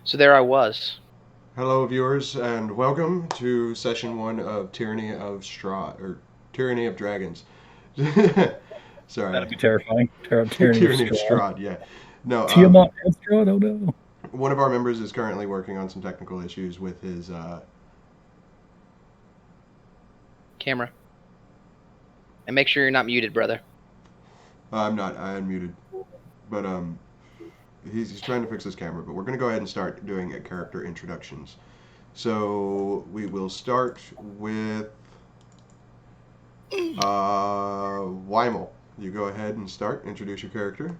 So there I was. Hello, viewers, and welcome to session one of Tyranny of Dragons. Sorry, That'd be terrifying. Tyranny of Tyranny of Strahd. Strahd. Yeah, no. Tiamat and Strahd. Oh no. One of our members is currently working on some technical issues with his. Camera. And make sure you're not muted, brother. I'm not. I unmuted, but he's trying to fix his camera. But we're gonna go ahead and start doing character introductions. So we will start with Wymil. You go ahead and start. Introduce your character.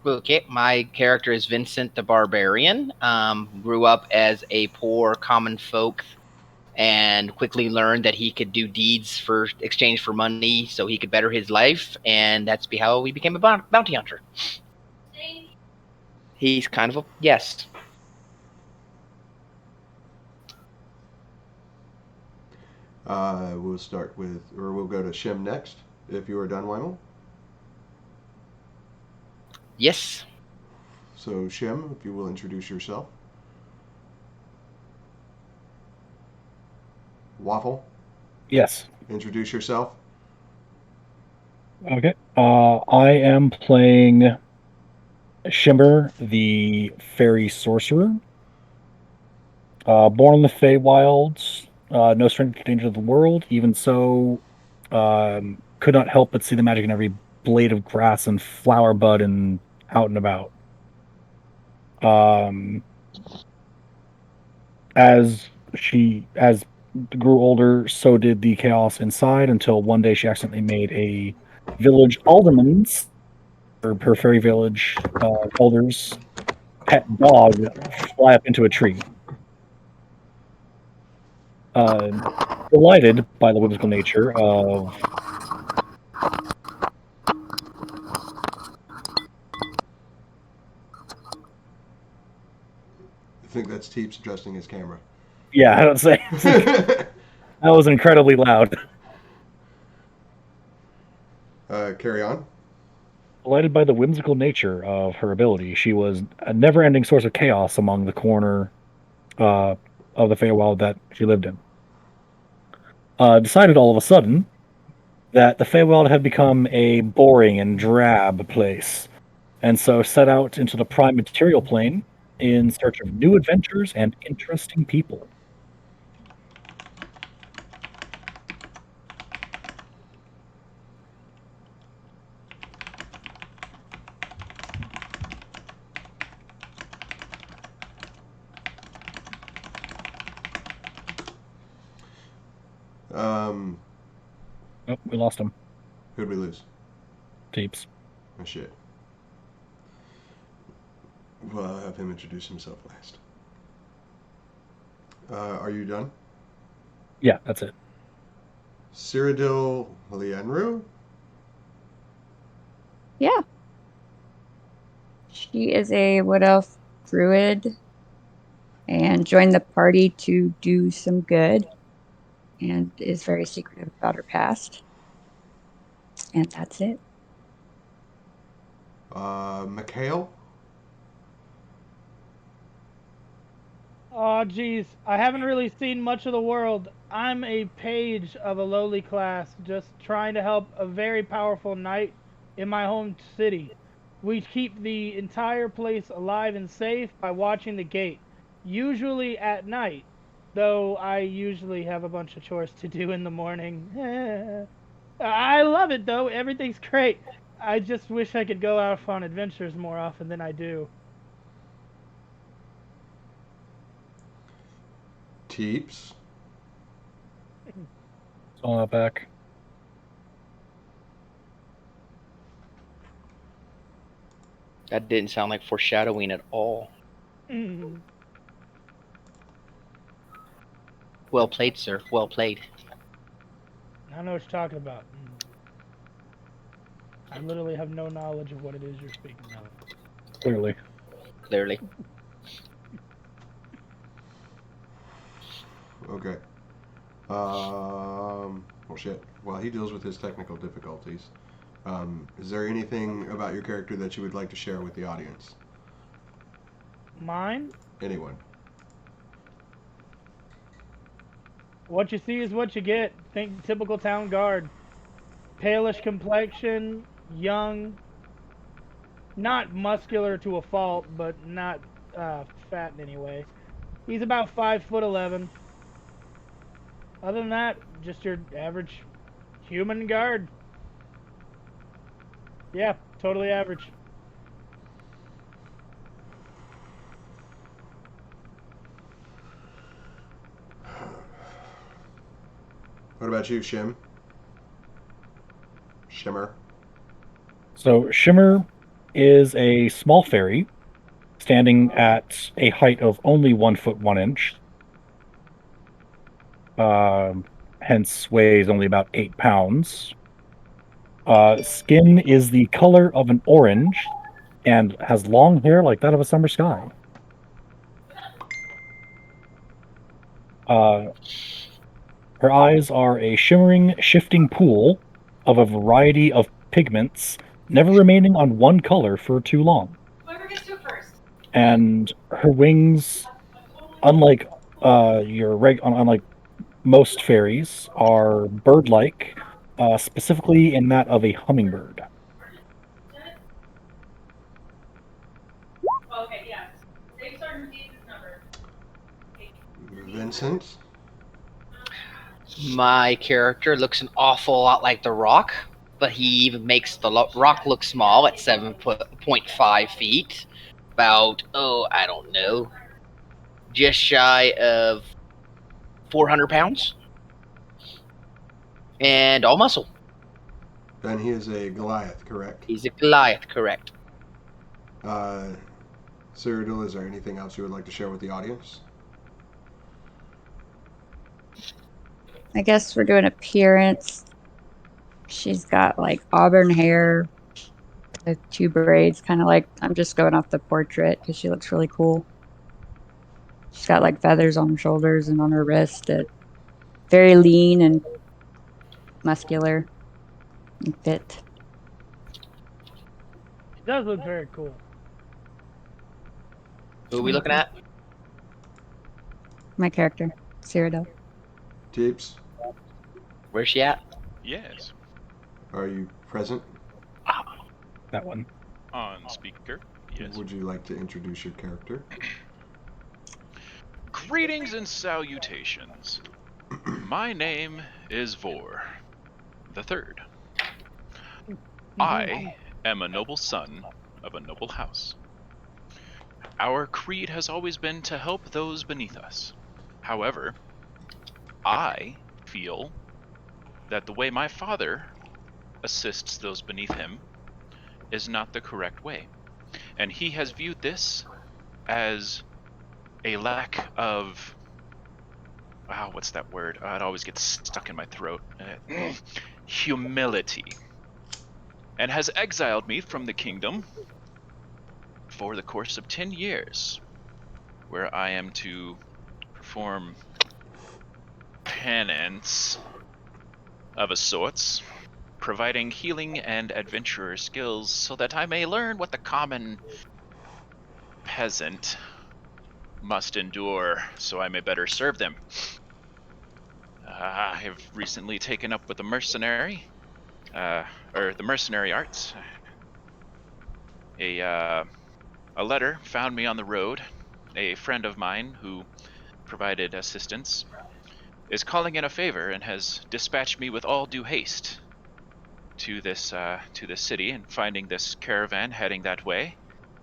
Okay, my character is Vincent the Barbarian. Grew up as a poor common folk and quickly learned that he could do deeds for exchange for money so he could better his life, and that's how we became a bounty hunter. He's kind of a yes. We'll start with, or we'll go to Shim next. If you are done, Wymil. Yes. So Shim, if you will introduce yourself. Waffle, Yes. introduce yourself. Okay. I am playing Shimmer, the fairy sorcerer. Born in the Feywilds, no stranger to danger of the world. Even so, could not help but see the magic in every blade of grass and flower bud and out and about. Um, as grew older, so did the chaos inside until one day she accidentally made a village alderman's or her fairy village elders pet dog fly up into a tree. Uh, Delighted by the whimsical nature of I think that's Teeps adjusting his camera. yeah, I don't say that was incredibly loud. Carry on. Delighted by the whimsical nature of her ability, she was a never-ending source of chaos among the corner uh, of the Feywild that she lived in. Decided all of a sudden that the Feywild had become a boring and drab place, and so set out into the prime material plane in search of new adventures and interesting people. Um, Oh, we lost him. who'd we lose? Vteepes. Oh shit. Well, I'll have him introduce himself last. Are you done? Yeah, that's it. Cyradil Lyenru. Yeah. She is a wood elf druid and joined the party to do some good and is very secretive about her past. And that's it. Mikeal. Oh, geez. I haven't really seen much of the world. I'm a page of a lowly class, just trying to help a very powerful knight in my home city. We keep the entire place alive and safe by watching the gate, usually at night, though I usually have a bunch of chores to do in the morning. I love it, though. Everything's great. I just wish I could go out on adventures more often than I do. Teeps. All that back. That didn't sound like foreshadowing at all. Well played, sir. Well played. I know what you're talking about. I literally have no knowledge of what it is you're speaking of. Clearly. Clearly. Okay. Well, shit. While he deals with his technical difficulties, is there anything about your character that you would like to share with the audience? Mine? Anyone? What you see is what you get. Think typical town guard. Palish complexion, young, not muscular to a fault, but not fat in any way. He's about 5'11". Other than that, just your average human guard. Yeah, totally average. What about you, Shimmer? So Shimmer is a small fairy, standing at a height of only 1 foot 1 inch. Hence weighs only about 8 pounds. Skin is the color of an orange and has long hair like that of a summer sky. Her eyes are a shimmering, shifting pool of a variety of pigments, never remaining on one color for too long. And her wings, unlike unlike most fairies, are bird-like, specifically in that of a hummingbird. Vincent? My character looks an awful lot like the Rock, but he even makes the Rock look small at 7.5 feet. About, I don't know, just shy of 400 pounds. And all muscle. And he is a Goliath, correct? He's a Goliath, correct. Cyradil, is there anything else you would like to share with the audience? I guess we're doing appearance. She's got like auburn hair with 2 braids, kind of like, I'm just going off the portrait because she looks really cool. She's got like feathers on her shoulders and on her wrist. That very lean and muscular and fit. It does look very cool. Who are we looking at? My character, Cyradil. Vteepes, Where's she at? Yes. are you present? That one. On speaker. Yes. Would you like to introduce your character? Greetings and salutations. My name is Vor the Third. I am a noble son of a noble house. Our creed has always been to help those beneath us. However, I feel that the way my father assists those beneath him is not the correct way. And he has viewed this as a lack of... Wow, what's that word? It always gets stuck in my throat. Humility. And has exiled me from the kingdom for the course of 10 years, where I am to perform penance of a sorts, providing healing and adventurer skills so that I may learn what the common peasant must endure so I may better serve them. I have recently taken up with the mercenary, or the mercenary arts. A letter found me on the road. A friend of mine who provided assistance is calling in a favor and has dispatched me with all due haste to this city. And finding this caravan heading that way,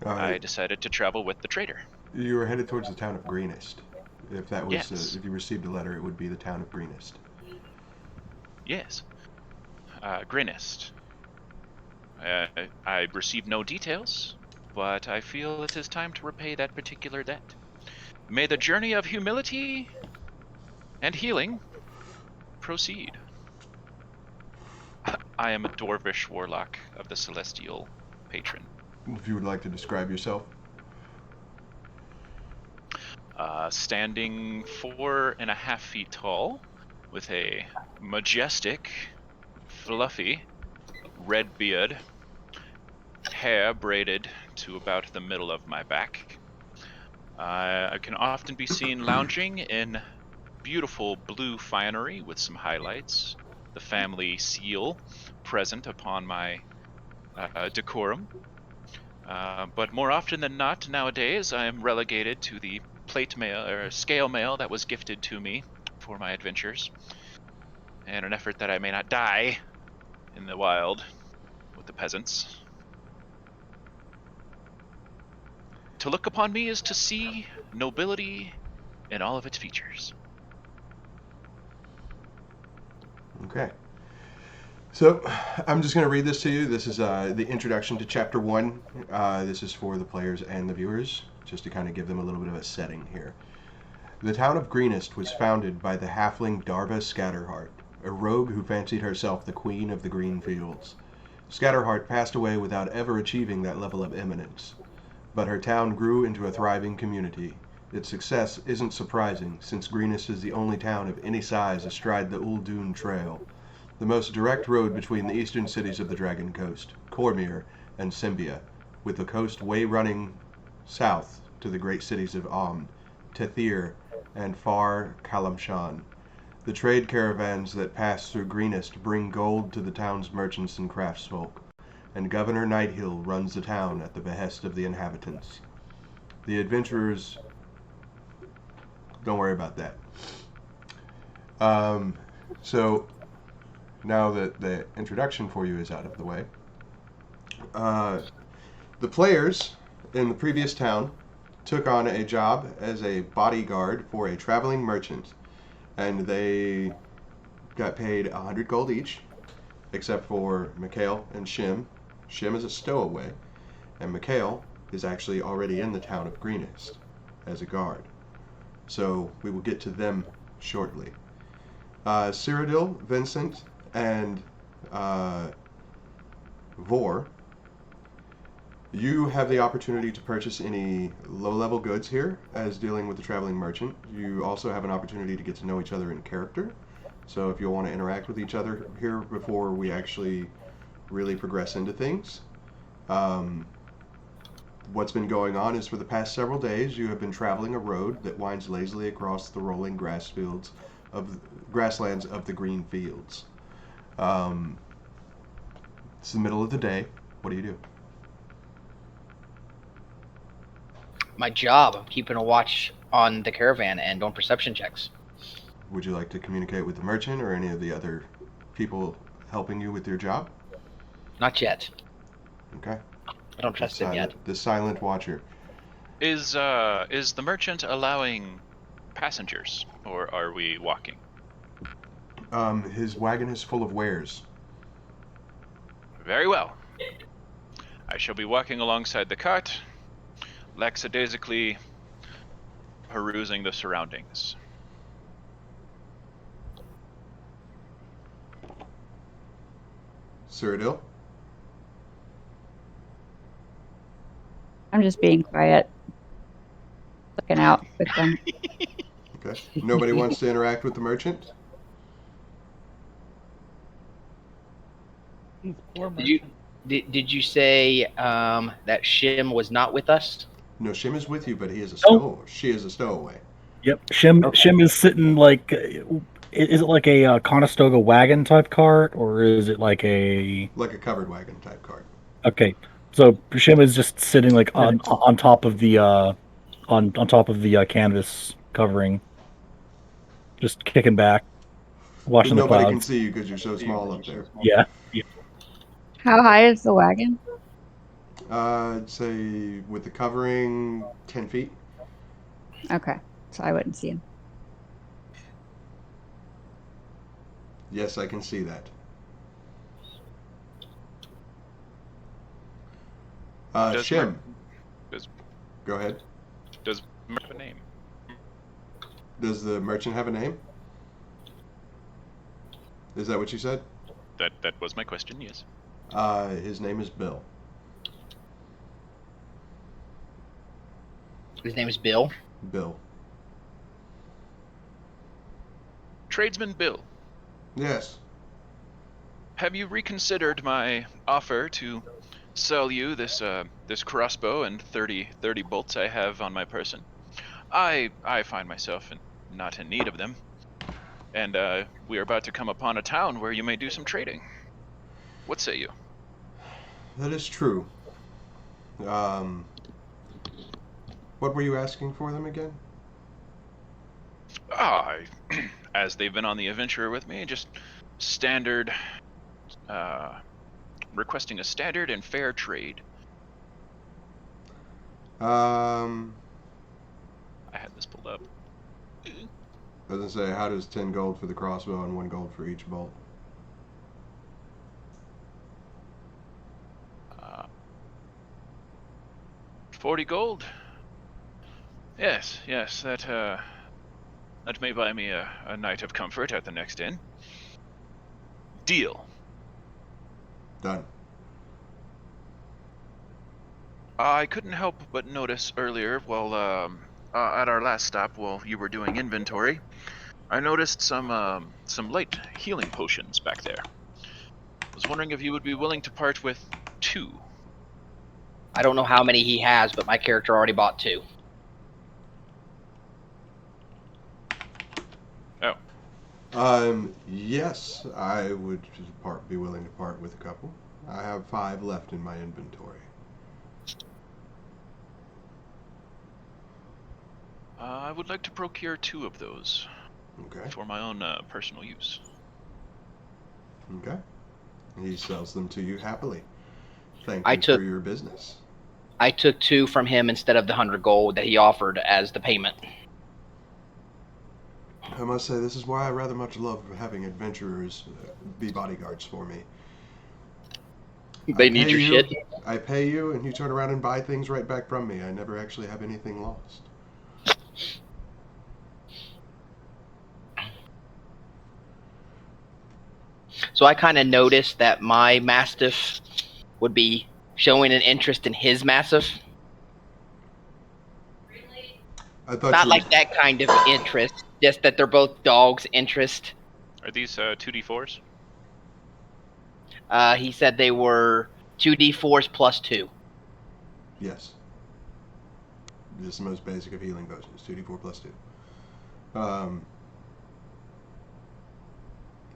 I decided to travel with the trader. You were headed towards the town of Greenest. If that was, Yes. if you received a letter, it would be the town of Greenest. Yes. Greenest. I received no details, but I feel it is time to repay that particular debt. May the journey of humility and healing proceed. I am a dwarvish warlock of the celestial patron. If you would like to describe yourself. Standing 4.5 feet tall, with a majestic, fluffy, red beard, hair braided to about the middle of my back, I can often be seen lounging in beautiful blue finery with some highlights, the family seal present upon my decorum. But more often than not nowadays, I am relegated to the plate mail or scale mail that was gifted to me for my adventures, in an effort that I may not die in the wild with the peasants. To look upon me is to see nobility in all of its features. Okay. So, I'm just going to read this to you. This is the introduction to Chapter 1. This is for the players and the viewers, just to kind of give them a little bit of a setting here. The town of Greenest was founded by the halfling Darva Scatterheart, a rogue who fancied herself the queen of the green fields. Scatterheart passed away without ever achieving that level of eminence, but her town grew into a thriving community. Its success isn't surprising, since Greenest is the only town of any size astride the Uldun Trail, the most direct road between the eastern cities of the Dragon Coast, Cormyr and Symbia, with the coast way running south to the great cities of Amn, Tethir, and Far Kalamshan. The trade caravans that pass through Greenest bring gold to the town's merchants and craftsfolk, and Governor Nighthill runs the town at the behest of the inhabitants. The adventurers... Don't worry about that. So, now that the introduction for you is out of the way, the players in the previous town took on a job as a bodyguard for a traveling merchant, and they got paid 100 gold each, except for Mikeal and Shim. Shim is a stowaway, and Mikeal is actually already in the town of Greenest as a guard. So we will get to them shortly. Cyradil, Vincent, and Vor, you have the opportunity to purchase any low-level goods here as dealing with the traveling merchant. You also have an opportunity to get to know each other in character. So if you'll want to interact with each other here before we actually really progress into things. What's been going on is for the past several days you have been traveling a road that winds lazily across the rolling grasslands of the green fields. It's the middle of the day. What do you do? My job, I'm keeping a watch on the caravan and doing perception checks. Would you like to communicate with the merchant or any of the other people helping you with your job? Not yet. Okay. I don't trust him yet. The silent watcher. Is the merchant allowing passengers, or are we walking? His wagon is full of wares. Very well. I shall be walking alongside the cart, lackadaisically perusing the surroundings. Cyradil? I'm just being quiet, looking out with them. Okay. Nobody wants to interact with the merchant? These poor Did you merchants. did you say that Shim was not with us? No, Shim is with you, but he is a Oh. She is a stowaway. Yep. Shim Okay. Shim is sitting like, is it like a Conestoga wagon type cart, or is it like a... Like a covered wagon type cart. Okay, so Shim is just sitting like on top of the on top of the canvas covering, just kicking back, watching the Nobody clouds. can see you because you're so small up there. Yeah. How high is the wagon? I'd say with the covering, 10 feet. Okay, so I wouldn't see him. Yes, I can see that. Shim. Does Go ahead. merchant have a name? Does the merchant have a name? Is that what you said? That was my question. Yes. His name is Bill. His name is Bill. Bill. Tradesman Bill, Yes. have you reconsidered my offer to sell you this crossbow and 30 bolts I have on my person? I find myself not in need of them. And we are about to come upon a town where you may do some trading. What say you? That is true. What were you asking for them again? As they've been on the adventure with me, just standard, requesting a standard and fair trade. I had this pulled up. I was gonna say, how does 10 gold for the crossbow and 1 gold for each bolt? 40 gold. Yes, that may buy me a night of comfort at the next inn. Deal. Done. I couldn't help but notice earlier, while at our last stop, while you were doing inventory, I noticed some light healing potions back there. Was wondering if you would be willing to part with 2. I don't know how many he has, but my character already bought 2. Oh. Yes, I would be willing to part with a couple. I have 5 left in my inventory. I would like to procure 2 of those. Okay. For my own personal use. Okay. He sells them to you happily. Thank you for your business. I took 2 from him instead of the 100 gold that he offered as the payment. I must say, this is why I rather much love having adventurers be bodyguards for me. They need your shit. I pay you, and you turn around and buy things right back from me. I never actually have anything lost. So I kind of noticed that my Mastiff would be showing an interest in his Mastiff. I thought Not like that kind of interest, just that they're both dogs' interest. Are these 2d4s? He said they were 2d4s plus 2. Yes. Just the most basic of healing potions, 2d4 plus 2.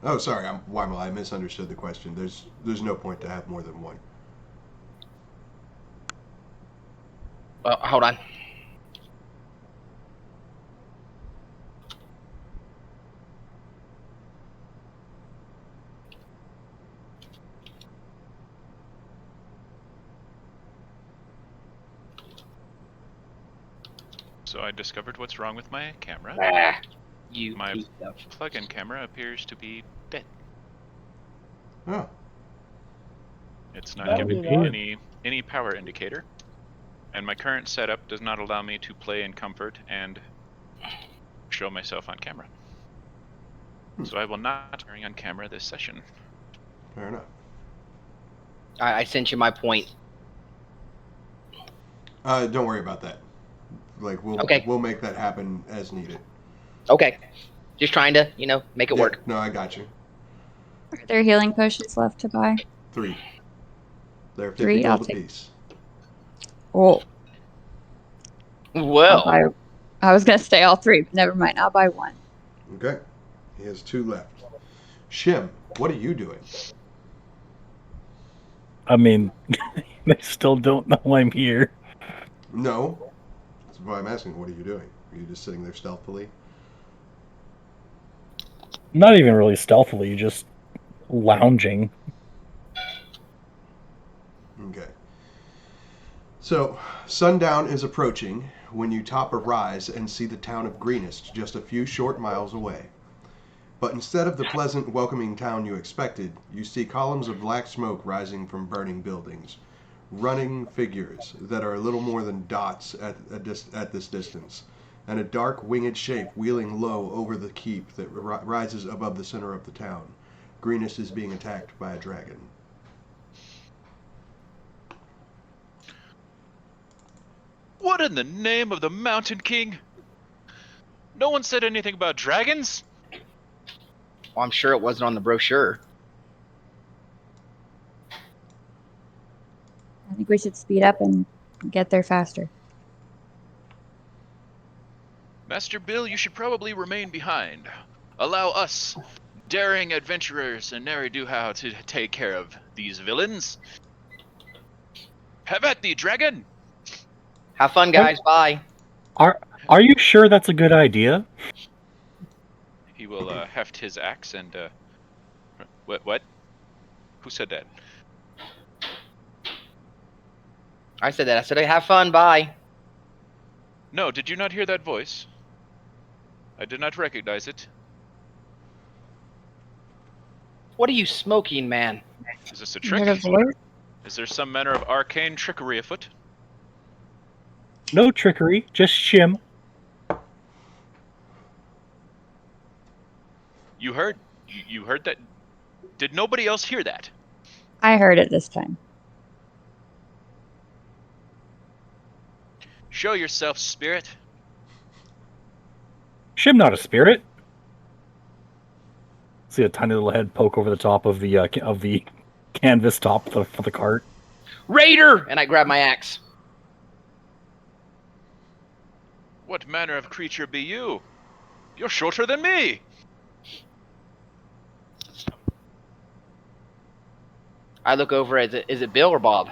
Oh, sorry, Wymil, I misunderstood the question. There's no point to have more than 1. Hold on. So I discovered what's wrong with my camera. My plug-in camera appears to be dead. Oh. It's not giving me any power indicator. And my current setup does not allow me to play in comfort and show myself on camera. So I will not be appearing on camera this session. Fair enough. I sent you my point. Don't worry about that. We'll make that happen as needed. Okay. Just trying to, make it work. No, I got you. Are there healing potions left to buy? 3. They're 50 3? gold apiece. Oh. Well. I was going to say all 3, but never mind. I'll buy 1. Okay. He has 2 left. Shim, what are you doing? I mean, they still don't know I'm here. No. That's why I'm asking, what are you doing? Are you just sitting there stealthily? Not even really stealthily, just lounging. Okay. So, sundown is approaching when you top a rise and see the town of Greenest just a few short miles away. But instead of the pleasant, welcoming town you expected, you see columns of black smoke rising from burning buildings, running figures that are little more than dots at this distance, and a dark winged shape wheeling low over the keep that rises above the center of the town. Greenest is being attacked by a dragon. What in the name of the Mountain King? No one said anything about dragons? Well, I'm sure it wasn't on the brochure. I think we should speed up and get there faster. Master Bill, you should probably remain behind. Allow us, daring adventurers and ne'er-do-how, to take care of these villains. Have at thee, dragon! Have fun, guys. Bye. Are you sure that's a good idea? He will heft his axe and... What? Who said that? I said that. I said, have fun. Bye. No, did you not hear that voice? I did not recognize it. What are you smoking, man? Is this a You heard trick? a voice? Is there some manner of arcane trickery afoot? No trickery, just shim. You heard? You heard that? Did nobody else hear that? I heard it this time. Show yourself, spirit. Shim, not a spirit. See a tiny little head poke over the top of the canvas top of the cart. Raider! And I grab my axe. What manner of creature be you? You're shorter than me. I look over. Is it Bill or Bob?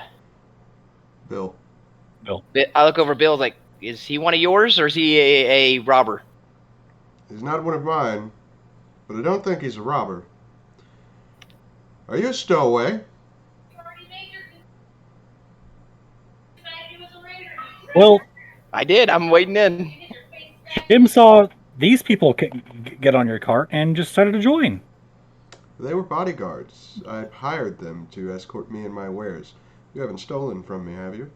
Bill. I look over Bill. Like, is he one of yours or is he a robber? He's not one of mine, but I don't think he's a robber. Are you a stowaway? Well, I did. I'm waiting in. Shim saw these people get on your cart and just started to join. They were bodyguards. I hired them to escort me and my wares. You haven't stolen from me, have you?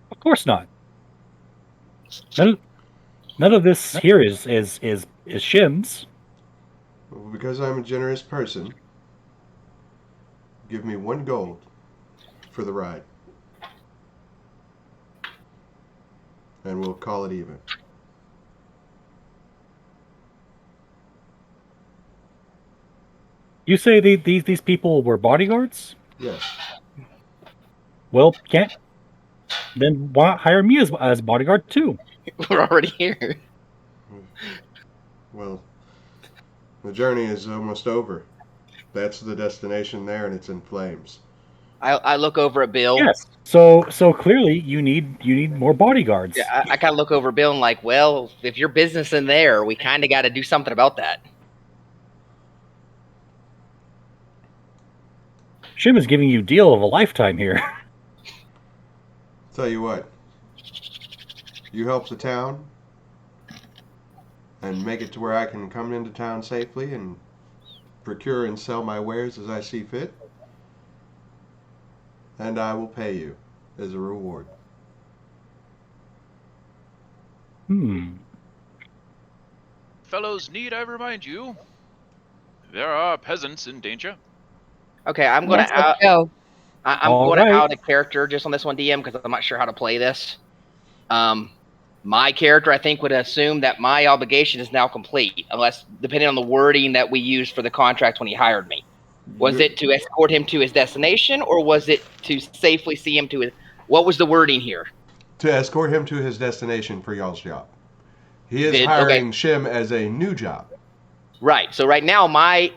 Of course not. None of this here is Shim's. Well, because I'm a generous person, give me 1 gold for the ride. And we'll call it even. You say these people were bodyguards? Yes. Well, can't. Then why not hire me as bodyguard too? We're already here. Well, the journey is almost over. That's the destination there, and it's in flames. I look over at Bill. Yes. So clearly you need more bodyguards. Yeah, I kind of look over Bill and like, well, if your business in there, we kind of got to do something about that. Shim is giving you deal of a lifetime here. Tell you what. You help the town and make it to where I can come into town safely and procure and sell my wares as I see fit. And I will pay you as a reward. Fellows, need I remind you, there are peasants in danger. Okay, I'm going Yes, to let's go. I'm All going right. out of character just on this one, DM, because I'm not sure how to play this. My character, I think, would assume that my obligation is now complete, unless depending on the wording that we used for the contract when he hired me. Was it to escort him to his destination, or was it to safely see him to his... What was the wording here? To escort him to his destination for y'all's job. He is hiring Shim as a new job. Right. So right now, my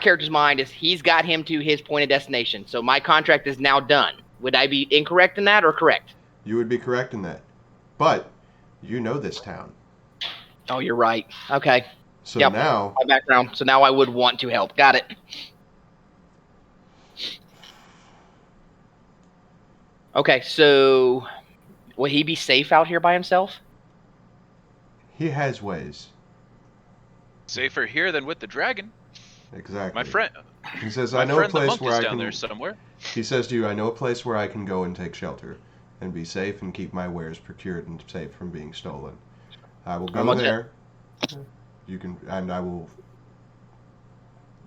character's mind is he's got him to his point of destination. So my contract is now done. Would I be incorrect in that or correct? You would be correct in that. But you know this town. Oh, you're right. Okay. So Yep. now... My background. So now I would want to help. Got it. Okay, so will he be safe out here by himself? He has ways. Safer here than with the dragon. Exactly. My friend. He says, My I know a friend the place monk where is I down can... there somewhere. He says to you, I know a place where I can go and take shelter and be safe and keep my wares procured and safe from being stolen. I will go there. You can, and I will...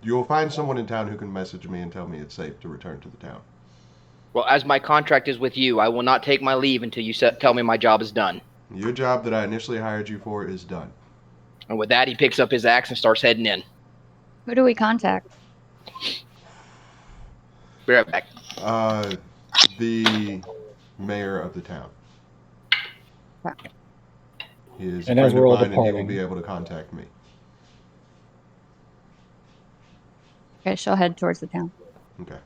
You will find someone in town who can message me and tell me it's safe to return to the town. Well, as my contract is with you, I will not take my leave until you tell me my job is done. Your job that I initially hired you for is done. And with that, he picks up his axe and starts heading in. Who do we contact? Be right back. The mayor of the town. He is a And as friend of we're all mine, and he will be departing, able to contact me. Okay, she'll head towards the town. Okay.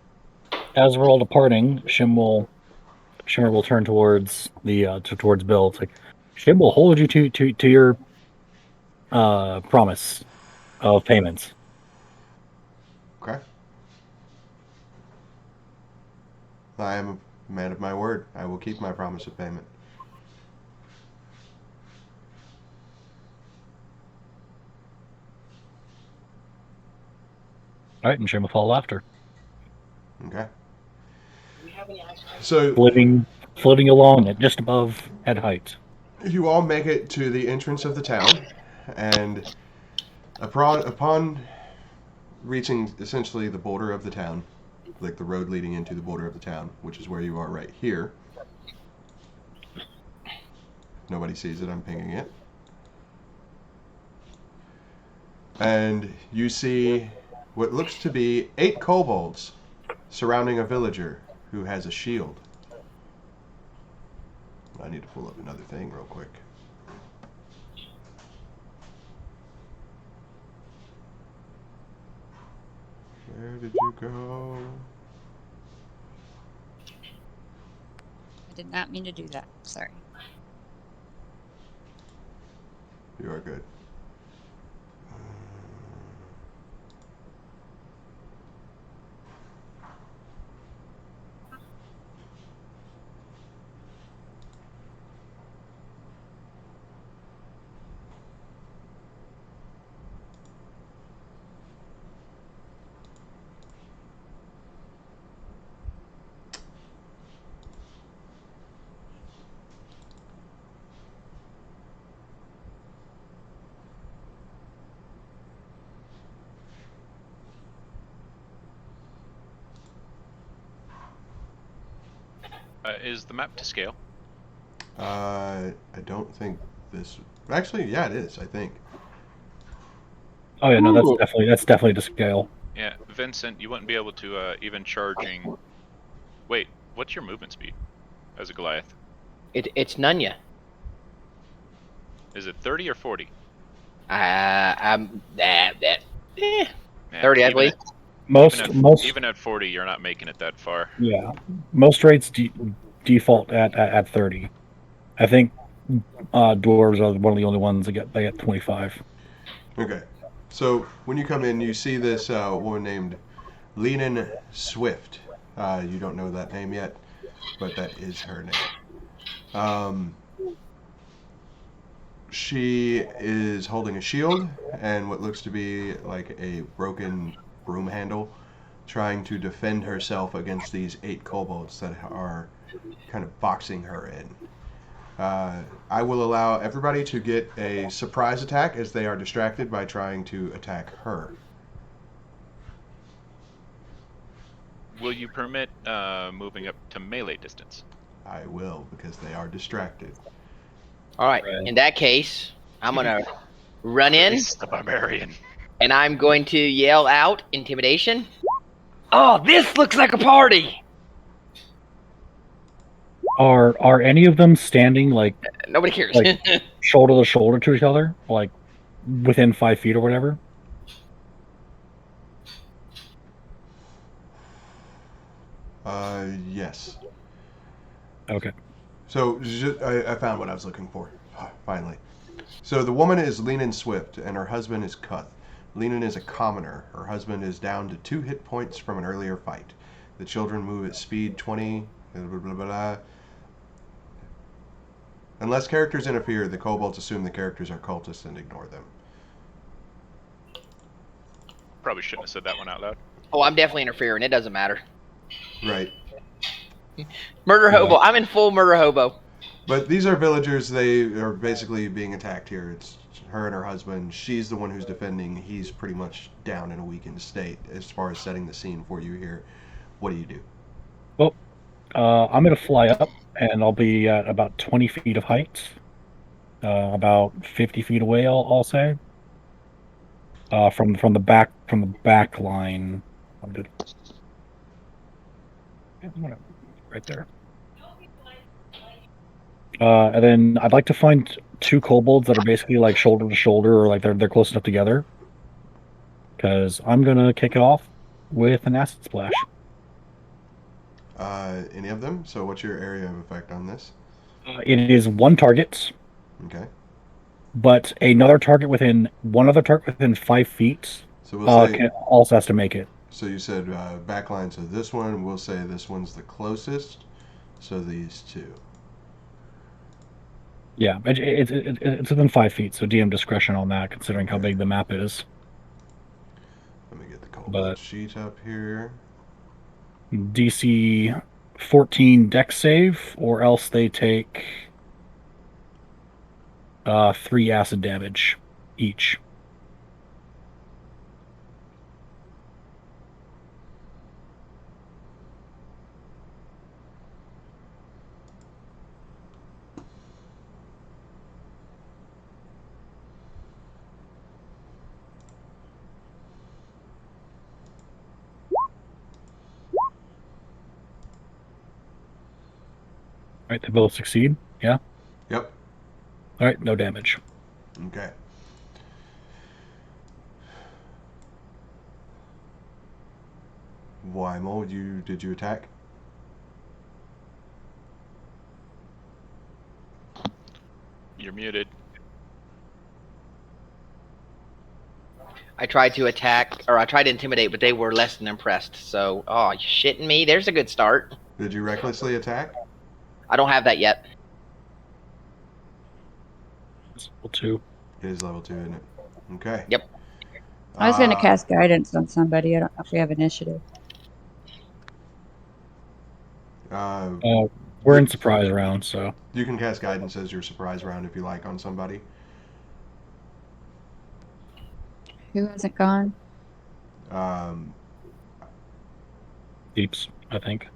Shimmer will turn towards towards Bill. It's like Shim will hold you to your promise of payments. Okay. I am a man of my word. I will keep my promise of payment. All right, and Shim will follow after, Okay. So floating along at just above head height. you all make it to the entrance of the town, and upon reaching essentially the border of the town, like the road leading into the border of the town, which is where you are right here. Nobody sees it, I'm pinging it. And you see what looks to be 8 kobolds surrounding a villager who has a shield. I need to pull up another thing real quick. Where did you go? I did not mean to do that. Sorry. You are good. Is the map to scale? I don't think this. Actually, yeah, it is. I think. Oh yeah, no, Ooh. that's definitely to scale. Yeah, Vincent, you wouldn't be able to even charging. Wait, what's your movement speed as a Goliath? It's Nunya. Is it 30 or 40? I'm that. Yeah, 30, I even believe. even at 40, you're not making it that far. Yeah, most rates default at 30. I think dwarves are one of the only ones that get 25. Okay. So when you come in, you see this woman named Lenin Swift. You don't know that name yet, but that is her name. She is holding a shield and what looks to be like a broken broom handle, trying to defend herself against these 8 kobolds that are kind of boxing her in. I will allow everybody to get a surprise attack as they are distracted by trying to attack her. Will you permit moving up to melee distance? I will, because they are distracted. All right. Right. In that case, I'm gonna run in Vincent the Barbarian. and I'm going to yell out intimidation. Oh, this looks like a party. Are any of them standing like Nobody cares. Like- shoulder to shoulder to each other, like within 5 feet or whatever? Yes. Okay. So I found what I was looking for. Finally. So the woman is Lenin Swift, and her husband is Cuth. Lenin is a commoner. Her husband is down to 2 hit points from an earlier fight. The children move at speed 20. Blah, blah, blah, blah. Unless characters interfere, the kobolds assume the characters are cultists and ignore them. Probably shouldn't have said that one out loud. Oh, I'm definitely interfering. It doesn't matter. Right. Murder hobo. I'm in full murder hobo. But these are villagers. They are basically being attacked here. It's her and her husband. She's the one who's defending. He's pretty much down in a weakened state. As far as setting the scene for you here, what do you do? Well, I'm going to fly up, and I'll be at about 20 feet of height. About 50 feet away, I'll say. From the back line. Right there. And then I'd like to find two kobolds that are basically like shoulder to shoulder, or like they're close enough together. Because I'm gonna kick it off with an acid splash. Any of them? So what's your area of effect on this? It is one target, Okay. but one other target within 5 feet So we'll say. also has to make it. So you said backline. So this one, we'll say this one's the closest. So these two. Yeah, it's within 5 feet, so DM discretion on that, considering how big the map is. Let me get the kobold But sheet up here. DC 14 dex save, or else they take 3 acid damage each. Right, they both succeed. Yeah. Yep. All right, no damage. Okay. Wymil, did you attack? You're muted. I tried to attack, or I tried to intimidate, but they were less than impressed. So, oh, you shitting me? There's a good start. Did you recklessly attack? I don't have that yet. It's level 2. It is level 2, isn't it? Okay. Yep. I was going to cast guidance on somebody. I don't know if we have initiative. Uh, We're in surprise round, so you can cast guidance as your surprise round if you like on somebody. Who hasn't gone? Um, Vteepes, I think.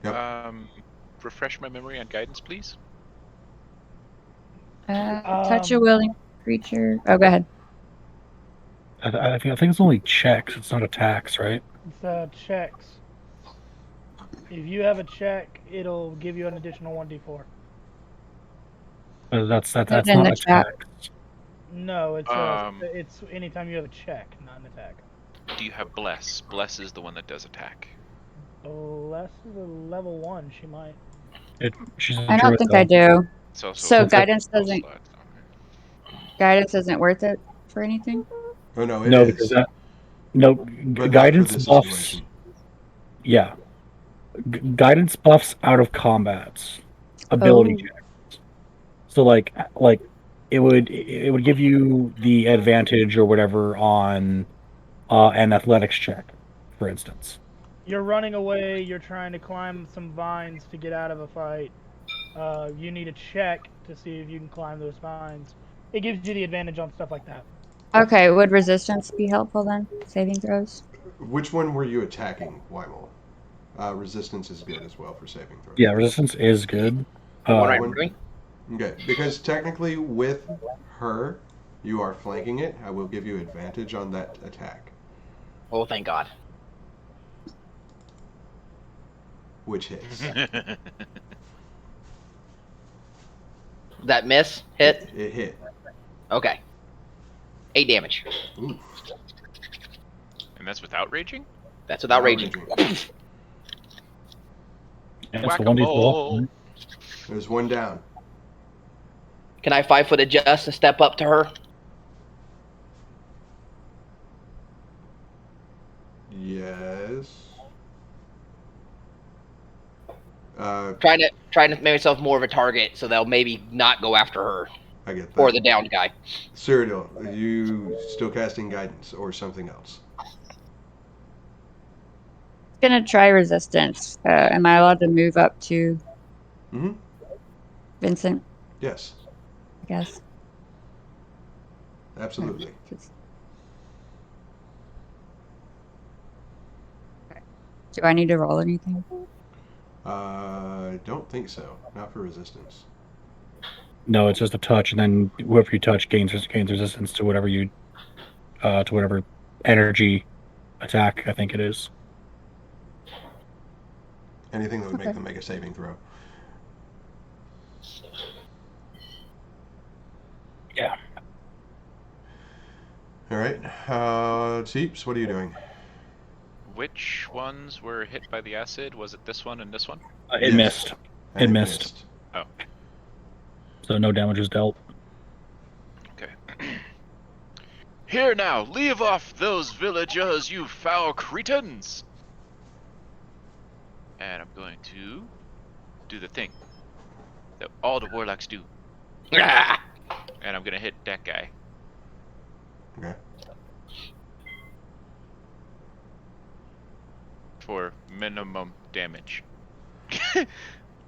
Yep. Refresh my memory on guidance, please. Touch a willing creature. Oh, go ahead. I think it's only checks. It's not attacks, right? It's checks. If you have a check, it'll give you an additional 1d4. That's Put it not in the chat. attacks. No, it's anytime you have a check, not an attack. Do you have Bless? Bless is the one that does attack. Bless is a level 1. She might. She's a I don't druid, think though. I do. It's also So a guidance spell doesn't slot. guidance isn't worth it for anything. Oh no, it No, is. because that but guidance not for this buffs. situation. Yeah, guidance buffs out of combat ability Oh. checks. So like it would give you the advantage or whatever on an athletics check, for instance. You're running away. You're trying to climb some vines to get out of a fight. You need a check to see if you can climb those vines. It gives you the advantage on stuff like that. Okay, would resistance be helpful then? Saving throws? Which one were you attacking, Wymil? Resistance is good as well for saving throws. Yeah, resistance is good. The one That right one? in front of me? Okay, because technically with her, you are flanking it. I will give you advantage on that attack, Oh, thank God. which hits. That miss hit? It hit. Okay. 8 damage. Ooh. And that's without raging? That's without raging. And it's the one Whack-a-mole. There's one down. Can I 5-foot adjust and step up to her? Yes. Trying to make myself more of a target so they'll maybe not go after her. I get that. Or the downed guy. Cyradil, are you still casting guidance or something else? Gonna try resistance. Am I allowed to move up to Mm-hmm. Vincent? Yes, I guess. absolutely. Do I need to roll anything? I don't think so. Not for resistance. No, it's just a touch, and then whoever you touch gains resistance to whatever energy attack. I think it is. Anything that would make them make a saving throw. All right. Vteepes, what are you doing? Which ones were hit by the acid? Was it this one and this one? It Yes. missed. And It missed. Oh, So no damage is dealt. okay. Here now, leave off those villagers, you foul cretins! And I'm going to do the thing that all the warlocks do. Ah! And I'm gonna hit that guy. Okay. For minimum damage. I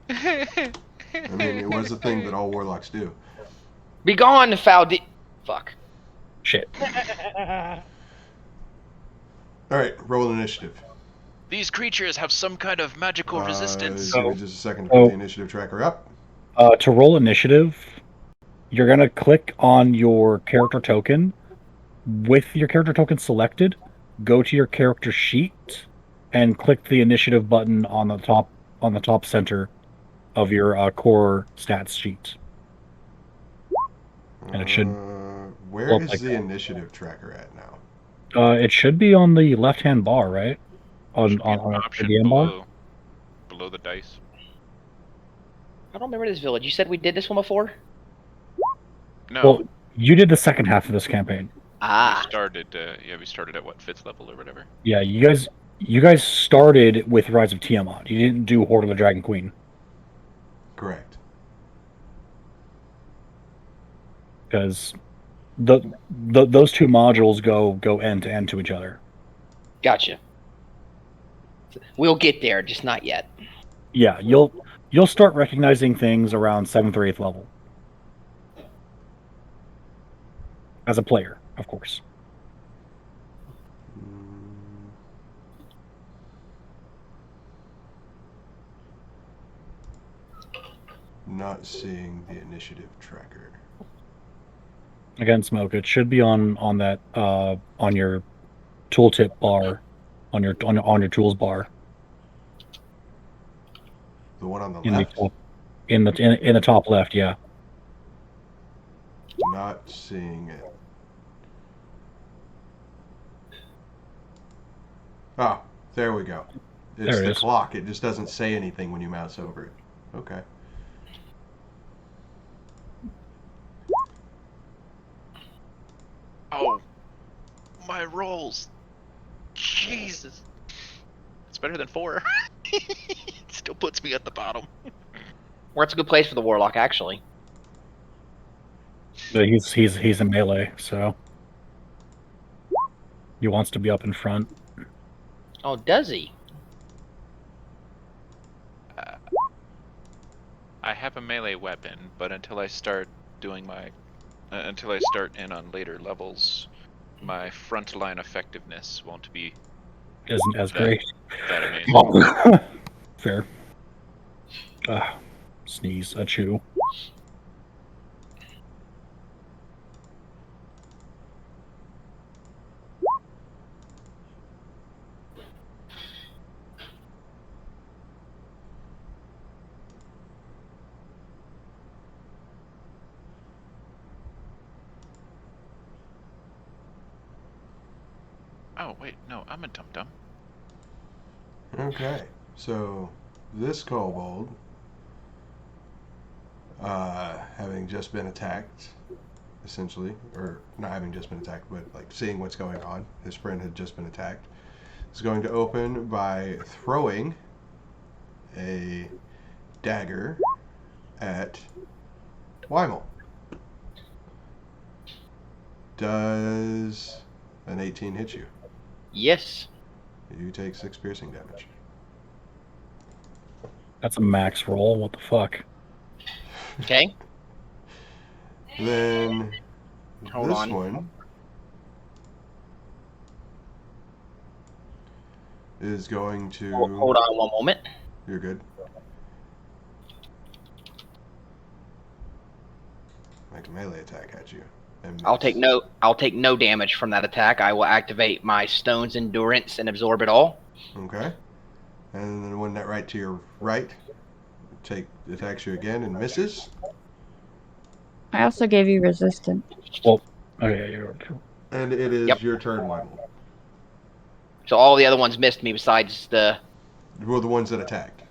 mean, it was a thing that all warlocks do. Be gone, foul fuck. Shit. All right, roll initiative. These creatures have some kind of magical resistance. Give me just a second to put the initiative tracker up. To roll initiative, you're gonna click on your character token. With your character token selected, go to your character sheet and click the initiative button on the top center of your core stats sheet. And it should Where look is like the that. initiative tracker at now? It should be on the left-hand bar, right? Should be an On option the DM bar. below the dice. I don't remember this village. You said we did this one before? No, Well, you did the second half of this campaign. Ah. we started at what, 5th level or whatever? Yeah, you guys started with Rise of Tiamat. You didn't do Horde of the Dragon Queen. Correct. Because those two modules go end to end to each other. Gotcha. We'll get there, just not yet. Yeah, you'll start recognizing things around 7th or 8th level. As a player, of course. Not seeing the initiative tracker. Again, Smoke. It should be on that on your tooltip bar, on your tools bar. The one on the In left? in the top left, yeah. Not seeing it. Ah, there we go. It's There it the is. clock. It just doesn't say anything when you mouse over it. Okay. Oh, my rolls. Jesus. It's better than 4. It still puts me at the bottom. Well, that's a good place for the warlock, actually. But he's in melee, so he wants to be up in front. Oh, does he? I have a melee weapon, but until I start doing until I start in on later levels, my frontline effectiveness won't be Isn't as great. that amazing. Fair. Sneeze, achoo. Oh, wait, no, I'm a dum-dum. Okay. So, this kobold, having just been attacked, essentially, or not having just been attacked, but like seeing what's going on, his friend had just been attacked, is going to open by throwing a dagger at Wymil. Does an 18 hit you? Yes. You take 6 piercing damage. That's a max roll. What the fuck? Okay. Then Hold this on. one is going to... Hold on one moment. You're good. Make a melee attack at you. And I'll take no damage from that attack. I will activate my Stone's Endurance and absorb it all. Okay. And then one that right to your right attacks you again and misses. I also gave you resistance. Well, okay, And it is Yep. your turn, Wymil. So all the other ones missed me besides the Well, the ones that attacked.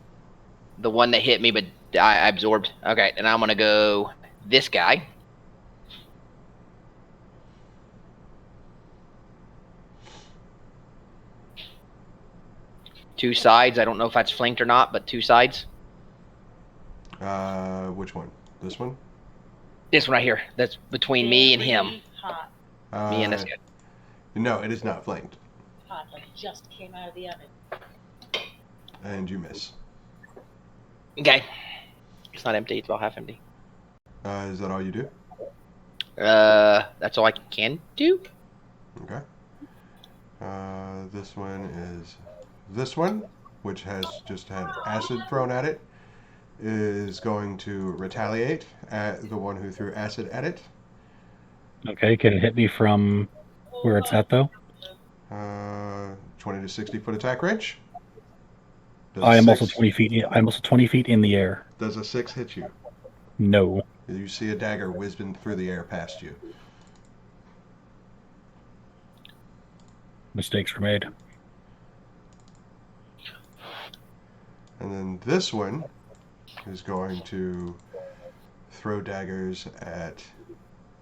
one that hit me, but I absorbed. Okay, and I'm gonna go this guy. Two sides. I don't know if that's flanked or not, but two sides. Which one? This one? This one right here. That's between me and him. Very hot. Me and this guy. No, it is not flanked. Hot, like just came out of the oven. And you miss. Okay. It's not empty. It's about half empty. Is that all you do? That's all I can do. Okay. This one is this one, which has just had acid thrown at it, is going to retaliate at the one who threw acid at it. Okay, can it hit me from where it's at, though? 20 to 60 foot attack range. Does I a am also six- 20 feet. I'm also 20 feet in the air. Does a 6 hit you? No. You see a dagger whizzing through the air past you. Mistakes were made. And then this one is going to throw daggers at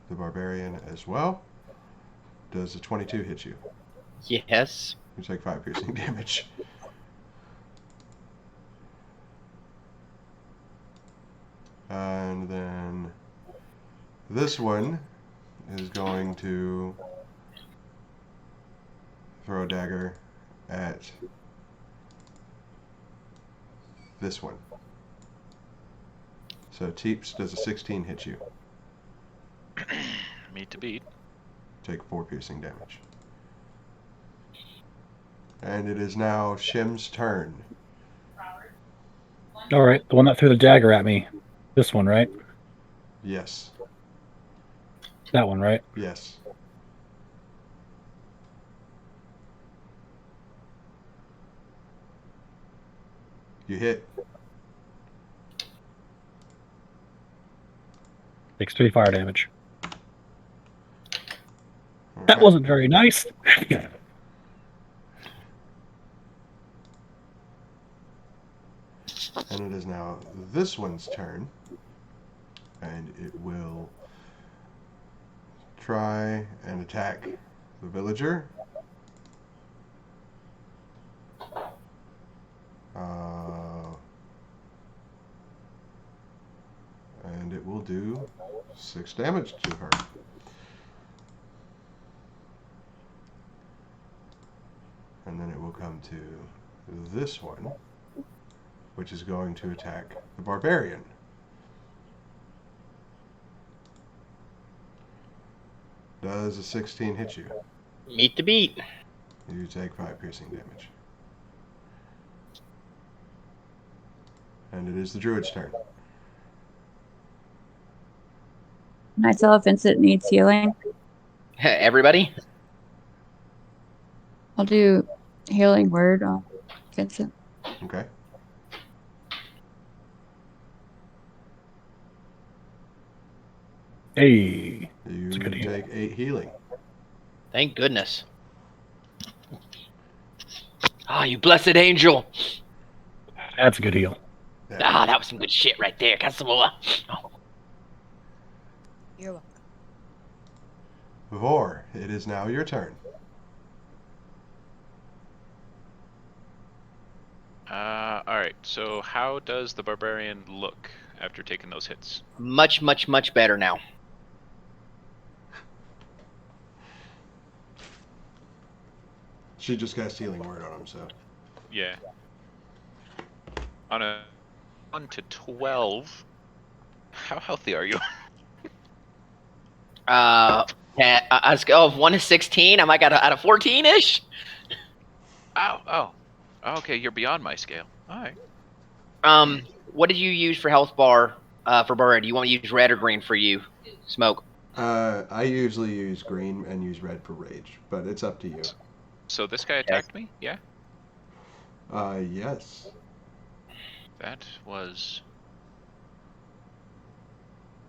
the barbarian as well. Does a 22 hit you? Yes. You take 5 piercing damage. And then this one is going to throw a dagger at this one. So Vteepes, does a 16 hit you? Meet to beat. Take 4 piercing damage. And it is now Shim's turn. All right, the one that threw the dagger at me. This one, right? Yes. That one, right? Yes. You hit. Takes 3 fire damage. That Okay. wasn't very nice. And it is now this one's turn. And it will try and attack the villager. And it will do 6 damage to her. And then it will come to this one, which is going to attack the barbarian. Does a 16 hit you? Meet the beat. You take 5 piercing damage. And it is the druid's turn. Can I tell if Vincent needs healing? Everybody. I'll do healing word on Vincent. Okay. Hey. You It's a good heal. take 8 healing. Thank goodness. Ah, you blessed angel. That's a good heal. Ah, that was some good shit right there. Got some more. You're welcome. Vor, it is now your turn. Alright, so how does the barbarian look after taking those hits? Much, much, much better now. She just cast healing word on him, so. Yeah. On a 1 to 12, how healthy are you? On a scale of 1 to 16, am I got out of 14-ish? Oh, okay, you're beyond my scale. Alright. What did you use for health bar for Barbarian? Do you want me to use red or green for you? Smoke. I usually use green and use red for rage, but it's up to you. So this guy attacked me? Yeah? Yes. That was...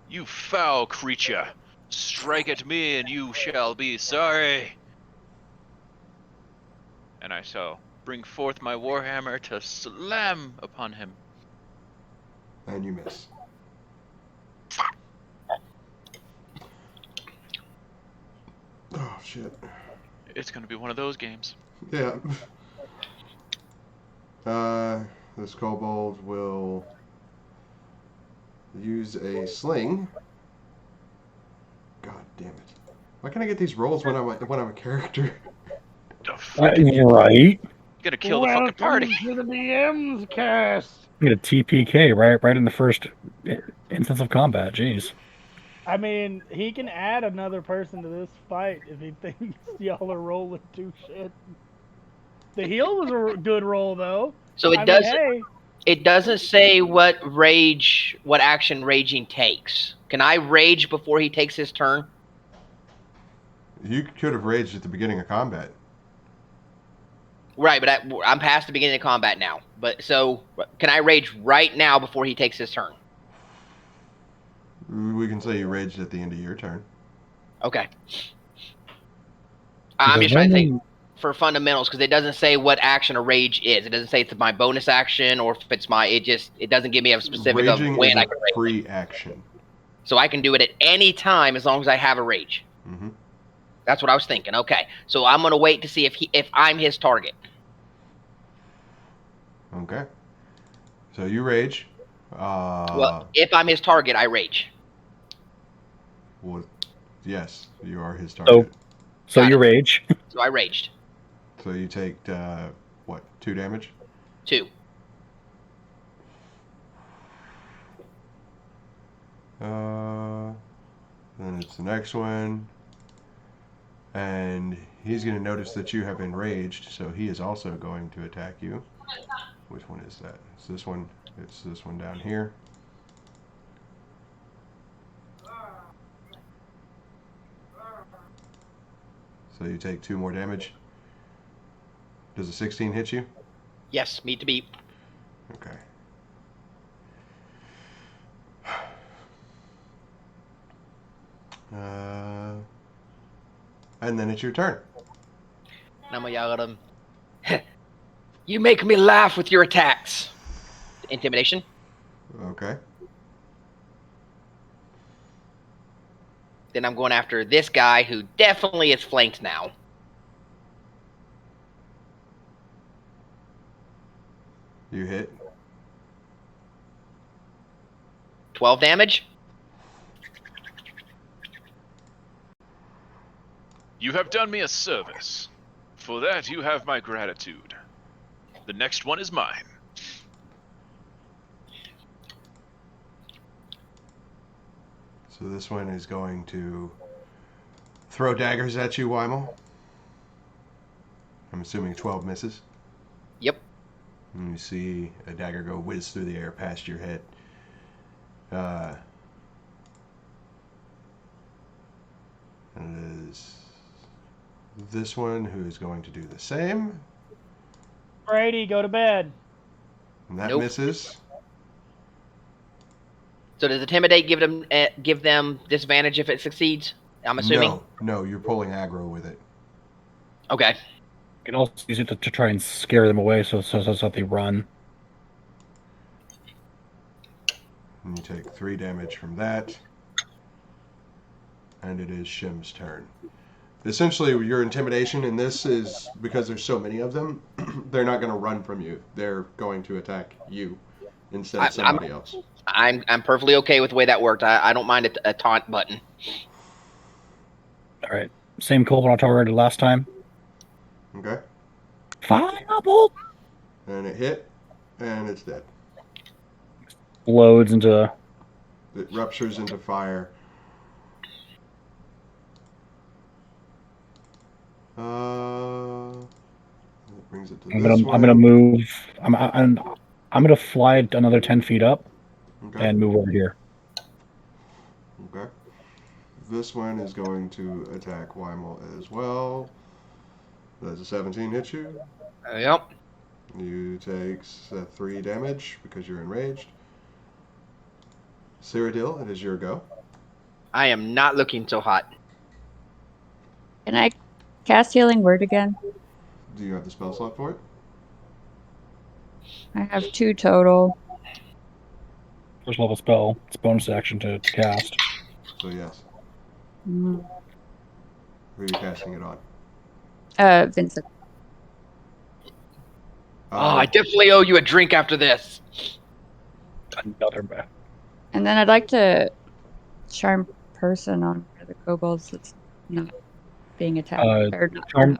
You foul creature! Strike at me and you shall be sorry. And I shall bring forth my warhammer to slam upon him. And you miss. Oh, shit. It's going to be one of those games. Yeah. This kobold will use a sling. God damn it! Why can't I get these rolls when I'm a character? Right? You gotta kill the fucking party. Welcome to the DM's cast. You get a TPK right in the first instance of combat. Jeez. I mean, he can add another person to this fight if he thinks y'all are rolling too shit. The heal was a good roll, though. So it doesn't say what action raging takes. Can I rage before he takes his turn? You could have raged at the beginning of combat. Right, but I'm past the beginning of combat now. But so, can I rage right now before he takes his turn? We can say you raged at the end of your turn. Okay. I'm just trying to think for fundamentals because it doesn't say what action a rage is. It doesn't say it's my bonus action or if it's my. It doesn't give me a specific Raging of when is I can rage. Free action. So I can do it at any time as long as I have a rage. Mm-hmm. That's what I was thinking. Okay, so I'm gonna wait to see if I'm his target. Okay. So you rage. Well, if I'm his target, I rage. Well, yes, you are his target. So you rage. So I raged. So you take what? 2 damage. 2. Then it's the next one. And he's going to notice that you have enraged, so he is also going to attack you. Which one is that? It's this one. It's this one down here. So you take 2 more damage. Does a 16 hit you? Yes, meet to beat. Okay. And then it's your turn. And I'm gonna yell at him. You make me laugh with your attacks. Intimidation. Okay. Then I'm going after this guy who definitely is flanked now. You hit. 12 damage. You have done me a service. For that, you have my gratitude. The next one is mine. So this one is going to throw daggers at you, Wymil. I'm assuming 12 misses. Yep. And you see a dagger go whiz through the air past your head. And it is this one who is going to do the same. Brady, go to bed. And that Nope. misses. So does Intimidate give them disadvantage if it succeeds? I'm assuming. No, you're pulling aggro with it. Okay. You can also use it to try and scare them away so they run. And you take 3 damage from that. And it is Shim's turn. Essentially, your intimidation in this is because there's so many of them, they're not going to run from you. They're going to attack you instead of somebody else. I'm perfectly okay with the way that worked. I don't mind a taunt button. All right. Same kobold I targeted last time. Okay. Firebolt! And it hit, and it's dead. Explodes into... It ruptures into fire. That brings it to this one. I'm gonna move. I'm gonna fly another 10 feet up and move over here. Okay. This one is going to attack Wymil as well. Does a 17 hit you? Yep. You take 3 damage because you're enraged. Cyradil, it is your go. I am not looking so hot. Can I cast Healing Word again? Do you have the spell slot for it? I have 2 total. First level spell. It's bonus action to cast. So yes. Mm. Who are you casting it on? Vincent. Oh, I definitely owe you a drink after this. Another back. And then I'd like to charm person on one of the kobolds that's not being attacked. Or not, Charm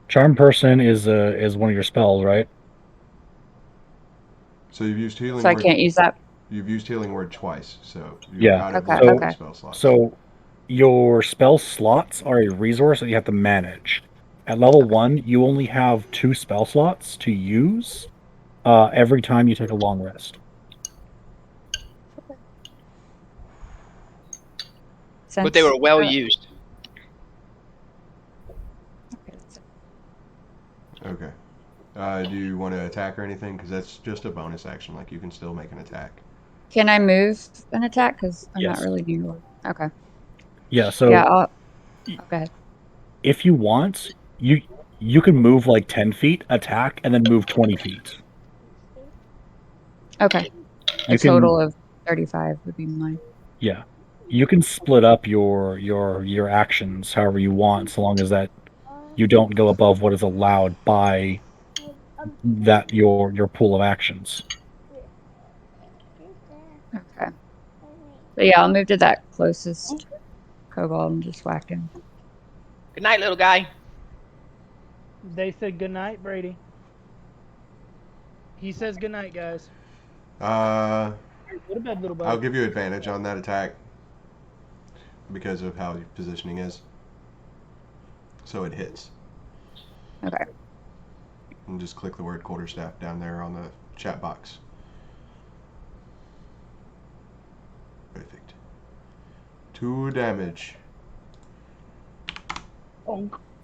Charm person is one of your spells, right? So you've used healing so I word. can't use that. You've used healing word twice, so you're Yeah. out of Okay, the okay. spell slots. So your spell slots are a resource that you have to manage. At level 1, you only have 2 spell slots to use every time you take a long rest. But they were well used. Okay, that's it. Okay. Do you want to attack or anything? Because that's just a bonus action. Like you can still make an attack. Can I move an attack? Because I'm not Yes. really near one. Okay. Yeah, so Yeah, I'll go ahead. if you want, you can move like 10 feet, attack, and then move 20 feet. Okay. You A can, total of 35 would be mine. yeah. You can split up your actions however you want, so long as that you don't go above what is allowed by that your pool of actions. Okay. So yeah, I'll move to that closest kobold and just whack him. Good night, little guy. They said goodnight, Brady. He says goodnight, guys. Uh, Go to bed, little buddy. I'll give you advantage on that attack because of how your positioning is. So it hits. Okay. And just click the word quarterstaff down there on the chat box. Perfect. 2 damage.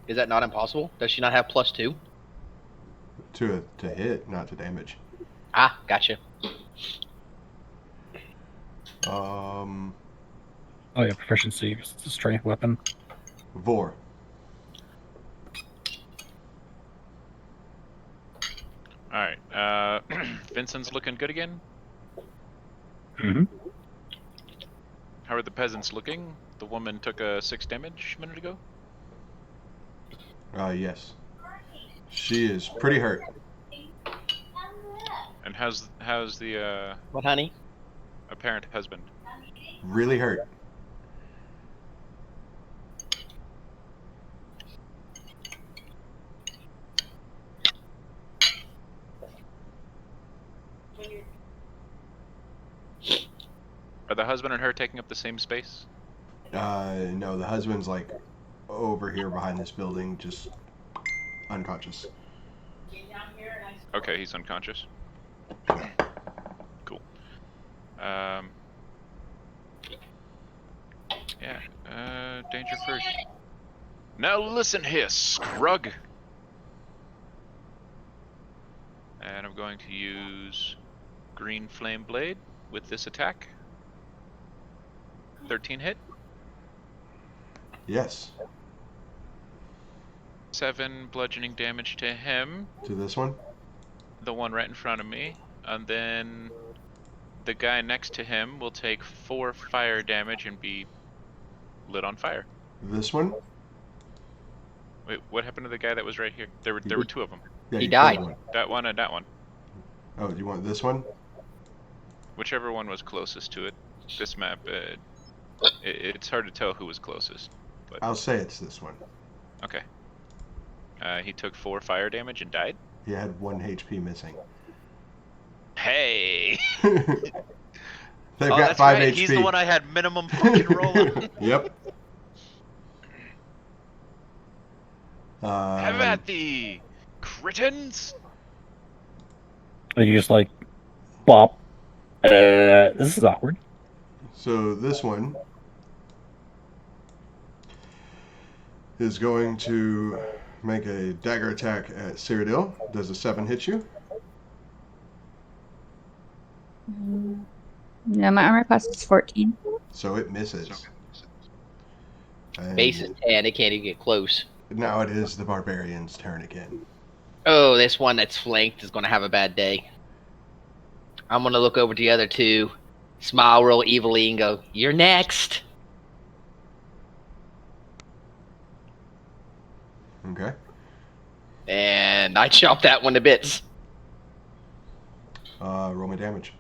Is that not impossible? Does she not have +2? To hit, not to damage. Ah, gotcha. Um, Oh yeah, proficiency. It's a strength weapon. Vor. All right. Vincent's looking good again. Mm-hmm. How are the peasants looking? The woman took a 6 damage a minute ago. Yes. She is pretty hurt. And how's the What, honey? apparent husband? Really hurt. Are the husband and her taking up the same space? No, the husband's like over here behind this building, just unconscious. Okay, he's unconscious. Cool. Yeah. Danger first. Now listen here, Scrug. And I'm going to use Green Flame Blade with this attack. 13 hit. Yes. 7 bludgeoning damage to him. To this one? The one right in front of me. And then the guy next to him will take 4 fire damage and be lit on fire. This one? Wait, what happened to the guy that was right here? There were 2 of them. Yeah, He you died. killed one. That one and that one. Oh, you want this one? Whichever one was closest to it. This map, it's hard to tell who was closest. But I'll say it's this one. okay. He took 4 fire damage and died. He had 1 HP missing. Hey! They've got that's 5 right. HP. He's the one I had minimum fucking roll on. Yep. Have at thee, cretins! And you just like bop. This is awkward. So this one is going to make a dagger attack at Cyradil. Does a 7 hit you? No, my armor class is 14. So it misses. And Base is 10. It can't even get close. now it is the barbarian's turn again. Oh, this one that's flanked is going to have a bad day. I'm going to look over to the other two, smile real evilly, and go, "You're next." Okay. And I chop that one to bits. Roll me damage.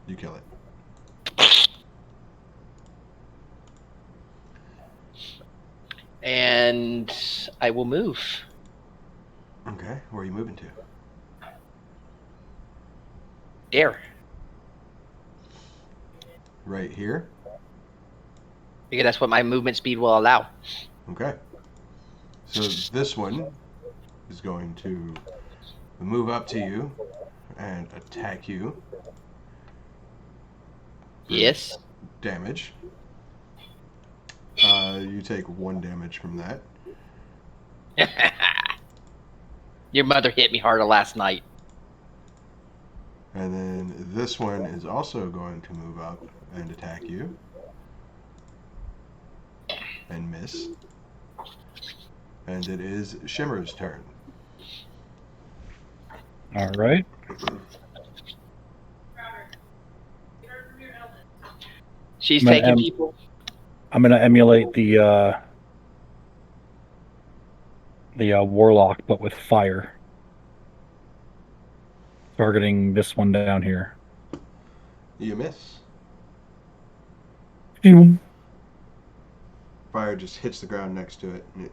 You kill it. And I will move. Okay. Where are you moving to? There. Right here? Because that's what my movement speed will allow. Okay. So this one is going to move up to you and attack you. For Yes. damage. You take 1 damage from that. Your mother hit me harder last night. And then this one is also going to move up and attack you. And miss. And it is Shimmer's turn. All right. She's I'm gonna taking people. I'm gonna emulate the warlock, but with fire. Targeting this one down here. You miss. Boom. Fire just hits the ground next to it, and it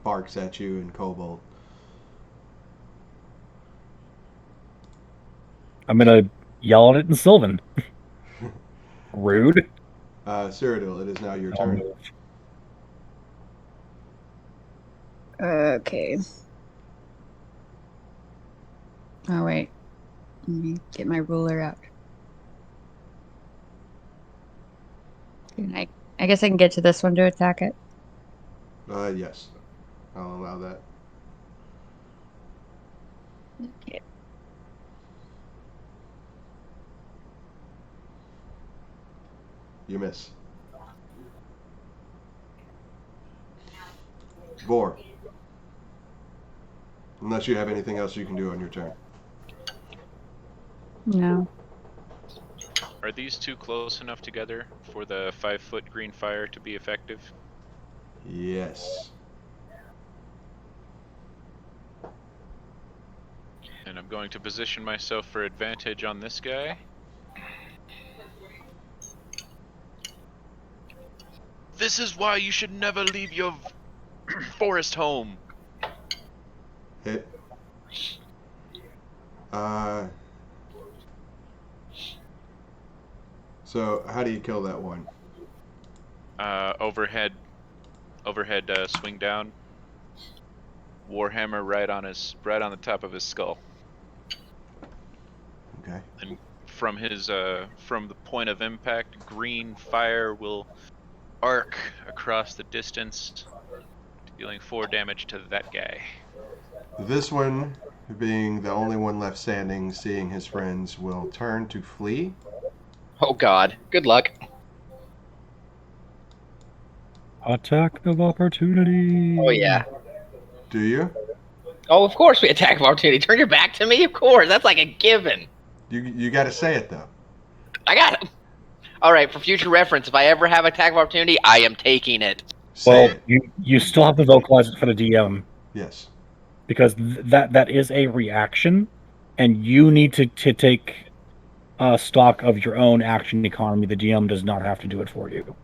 barks at you in Kobold. I'm gonna yell at it in Sylvan. Rude. Cyradil, it is now your I'll turn. move. Okay. Oh, wait. Let me get my ruler out. I guess I can get to this one to attack it. Yes. I'll allow that. Okay. You miss. Vor. Unless you have anything else you can do on your turn. No. Are these two close enough together for the 5-foot green fire to be effective? Yes. And I'm going to position myself for advantage on this guy. This is why you should never leave your forest home. Hit. So how do you kill that one? Overhead swing down. Warhammer right on the top of his skull. Okay. And from the point of impact, green fire will arc across the distance, dealing 4 damage to that guy. This one, being the only one left standing, seeing his friends, will turn to flee. Oh, God. Good luck. Attack of opportunity. Oh, yeah. Do you? Oh, of course we attack of opportunity. Turn your back to me? Of course. That's like a given. You got to say it though. I got it. All right, for future reference, if I ever have attack of opportunity, I am taking it. Say Well, it. you still have to vocalize it for the DM Yes. because that is a reaction, and you need to take stock of your own action economy. The DM does not have to do it for you.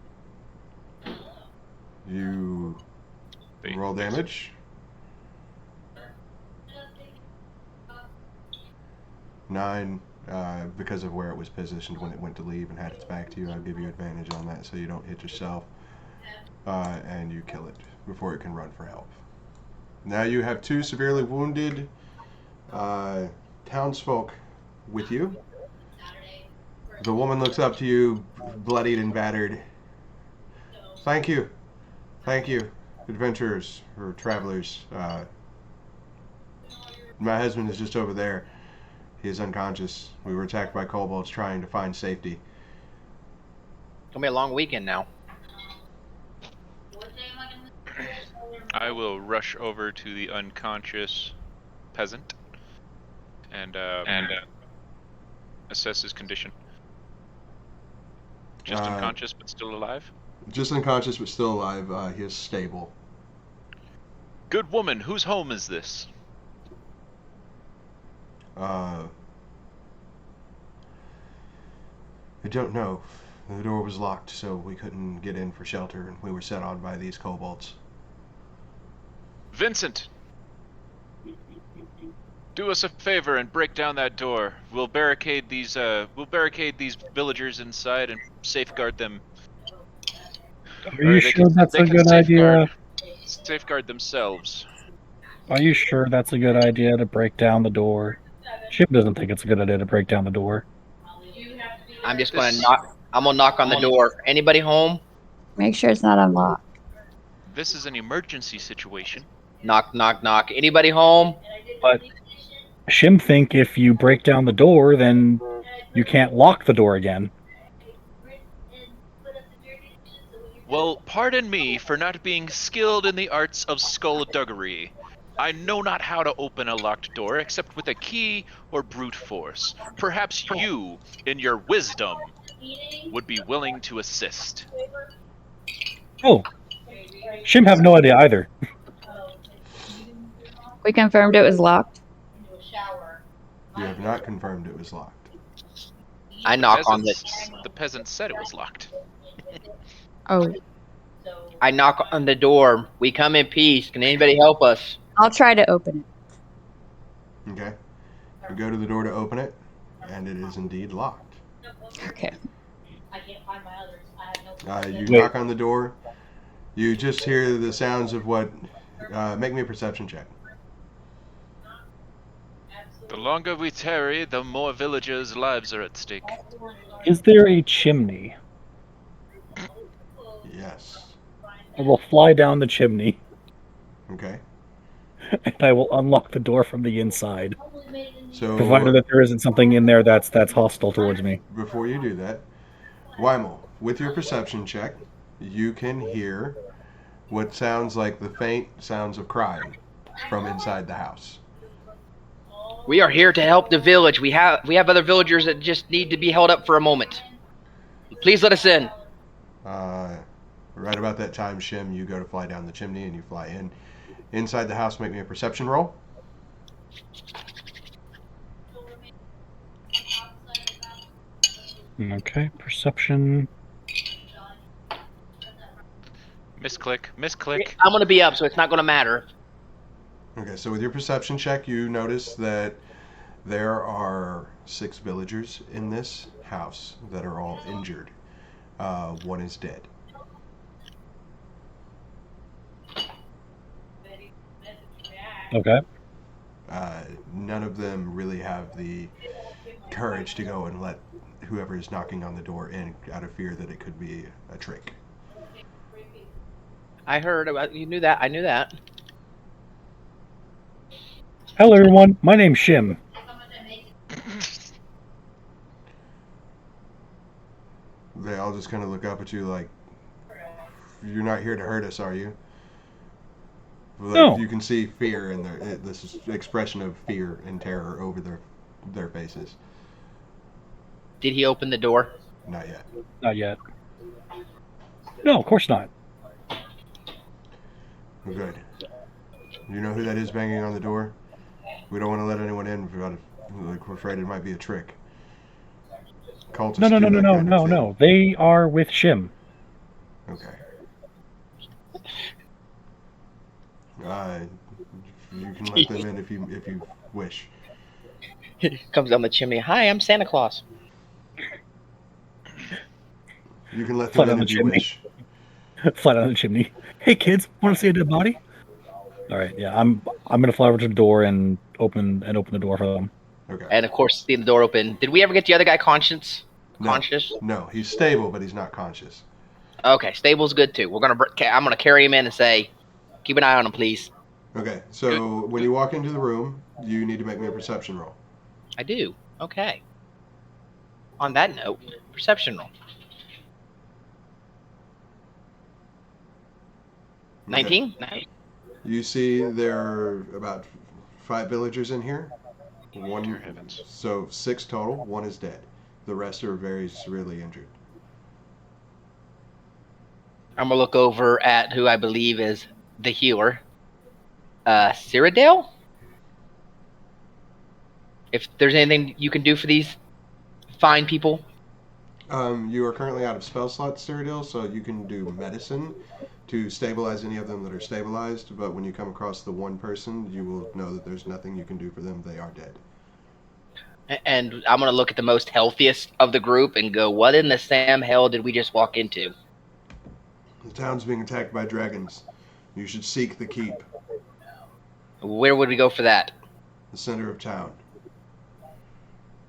You roll damage. 9, because of where it was positioned when it went to leave and had its back to you. I'll give you advantage on that so you don't hit yourself. And you kill it before it can run for help. Now you have 2 severely wounded townsfolk with you. The woman looks up to you, bloodied and battered. Thank you. Thank you, adventurers or travelers. My husband is just over there. He is unconscious. We were attacked by kobolds trying to find safety. gonna be a long weekend now. I will rush over to the unconscious peasant and assess his condition. Just unconscious but still alive? Just unconscious but still alive. He is stable. Good woman, whose home is this? I don't know. The door was locked, so we couldn't get in for shelter, and we were set on by these kobolds. Vincent! Do us a favor and break down that door. We'll barricade these villagers inside and safeguard them. Are you sure that's a good idea? Safeguard themselves. Are you sure that's a good idea to break down the door? Chip doesn't think it's a good idea to break down the door. I'm just gonna knock. I'm gonna knock on the door. Anybody home? Make sure it's not unlocked. This is an emergency situation. Knock, knock, knock. Anybody home? But Shim think if you break down the door, then you can't lock the door again. Well, pardon me for not being skilled in the arts of skullduggery. I know not how to open a locked door except with a key or brute force. Perhaps you, in your wisdom, would be willing to assist. Oh, Shim have no idea either. We confirmed it was locked. You have not confirmed it was locked. I knock on this. The peasant said it was locked. Oh, I knock on the door. We come in peace. Can anybody help us? I'll try to open it. Okay. You go to the door to open it, and it is indeed locked. Okay. I can't find my others. I have no. You knock on the door. You just hear the sounds of what. Make me a perception check. The longer we tarry, the more villagers' lives are at stake. Is there a chimney? Yes. I will fly down the chimney, Okay. and I will unlock the door from the inside, So provided that there isn't something in there that's hostile towards me. before you do that, Wymil, with your perception check, you can hear what sounds like the faint sounds of crying from inside the house. We are here to help the village. We have other villagers that just need to be held up for a moment. Please let us in. Right about that time, Shim, you go to fly down the chimney and you fly in. Inside the house, make me a perception roll. Okay, perception. Misclick. I'm gonna be up, so it's not gonna matter. Okay, so with your perception check, you notice that there are 6 villagers in this house that are all injured. One is dead. Okay. None of them really have the courage to go and let whoever is knocking on the door in out of fear that it could be a trick. I heard about you knew that. I knew that. Hello, everyone. My name's Shim. They all just kind of look up at you like, "You're not here to hurt us, are you?" Like, No. You can see fear in this expression of fear and terror over their faces. Did he open the door? Not yet. Not yet. No, of course not. Well, good. You know who that is banging on the door? We don't want to let anyone in like we're afraid it might be a trick. Cultists No. do that kind of thing. They are with Shim. Okay. You can let them in if you wish. Comes down the chimney. Hi, I'm Santa Claus. You can let Fly them down in the if you chimney. wish. Fly down the chimney. Hey, kids, want to see a dead body? All right, yeah, I'm gonna fly over to the door and open the door for them. Okay. And of course, seeing the door open. Did we ever get the other guy conscious? Conscious? No, he's stable, but he's not conscious. Okay, stable's good too. I'm gonna carry him in and say, keep an eye on him, please. Okay, so when you walk into the room, you need to make me a perception roll. I do. Okay. On that note, perception roll. 19? Nice. You see there are about 5 villagers in here. Dear heavens. So 6 total. 1 is dead. The rest are very severely injured. I'm gonna look over at who I believe is the healer. Cyradil? If there's anything you can do for these fine people. You are currently out of spell slots, Cyradil, so you can do medicine to stabilize any of them that are stabilized, but when you come across the one person, you will know that there's nothing you can do for them. They are dead. And I'm gonna look at the most healthiest of the group and go, what in the Sam hell did we just walk into? The town's being attacked by dragons. You should seek the keep, Where would we go for that? the center of town.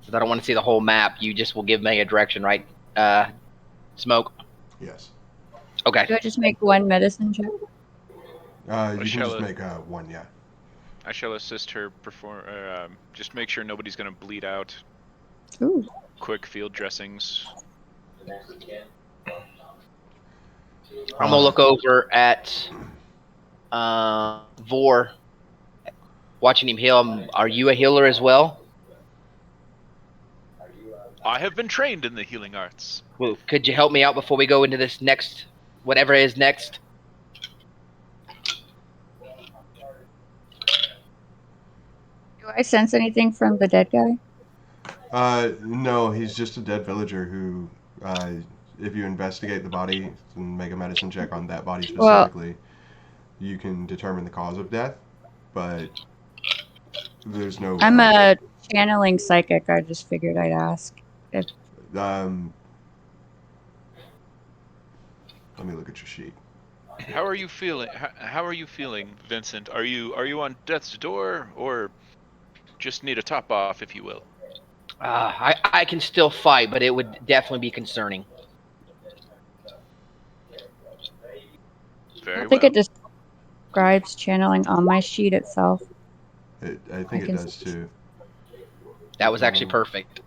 Because I don't want to see the whole map. You just will give me a direction, right? Smoke. Yes. Okay. Do I just make one medicine check? You can shall just it- make one, yeah. I shall assist her perform. Just make sure nobody's gonna bleed out. Ooh. Quick field dressings. I'm gonna look over at Vor, watching him heal. Are you a healer as well? I have been trained in the healing arts. Well, could you help me out before we go into this next, whatever is next? Do I sense anything from the dead guy? No, he's just a dead villager who, if you investigate the body and make a medicine check on that body specifically, you can determine the cause of death, but there's no... I'm a channeling psychic. I just figured I'd ask. If Let me look at your sheet. How are you feeling? How are you feeling, Vincent? Are you on death's door, or just need a top off, if you will? I can still fight, but it would definitely be concerning. Very I think well. it describes channeling on my sheet itself. I think it does too. That was actually perfect.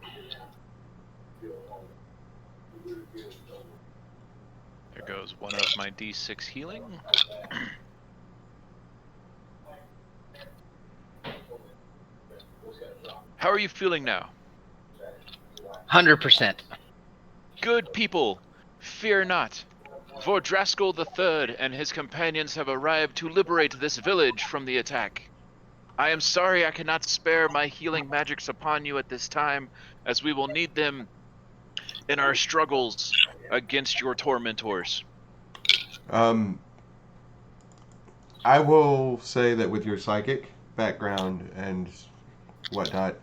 There goes one of my D6 healing. How are you feeling now? 100%. Good people, fear not. Vor Draskul III and his companions have arrived to liberate this village from the attack. I am sorry I cannot spare my healing magics upon you at this time, as we will need them in our struggles against your tormentors. I will say that with your psychic background and whatnot,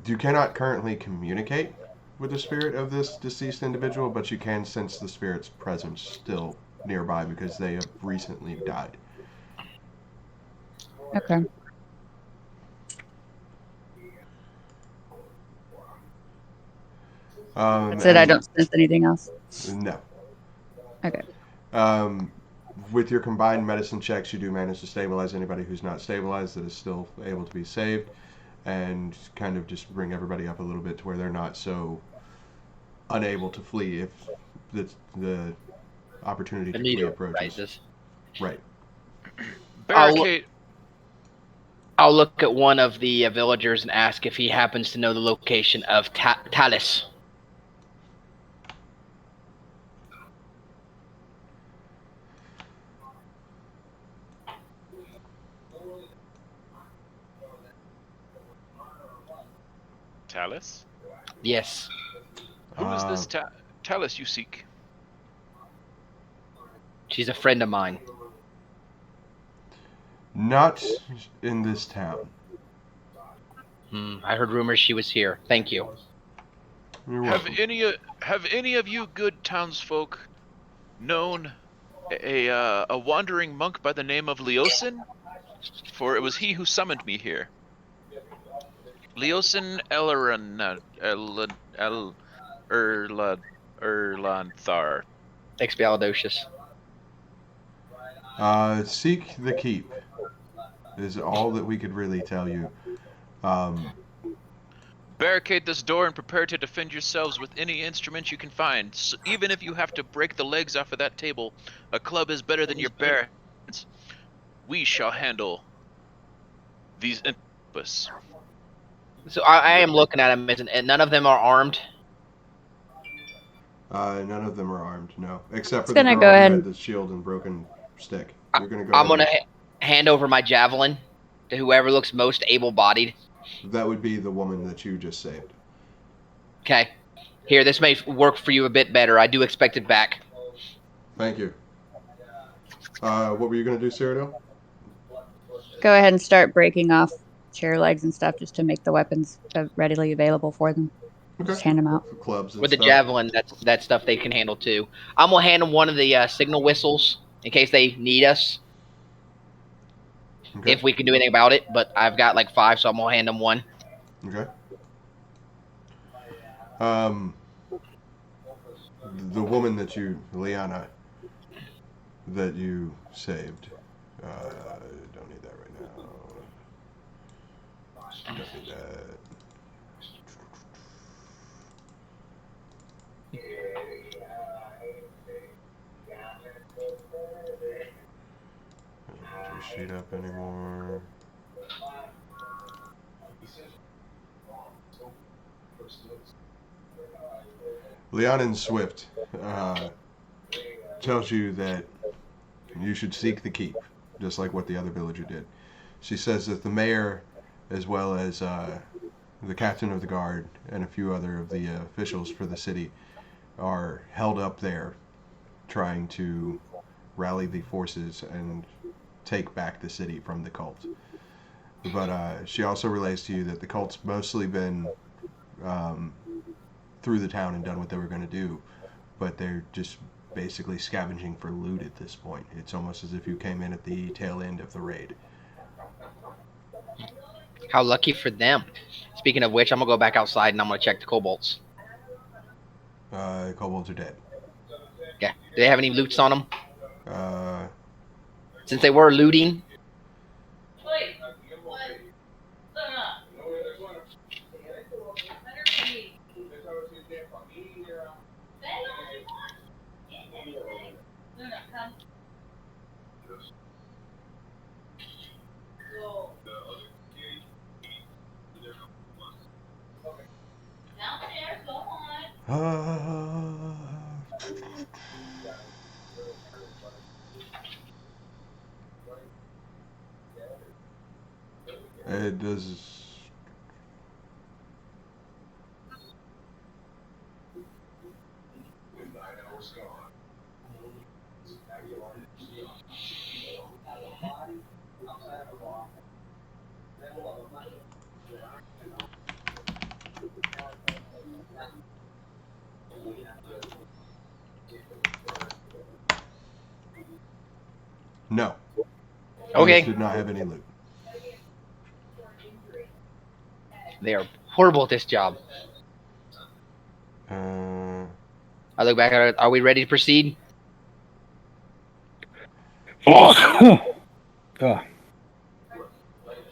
you cannot currently communicate with the spirit of this deceased individual, but you can sense the spirit's presence still nearby because they have recently died. Okay. That's it. I don't sense anything else. No. Okay. With your combined medicine checks, you do manage to stabilize anybody who's not stabilized that is still able to be saved, and kind of just bring everybody up a little bit to where they're not so unable to flee if the opportunity to flee approaches. Right. Barricade. I'll look at one of the villagers and ask if he happens to know the location of Talus. Talus? Yes. Who is this Talus you seek? She's a friend of mine. Not in this town. I heard rumors she was here. Thank you. You're Have welcome. any of you good townsfolk known a wandering monk by the name of Leosin? For it was he who summoned me here. Leosin Erlanthar. Expialidocious. Seek the keep is all that we could really tell you. Barricade this door and prepare to defend yourselves with any instrument you can find. So even if you have to break the legs off of that table, a club is better than your bare hands. We shall handle these Vteepes. So I am looking at them, and none of them are armed. None of them are armed, no. Except for Just the gonna girl go who ahead had and- the shield and broken stick. You're going to go I'm ahead gonna hand over my javelin to whoever looks most able-bodied. That would be the woman that you just saved. Okay. Here, this may work for you a bit better. I do expect it back. Thank you. What were you going to do, Cyradil? Go ahead and start breaking off chair legs and stuff just to make the weapons readily available for them. Okay. Just hand them out. Clubs and With the stuff. javelin, that stuff they can handle too. I'm gonna hand them one of the signal whistles in case they need us. Okay. If we can do anything about it, but I've got like 5, so I'm gonna hand them one. Okay. The woman that you, Liana, that you saved. Don't need that right now. Don't need that. I don't have your sheet up anymore. Leonin Swift tells you that you should seek the keep, just like what the other villager did. She says that the mayor, as well as the captain of the guard and a few other of the officials for the city, are held up there trying to rally the forces and take back the city from the cult. But she also relays to you that the cult's mostly been through the town and done what they were going to do, but they're just basically scavenging for loot at this point. It's almost as if you came in at the tail end of the raid. How lucky for them. Speaking of which, I'm gonna go back outside and I'm gonna check the kobolds. Kobolds are dead. Yeah. Do they have any loots on them? Uh, Since they were looting. It does. No. Okay. Did not have any loot. They are horrible at this job. I look back at it. Are we ready to proceed?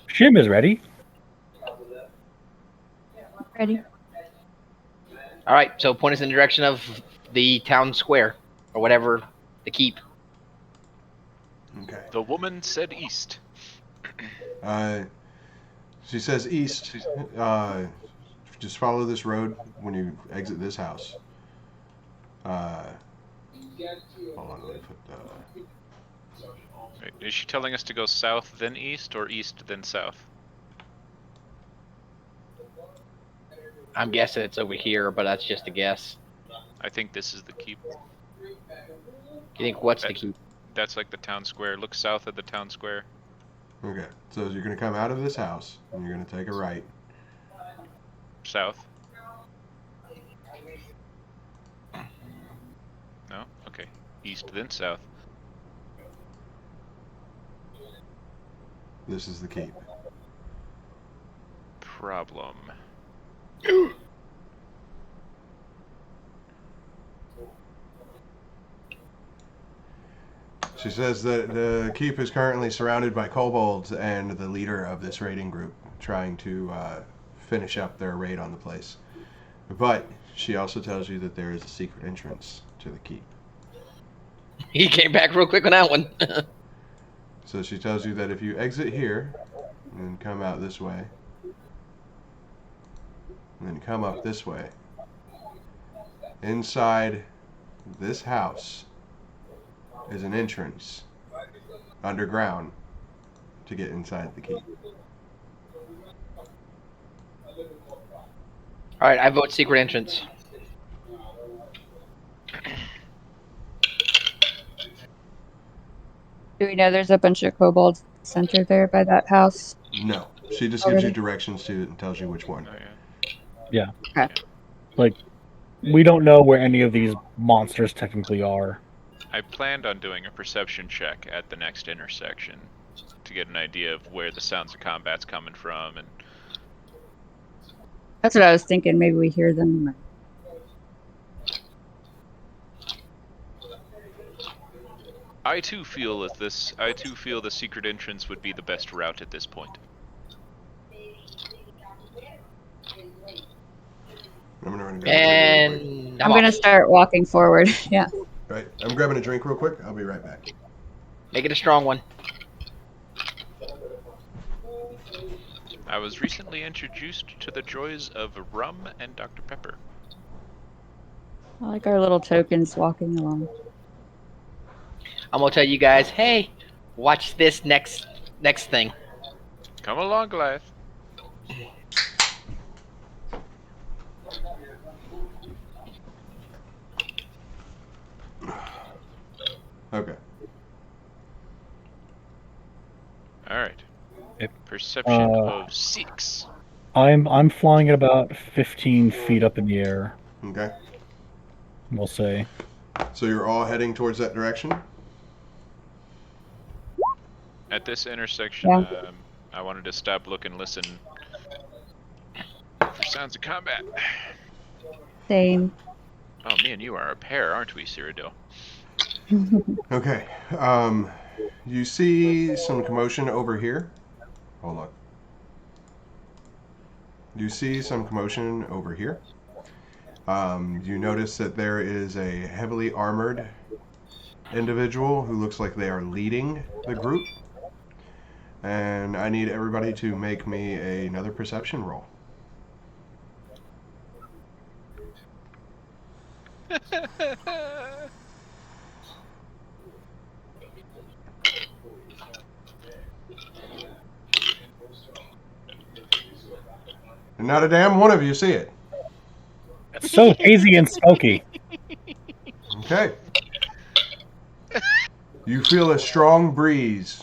Shim is ready. Ready? All right. So point us in the direction of the town square or whatever, the keep. Okay. The woman said east. She says east. Just follow this road when you exit this house. Hold on, let me put Wait, is she telling us to go south then east or east then south? I'm guessing it's over here, but that's just a guess. I think this is the keep. You think what's the keep? That's like the town square. Look south of the town square. Okay, so you're going to come out of this house, and you're going to take a right. South? No? Okay. East then south. This is the keep. Problem. She says that the keep is currently surrounded by kobolds and the leader of this raiding group trying to finish up their raid on the place. But she also tells you that there is a secret entrance to the keep. He came back real quick on that one. So she tells you that if you exit here and come out this way, and then come up this way, inside this house is an entrance underground to get inside the keep. All right, I vote secret entrance. Do we know there's a bunch of kobolds centered there by that house? No, she just gives Already? you directions to it and tells you which one. Oh, yeah. Yeah. Okay. Like, we don't know where any of these monsters technically are. I planned on doing a perception check at the next intersection to get an idea of where the sounds of combat's coming from, and That's what I was thinking. Maybe we hear them. I too feel the secret entrance would be the best route at this point. I'm gonna run and grab a drink real quick. And I'm going to start walking forward. Yeah. Right, I'm grabbing a drink real quick. I'll be right back. make it a strong one. I was recently introduced to the joys of rum and Dr. Pepper. I like our little tokens walking along. I'm gonna tell you guys, hey, watch this next thing. Come along, Goliath. Okay. Alright. Yep. Perception of 6. I'm flying at about 15 feet up in the air, Okay. we'll say. So you're all heading towards that direction? At this intersection, Yeah. I wanted to stop, look, and listen for sounds of combat. Same. Oh, me and you are a pair, aren't we, Cyradil? Okay. You see some commotion over here. Hold on. You see some commotion over here. You notice that there is a heavily armored individual who looks like they are leading the group. And I need everybody to make me another perception roll. And not a damn one of you see it. It's so hazy and smoky. Okay. You feel a strong breeze.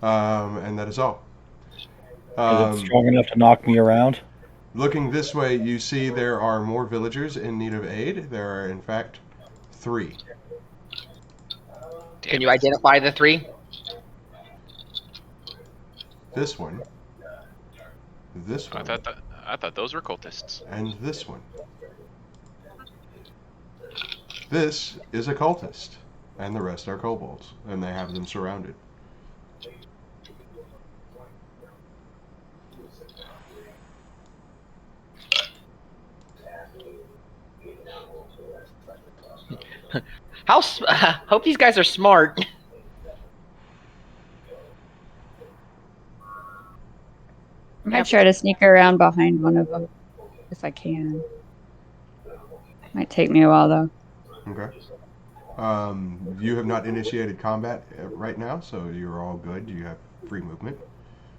And that is all. Is it strong enough to knock me around? Looking this way, you see there are more villagers in need of aid. There are, in fact, 3. Can you identify the 3? This one. This one. I thought those were cultists. And this one. This is a cultist. And the rest are kobolds. And they have them surrounded. Hope these guys are smart. I might try to sneak around behind one of them if I can. Might take me a while though. Okay. You have not initiated combat right now, so you're all good. You have free movement.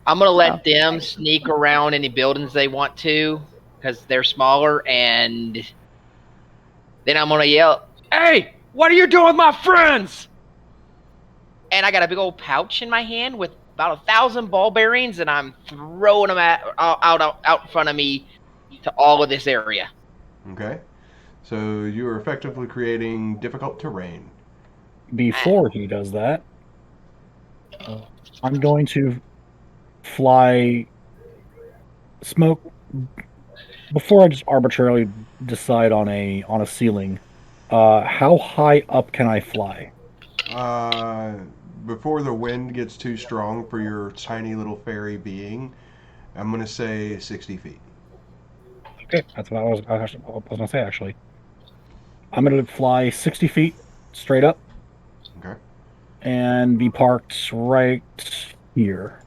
I'm gonna let them sneak around any buildings they want to, because they're smaller, and then I'm gonna yell, "Hey, what are you doing with my friends?" And I got a big old pouch in my hand with about 1,000 ball bearings, and I'm throwing them out in front of me to all of this area. Okay. So you are effectively creating difficult terrain. Before he does that, I'm going to fly smoke before I just arbitrarily decide on a ceiling. How high up can I fly? before the wind gets too strong for your tiny little fairy being, I'm going to say 60 feet. Okay, that's what I was going to say, actually. I'm going to fly 60 feet straight up Okay. and be parked right here.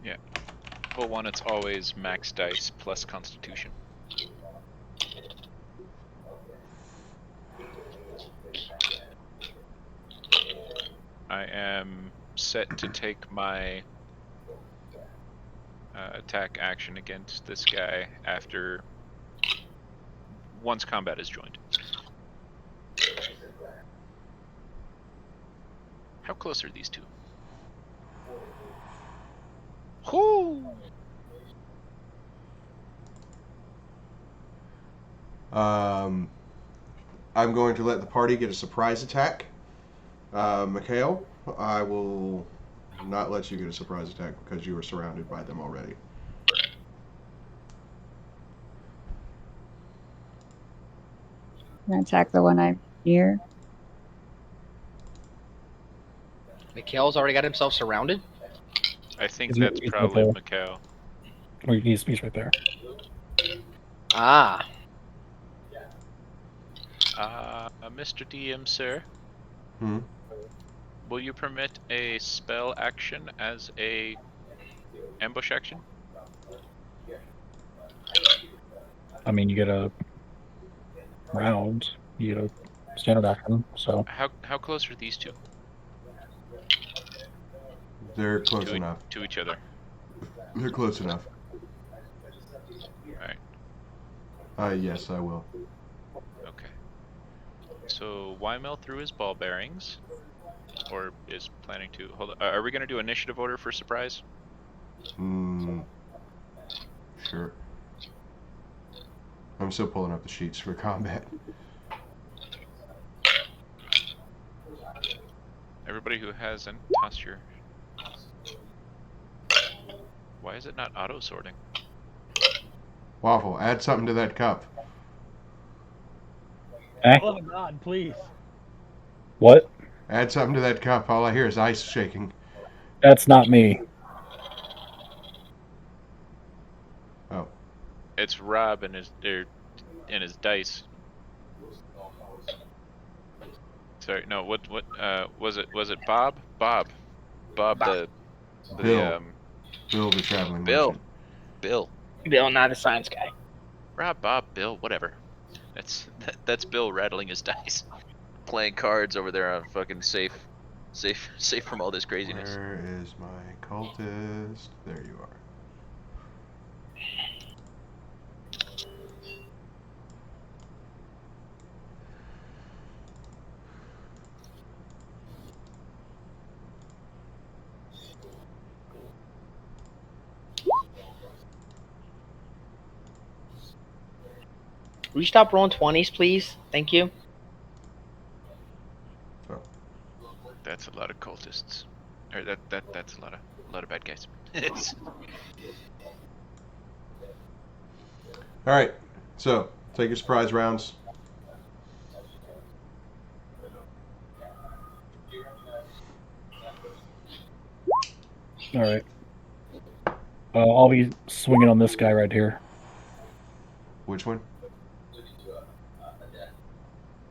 Yeah. Level 1, it's always max dice plus constitution. I am set to take my attack action against this guy after once combat is joined. How close are these two? Whoo! I'm going to let the party get a surprise attack. Mikeal, I will not let you get a surprise attack because you are surrounded by them already. I'm gonna attack the one I'm near. Mikeal's already got himself surrounded. I think He's- that's he's probably right Mikeal. He's right there. Ah, Mr. DM, sir, Hmm? will you permit a spell action as a ambush action? I mean, you get a round, you get a standard action, so. How close are these two They're close enough. to each other? They're close enough. Alright, Yes, I will. okay. So Wymil threw his ball bearings, or is planning to. Hold on. Are we going to do initiative order for surprise? Sure. I'm still pulling up the sheets for combat. Everybody who hasn't, toss your. Why is it not auto sorting? Waffle, add something to that cup. Eh? Oh God, please. What? Add something to that cup. All I hear is ice shaking. That's not me. Oh. It's Rob and his dice. Sorry, no. What was it? Was it Bob? Bob, Bob. the Bill. Bill, the traveling Bill. merchant. Bill. Bill, not a science guy. Rob, Bob, Bill, whatever. That's Bill rattling his dice, playing cards over there on fucking safe from all this craziness. Where is my cultist? There you are. Will you stop rolling 20s, please? Thank you. Oh. That's a lot of cultists. Or that's a lot of bad guys. All right. So take your surprise rounds. All right. I'll be swinging on this guy right here. Which one?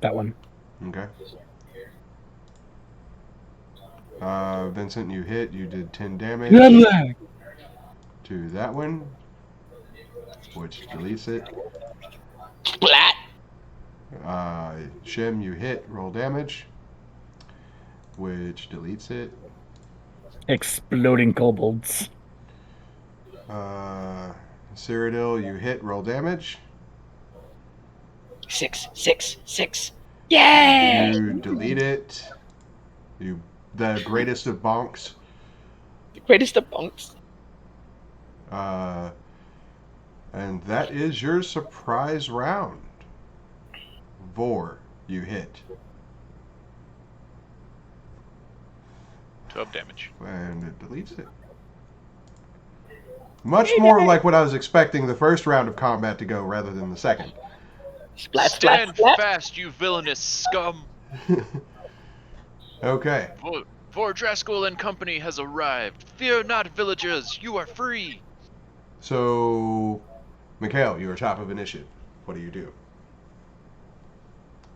That one. Okay. Vincent, you hit. You did 10 damage to that one, which deletes it. Splat. Shim, you hit. Roll damage, which deletes it. Exploding kobolds. Cyradil, you hit. Roll damage. 6, 6, 6. Yay! You delete it. You, the greatest of bonks. The greatest of bunks. And that is your surprise round. Vor, you hit. 12 damage. And it deletes it. Much more like what I was expecting the first round of combat to go rather than the second. Splat, splat, Stand splat. fast, you villainous scum! Okay. Vor Draskul and company has arrived. Fear not, villagers, you are free. So, Mikeal, you are top of initiative. What do you do?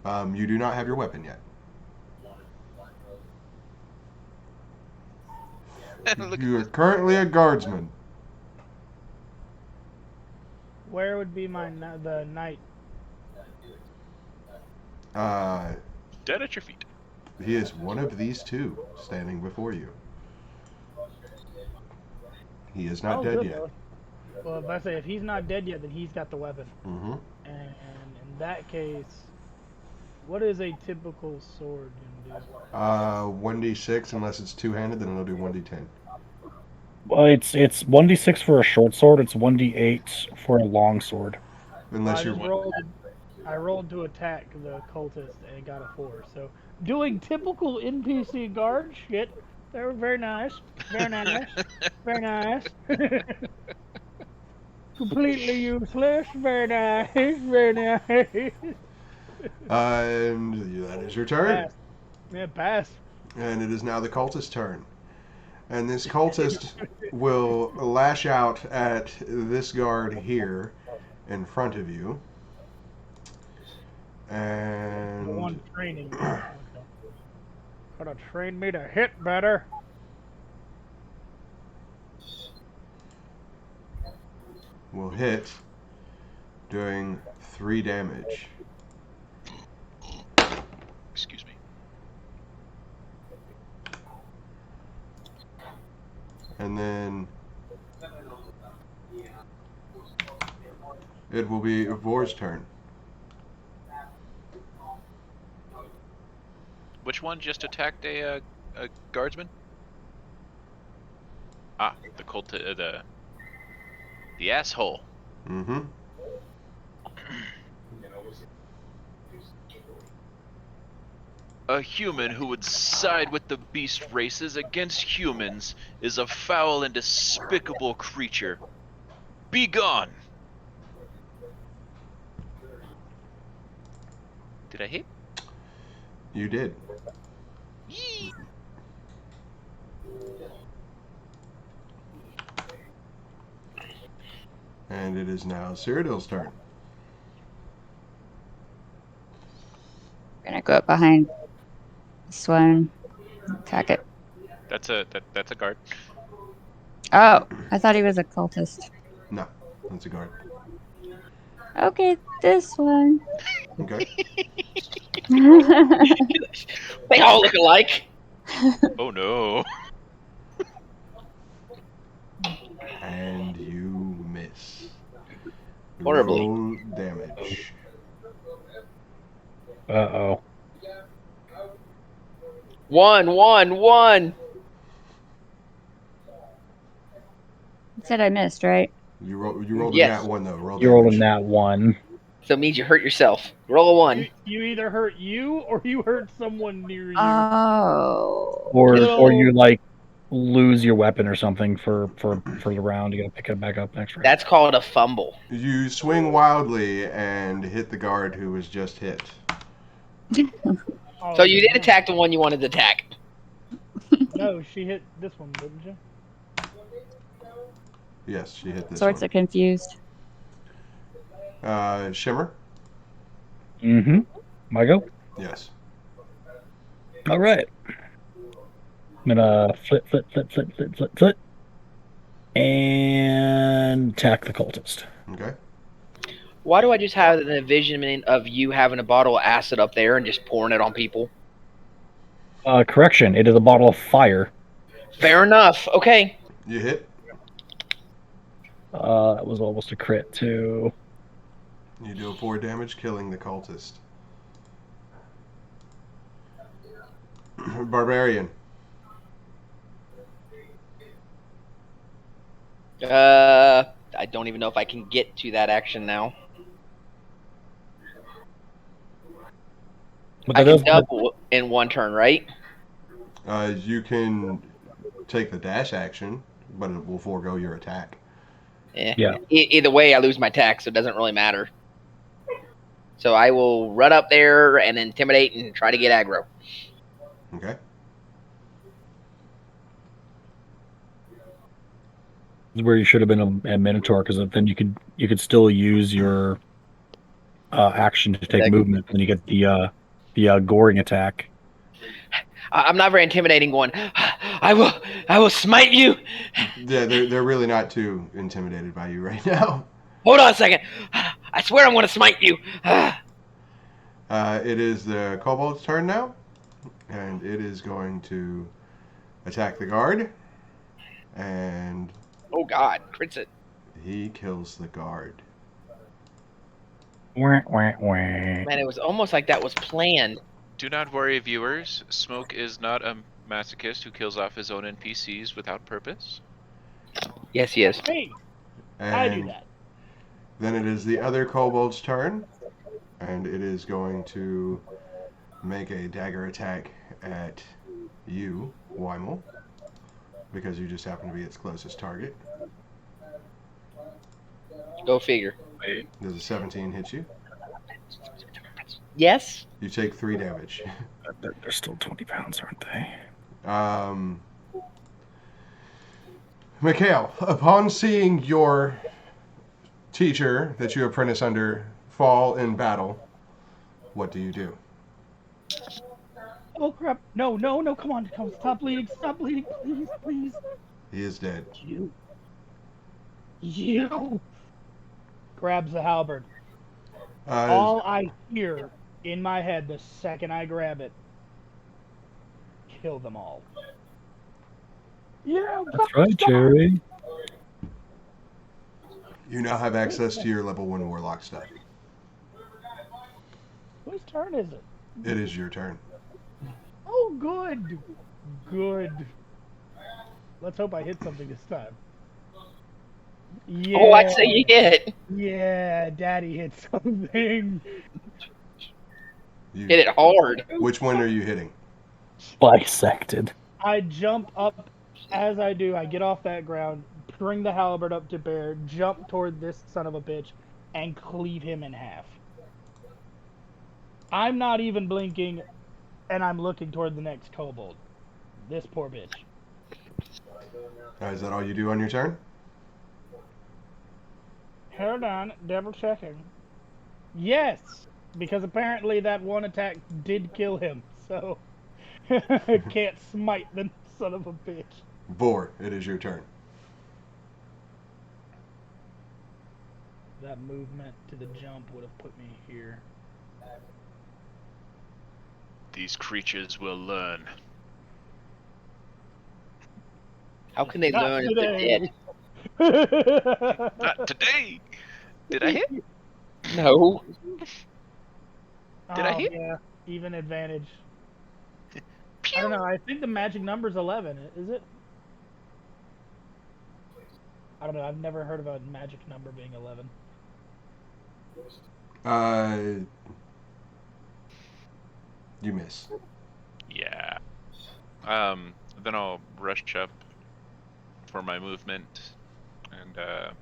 You do not have your weapon yet. You are currently a guardsman. Where would be the knight? Dead at your feet. He is one of these two standing before you. He is not dead good, yet. though. Well, if I say if he's not dead yet, then he's got the weapon. Mm-hmm. And in that case, what is a typical sword gonna do? 1d6 unless it's two-handed, then it'll do 1d10. Well, it's 1d6 for a short sword. It's 1d8 for a long sword. Unless you're I rolled to attack the cultist and got a 4. So doing typical NPC guard shit. They were very nice. Very nice. Very nice. Completely useless. Very nice. Very nice. and that is your turn. Pass. Yeah, pass. And it is now the cultist's turn. And this cultist will lash out at this guard here in front of you. And The one training. Okay. Could have trained me to hit better. will hit, doing 3 damage. Excuse me. And then it will be Vor's turn. Which one just attacked a guardsman? Ah, the the asshole. Mm-hmm. A human who would side with the beast races against humans is a foul and despicable creature. Be gone! Did I hit? You did. Yee! And it is now Cyradil's turn. We're gonna go up behind this one, attack it. That's a guard. Oh, I thought he was a cultist. No, that's a guard. Okay, this one. Okay. They all look alike. Oh no. And you miss. Horribly. Roll damage. Uh-oh. 1, 1, 1. You said I missed, right? You rolled Yes. a nat 1 though. Roll You rolled a damage. nat 1. So it means you hurt yourself. Roll a 1. You either hurt you or you hurt someone near you. Oh. Or you, like, lose your weapon or something for the round. You gotta pick it back up next round. That's called a fumble. You swing wildly and hit the guard who was just hit. Oh, So you did man. attack the one you wanted to attack. No, she hit this one, didn't she? Yes, she hit this Sorts one. of confused. Shimmer? Mm-hmm. My go? Yes. All right. I'm gonna flip. And attack the cultist. Okay. Why do I just have an envisionment of you having a bottle of acid up there and just pouring it on people? Correction, it is a bottle of fire. Fair enough. Okay. You hit. That was almost a crit, too. You deal 4 damage, killing the cultist. Barbarian. I don't even know if I can get to that action now. But I that can does, double in one turn, right? You can take the dash action, but it will forego your attack. Yeah. Either way, I lose my attack, so it doesn't really matter. So I will run up there and intimidate and try to get aggro. Okay. Where you should have been a Minotaur, because then you could still use your action to take movement when you get the goring attack. I'm not very intimidating. Going, I will smite you. Yeah, they're really not too intimidated by you right now. Hold on a second. I swear I'm going to smite you. It is the kobold's turn now, and it is going to attack the guard, and Oh God, crits it. he kills the guard. Wah, wah, wah. Man, it was almost like that was planned. Do not worry, viewers. Smoke is not a masochist who kills off his own NPCs without purpose. Yes, he is. Hey, And I do that. then it is the other kobold's turn, and it is going to make a dagger attack at you, Wymil, because you just happen to be its closest target. Go figure. Does a 17 hit you? Yes. You take 3 damage. They're still 20 pounds, aren't they? Mikeal, upon seeing your teacher that you apprentice under fall in battle, what do you do? Oh crap! No! Come on! Stop bleeding! Please! He is dead. You grabs the halberd. Uh, All I hear in my head the second I grab it: kill them all. Yeah, That's right, Jerry. you now have access to your level 1 warlock stuff. Whose turn is it? It is your turn. Oh, good. Let's hope I hit something this time. Yeah. Oh, I'd say you hit. Yeah, Daddy hit something. You, Hit it hard. Which one are you hitting? Bisected. I jump up. As I do, I get off that ground, bring the halberd up to bear, jump toward this son of a bitch, and cleave him in half. I'm not even blinking, and I'm looking toward the next kobold. This poor bitch. Is that all you do on your turn? Hold on, double checking. Yes, because apparently that one attack did kill him, so can't smite the son of a bitch. Vor, it is your turn. That movement to the jump would have put me here. These creatures will learn. How can they Not learn if they're today. dead? Not today! Did I hit? No. Did I hit? Yeah, even advantage. I Pew! don't know. I think the magic number's 11. Is it? I don't know. I've never heard of a magic number being 11. You miss. Yeah. Then I'll rush up for my movement and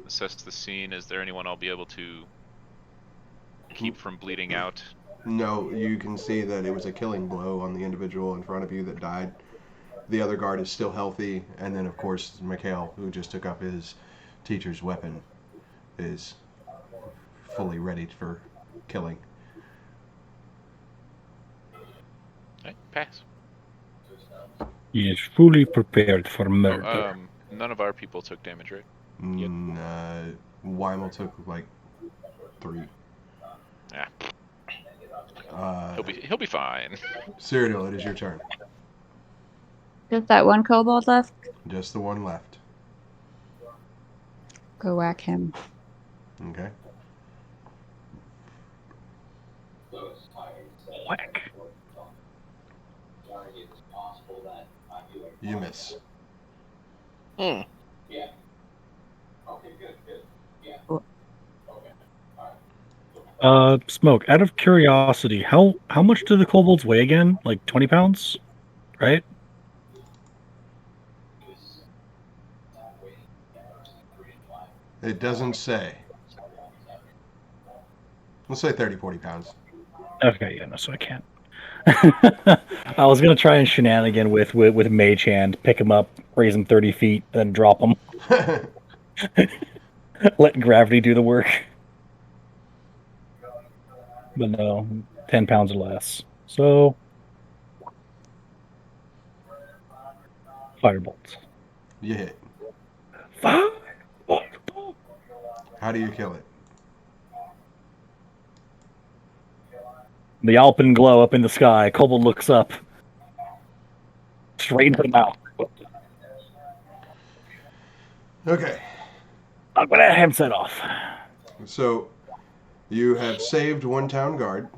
assess the scene. Is there anyone I'll be able to keep from bleeding out? No, you can see that it was a killing blow on the individual in front of you that died. The other guard is still healthy, and then of course Mikeal, who just took up his teacher's weapon, is fully ready for killing. Okay, pass. He is fully prepared for murder. None of our people took damage, right? Wymil took like 3. Yeah. Uh, He'll be fine. Cyradil, it is your turn. Just that one kobold left? Just the one left. Go whack him. Okay. Whack. You miss. Hmm. Smoke. Out of curiosity, how much do the kobolds weigh again? Like 20 pounds, right? It doesn't say. Let's say 30, 40 pounds. Okay, yeah, no, so I can't. I was gonna try and shenanigan with Mage Hand, pick him up, raise him 30 feet, then drop him. Let gravity do the work. But no, 10 pounds or less. So, firebolt. You hit. Firebolt. How do you kill it? The Alpen glow up in the sky. Kobold looks up. Straight into the mouth. Okay. I'm gonna have him set off. So, you have saved one town guard,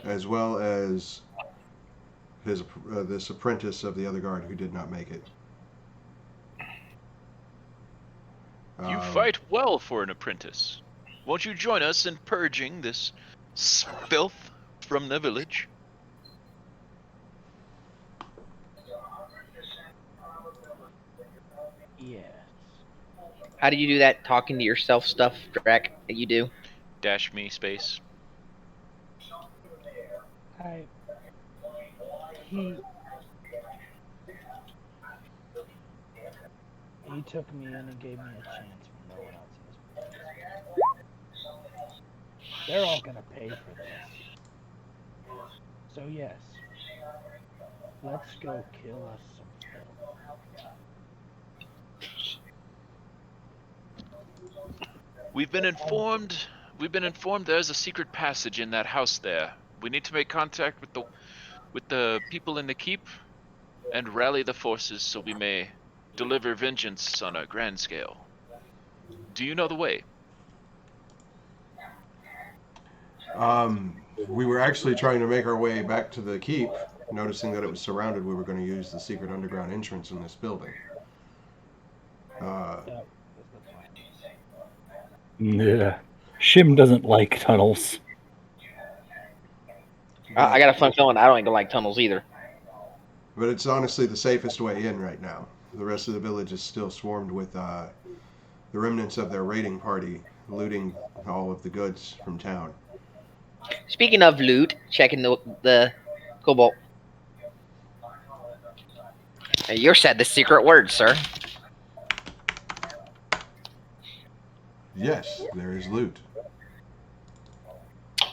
as well as this apprentice of the other guard who did not make it. You fight well for an apprentice. Won't you join us in purging this filth from the village? Yes. How do you do that talking to yourself stuff, Drac, that you do? Dash me space. He took me in and gave me a chance when no one else has. They're all gonna pay for this. So yes, let's go kill us some filth. We've been informed there's a secret passage in that house there. We need to make contact with the people in the keep and rally the forces so we may deliver vengeance on a grand scale. Do you know the way? We were actually trying to make our way back to the keep, noticing that it was surrounded. We were going to use the secret underground entrance in this building. Yeah. Shim doesn't like tunnels. I got a fun feeling I don't even like tunnels either. But it's honestly the safest way in right now. The rest of the village is still swarmed with the remnants of their raiding party, looting all of the goods from town. Speaking of loot, checking the Cobalt. You said the secret word, sir. Yes, there is loot.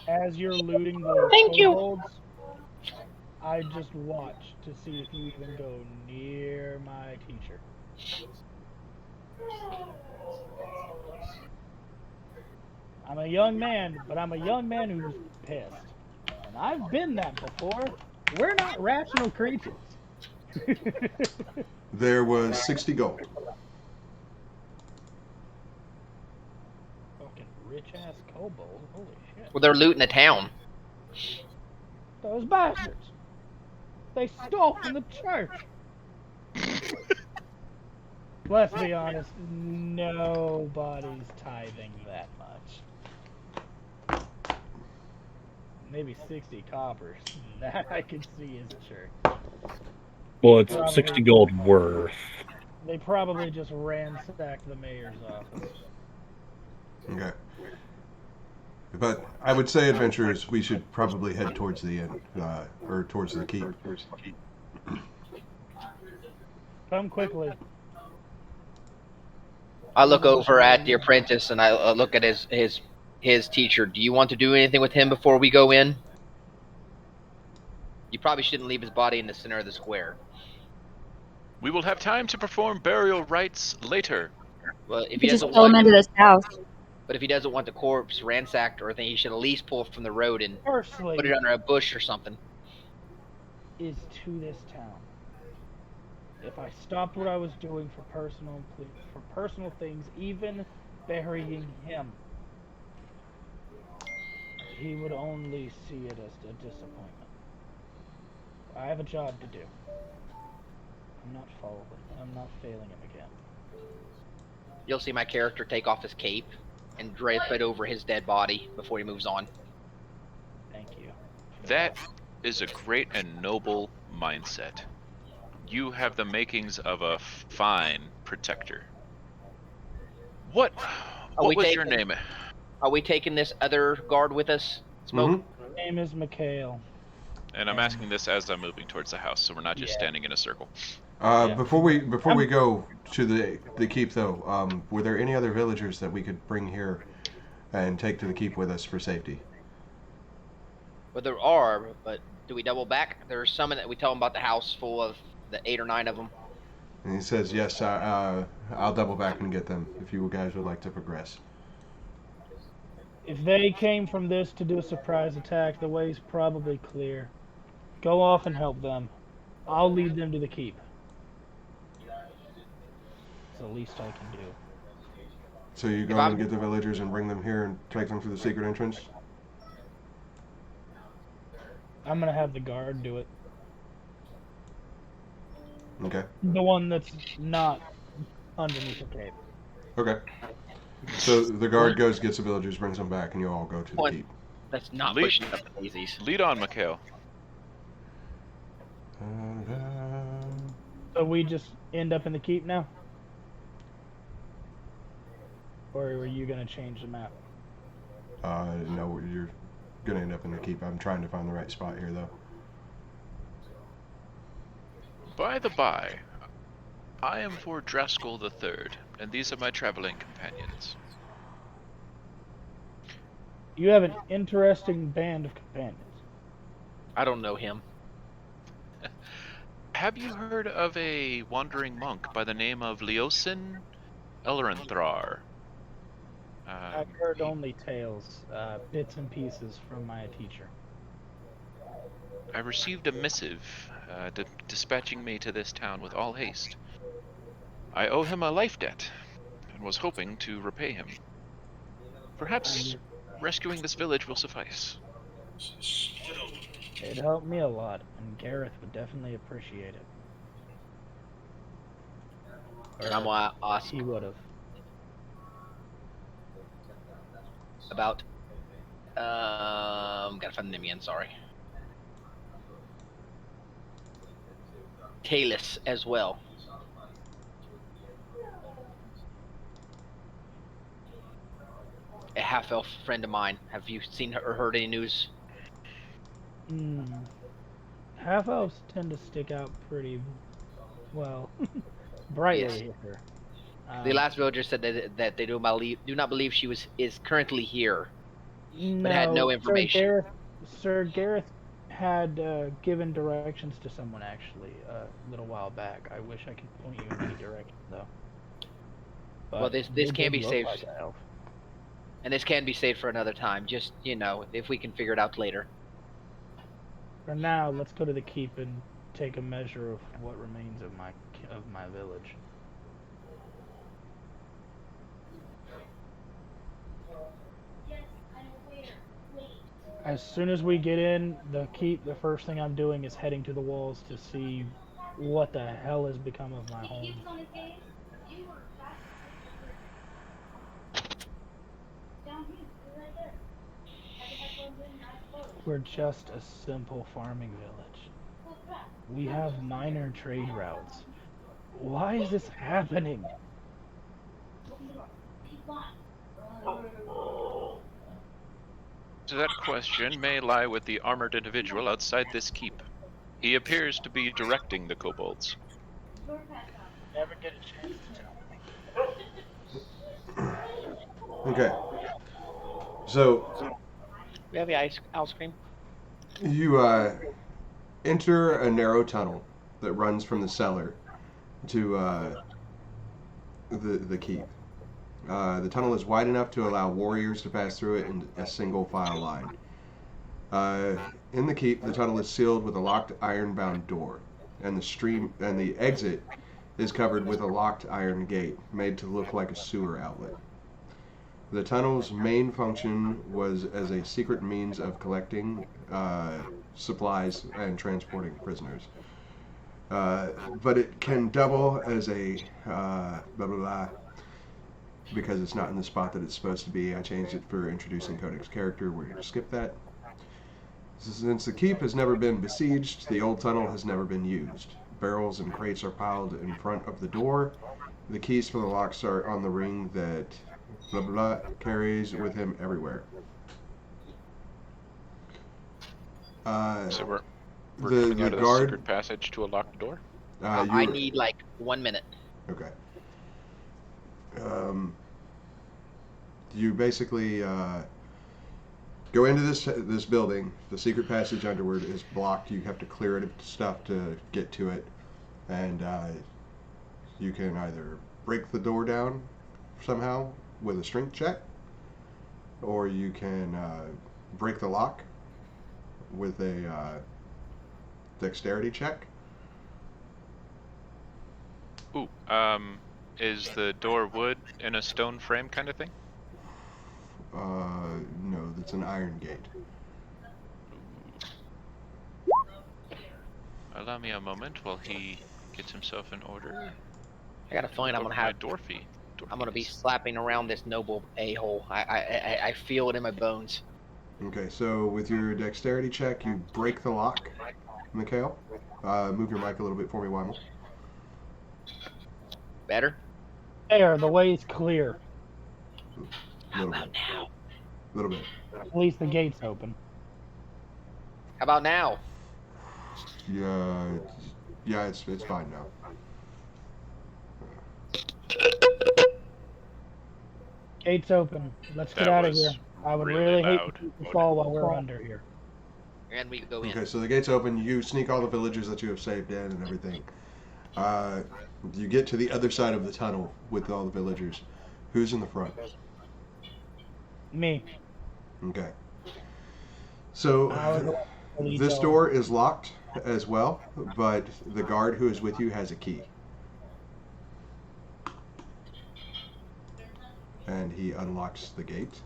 As you're looting the Thank you. kobolds, I just watch to see if you even go near my teacher. I'm a young man, but I'm a young man who's pissed. And I've been that before. We're not rational creatures. There was 60 gold. Fucking rich-ass kobold. Holy shit. Well, they're looting the town. Those bastards. They stole from the church. Let's be honest, nobody's tithing that much. Maybe 60 coppers. That I can see is true. Well, it's 60 gold worth. They probably just ransacked the mayor's office. Okay. But I would say, adventurers, we should probably head towards the inn, or towards the keep. Come quickly. I look over at the apprentice and I look at his teacher. Do you want to do anything with him before we go in? You probably shouldn't leave his body in the center of the square. We will have time to perform burial rites later. Well, if You he just doesn't pull him want, into this house. but if he doesn't want the corpse ransacked or anything, he should at least pull from the road and Firstly, put it under a bush or something. is to this town. If I stopped what I was doing for personal things, even burying him, he would only see it as a disappointment. I have a job to do. I'm not failing him again. You'll see my character take off his cape and drape it over his dead body before he moves on. Thank you. That is a great and noble mindset. You have the makings of a fine protector. What we was your taking- name? Are we taking this other guard with us? Smoke? Mm-hmm. Name is Mikeal. And I'm asking this as I'm moving towards the house, so we're not just Yeah. standing in a circle. Yeah. Before we go to the keep, though, were there any other villagers that we could bring here and take to the keep with us for safety? Well, there are, but do we double back? There's some that we tell them about the house full of the 8 or 9 of them. And he says, "Yes, I'll double back and get them if you guys would like to progress." If they came from this to do a surprise attack, the way's probably clear. Go off and help them. I'll lead them to the keep. It's the least I can do. So you go and get the villagers and bring them here and take them through the secret entrance? I'm gonna have the guard do it. Okay. The one that's not underneath the cape. Okay. So the guard goes, gets the villagers, brings them back, and you all go to the keep. That's not Lead- pushing up the daisies. Lead on, Mikeal. So we just end up in the keep now? Or were you gonna change the map? No, you're gonna end up in the keep. I'm trying to find the right spot here, though. By the by, I am Vor Draskul III, and these are my traveling companions. You have an interesting band of companions. I don't know him. Have you heard of a wandering monk by the name of Leosin Elrenthrar? I've heard only tales, bits and pieces from my teacher. I received a missive dispatching me to this town with all haste. I owe him a life debt, and was hoping to repay him. Perhaps rescuing this village will suffice. It helped me a lot, and Gareth would definitely appreciate it. And I'm gonna ask He would have. about. Gotta find the name again. Sorry. Talus as well. A half-elf friend of mine. Have you seen her or heard any news? Half elves tend to stick out pretty well, brightly here. The last villager said that they do not believe she is currently here, but had no information. Sir Gareth had given directions to someone actually a little while back. I wish I could point you in any direction though. But Well, this they can did be look saved, like an elf. and this can be saved for another time. Just if we can figure it out later. For now, let's go to the keep and take a measure of what remains of my village. As soon as we get in the keep, the first thing I'm doing is heading to the walls to see what the hell has become of my home. We're just a simple farming village. We have minor trade routes. Why is this happening? So that question may lie with the armored individual outside this keep. He appears to be directing the kobolds. Never get a chance to tell. Okay. So We have the ice cream. you enter a narrow tunnel that runs from the cellar to the keep. The tunnel is wide enough to allow warriors to pass through it in a single file line. In the keep, the tunnel is sealed with a locked iron-bound door, and the exit is covered with a locked iron gate made to look like a sewer outlet. The tunnel's main function was as a secret means of collecting supplies and transporting prisoners. But it can double as a blah blah blah. Because it's not in the spot that it's supposed to be, I changed it for introducing Codec's character. We're going to skip that. Since the keep has never been besieged, the old tunnel has never been used. Barrels and crates are piled in front of the door, The keys for the locks are on the ring that blah blah blah carries with him everywhere. So we're the coming out of the guard. secret passage to a locked door. I need like 1 minute. Okay. You basically go into this building. The secret passage underward is blocked. You have to clear it of stuff to get to it, and you can either break the door down somehow with a strength check, or you can break the lock with a dexterity check. Ooh, is the door wood in a stone frame kind of thing? No, that's an iron gate. Allow me a moment while he gets himself in order. I got a feeling I'm Over gonna my have. dwarfy. I'm gonna be slapping around this noble a-hole. I feel it in my bones. Okay, so with your dexterity check, you break the lock, Mikeal. Move your mic a little bit for me, Wymil. Better? There, the way's clear. A little bit. Now? A little bit. At least the gate's open. How about now? Yeah, it's fine now. Gate's open. Let's get That out of was here. I would really really hate loud. to fall while we're under here. And we go in. Okay, so the gate's open. You sneak all the villagers that you have saved in and everything. You get to the other side of the tunnel with all the villagers. Who's in the front? Me. Okay. So this door is locked as well, but the guard who is with you has a key. And he unlocks the gate.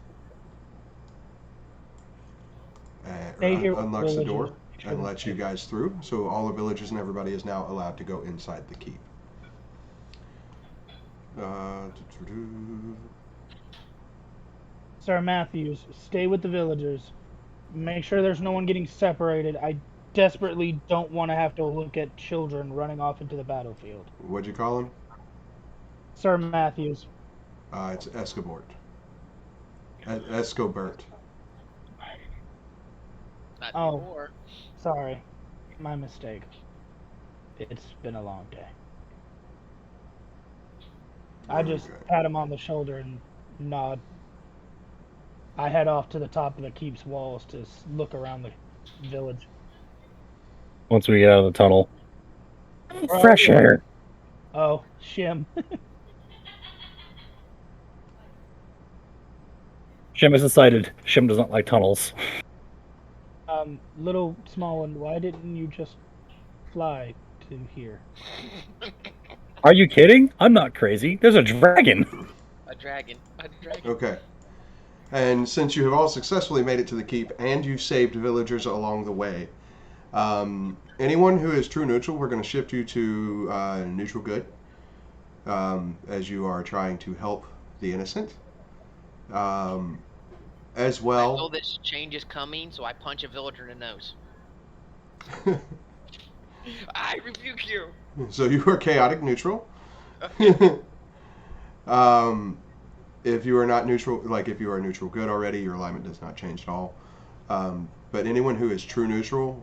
And unlocks the door and lets you guys through. So all the villagers and everybody is now allowed to go inside the keep. Sir Matthews, stay with the villagers. Make sure there's no one getting separated. I desperately don't want to have to look at children running off into the battlefield. What'd you call him? Sir Matthews. It's Escobort. Escobert. Not Oh. anymore. Sorry. My mistake. It's been a long day. I just pat him on the shoulder and nod. I head off to the top of the keep's walls to look around the village. Once we get out of the tunnel. Fresh air. Oh, Shim. Shim is decided. Shim does not like tunnels. Little small one, why didn't you just fly to here? Are you kidding? I'm not crazy. There's a dragon. A dragon. Okay. And since you have all successfully made it to the keep and you saved villagers along the way, anyone who is true neutral, we're going to shift you to neutral good, as you are trying to help the innocent. As well. I know this change is coming, so I punch a villager in the nose. I rebuke you. So you are chaotic neutral. If you are not neutral, like if you are neutral good already, your alignment does not change at all. But anyone who is true neutral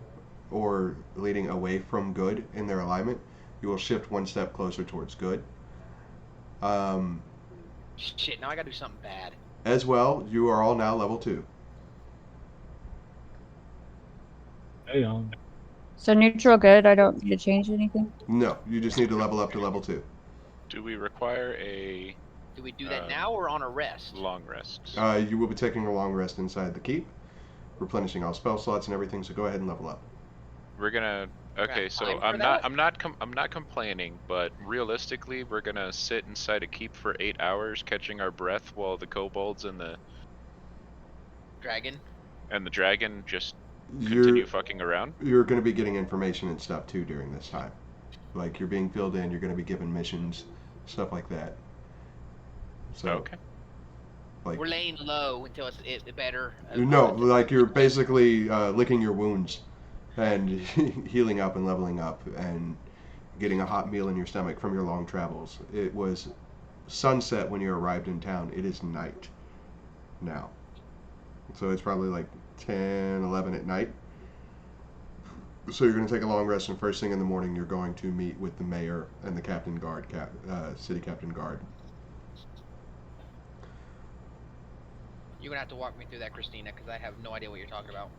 or leading away from good in their alignment, you will shift one step closer towards good. Shit, now I gotta do something bad. As well, you are all now level 2. So neutral good, I don't need to change anything? No, you just need to level up to level 2. Do we require a... Do we do that now or on a rest? Long rest. You will be taking a long rest inside the keep, replenishing all spell slots and everything, so go ahead and level up. We're gonna... Okay, so I'm not complaining, but realistically, we're gonna sit inside a keep for 8 hours, catching our breath while the kobolds and the dragon just continue fucking around. You're going to be getting information and stuff too during this time. Like you're being filled in, you're going to be given missions, stuff like that. So, okay. Like, we're laying low until it's better. No, like you're basically licking your wounds and healing up and leveling up, and getting a hot meal in your stomach from your long travels. It was sunset when you arrived in town. It is night now. So it's probably like 10, 11 at night. So you're going to take a long rest, and first thing in the morning, you're going to meet with the mayor and the captain guard, city captain guard. You're gonna have to walk me through that, Christina, because I have no idea what you're talking about.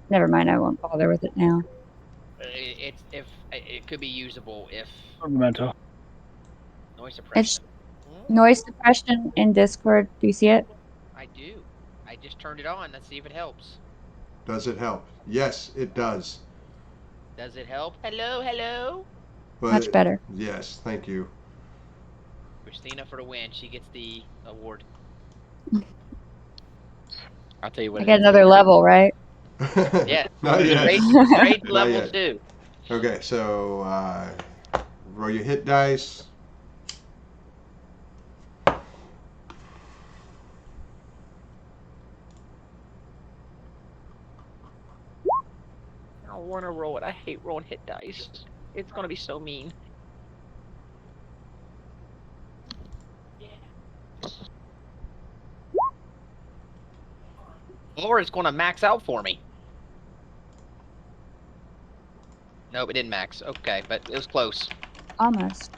Never mind, I won't bother with it now. It could be usable if Memento. noise suppression. Noise suppression in Discord. Do you see it? I do. I just turned it on. Let's see if it helps. Does it help? Yes, it does. Does it help? Hello, hello. But Much better. yes, thank you. Christina for the win. She gets the award. I'll tell you what. I get another level, right? Yeah. Not yet. Great Not level yet. 2. Okay, so roll your hit dice. I don't want to roll it. I hate rolling hit dice. It's gonna be so mean. Or it's gonna max out for me. Nope, it didn't max. Okay, but it was close. Almost.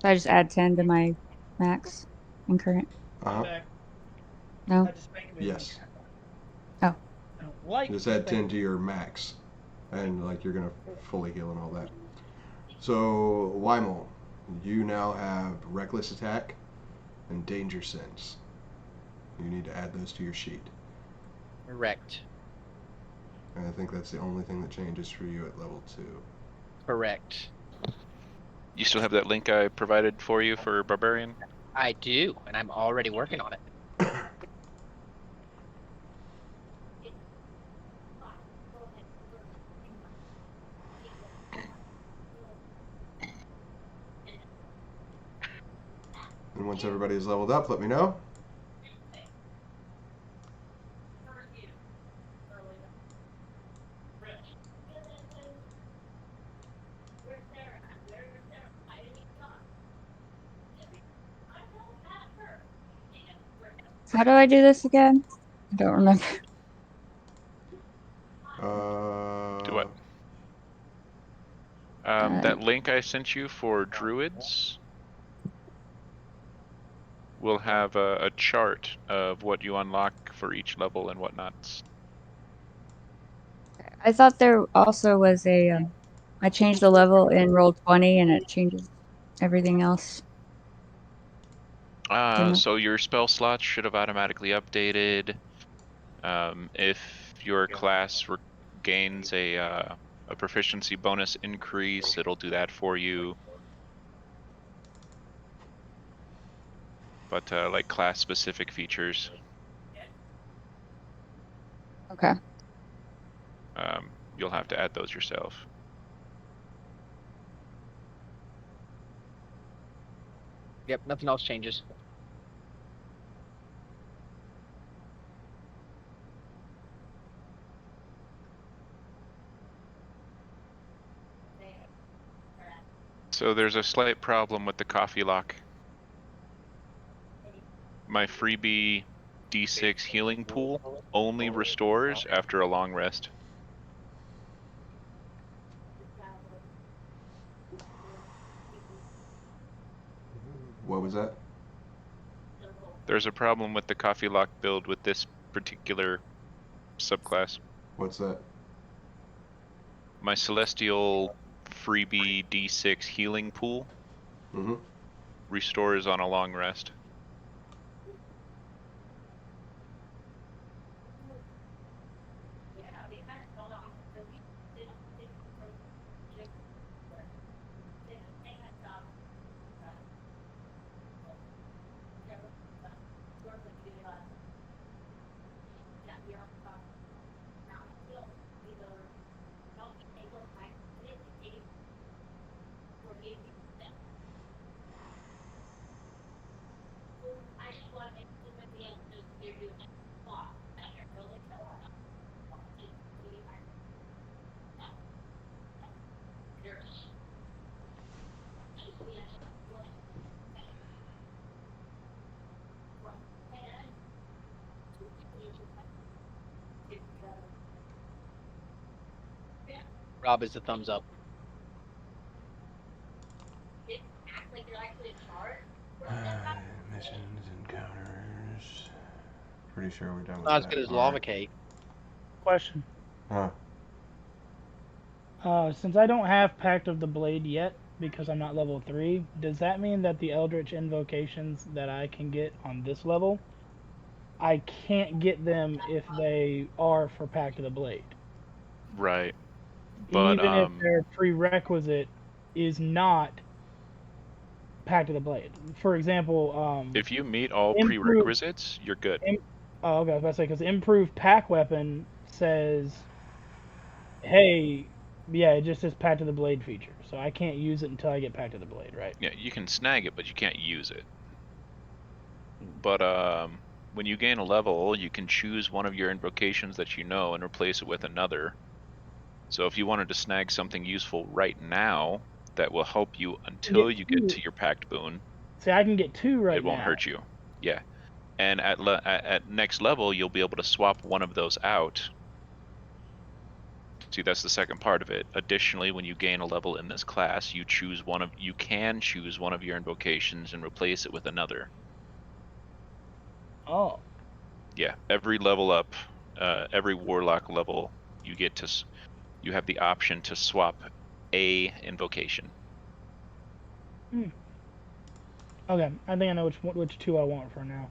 So I just add 10 to my max and current. Uh-huh. No? I just make it. Yes. Oh. I don't like Just to add 10 think. to your max. And like you're gonna fully heal and all that. So Wymil, you now have reckless attack and danger sense. You need to add those to your sheet. Correct. And I think that's the only thing that changes for you at level 2. Correct. You still have that link I provided for you for Barbarian? I do, and I'm already working on it. And once everybody's leveled up, let me know. How do I do this again? I don't remember. Do what? That link I sent you for druids will have a chart of what you unlock for each level and whatnot. I thought there also was a. I changed the level in Roll20 and it changes everything else. So your spell slots should have automatically updated. If your class gains a proficiency bonus increase, it'll do that for you. But like class-specific features, Okay. you'll have to add those yourself. Yep, nothing else changes. So there's a slight problem with the coffee lock. My freebie D6 healing pool only restores after a long rest. What was that? There's a problem with the coffee lock build with this particular subclass. What's that? My celestial freebie D6 healing pool restores on a long rest. Rob is a thumbs up. Missions, encounters. Pretty sure we're done with Not as that good as part. Lava Cave. Question. Huh. Since I don't have Pact of the Blade yet, because I'm not level 3, does that mean that the Eldritch invocations that I can get on this level, I can't get them if they are for Pact of the Blade? Right. But Even if their prerequisite is not Pact of the Blade. For example, if you meet all improve- prerequisites, you're good. Oh, okay, I was about to say, because improved pack weapon says, hey, yeah, it just says Pact of the Blade feature, so I can't use it until I get Pact of the Blade, right? Yeah, you can snag it, but you can't use it. But when you gain a level, you can choose one of your invocations that you know and replace it with another. So if you wanted to snag something useful right now that will help you until you get to your Pact boon, see, I can get 2 right now. it won't hurt you. Yeah. And at next level, you'll be able to swap one of those out. See, that's the second part of it. Additionally, when you gain a level in this class, you can choose one of your invocations and replace it with another. Oh. Yeah, every level up, every warlock level, you have the option to swap a invocation. Okay, I think I know which 2 I want for now.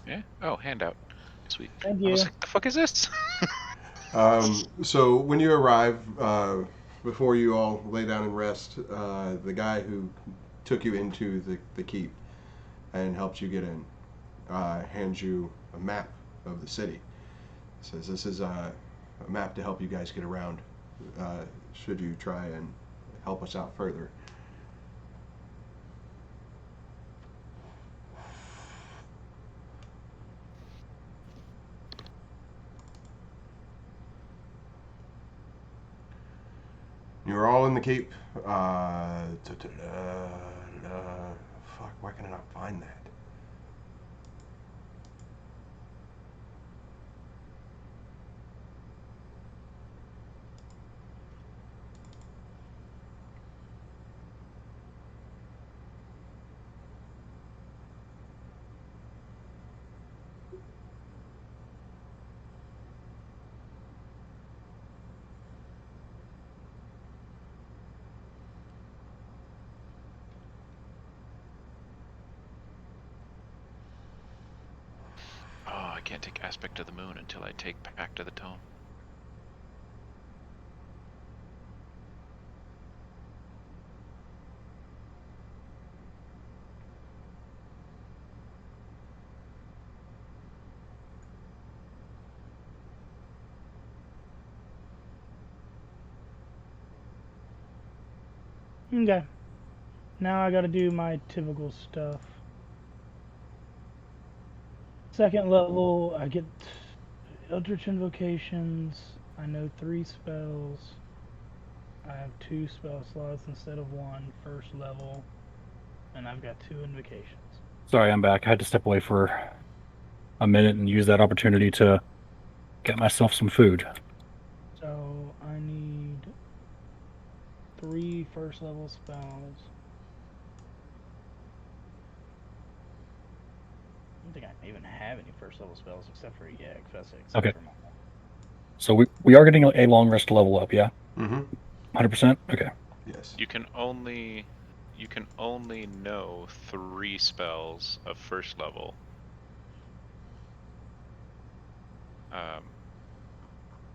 Yeah. Oh, handout. Sweet. Thank I you. was like, the fuck is this? So when you arrive, before you all lay down and rest, the guy who took you into the keep and helped you get in hands you a map of the city. Says this is a map to help you guys get around should you try and help us out further. You're all in the keep. Fuck, where can I not find that? Oh, I can't take Aspect of the Moon until I take Pact of the Tome. Okay. Now I gotta do my typical stuff. Second level, I get Eldritch Invocations. I know 3 spells. I have 2 spell slots instead of 1, first level. And I've got 2 invocations. Sorry, I'm back. I had to step away for a minute and use that opportunity to get myself some food. So I need 3 first level spells. I don't think I even have any first level spells except for Okay. for my... So we are getting a long rest level up, yeah? Mm-hmm. 100%? Okay. Yes. You can only know 3 spells of first level.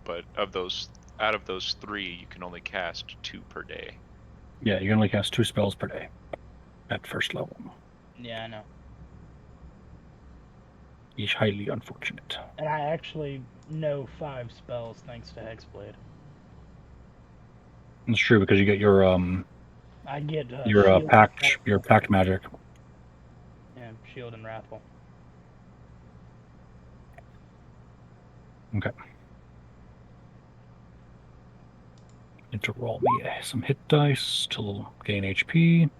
But out of those 3, you can only cast 2 per day. Yeah, you can only cast 2 spells per day at first level. Yeah, I know. Each highly unfortunate. And I actually know 5 spells thanks to Hexblade. It's true because you get your I get your Shield pact magic. and Shield and Wrathful. Okay. Need to roll me some hit dice to gain HP.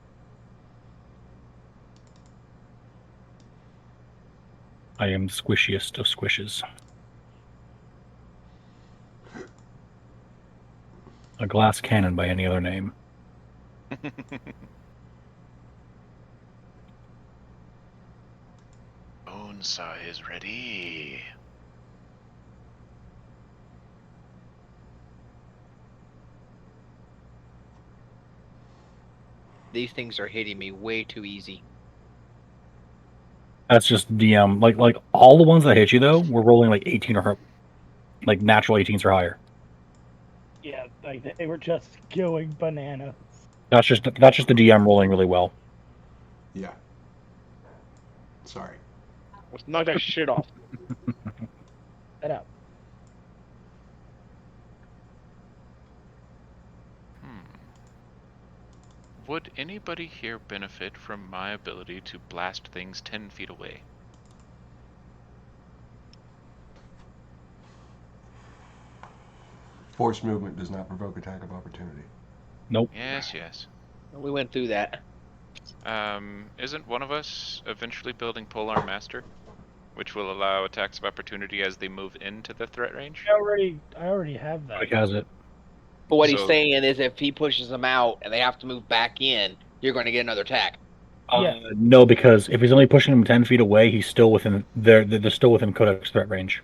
I am squishiest of squishes. A glass cannon by any other name. Bonesaw is ready. These things are hitting me way too easy. That's just DM. Like all the ones that hit you though, we're rolling like 18 or like natural 18s or higher. Yeah, like they were just going bananas. That's just the DM rolling really well. Yeah. Sorry. Let's knock that shit off. Set up. Would anybody here benefit from my ability to blast things 10 feet away? Force movement does not provoke attack of opportunity. Nope. Yes, yes. We went through that. Isn't one of us eventually building Polearm Master, which will allow attacks of opportunity as they move into the threat range? I already have that. Mike has it. But what he's So- saying is if he pushes them out and they have to move back in, you're going to get another attack. Yeah. No, because if he's only pushing them 10 feet away, he's still within. They're still within Codec's threat range.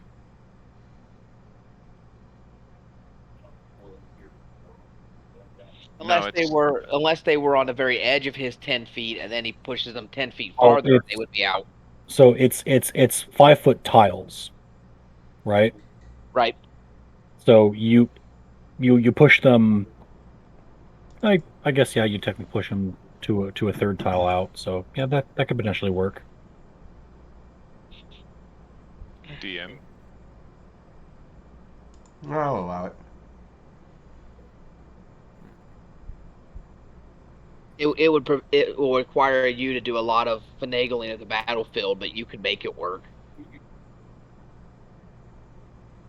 Unless they were on the very edge of his 10 feet, and then he pushes them 10 feet farther, they would be out. So it's 5-foot tiles, right? Right. So you push them. I guess yeah, you technically push them to a third tile out. So yeah, that could potentially work. DM. I'll allow it. It will require you to do a lot of finagling at the battlefield, but you can make it work.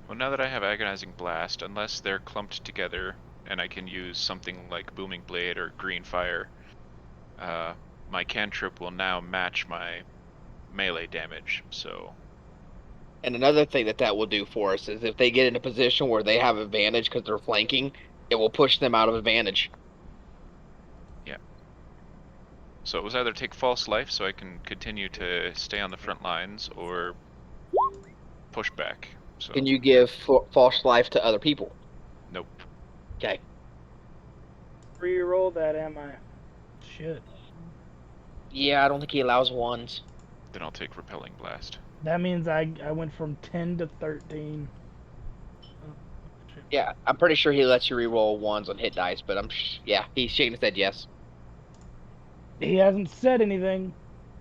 Well, now that I have Agonizing Blast, unless they're clumped together and I can use something like Booming Blade or Green Fire, my cantrip will now match my melee damage, so... And another thing that will do for us is if they get in a position where they have advantage because they're flanking, it will push them out of advantage. Yeah. So it was either take False Life so I can continue to stay on the front lines, or push back. So. Can you give false life to other people? Nope. Okay. Reroll that, am I? Shit. Yeah, I don't think he allows ones. Then I'll take Repelling Blast. That means I went from 10 to 13. Oh, shit. Yeah, I'm pretty sure he lets you reroll ones on hit dice, but yeah, he's shaking his head yes. He hasn't said anything.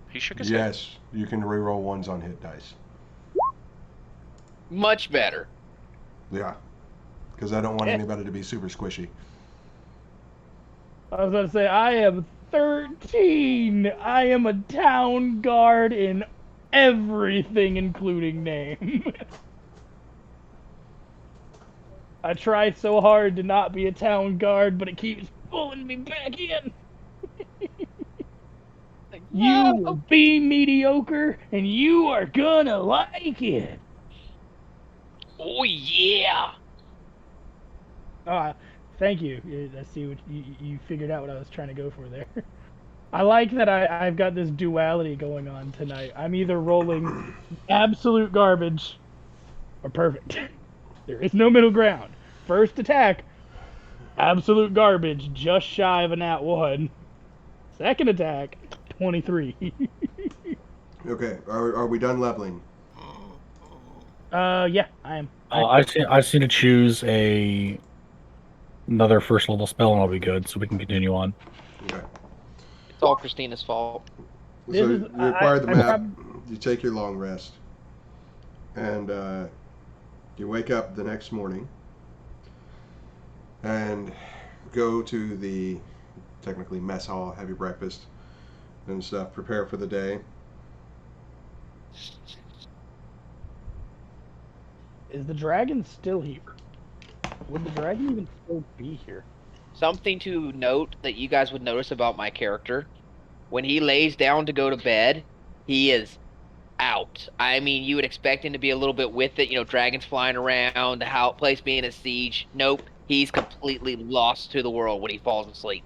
He shook his head. Yes, you can reroll ones on hit dice. Much better. Yeah, because I don't want anybody to be super squishy. I was going to say, I am 13. I am a town guard in everything, including name. I try so hard to not be a town guard, but it keeps pulling me back in. You will be mediocre, and you are gonna like it. Oh yeah. Thank you. I see what you figured out what I was trying to go for there. I like that I've got this duality going on tonight. I'm either rolling absolute garbage or perfect. There is no middle ground. First attack, absolute garbage, just shy of a nat 1. Second attack, 23. Okay, are we done leveling? Yeah, I am. I just need to choose another first level spell and I'll be good, so we can continue on. Okay. It's all Christina's fault. So you acquire the map, you take your long rest, and you wake up the next morning and go to the technically mess hall, have your breakfast and stuff, prepare for the day. Is the dragon still here? Would the dragon even still be here? Something to note that you guys would notice about my character: when he lays down to go to bed, he is out. I mean, you would expect him to be a little bit with it, dragons flying around, the place being a siege. Nope, he's completely lost to the world when he falls asleep.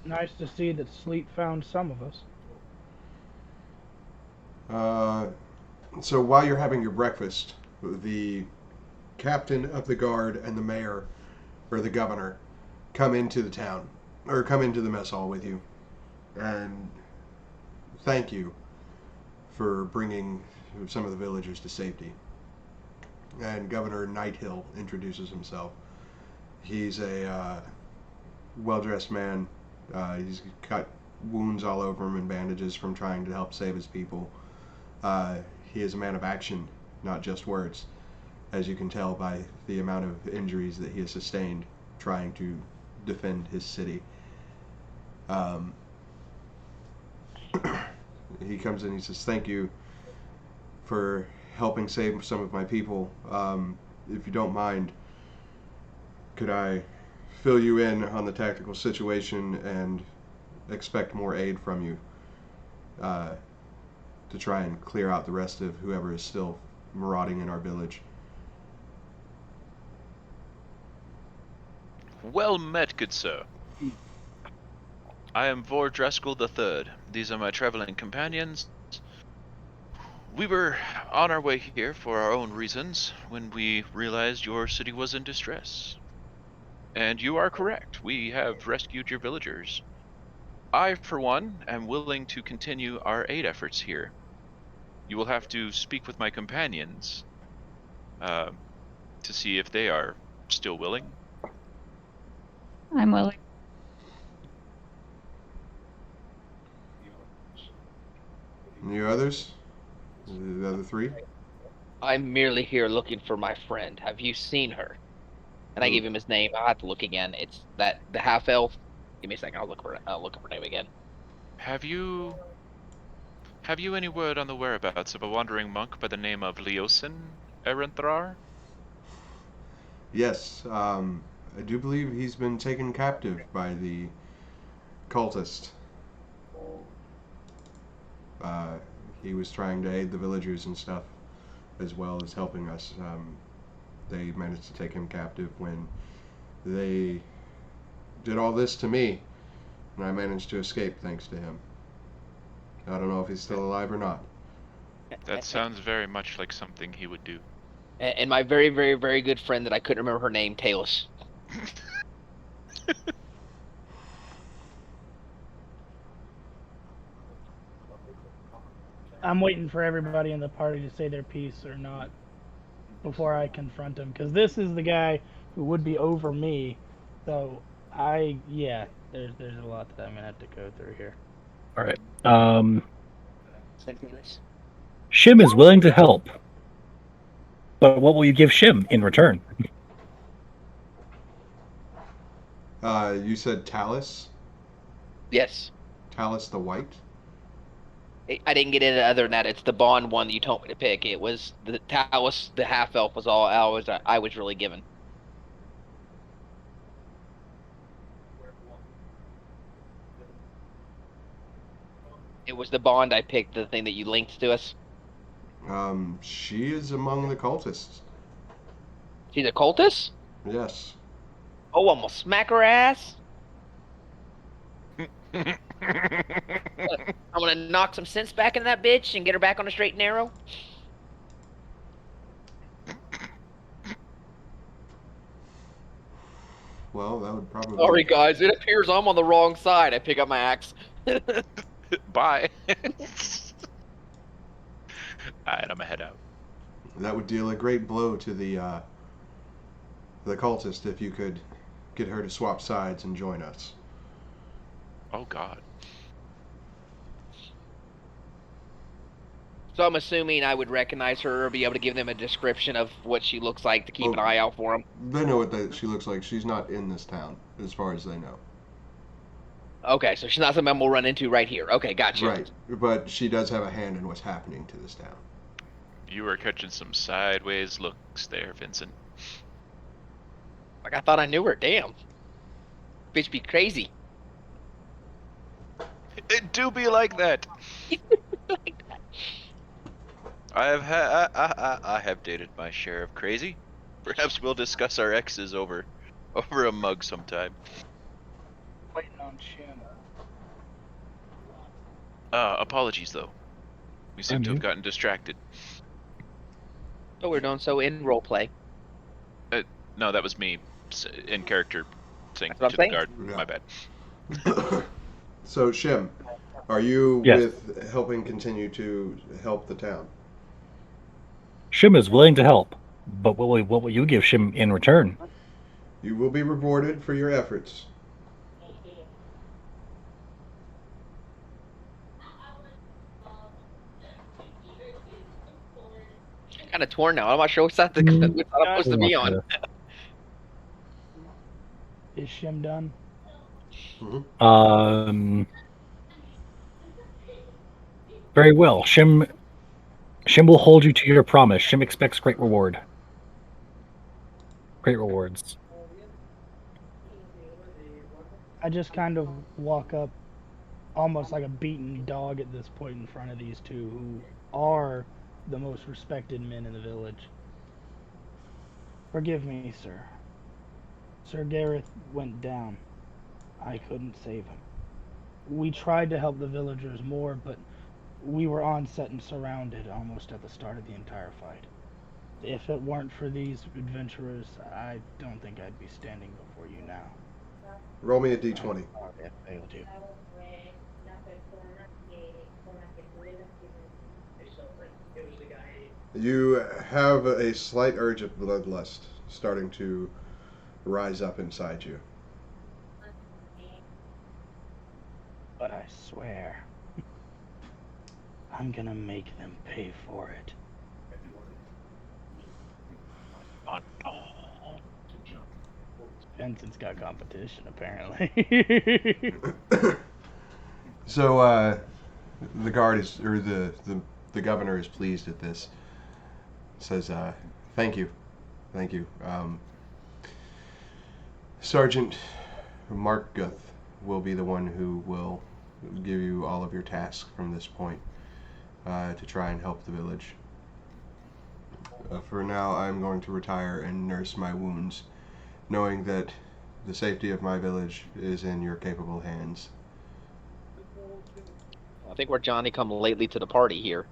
Nice to see that sleep found some of us. So while you're having your breakfast, the captain of the guard and the mayor, or the governor, come into the town, or come into the mess hall with you, and thank you for bringing some of the villagers to safety. And Governor Nighthill introduces himself. He's a well-dressed man. He's got wounds all over him and bandages from trying to help save his people. He is a man of action, not just words, as you can tell by the amount of injuries that he has sustained trying to defend his city. He comes in, he says, "Thank you for helping save some of my people. If you don't mind, could I fill you in on the tactical situation and expect more aid from you to try and clear out the rest of whoever is still marauding in our village?" Well met, good sir. I am Vor Draskul III. These are my traveling companions. We were on our way here for our own reasons when we realized your city was in distress. And you are correct. We have rescued your villagers. I, for one, am willing to continue our aid efforts here. You will have to speak with my companions to see if they are still willing. I'm willing. And you others? The other three? I'm merely here looking for my friend. Have you seen her? And I give him his name. I'll have to look again. It's the half elf. Give me a second. I'll look up her name again. Have you any word on the whereabouts of a wandering monk by the name of Leosin Erenthrar? Yes, I do believe he's been taken captive by the cultist. He was trying to aid the villagers and stuff, as well as helping us. They managed to take him captive when they did all this to me, and I managed to escape thanks to him. I don't know if he's still alive or not. That sounds very much like something he would do. And my very, very, very good friend that I couldn't remember her name, Talus. I'm waiting for everybody in the party to say their piece or not before I confront him, because this is the guy who would be over me. So there's a lot that I'm gonna have to go through here. All right. Shim is willing to help, but what will you give Shim in return? You said Talus? Yes. Talus the White? I didn't get into other than that. It's the Bond one that you told me to pick. It was the Talus, the half elf was all I was really given. It was the Bond I picked, the thing that you linked to us. She is among the cultists. She's a cultist? Yes. Oh, I'm gonna smack her ass. I'm gonna knock some sense back in that bitch and get her back on the straight and narrow. Well, that would probably... Sorry, guys. It appears I'm on the wrong side. I pick up my axe. Bye. Alright, I'm gonna head out. That would deal a great blow to the cultist if you could get her to swap sides and join us. Oh, God. So I'm assuming I would recognize her or be able to give them a description of what she looks like to keep an eye out for them. They know what she looks like. She's not in this town, as far as they know. Okay, so she's not something we'll run into right here. Okay, gotcha. Right, but she does have a hand in what's happening to this town. You were catching some sideways looks there, Vincent. Like, I thought I knew her. Damn. Bitch be crazy. It do be like that. I have dated my share of crazy. Perhaps we'll discuss our exes over a mug sometime. Waiting on Shimmer. Apologies though. We seem to have gotten distracted. Oh, we're doing so in roleplay. No, that was me in character saying That's what to I'm the guard. Yeah. My bad. So, Shim, are you Yes. with helping continue to help the town? Shim is willing to help, but what will you give Shim in return? You will be rewarded for your efforts. Kind of torn now. I'm not sure which side I'm supposed to be on. Is Shim done? Very well. Shim will hold you to your promise. Shim expects great reward. Great rewards. I just kind of walk up almost like a beaten dog at this point in front of these two who are the most respected men in the village. Forgive me, sir. Sir Gareth went down. I couldn't save him. We tried to help the villagers more, but we were onset and surrounded almost at the start of the entire fight. If it weren't for these adventurers, I don't think I'd be standing before you now. Roll me a d20. Okay, failed you. You have a slight urge of bloodlust starting to rise up inside you. But I swear, I'm gonna make them pay for it. Vincent's got competition, apparently. So, the guard is, or the governor is pleased at this. Says, thank you. Sergeant Markguth will be the one who will give you all of your tasks from this point to try and help the village. For now, I'm going to retire and nurse my wounds, knowing that the safety of my village is in your capable hands. I think we're Johnny come lately to the party here.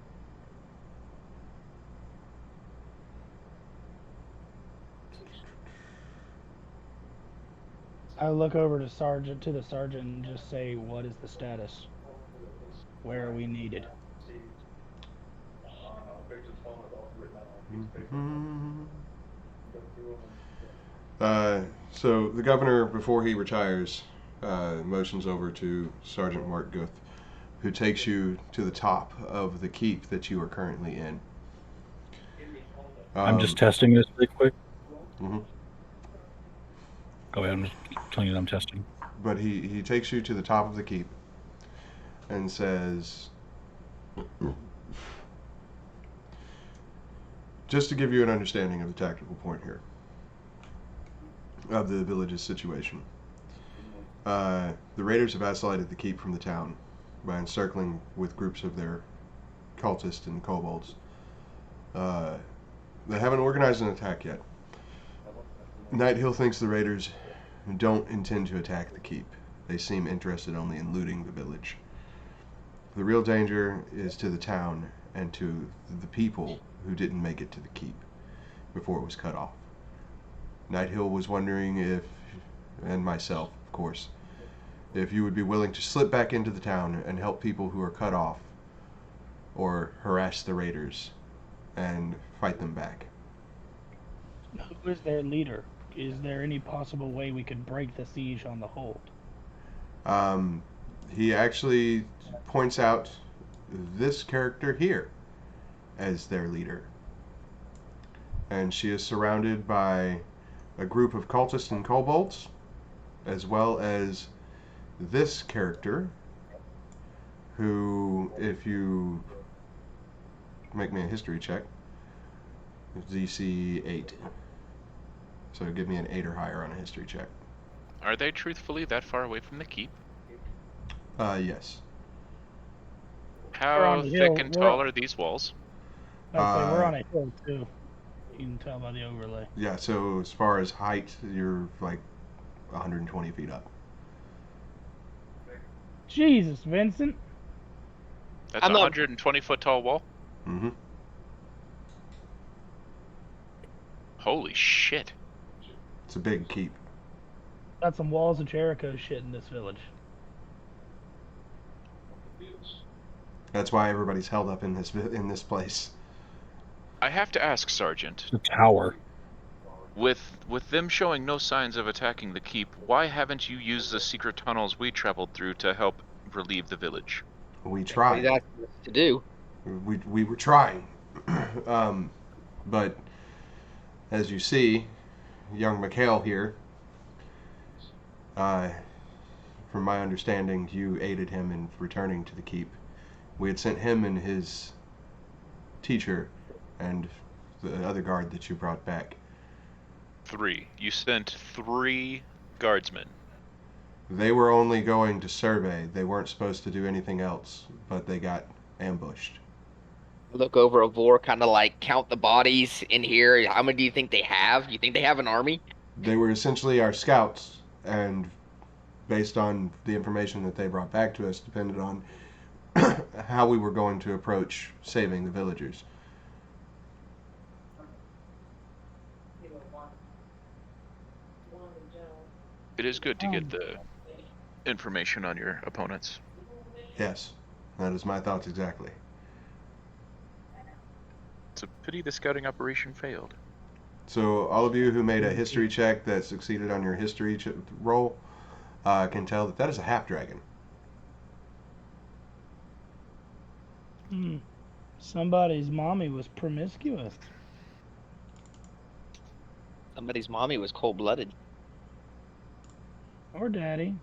I look over to the sergeant and just say, what is the status? Where are we needed? So the governor, before he retires, motions over to Sergeant Markguth, who takes you to the top of the keep that you are currently in. I'm just testing this really quick. Mm-hmm. Go ahead. I'm just telling you that I'm testing. But he takes you to the top of the keep and says, just to give you an understanding of the tactical point here, of the village's situation. The raiders have isolated the keep from the town by encircling with groups of their cultists and kobolds. They haven't organized an attack yet. Nighthill thinks the raiders don't intend to attack the keep. They seem interested only in looting the village. The real danger is to the town and to the people who didn't make it to the keep before it was cut off. Nighthill was wondering if, and myself, of course, if you would be willing to slip back into the town and help people who are cut off, or harass the raiders and fight them back. Who is their leader? Is there any possible way we could break the siege on the hold? He actually points out this character here as their leader. And she is surrounded by a group of cultists and kobolds, as well as this character, who, if you make me a history check, DC 8. So give me an 8 or higher on a history check. Are they truthfully that far away from the keep? Yes. We're on How the thick hill. and tall are these walls? I'd say we're on a hill too. You can tell by the overlay. Yeah, so as far as height, you're like 120 feet up. Jesus, Vincent. That's a 120-foot tall wall? Mm-hmm. Holy shit. It's a big keep. Got some walls of Jericho shit in this village. That's why everybody's held up in this place. I have to ask, Sergeant. The tower. With them showing no signs of attacking the keep, why haven't you used the secret tunnels we traveled through to help relieve the village? We tried. That's to do. We were trying. But as you see, young Mikeal here, from my understanding, you aided him in returning to the keep. We had sent him and his teacher and the other guard that you brought back. 3. You sent 3 guardsmen. They were only going to survey. They weren't supposed to do anything else, but they got ambushed. Look over at Vor, kind of like count the bodies in here. How many do you think they have? You think they have an army? They were essentially our scouts, and based on the information that they brought back to us, depended on how we were going to approach saving the villagers. It is good to get the information on your opponents. Yes, that is my thoughts exactly. It's a pity the scouting operation failed. So all of you who made a history check that succeeded on your history roll can tell that is a half dragon. Somebody's mommy was promiscuous. Somebody's mommy was cold-blooded. Or daddy.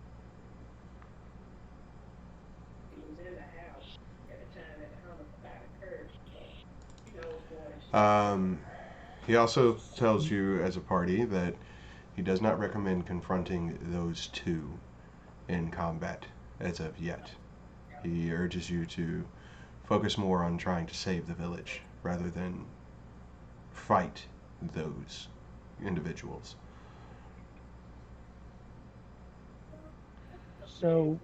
He also tells you as a party that he does not recommend confronting those two in combat as of yet. He urges you to focus more on trying to save the village rather than fight those individuals. So,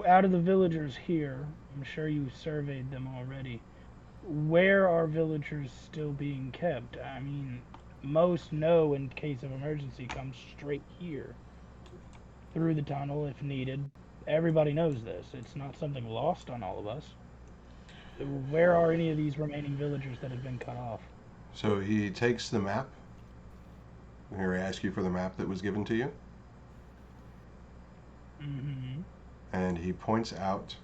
out of the villagers here, I'm sure you surveyed them already. Where are villagers still being kept? I mean, most know in case of emergency come straight here. Through the tunnel if needed. Everybody knows this. It's not something lost on all of us. Where are any of these remaining villagers that have been cut off? So he takes the map. Here, I ask you for the map that was given to you. Mm-hmm. And he points out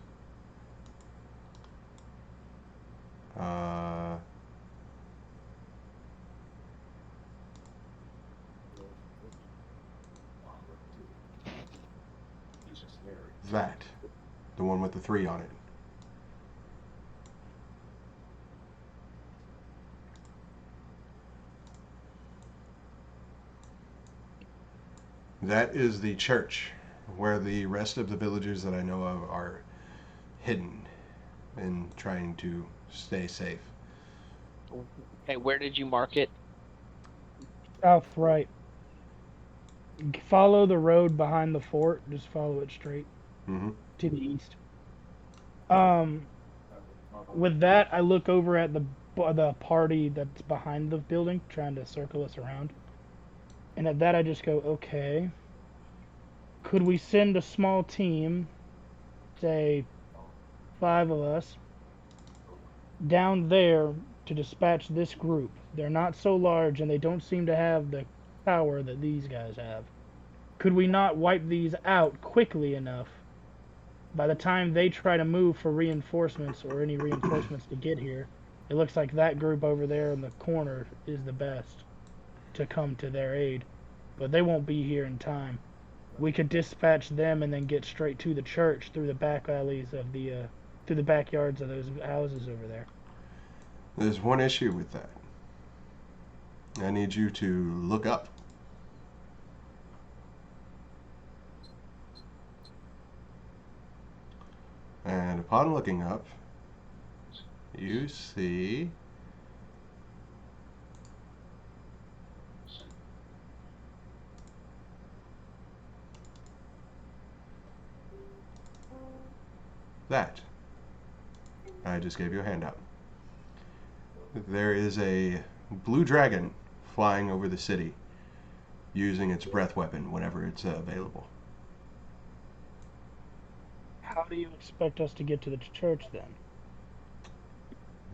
that, the one with the 3 on it. That is the church where the rest of the villagers that I know of are hidden and trying to stay safe. Okay, where did you mark it? South right. Follow the road behind the fort. Just follow it straight to the east. With that, I look over at the party that's behind the building, trying to circle us around. And at that, I just go, okay. Could we send a small team, say 5 of us, down there to dispatch this group? They're not so large, and they don't seem to have the power that these guys have. Could we not wipe these out quickly enough? By the time they try to move for reinforcements or any reinforcements to get here, it looks like that group over there in the corner is the best to come to their aid. But they won't be here in time. We could dispatch them and then get straight to the church through the back alleys of through the backyards of those houses over there. There's one issue with that. I need you to look up. And upon looking up, you see that. I just gave you a handout. There is a blue dragon flying over the city using its breath weapon whenever it's available. How do you expect us to get to the church then?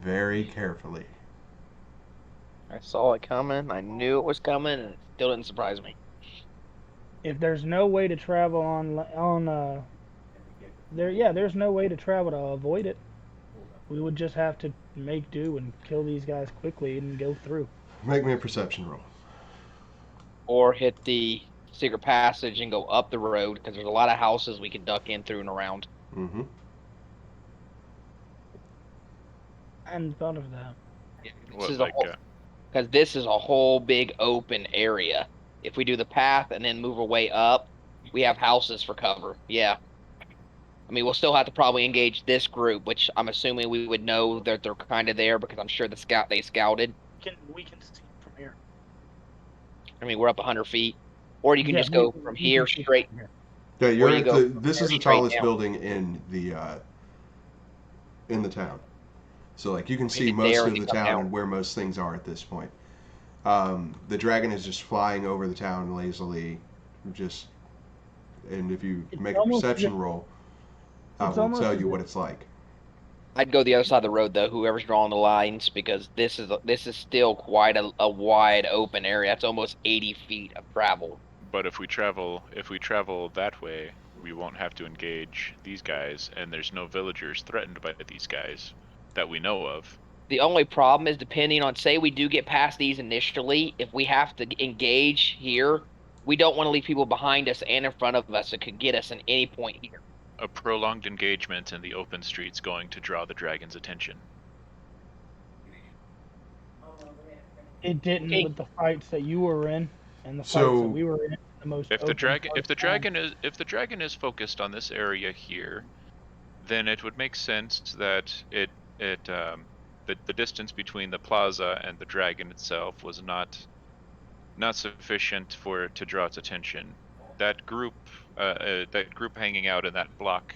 Very carefully. I saw it coming. I knew it was coming, and it still didn't surprise me. If there's no way to travel there's no way to travel to avoid it. We would just have to make do and kill these guys quickly and go through. Make me a perception roll. Or hit the secret passage and go up the road, because there's a lot of houses we can duck in through and around. Mm-hmm. I hadn't thought of that. Because this is a whole big open area. If we do the path and then move our way up, we have houses for cover. Yeah. I mean, we'll still have to probably engage this group, which I'm assuming we would know that they're kind of there, because I'm sure they scouted. We can see from here. I mean, we're up 100 feet. Or you can just go from here straight. Yeah, Or you go this is the straight tallest down. building in the town. So like you can see Maybe most there of you the come town down. and where most things are at this point. The dragon is just flying over the town lazily, and if you It's make a almost perception as if- roll, I it's will almost tell as you if- what it's like. I'd go the other side of the road, though, whoever's drawing the lines, because this is still quite a wide open area. It's almost 80 feet of travel. But if we travel that way, we won't have to engage these guys, and there's no villagers threatened by these guys that we know of. The only problem is, depending on, say we do get past these initially, if we have to engage here, we don't want to leave people behind us and in front of us that could get us at any point here. A prolonged engagement in the open street's going to draw the dragon's attention. It didn't with the fights that you were in and the fights So- that we were in. The most If the open dragon part of town. is focused on this area here, then it would make sense that the distance between the plaza and the dragon itself was not sufficient for it to draw its attention. That group hanging out in that block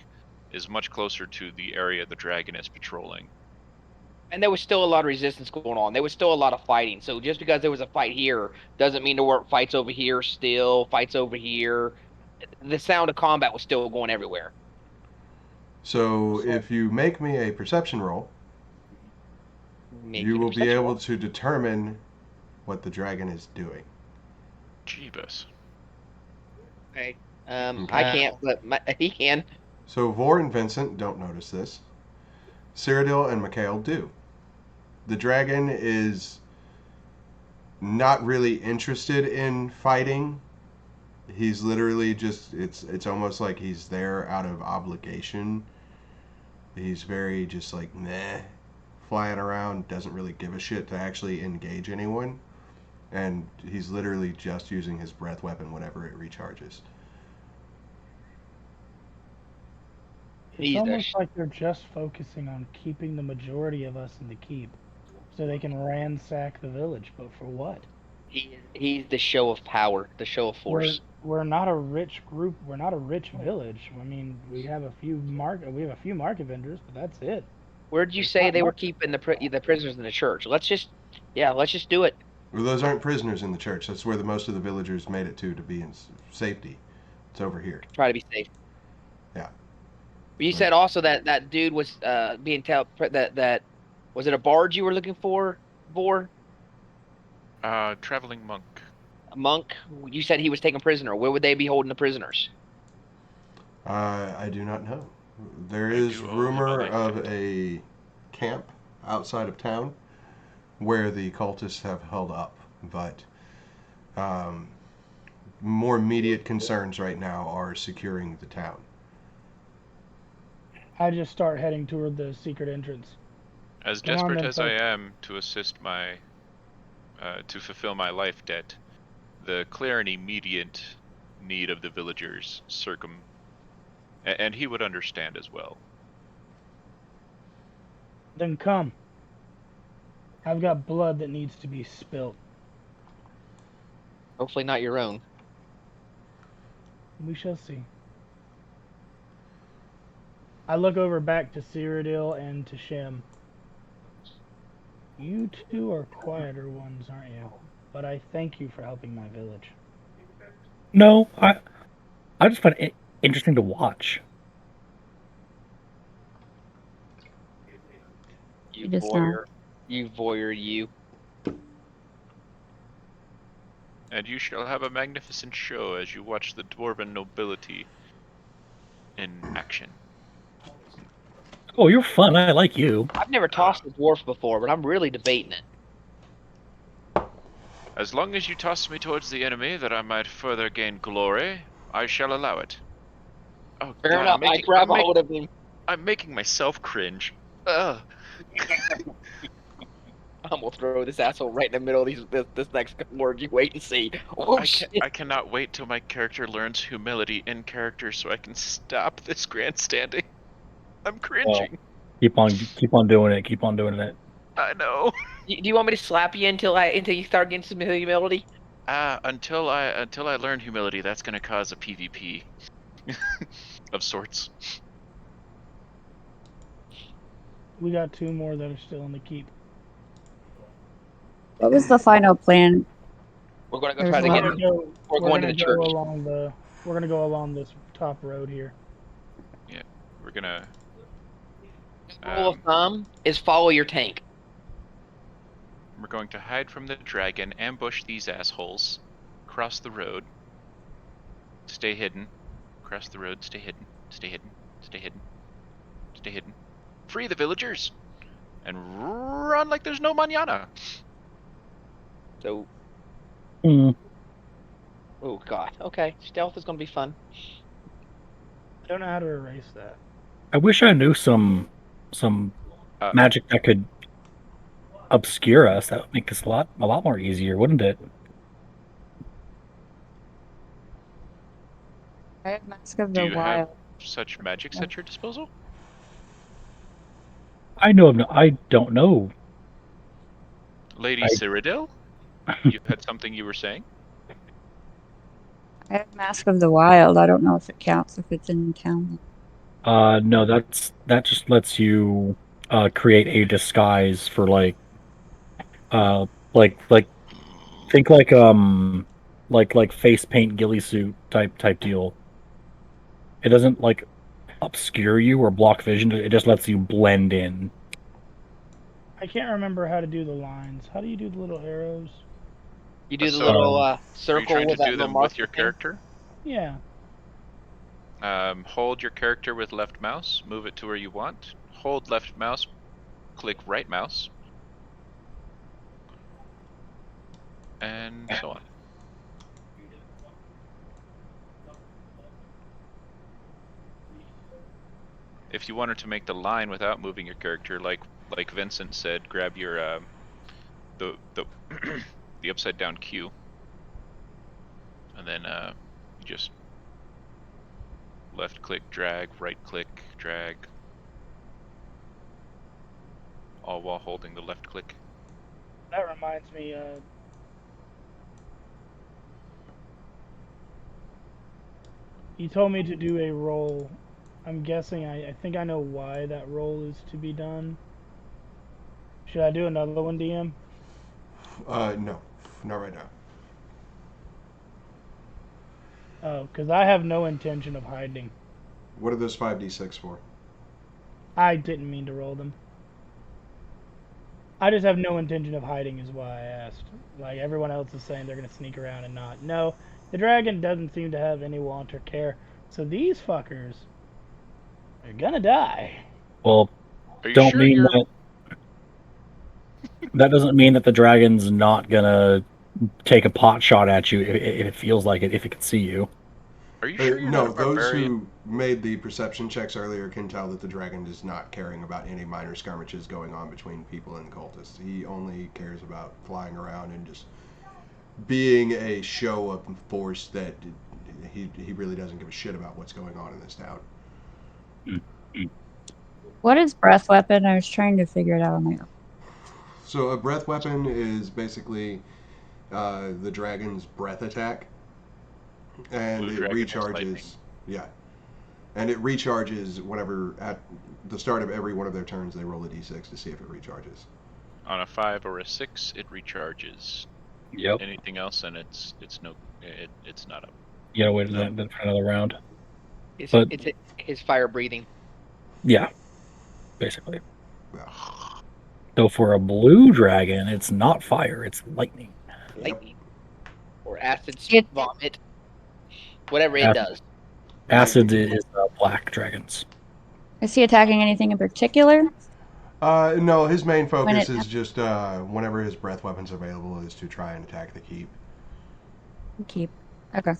is much closer to the area the dragon is patrolling. And there was still a lot of resistance going on. There was still a lot of fighting. So just because there was a fight here doesn't mean there weren't fights over here still, fights over here. The sound of combat was still going everywhere. So if you make me a perception roll, you will be able to determine what the dragon is doing. Jeebus. Okay. Okay. I can't, but he can. So Vor and Vincent don't notice this. Cyradil and Mikeal do. The dragon is not really interested in fighting. He's literally just it's almost like he's there out of obligation. He's very just like meh, flying around, doesn't really give a shit to actually engage anyone. And he's literally just using his breath weapon whenever it recharges. It's almost like they're just focusing on keeping the majority of us in the keep, so they can ransack the village. But for what? He's the show of power, the show of force. We're not a rich group. We're not a rich village. I mean, we have a few market vendors, but that's it. Where'd you say they were keeping the prisoners in the church? Let's just do it. Well, those aren't prisoners in the church. That's where most of the villagers made it to be in safety. It's over here. Try to be safe. Yeah. But you said also that dude was being that was it a bard you were looking for, Vor? Traveling monk. A monk? You said he was taken prisoner. Where would they be holding the prisoners? I do not know. There is rumor of a camp outside of town where the cultists have held up, but more immediate concerns right now are securing the town. I just start heading toward the secret entrance. As desperate as I am to assist my to fulfill my life debt, the clear and immediate need of the villagers and he would understand as well. Then come. I've got blood that needs to be spilt. Hopefully not your own. We shall see. I look over back to Cyradil and to Shim. You two are quieter ones, aren't you? But I thank you for helping my village. No, I just find it interesting to watch. You just voyeur. You voyeur, you. And you shall have a magnificent show as you watch the dwarven nobility in action. Oh, you're fun. I like you. I've never tossed a dwarf before, but I'm really debating it. As long as you toss me towards the enemy that I might further gain glory, I shall allow it. Oh, Fair God, enough. I grab a hold of him. I'm making myself cringe. Ugh. I'm gonna throw this asshole right in the middle of this next word. You wait and see. Oh, shit. I cannot wait till my character learns humility in character so I can stop this grandstanding. I'm cringing. Keep on doing it. Keep on doing it. I know. Do you want me to slap you until you start getting some humility? Until I learn humility, that's gonna cause a PvP of sorts. We got 2 more that are still in the keep. What was the final plan? We're gonna go There's try to a get lot. him. We're going to the church. We're gonna go along this top road here. Yeah, we're gonna. Rule of thumb is follow your tank. We're going to hide from the dragon, ambush these assholes, cross the road, stay hidden, cross the road, stay hidden, stay hidden, stay hidden, stay hidden, free the villagers, and run like there's no mañana. So. Mm. Oh God. Okay, stealth is gonna be fun. I don't know how to erase that. I wish I knew some magic that could obscure us. That would make this a lot more easier, wouldn't it? I have Mask of the Do you Wild. have such magics at your disposal? I don't know. Lady Cyradil? You had something you were saying? I have Mask of the Wild. I don't know if it counts if it's in town. No, that just lets you create a disguise for like think like face paint ghillie suit type deal. It doesn't like obscure you or block vision. It just lets you blend in. I can't remember how to do the lines. How do you do the little arrows? You do the little circle are you trying with to that do little them marker with your thing? character? Yeah. Hold your character with left mouse, move it to where you want. Hold left mouse, click right mouse, and so on. If you wanted to make the line without moving your character, like Vincent said, grab your the the upside down Q, and then you just left click drag, right click drag, all while holding the left click. That reminds me, you told me to do a roll. I'm guessing, I think I know why that roll is to be done. Should I do another one, DM? No. Not right now. Oh, because I have no intention of hiding. What are those 5d6 for? I didn't mean to roll them. I just have no intention of hiding is why I asked. Like, everyone else is saying they're going to sneak around and not. No, the dragon doesn't seem to have any want or care. So these fuckers are gonna die. Well, Are you don't sure mean you're... that. That doesn't mean that the dragon's not gonna take a pot shot at you if it feels like it, if it can see you. Are you sure you're not a barbarian? made the perception checks earlier can tell that the dragon is not caring about any minor skirmishes going on between people and cultists. He only cares about flying around and just being a show of force that he really doesn't give a shit about what's going on in this town. What is breath weapon? I was trying to figure it out on my own. So a breath weapon is basically the dragon's breath attack, and Blue it dragon has lightning. recharges. Yeah, and it recharges whenever at the start of every one of their turns they roll a d6 to see if it recharges. On a 5 or a 6, it recharges. Yep. Anything else, and it's not up. You gotta wait for another round. It's, But- it's his fire breathing. Yeah, basically. Yeah. So for a blue dragon, it's not fire; it's lightning. Lightning. Or acid It- vomit. Whatever it Acid. does. Acid is black dragons. Is he attacking anything in particular? No, his main focus When it- is just whenever his breath weapon's available is to try and attack the keep. Keep. Okay.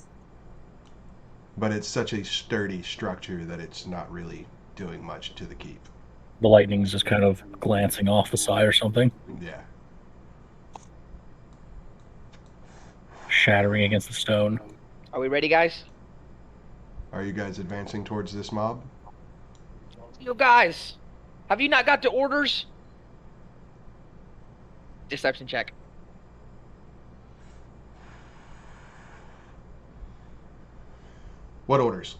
But it's such a sturdy structure that it's not really doing much to the keep. The lightning's just kind of glancing off the side or something, Yeah. shattering against the stone. Are we ready, guys? Are you guys advancing towards this mob? You guys, have you not got the orders? Deception check. What orders?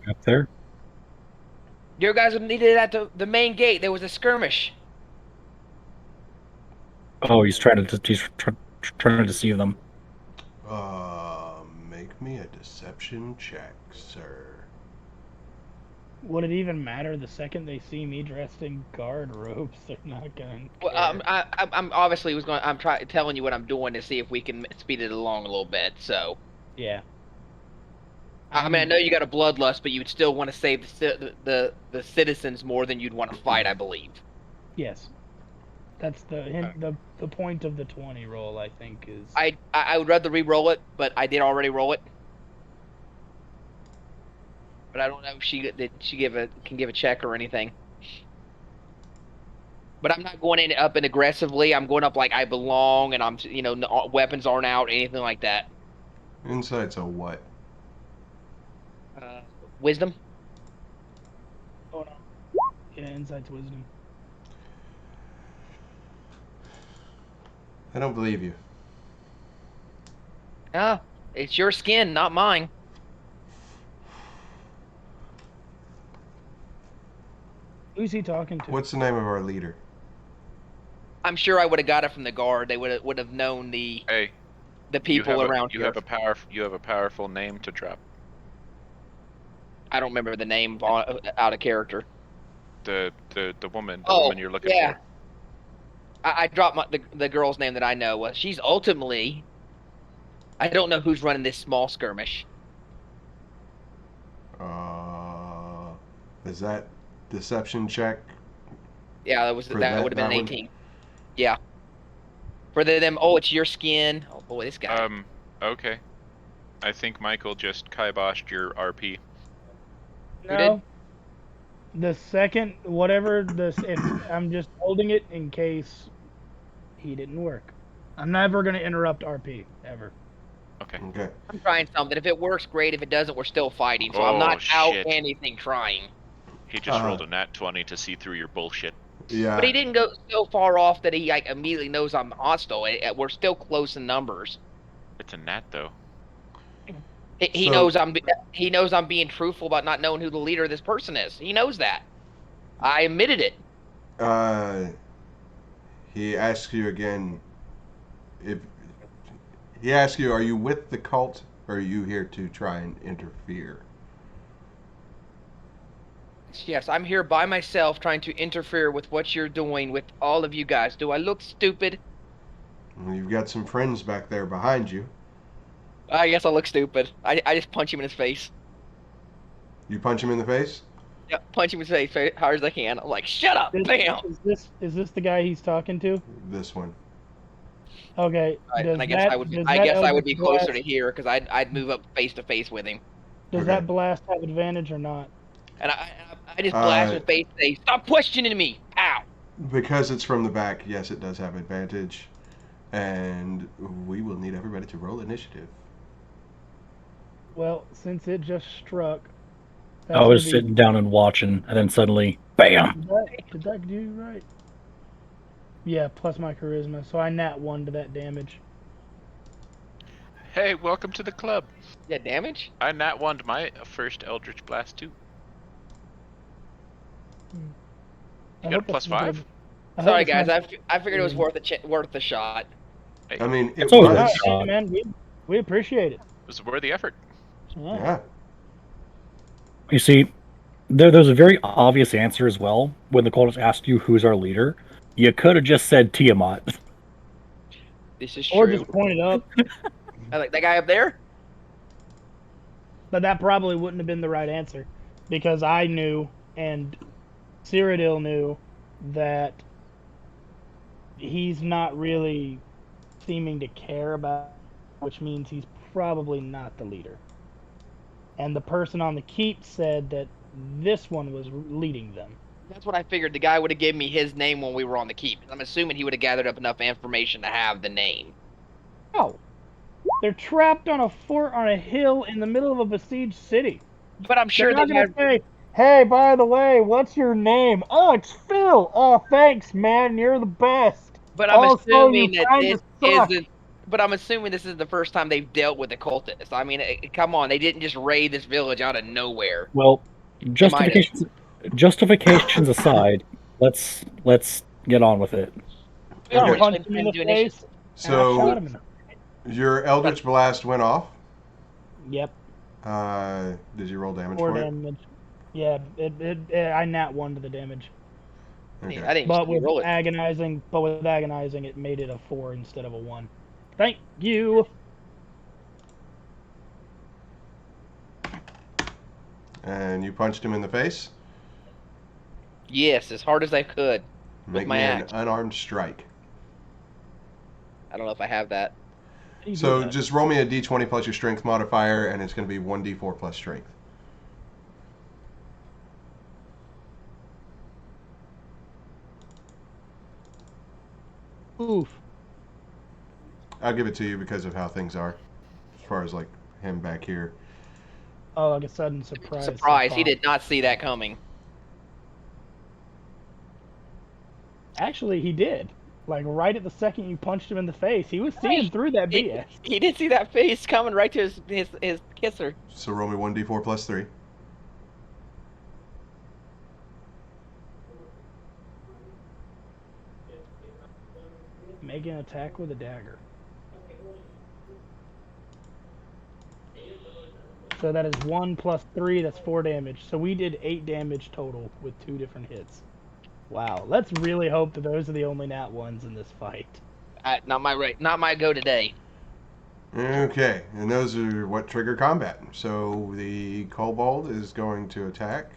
Up there. Your guys are needed at the main gate. There was a skirmish. Oh, he's trying to deceive them. Make me a deception check, sir. Would it even matter the second they see me dressed in guard robes? They're not gonna. Well, I'm obviously was going. I'm telling you what I'm doing to see if we can speed it along a little bit. So, Yeah. I mean, I know you got a bloodlust, but you'd still want to save the citizens more than you'd want to fight, I believe. Yes. That's the point of the 20 roll, I think, is. I would rather re-roll it, but I did already roll it. But I don't know if she can give a check or anything. But I'm not going up in aggressively. I'm going up like I belong, and I'm no weapons aren't out, anything like that. Insight's a what? Wisdom. Oh no. Yeah, insight's wisdom. I don't believe you. Ah, it's your skin, not mine. Who's he talking to? What's the name of our leader? I'm sure I would have got it from the guard. They would have known the Hey, people around you here. have a powerful name to drop. I don't remember the name out of character. The woman, Oh, woman you're looking yeah. for. I dropped the girl's name that I know. Well, she's ultimately. I don't know who's running this small skirmish. Is that deception check? Yeah, that would have been an 18. Yeah. For them, oh, it's your skin. Oh boy, this guy. Okay. I think Mikeal just kiboshed your RP. No. The second, whatever this, I'm just holding it in case he didn't work. I'm never gonna interrupt RP ever. Okay. Okay. I'm trying something. If it works, great. If it doesn't, we're still fighting. So I'm not shit. out anything trying. He just rolled a nat 20 to see through your bullshit. Yeah. But he didn't go so far off that he immediately knows I'm hostile. We're still close in numbers. It's a nat though. He knows I'm being truthful about not knowing who the leader of this person is. He knows that. I admitted it. He asks you again. He asks you, are you with the cult, or are you here to try and interfere? Yes, I'm here by myself trying to interfere with what you're doing with all of you guys. Do I look stupid? Well, you've got some friends back there behind you. I guess I look stupid. I just punch him in his face. You punch him in the face? Yeah, punch him in his face hard as I can. I'm like, shut up, bam! Is this the guy he's talking to? This one. Okay. And I guess I would be closer to here because I'd move up face to face with him. Does Okay. that blast have advantage or not? And I just blast with face, say, "Stop questioning me!" Pow. Because it's from the back, yes, it does have advantage. And we will need everybody to roll initiative. Well, since it just struck, I that's was gonna be. sitting down and watching, and then suddenly, bam! Did that do right? Yeah, plus my charisma, so I nat 1 to that damage. Hey, welcome to the club. Yeah, damage. I nat 1'd my first Eldritch Blast too. You got a plus 5? Sorry, guys. I figured it was worth a shot. Hey, I mean, it It's always was. a shot. Man, we appreciate it. it was a worthy effort. Yeah. You see, there's a very obvious answer as well. When the cultist asked you who's our leader, you could have just said Tiamat. This is Or true. just point it up, I like that guy up there. but that probably wouldn't have been the right answer, because I knew and Cyradil knew that he's not really seeming to care about, which means he's probably not the leader. And the person on the keep said that this one was leading them. That's what I figured. The guy would have given me his name when we were on the keep. I'm assuming he would have gathered up enough information to have the name. Oh, they're trapped on a fort on a hill in the middle of a besieged city. But I'm sure They're they not gonna say, "Hey, by the way, what's your name?" "Oh, it's Phil." "Oh, thanks, man. You're the best." But I'm Also, assuming you that kinda this suck. isn't. But I'm assuming this is the first time they've dealt with a cultist. I mean, come on, they didn't just raid this village out of nowhere. Well, They might have. justifications aside, let's get on with it. I Okay. punched him in the Do face, and I shot So him in the... your Eldritch Blast went off. Yep, Did you roll damage 4 for damage. Yeah, I nat 1 to the damage. it? Okay. I didn't But even with roll it. agonizing, it made it a 4 instead of a 1. Thank you. And you punched him in the face. Yes, as hard as I could. Make my me an axe. unarmed strike. I don't know if I have that. You do So that. just roll me a d20 plus your strength modifier, and it's going to be 1d4 plus strength. Oof. I'll give it to you because of how things are, as far as like him back here. Oh, like a sudden surprise. Surprise! He did not see that coming. Actually, he did. Like right at the second you punched him in the face, he was seeing through that BS. He did see that face coming right to his kisser. So roll me 1d4 plus 3. Make an attack with a dagger. So that is 1 plus 3, that's 4 damage. So we did 8 damage total with 2 different hits. Wow, let's really hope that those are the only nat ones in this fight. Not my go today. Okay, and those are what trigger combat. So the kobold is going to attack.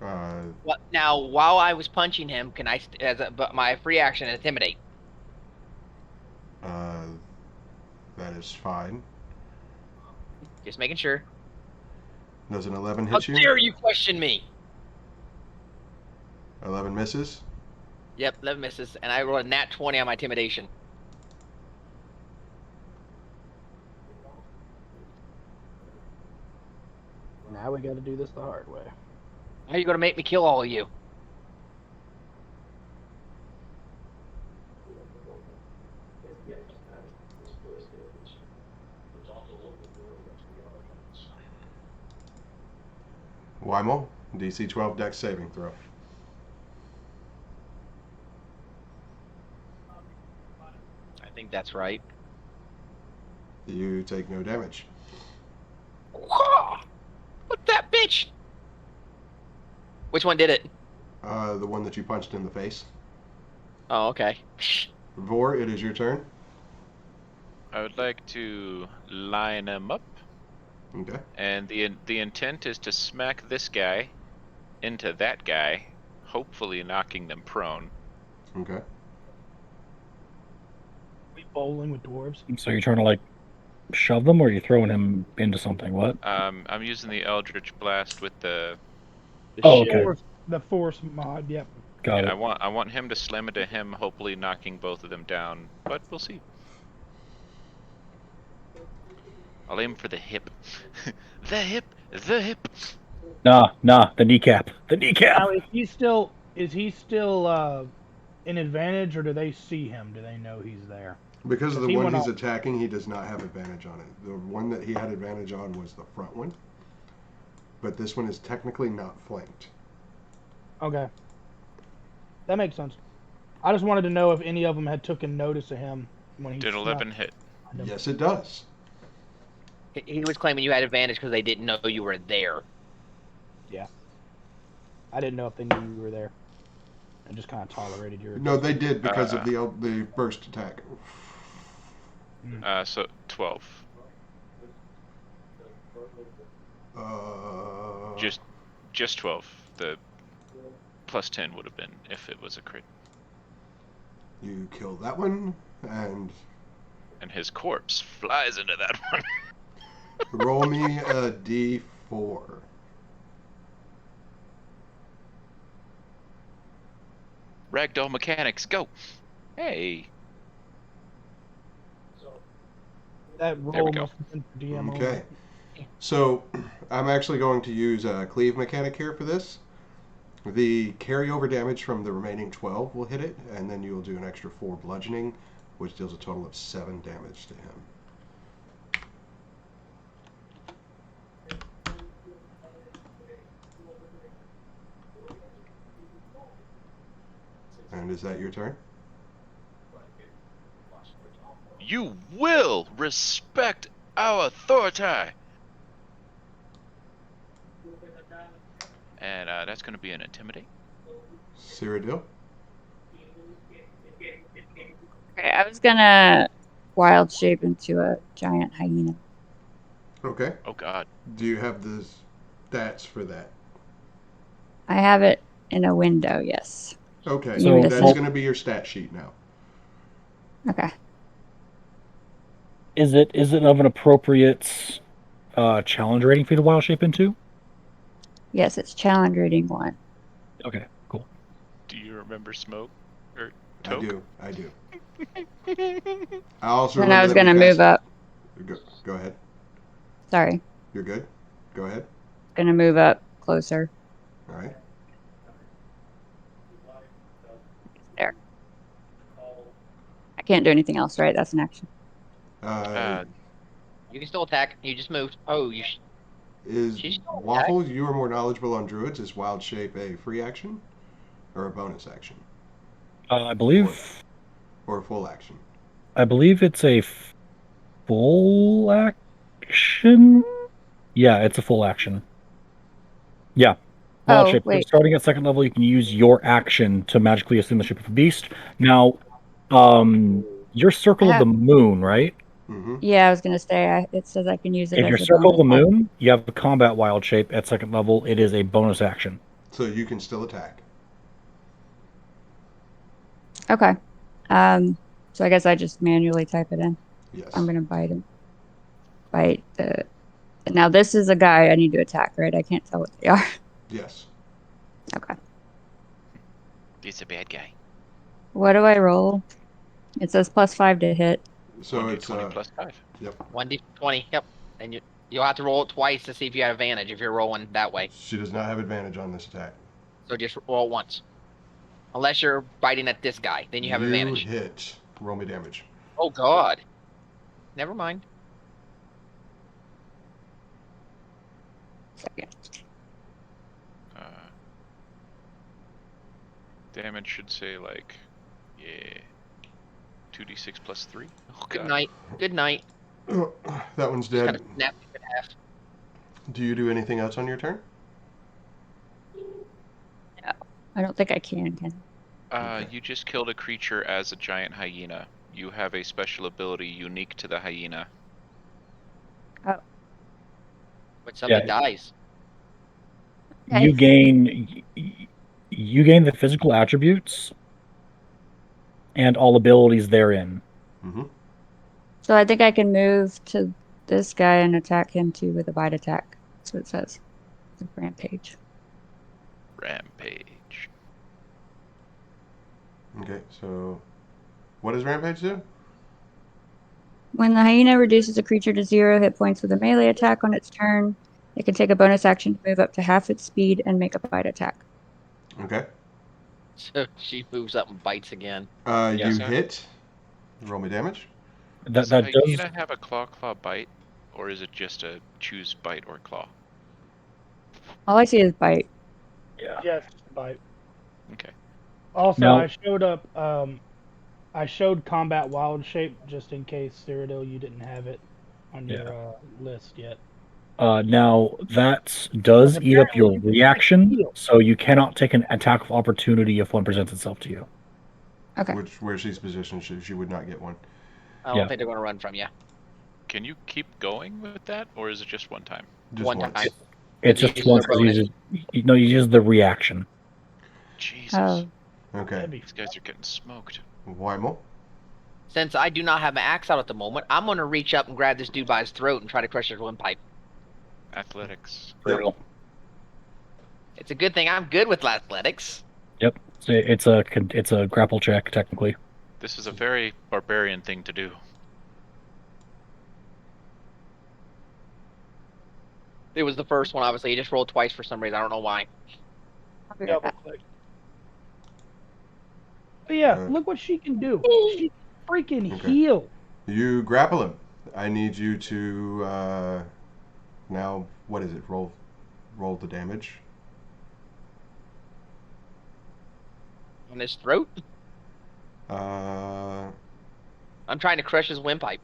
What now? While I was punching him, can I but my free action intimidate? That is fine. Just making sure. Does an 11 How hit you? dare you question me? 11 misses. Yep, 11 misses, and I rolled a nat 20 on my intimidation. Now we gotta do this the hard way. How are you gonna make me kill all of you? Wymil, DC 12 Dex saving throw. I think that's right. You take no damage. Look that bitch! Which one did it? The one that you punched in the face. Oh, okay. Vor, it is your turn. I would like to line him up, Okay. and the intent is to smack this guy into that guy, hopefully knocking them prone. Okay. We bowling with dwarves. So you're trying to like shove them, or are you throwing him into something? What? I'm using the Eldritch Blast with the. Oh, okay. The force mod. Yep. Got Yeah, it. I want him to slam into him, hopefully knocking both of them down. But we'll see. I'll aim for the hip. The hip. The hip. Nah, the kneecap. The kneecap. Now, is he still in advantage, or do they see him? Do they know he's there? Because of the He one went he's off. attacking, he does not have advantage on it. The one that he had advantage on was the front one. But this one is technically not flanked. Okay. That makes sense. I just wanted to know if any of them had taken notice of him when he Did 11 hit? Yes, it does. He was claiming you had advantage because they didn't know you were there. Yeah. I didn't know if they knew you were there. I just kind of tolerated your. No, they did because of the burst attack. So 12. Just 12. The plus 10 would have been if it was a crit. You kill that one, and his corpse flies into that one. roll me a d4. Ragdoll mechanics, go! Hey. That roll must have been for DM. Okay. So I'm actually going to use a cleave mechanic here for this. The carryover damage from the remaining 12 will hit it, and then you'll do an extra 4 bludgeoning, which deals a total of 7 damage to him. And is that your turn? You will respect our authority! And that's going to be an intimidate. Cyradil? Okay, I was gonna wild shape into a giant hyena. Okay. Oh god. Do you have the stats for that? I have it in a window, yes. Okay, So that's going to be your stat sheet now. Okay. Is it of an appropriate challenge rating for you to wild shape into? Yes, it's challenge rating 1. Okay, cool. Do you remember Smoke? Or Toke? I do. I also And I was remember gonna move up. Go ahead. Sorry. You're good? Go ahead. Gonna move up closer. All right. There. I can't do anything else, right? That's an action. You can still attack. You just moved. Oh, you. Is Waffle, you are more knowledgeable on druids. Is wild shape a free action or a bonus action? I believe. Or a full action? I believe it's a full action. Yeah, it's a full action. Yeah. Wild shape. Wait. Starting at second level, you can use your action to magically assume the shape of a beast. Now, you're Circle of the Moon, right? Mm-hmm. Yeah, I was gonna say it says I can use it. If as you're a Circle of the bonus Moon, you have a combat wild shape at second level. It is a bonus action. So you can still attack. Okay. So I guess I just manually type it in. Yes. I'm gonna bite him. Bite the. Now this is a guy I need to attack, right? I can't tell what they are. Yes. Okay. He's a bad guy. What do I roll? It says +5 to hit. So 1d20 it's plus 5. Yep. 1d20. Yep. And you'll have to roll it twice to see if you have advantage if you're rolling that way. She does not have advantage on this attack. So just roll once. Unless you're biting at this guy, then you have advantage. You hit. Roll me damage. Oh god. Never mind. Second. Damage should say like, yeah, 2d6 plus 3. Oh, Good god. night. Good night. That one's Just dead. kind of snap it in half. Do you do anything else on your turn? No, I don't think I can. Okay. You just killed a creature as a giant hyena. You have a special ability unique to the hyena. Oh. But somebody dies. Okay. You gain the physical attributes and all abilities therein. Mm-hmm. So I think I can move to this guy and attack him too with a bite attack. That's what it says. It's a rampage. Rampage. Okay, so what does Rampage do? When the hyena reduces a creature to 0 hit points with a melee attack on its turn, it can take a bonus action to move up to half its speed and make a bite attack. Okay. So she moves up and bites again. You So- hit. Roll me damage. Does That a does. hyena have a claw bite, or is it just a choose bite or claw? All I see is bite. Yeah. Yes, bite. Okay. Also, Now- I showed up. I showed combat wild shape just in case Cyradil you didn't have it on your list yet. Now that does But eat up your apparently you can reaction, heal. so you cannot take an attack of opportunity if one presents itself to you. Okay. Where she's positioned, she would not get one. I don't Yeah. think they're going to run from you. Can you keep going with that, or is it just one time? Just One once. time. It's It just uses once their bonus. you use the reaction. Jesus. Oh, Okay. That'd be These guys are getting smoked. Wymil. Since I do not have my axe out at the moment, I'm going to reach up and grab this dude by his throat and try to crush his windpipe. Athletics. Brutal. It's a good thing I'm good with athletics. Yep. It's a grapple check technically. This is a very barbarian thing to do. It was the first one, obviously. He just rolled twice for some reason. I don't know why. I'll be right double back. click. But yeah, Uh, look what she can do. She can freaking Okay. heal. You grapple him. I need you to now. What is it? Roll the damage. On his throat? Uh, I'm trying to crush his windpipe.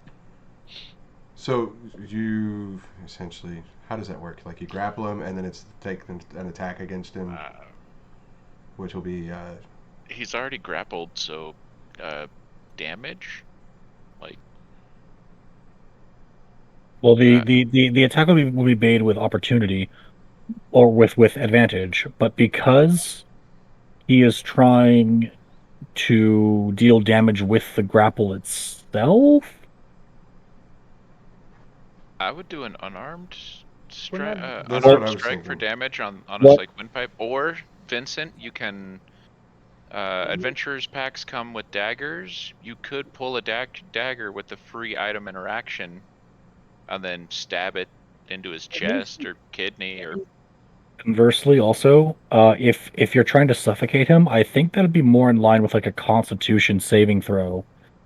so you essentially. How does that work? Like you grapple him, and then it's take an attack against him, which will be. He's already grappled, so damage? Like, Well, the attack will be made with opportunity or with advantage, but because he is trying to deal damage with the grapple itself. I would do an unarmed That's what I unarmed was strike for thinking. damage on a What? like windpipe. Or Vincent, you can. Adventurers packs come with daggers. You could pull a dagger with the free item interaction, and then stab it into his chest or kidney or. Conversely, also, if you're trying to suffocate him, I think that'd be more in line with like a Constitution saving throw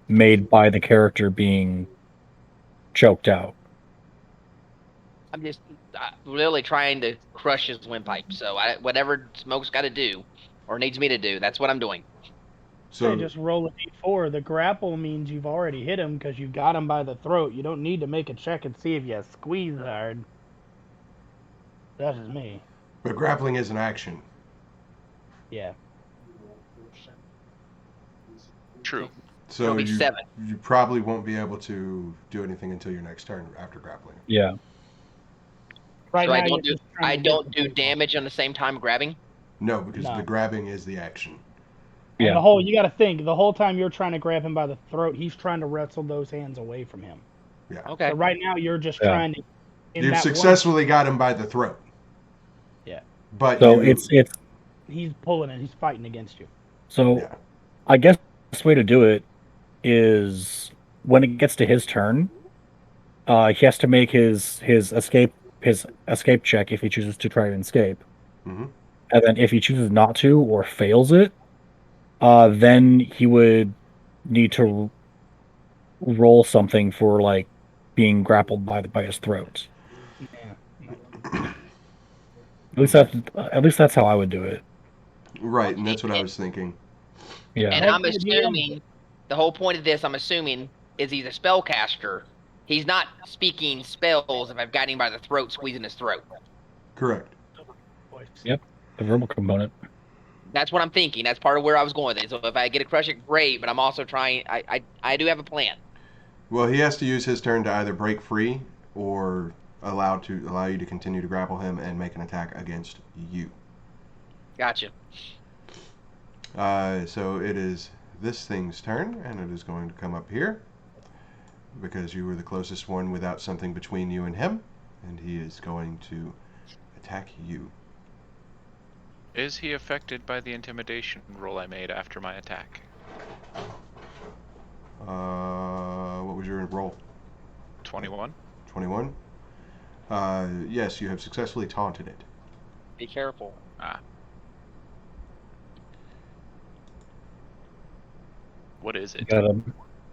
made by the character being choked out. I'm just really trying to crush his windpipe. So whatever Smoke's got to do or needs me to do, that's what I'm doing. So Say just roll a d4. The grapple means you've already hit him because you got him by the throat. You don't need to make a check and see if you squeeze hard. That's just me. but grappling is an action. Yeah. True. So It'll be 7. you probably won't be able to do anything until your next turn after grappling. Yeah. Right So now, I don't you're do just trying to get don't the do bait on. damage on the same time grabbing. No, because No. the grabbing is the action. And Yeah. the whole, you got to think, the whole time you're trying to grab him by the throat, he's trying to wrestle those hands away from him. Yeah. Okay. So right now, you're just Yeah. trying to. in You've that one- successfully got him by the throat. Yeah. But So you, it's He's pulling it. He's fighting against you. so Yeah. I guess the best way to do it is when it gets to his turn, he has to make his escape check if he chooses to try and escape. Mhm. And then if he chooses not to or fails it, then he would need to roll something for like being grappled by his throat. Yeah. At least that's how I would do it. Right, and that's what I was thinking. Yeah. And Head I'm to the DM. assuming the whole point of this, I'm assuming, is he's a spellcaster. He's not speaking spells if I've got him by the throat, squeezing his throat. Correct. Yep. The verbal component. That's what I'm thinking. That's part of where I was going with it. So if I get a crush it, great, but I'm also trying I do have a plan. Well, he has to use his turn to either break free or allow you to continue to grapple him and make an attack against you. Gotcha. So it is this thing's turn, and it is going to come up here. because you were the closest one without something between you and him, and he is going to attack you. Is he affected by the intimidation roll I made after my attack? What was your roll? 21. 21? Yes, you have successfully taunted it. Be careful. What is it?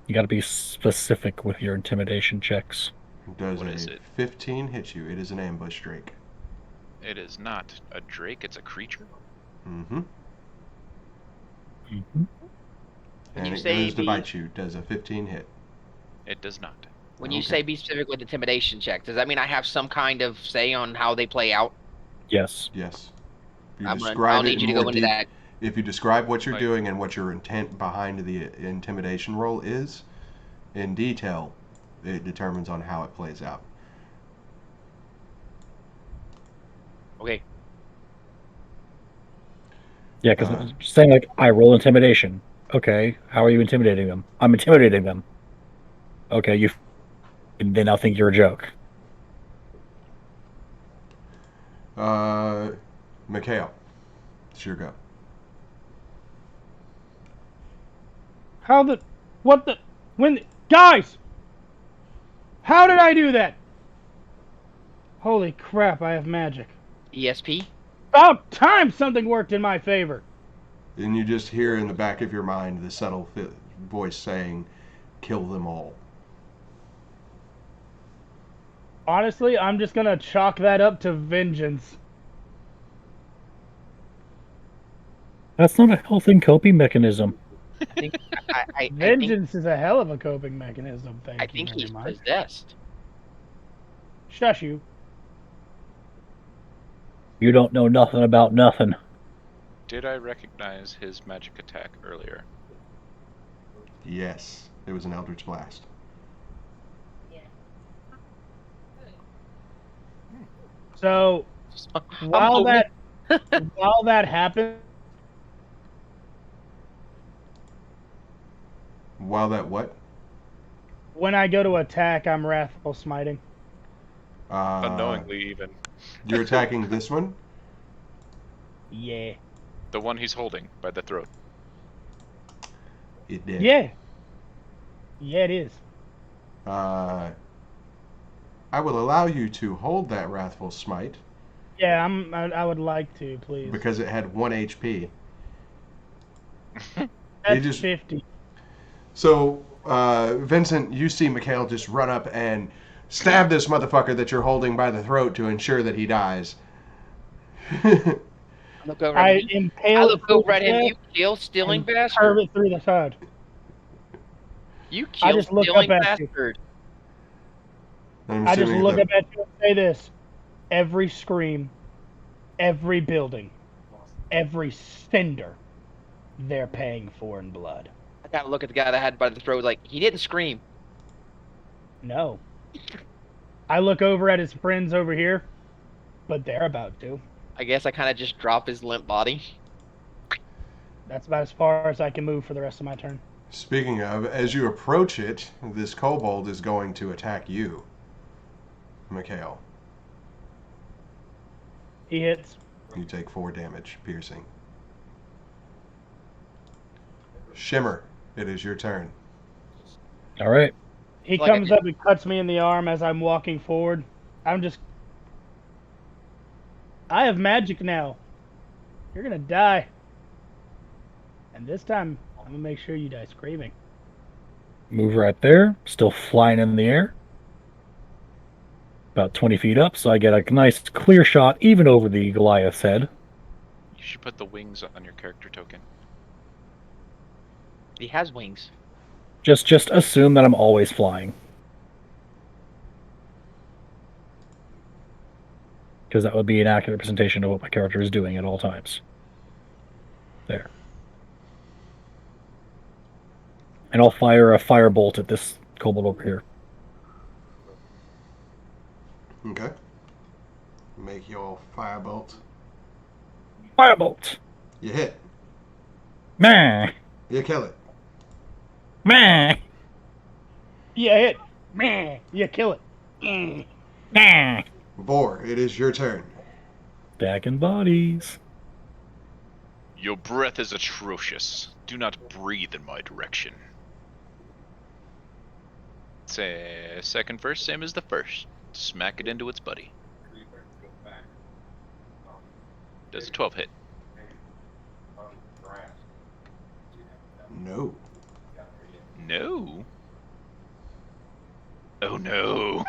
You gotta be specific with your intimidation checks. Does What a is it? 15 hit you? It is an ambush drake. It is not a drake, it's a creature. Mm-hmm. Mm-hmm. And you it say goes to be- bite you. Does a 15 hit? It does not. When you Okay. say be specific with intimidation check, does that mean I have some kind of say on how they play out? Yes. Yes. If you I'll describe it need in you to more go into deep, that. if you describe what you're Like- doing and what your intent behind the intimidation roll is in detail, it determines on how it plays out. Okay. Yeah, because saying like I roll intimidation. Okay, how are you intimidating them? I'm intimidating them. Okay, they now think you're a joke. Mikeal, it's your go. Guys! How did I do that? Holy crap, I have magic. ESP? About time something worked in my favor. And you just hear in the back of your mind the subtle voice saying, "Kill them all." Honestly, I'm just gonna chalk that up to vengeance. That's not a healthy coping mechanism. I think I think Vengeance is a hell of a coping mechanism, I thank you think very he's much. possessed. Shush you. You don't know nothing about nothing. Did I recognize his magic attack earlier? Yes, it was an Eldritch Blast. So I'm while hoping- that happened, While that what? when I go to attack, I'm wrathful smiting. Unknowingly, even. You're attacking this one? Yeah. The one he's holding by the throat. It did. Yeah. Yeah, it is. I will allow you to hold that Wrathful Smite Yeah, I would like to, please. because it had 1 HP. That's just- 50. So, Vincent, you see Mikeal just run up and stab this motherfucker that you're holding by the throat to ensure that he dies. Look over I at him. I impale it look through over at the him. You chest kill stealing and curve bastard. it through the side. You I kill just look stealing up at you. bastard. I'm I just assuming look that- up at you and say this. Every scream, every building, every cinder, they're paying for in blood. I gotta look at the guy that had by the throat. Like he didn't scream. No. I look over at his friends over here, but they're about to. I guess I kind of just drop his limp body. That's about as far as I can move for the rest of my turn. Speaking of, as you approach it, this kobold is going to attack you, Mikeal. He hits. You take 4 damage, piercing. Shimmer, it is your turn. All right. He Like comes up and cuts me in the arm as I'm walking forward. I have magic now. You're gonna die. And this time, I'm gonna make sure you die screaming. Move right there. Still flying in the air. About 20 feet up, so I get a nice clear shot even over the Goliath's head. You should put the wings on your character token. He has wings. Just assume that I'm always flying. Because that would be an accurate representation of what my character is doing at all times. There. And I'll fire a firebolt at this kobold over here. Okay. Make your firebolt. Firebolt! You hit. Meh! You kill it. Meh! Yeah, hit. Meh. Yeah, kill it. Mm. Nah. Vor, it is your turn. Stacking bodies. Your breath is atrocious. Do not breathe in my direction. Say second first, same as the first. Smack it into its buddy. Does a 12 hit? No. No. Oh no.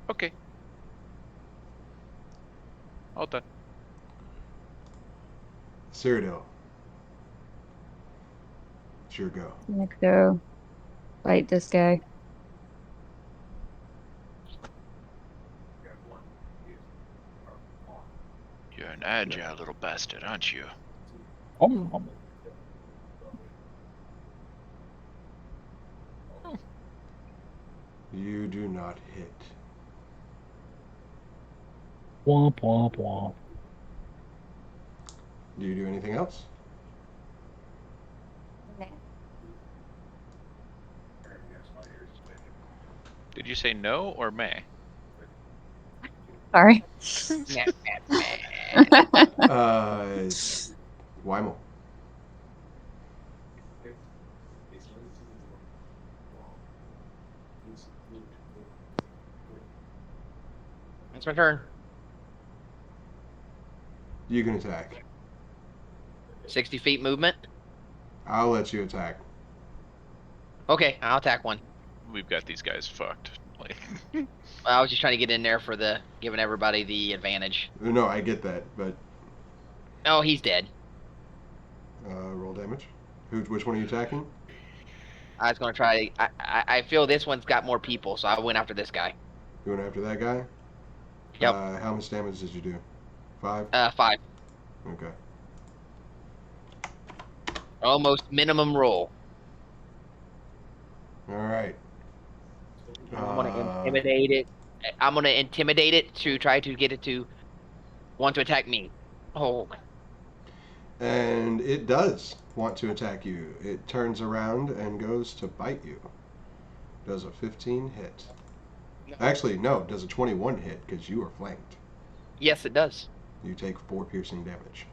Okay. All done. Cyradil. It's your go. I'm gonna go fight this guy. You're an agile little bastard, aren't you? You do not hit. Womp womp womp. Do you do anything else? Did you say no or may? Sorry. Wymil. It's my turn. You can attack. 60 feet movement. I'll let you attack. Okay, I'll attack one. We've got these guys fucked. Like, I was just trying to get in there for the giving everybody the advantage. No, I get that, but Oh, he's dead. roll damage. Which one are you attacking? I was gonna try. I feel this one's got more people, so I went after this guy. You went after that guy? Yep. How much damage did you do? 5? 5. Okay. Almost minimum roll. All right. I'm gonna intimidate it. I'm gonna intimidate it to try to get it to want to attack me. Oh. And it does want to attack you. It turns around and goes to bite you. Does a 15 hit. Actually, no, does a 21 hit because you are flanked. Yes, it does. You take 4 piercing damage.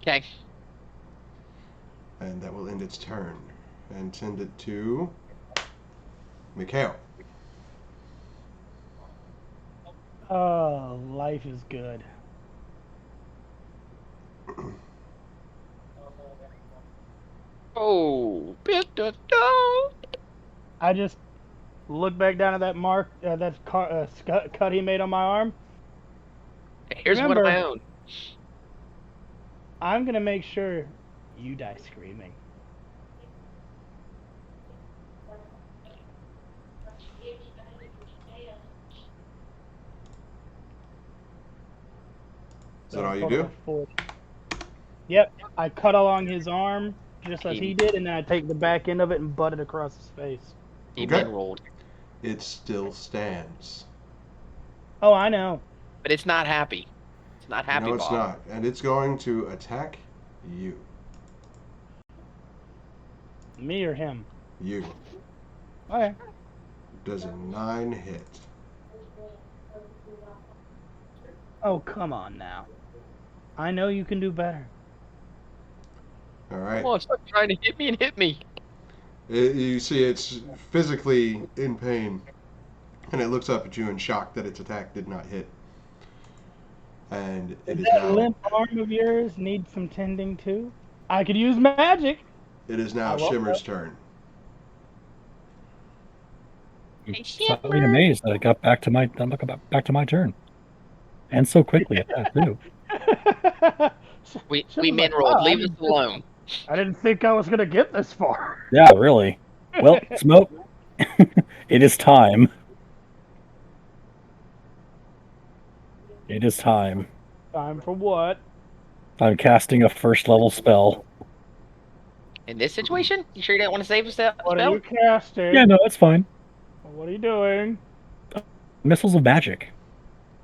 Okay. And that will end its turn. And send it to Mikeal. Oh, life is good. Oh, I just look back down at that mark, cut he made on my arm. here's one of Remember, my own. I'm gonna make sure you die screaming. Is that all you do? 4. Yep, I cut along his arm just as he did, and then I take the back end of it and butt it across his face. He Okay. rolled. It still stands. Oh, I know. But it's not happy. It's not happy, No, it's Bob. not. And it's going to attack you. Me or him? You. Okay. Does a 9 hit. Oh, come on now. I know you can do better. All right. Oh, stop trying to hit me and hit me. You see it's physically in pain. And it looks up at you in shock that its attack did not hit. And it is That now... limp arm of yours needs some tending too. I could use magic. It is now Shimmer's turn. I'm slightly amazed that it got back to my turn. And so quickly at that, too. We min rolled. Leave us alone. I didn't think I was going to get this far. Yeah, really. Well, Smoke, it is time. It is time. Time for what? I'm casting a first level spell. In this situation? You sure you didn't want to save us that What spell? are you casting? Yeah, no, it's fine. What are you doing? Missiles of Magic.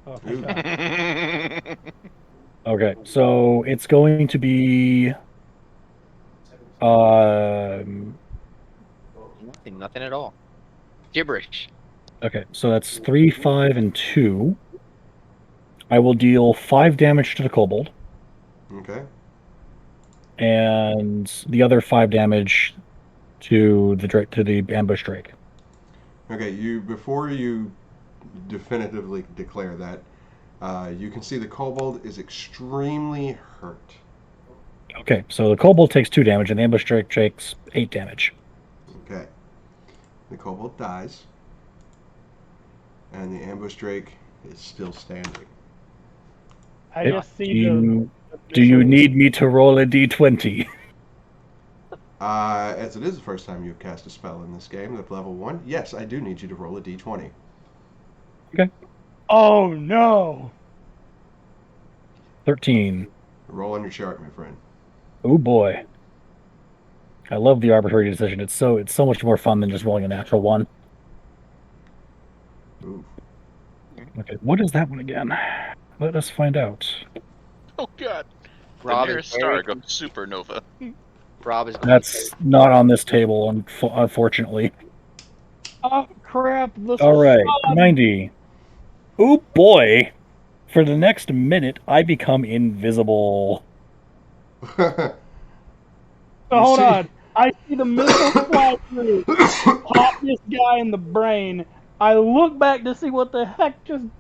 Oh, thank God. Okay, so it's going to be Nothing at all. Gibberish. okay, so that's 3, 5, and 2. I will deal 5 damage to the kobold, Okay. and the other 5 damage to the ambush drake. Okay. Before you definitively declare that, you can see the kobold is extremely hurt. Okay, so the kobold takes 2 damage, and the ambush drake takes 8 damage. Okay. The kobold dies, and the ambush drake is still standing. I Okay, just see do the you missile. need me to roll a d20? As it is the first time you've cast a spell in this game at level 1, yes, I do need you to roll a d20. Oh no! 13. Roll on your chart, my friend. Oh boy. I love the arbitrary decision. It's so much more fun than just rolling a natural 1. Ooh. Okay, what is that one again? Let us find out. Oh god. The Rob nearest is very star goes supernova. Rob is going That's not on this table, unfortunately. Oh crap! The All right, sun! 90. Oh boy. For the next minute, I become invisible. So hold on. I see the missile fly through, pop this guy in the brain. I look back to see what the heck And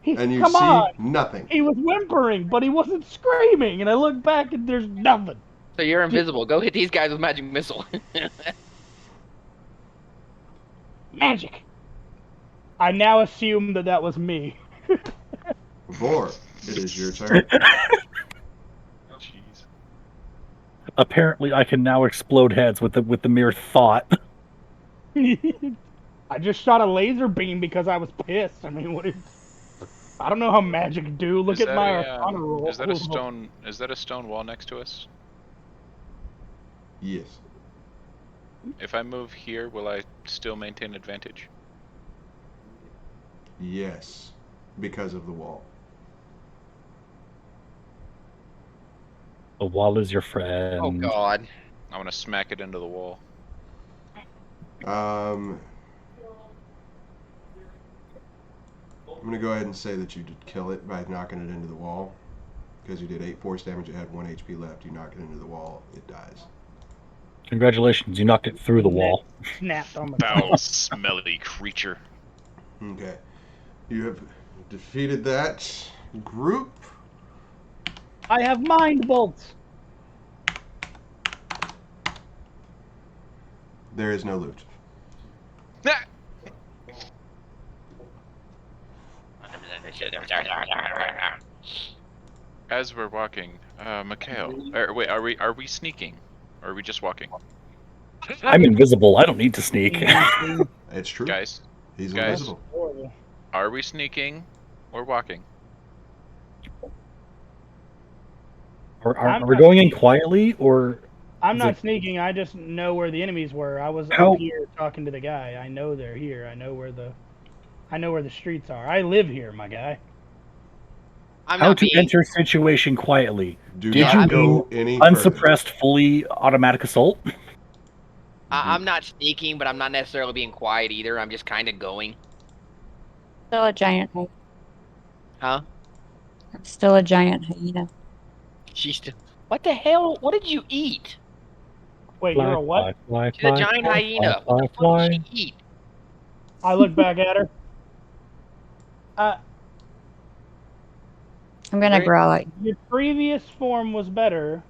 you come see on. nothing. He was whimpering, but he wasn't screaming. And I look back and there's nothing. So you're invisible. Go hit these guys with magic missile. Magic. I now assume that was me. Vor, it is your turn. Jeez. Apparently, I can now explode heads with the mere thought. I just shot a laser beam because I was pissed. I mean, I don't know how magic do. Look at my Arcana roll. Is that a stone? Is that a stone wall next to us? Yes. If I move here, will I still maintain advantage? Yes. Because of the wall. The wall is your friend. Oh god. I want to smack it into the wall. I'm going to go ahead and say that you did kill it by knocking it into the wall. Because you did 8 force damage, it had 1 HP left. You knock it into the wall, it dies. Congratulations, you knocked it through the wall. Snapped on the Foul, smelly creature. Okay. You have defeated that group. I have mind bolts. There is no loot. As we're walking, Mikeal, wait, are we sneaking, or are we just walking? I'm invisible. I don't need to sneak. It's true. Guys, He's guys. invisible. Are we sneaking or walking? Are we going in quietly, or I'm is not it- sneaking. I just know where the enemies were. I was How- up here talking to the guy. I know they're here. I know where the streets are. I live here, my guy. I'm how not to being. enter situation quietly? Do Did not you go any further. Unsuppressed, fully automatic assault? I'm not sneaking, but I'm not necessarily being quiet either. I'm just kind of going. Still a giant hyena. Huh? I'm still a giant hyena. She's still. What the hell? What did you eat? Wait, you're a what? Fly, She's a giant hyena. What the fuck did she eat? I look back at her. I'm gonna growl at you. Your previous form was better,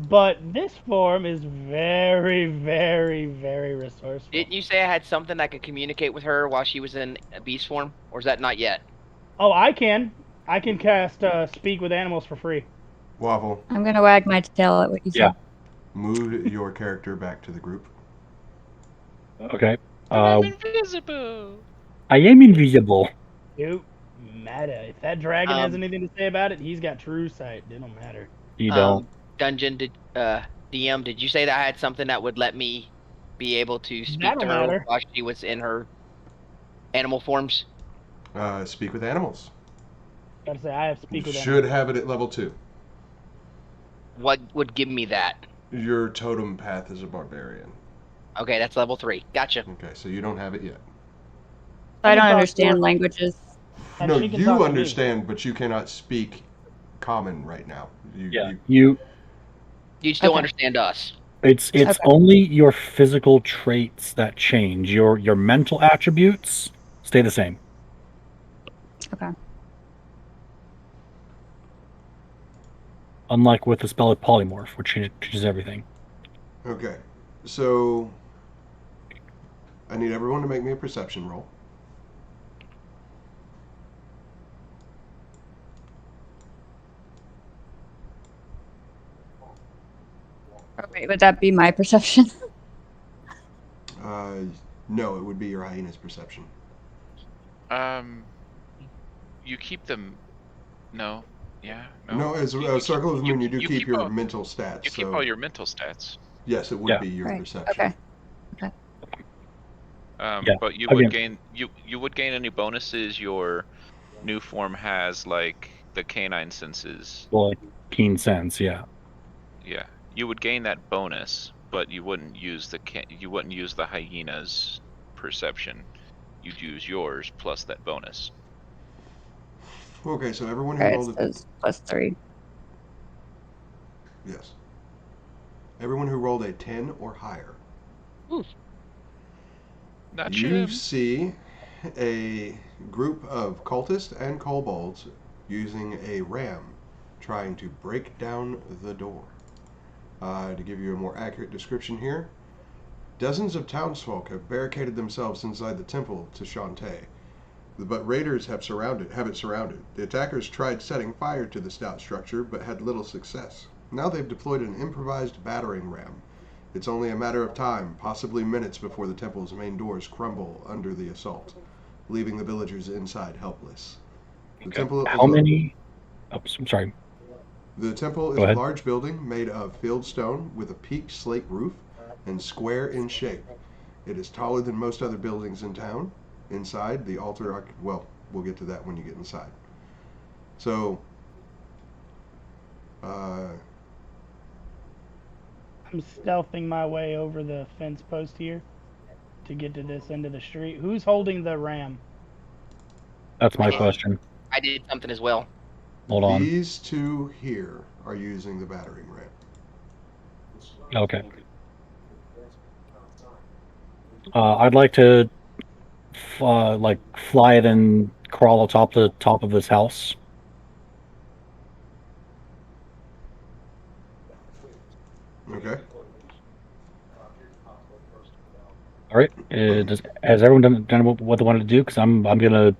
but this form is very, very, very resourceful. Didn't you say I had something that could communicate with her while she was in beast form? Or is that not yet? Oh, I can. I can cast Speak with Animals for free. Waffle, I'm gonna wag my tail at what you Yeah. said. move your character back to the group. Okay. I'm invisible. I am invisible. Dude, matter. If that dragon has anything to say about it, he's got true sight. It don't matter. You don't. Dungeon, DM, did you say that I had something that would let me be able to speak That'll to her matter. while she was in her animal forms? Speak with animals. Gotta say, I have You speak with should animals. have it at level 2. What would give me that? Your totem path is a barbarian. Okay, that's level 3. Gotcha. Okay, so you don't have it yet. I can don't talk to understand her, languages. and No, she can talk you to me. understand, but you cannot speak common right now. You You still Okay. understand us. it's Okay. only your physical traits that change. Your mental attributes stay the same. Okay. Unlike with the spell of polymorph, which changes everything. Okay, so I need everyone to make me a perception roll. Oh, wait, would that be my perception? No, it would be your hyena's perception. You keep them. No. Yeah. No. No, as You- a you circle of the moon, you do keep your all, mental stats. you keep So all your mental stats. yes, it would Yeah. be your Right. perception. Okay. Yeah, But you again. would gain you would gain any bonuses your new form has, like the canine senses. Well, like keen sense, yeah. Yeah, you would gain that bonus, but you wouldn't use the hyena's perception. You'd use yours plus that bonus. Okay, so everyone who All right, it rolled says +3. yes, everyone who rolled a 10 or higher. Not You Shim. see a group of cultists and kobolds using a ram trying to break down the door. To give you a more accurate description here, dozens of townsfolk have barricaded themselves inside the temple to Shantae, but raiders have it surrounded. The attackers tried setting fire to the stout structure, but had little success. Now they've deployed an improvised battering ram. It's only a matter of time, possibly minutes, before the temple's main doors crumble under the assault, leaving the villagers inside helpless. The temple is How many? Oh, I'm sorry. The temple is Go a ahead. large building made of field stone with a peaked slate roof and square in shape. It is taller than most other buildings in town. Inside, the altar, well, we'll get to that when you get inside. So, I'm stealthing my way over the fence post here to get to this end of the street. Who's holding the ram? That's my I did- question. I did something as well. Hold on. these two here are using the battering ram. Okay. I'd like to fly it and crawl atop the top of this house. Okay. All right. Has everyone done what they wanted to do? Because I'm gonna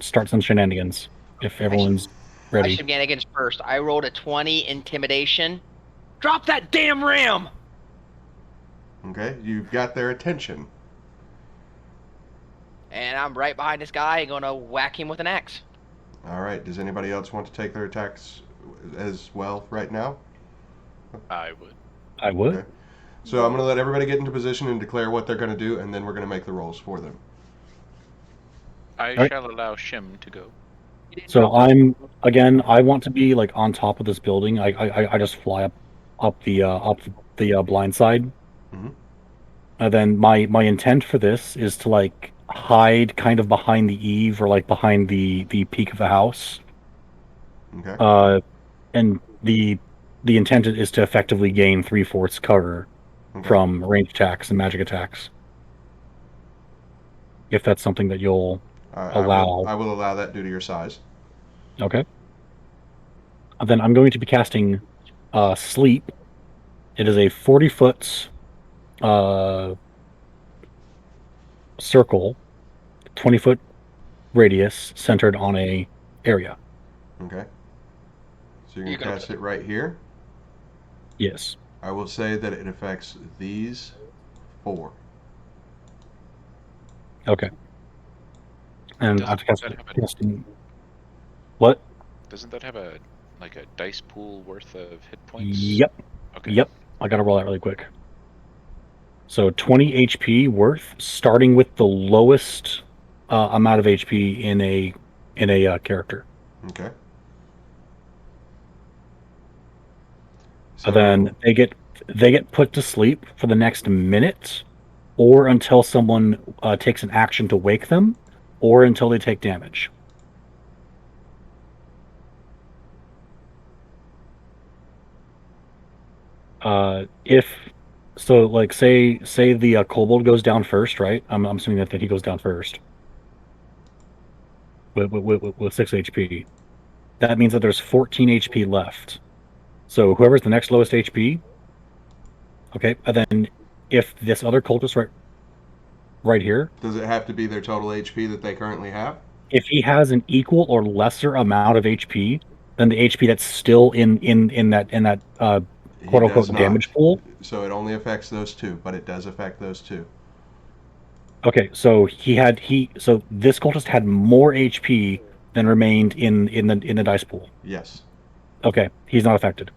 start some shenanigans if everyone's I ready. should against first. I rolled a 20 intimidation. Drop that damn ram! Okay, you've got their attention. And I'm right behind this guy and gonna whack him with an axe. All right, does anybody else want to take their attacks as well right now? I would. I would. Okay. So I'm going to let everybody get into position and declare what they're going to do, and then we're going to make the rolls for them. I right. shall allow Shim to go. So I want to be like on top of this building. I just fly up the blind side. Mhm. And then my intent for this is to like hide kind of behind the eave or like behind the peak of the house. Okay. And the intent is to effectively gain 3/4 cover Okay. from ranged attacks and magic attacks. If that's something that you'll allow. I will allow that due to your size. Okay. And then I'm going to be casting Sleep. It is a 40-foot circle, 20-foot radius centered on a area. Okay. So you're going to cast it right here. Yes. I will say that it affects these 4. Okay. And I've Doesn't casting. What? Doesn't that have a dice pool worth of hit points? Yep. Okay. Yep. I gotta roll that really quick. So 20 HP worth, starting with the lowest amount of HP in a character. Okay. So then they get put to sleep for the next minute, or until someone takes an action to wake them, or until they take damage. If so, like say the kobold goes down first, right? I'm assuming that he goes down first with 6 HP. That means that there's 14 HP left. So whoever's the next lowest HP, okay, and then if this other cultist right here, Does it have to be their total HP that they currently have? if he has an equal or lesser amount of HP than the HP that's still in that He quote does unquote damage not. pool. So it only affects those two, but it does affect those two. Okay, so so this cultist had more HP than remained in the dice pool. Yes. Okay, he's not affected.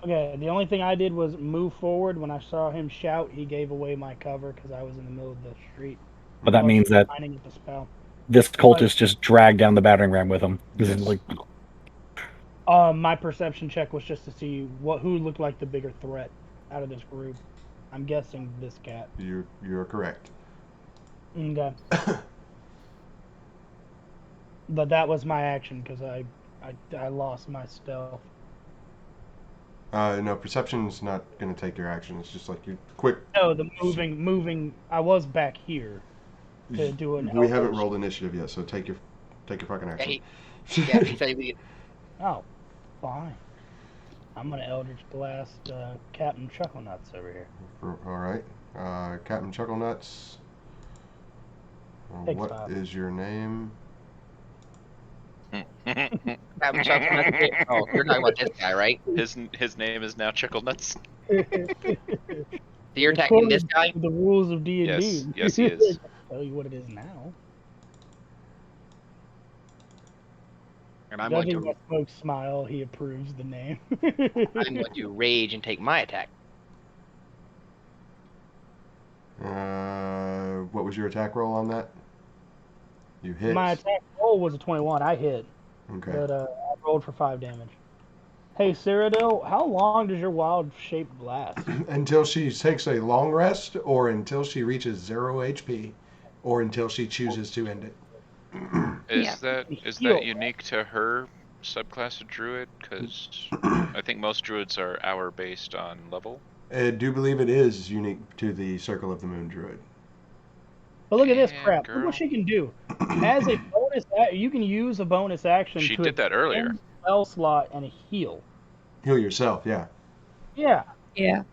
Okay, the only thing I did was move forward. When I saw him shout, he gave away my cover because I was in the middle of the street. But that I was means that lining up the spell. this cultist just dragged down the battering ram with him. This is Yes. like, My perception check was just to see who looked like the bigger threat out of this group. I'm guessing this cat. You're correct. Okay. But that was my action because I lost my stealth. No, perception's not going to take your action. It's just like you quick. No, the moving. I was back here to do an. We haven't elbow rolled initiative yet, so take your fucking action. He said we. Oh, fine. I'm gonna Eldritch Blast Captain Chucklenuts over here. All right, Captain Chucklenuts. Takes What 5. is your name? Captain Chucklenuts. Oh, you're talking about this guy, right? His name is now Chucklenuts. So you're attacking this guy? The rules of D&D. Yes, he is. Tell you what it is now. And I'm going Judging to by Smoke's smile, he approves the name. I'm going to rage and take my attack. What was your attack roll on that? You hit. My attack roll was a 21. I hit. Okay. But I rolled for 5 damage. Hey, Cyradil, how long does your wild shape last? Until she takes a long rest, or until she reaches 0 HP, or until she chooses to end it. Is that Heal. unique to her subclass of druid? Because I think most druids are hour based on level. I do believe it is unique to the Circle of the Moon druid. But look at this Damn, crap. girl. Look what she can do. As a bonus, you can use a bonus action She to did that earlier. extend a spell slot and a heal. Heal yourself, yeah. Yeah. Yeah.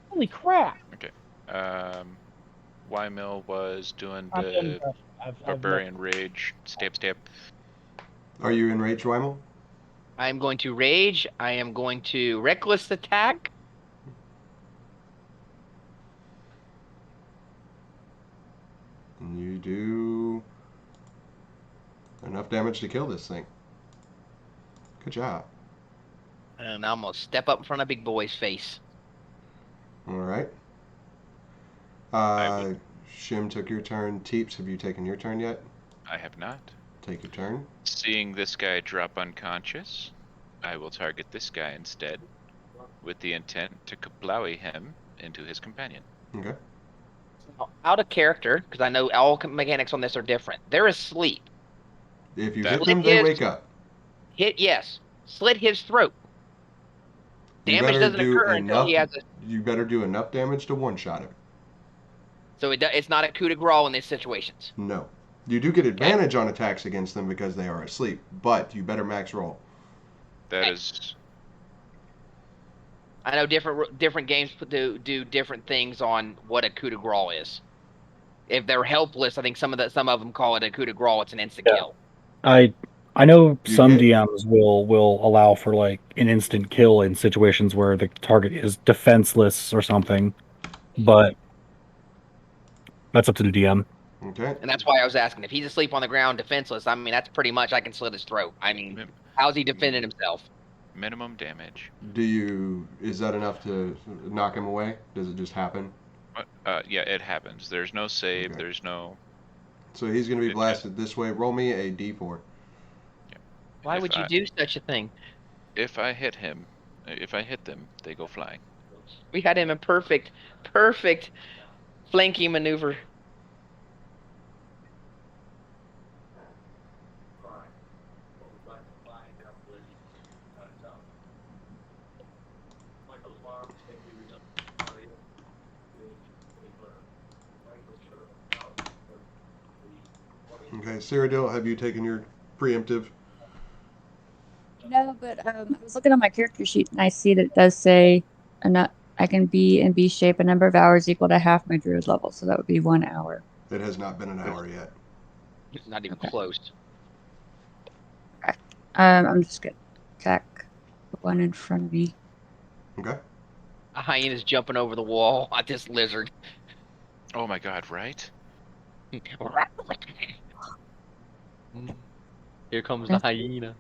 Holy crap. Wymil was doing I'm the impressed. I've Barbarian Rage. Stab. Are you enraged, Wymil? I am going to rage. I am going to reckless attack. And you do enough damage to kill this thing. Good job. And I'm going to step up in front of Big Boy's face. All right. Shim took your turn. Vteepes, have you taken your turn yet? I have not. Take your turn. Seeing this guy drop unconscious, I will target this guy instead, with the intent to kablowy him into his companion. Okay. Out of character, because I know all mechanics on this are different. They're asleep. If you That- hit them, they wake up. Slit his throat. You Damage better doesn't do occur until enough. he has a. You better do enough damage to one-shot him. So it's not a coup de grace in these situations. No. You do get advantage on attacks against them because they are asleep, but you better max roll. That is. I know different games do different things on what a coup de grace is. If they're helpless, I think some of them call it a coup de grace. It's an instant kill. I know You some hit. DMs will allow for like an instant kill in situations where the target is defenseless or something, but that's up to the DM. Okay. And that's why I was asking. If he's asleep on the ground, defenseless, I mean, that's pretty much I can slit his throat. I mean, how's he defending himself? Minimum damage. Is that enough to knock him away? Does it just happen? Yeah, it happens. There's no save. Okay. There's no. So he's going to be blasted this way. Roll me a d4. Why would you do such a thing? If I hit him, if I hit them, they go flying. We had him in perfect flanking maneuver. Okay, Cyradil, have you taken your preemptive? No, but I was looking on my character sheet and I see that it does say I can be in B shape a number of hours equal to half my druid level, so that would be 1 hour. It has not been an hour yet. It's not even Okay. close. Okay. I'm just gonna attack the one in front of me. Okay. A hyena's jumping over the wall at this lizard. Oh my god, right? Here comes the hyena.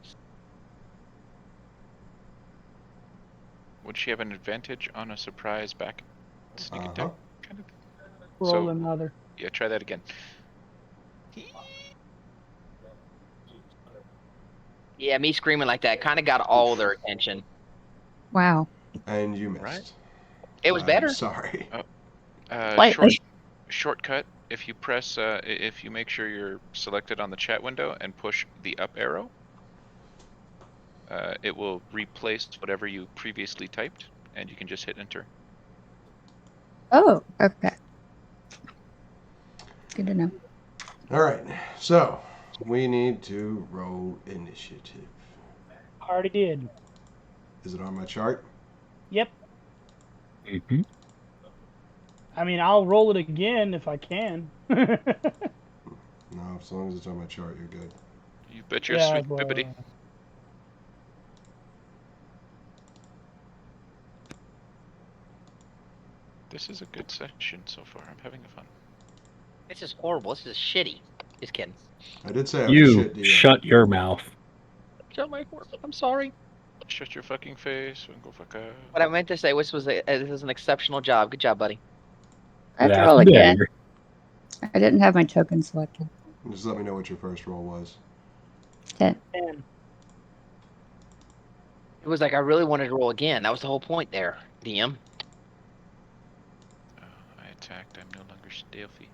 Would she have an advantage on a surprise back sneak attack kind of thing? Roll another. Yeah, try that again. Yeah, me screaming like that kind of got all their attention. Wow. And you missed. Right. It was better. Sorry. Slightly. Shortcut. If you press, if you make sure you're selected on the chat window and push the up arrow, it will replace whatever you previously typed, and you can just hit enter. Oh, okay. Good to know. All right. So we need to roll initiative. Already did. Is it on my chart? Yep. Mm-hmm. I mean, I'll roll it again if I can. No, as long as it's on my chart, you're good. You bet your Yeah, sweet well, bippity. This is a good session so far. I'm having fun. This is horrible. This is shitty. Just kidding. I did say I was a shit You DM. shut your mouth. Shut my horse. I'm sorry. Shut your fucking face and go fuck up. What I meant to say this was an exceptional job. Good job, buddy. I have to That's roll again. better. I didn't have my token selected. Just let me know what your first roll was. 10. man. It was like I really wanted to roll again. That was the whole point there, DM. I attacked. I'm no longer stealthy.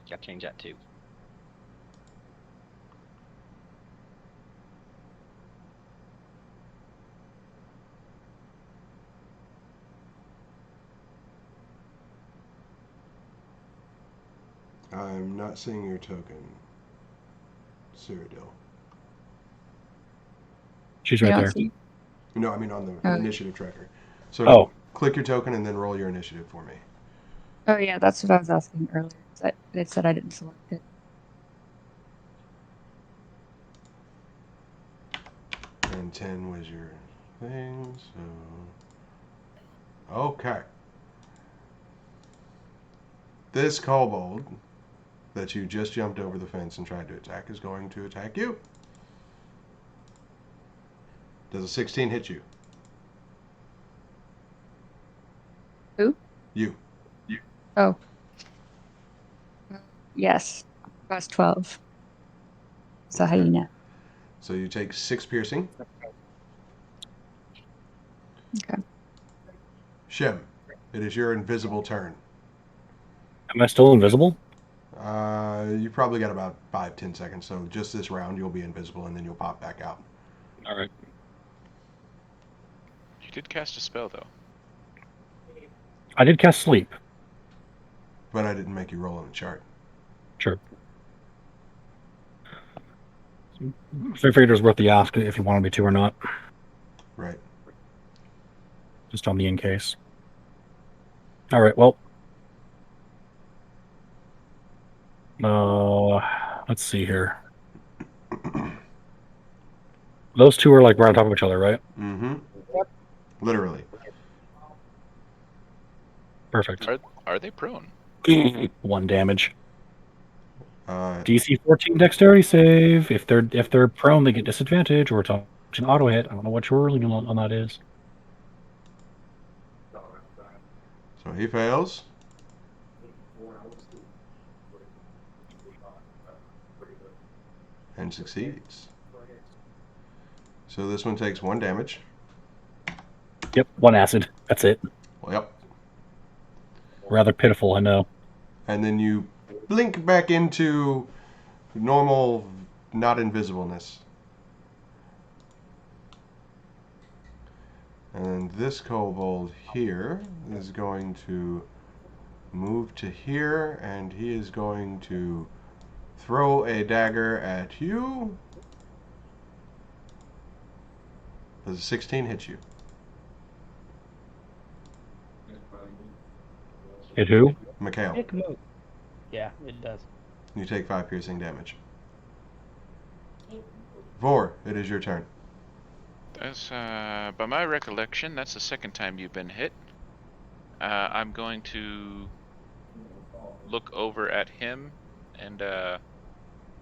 Gotta change that too. I'm not seeing your token, Cyradil. She's You right don't there. see. No, I mean on the Oh. initiative tracker. So Oh. click your token and then roll your initiative for me. Oh, yeah, that's what I was asking earlier. It said I didn't select it. And 10 was your thing, so... Okay. This kobold that you just jumped over the fence and tried to attack is going to attack you. Does a 16 hit you? Who? You. Oh. Yes. Plus 12. It's a Okay. hyena. So you take 6 piercing. Okay. Shem, it is your invisible turn. Am I still invisible? You probably got about 5-10 seconds, so just this round you'll be invisible and then you'll pop back out. All right. You did cast a spell though. I did cast sleep. But I didn't make you roll on the chart. Sure. So I figured it was worth the ask if you wanted me to or not. Right. Just on the in case. All right. Well, Let's see here. Those two are like right on top of each other, right? Mm-hmm. Yep. Literally. Perfect. Are they prone? 1 damage. Uh, DC 14 dexterity save. If they're prone, they get disadvantage, or it's an auto hit. I don't know what your ruling on that is. so he fails. And succeeds. So this one takes 1 damage. Yep, 1 acid. That's it. Well, yep. Rather pitiful, I know. And then you blink back into normal, not invisibleness. And this kobold here is going to move to here, and he is going to throw a dagger at you. Does a 16 hit you? Hit who? Mikeal. Dick move. Yeah, it does. You take 5 piercing damage. Vor, it is your turn. That's, by my recollection, that's the second time you've been hit. I'm going to look over at him, and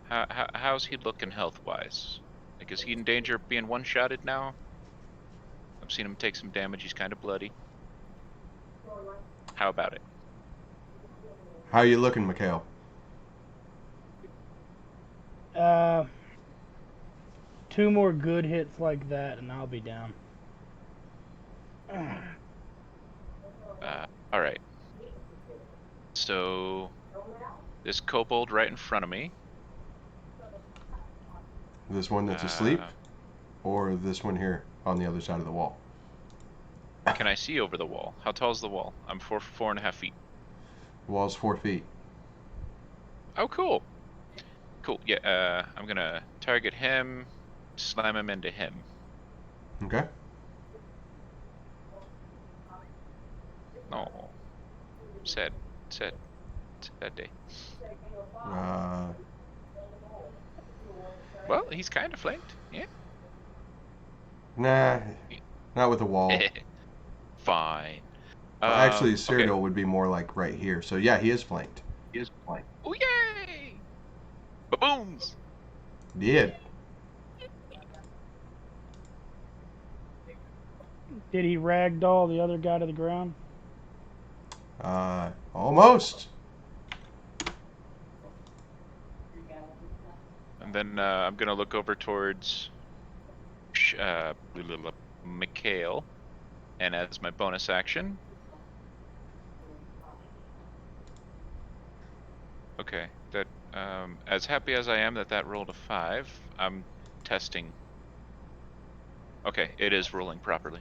how's he looking health-wise? Like, is he in danger of being one-shotted now? I've seen him take some damage. He's kind of bloody. How about it? How are you looking, Mikeal? 2 more good hits like that, and I'll be down. All right. So this kobold right in front of me. This one that's asleep? Or this one here on the other side of the wall? Can I see over the wall? How tall is the wall? I'm 4.5 feet. The wall's 4 feet. Oh, cool. Cool. Yeah. I'm gonna target him, slam him into him. Okay. Oh, sad day. Well, he's kind of flanked. Yeah. Nah, not with a wall. Fine. Well, actually, Okay. Cyradil would be more like right here. So yeah, he is flanked. Oh yay! Ba-booms! Did. Did he ragdoll the other guy to the ground? Almost. And then I'm gonna look over towards Mikeal, and as my bonus action. Okay, that as happy as I am that rolled a 5, I'm testing. Okay, it is rolling properly.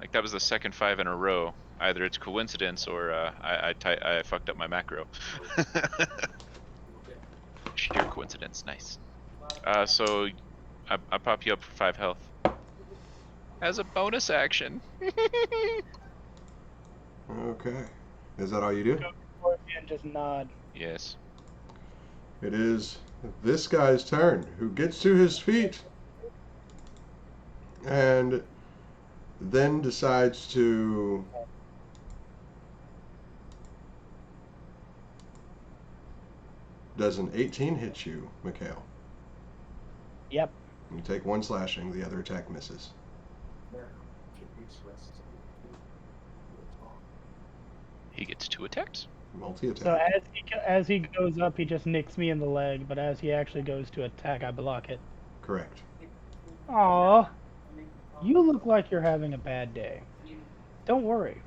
Like that was the second 5 in a row. Either it's coincidence or I fucked up my macro. Sheer coincidence, nice. So I pop you up for 5 health as a bonus action. Okay. Is that all you do? And just nod. Yes. It is this guy's turn, who gets to his feet and then decides to does an 18 hit you, Mikeal? Yep. You take 1 slashing, the other attack misses. He gets 2 attacks. Multi-attack. So as he goes up, he just nicks me in the leg, but as he actually goes to attack, I block it. Correct. Aw, you look like you're having a bad day. Don't worry.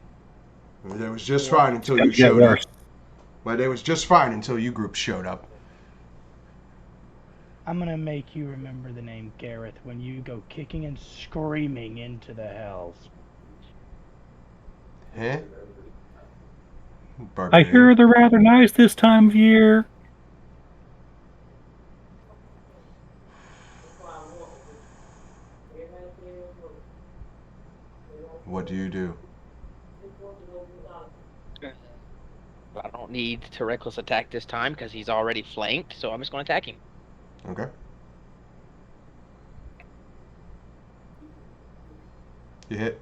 It was just fine until you Get showed up. worse. My day was just fine until you group showed up. I'm gonna make you remember the name Gareth when you go kicking and screaming into the hells. Huh? I Barbarian. hear they're rather nice this time of year. What do you do? I don't don't need to reckless attack this time because he's already flanked, so I'm just going to attack him. Okay. You hit.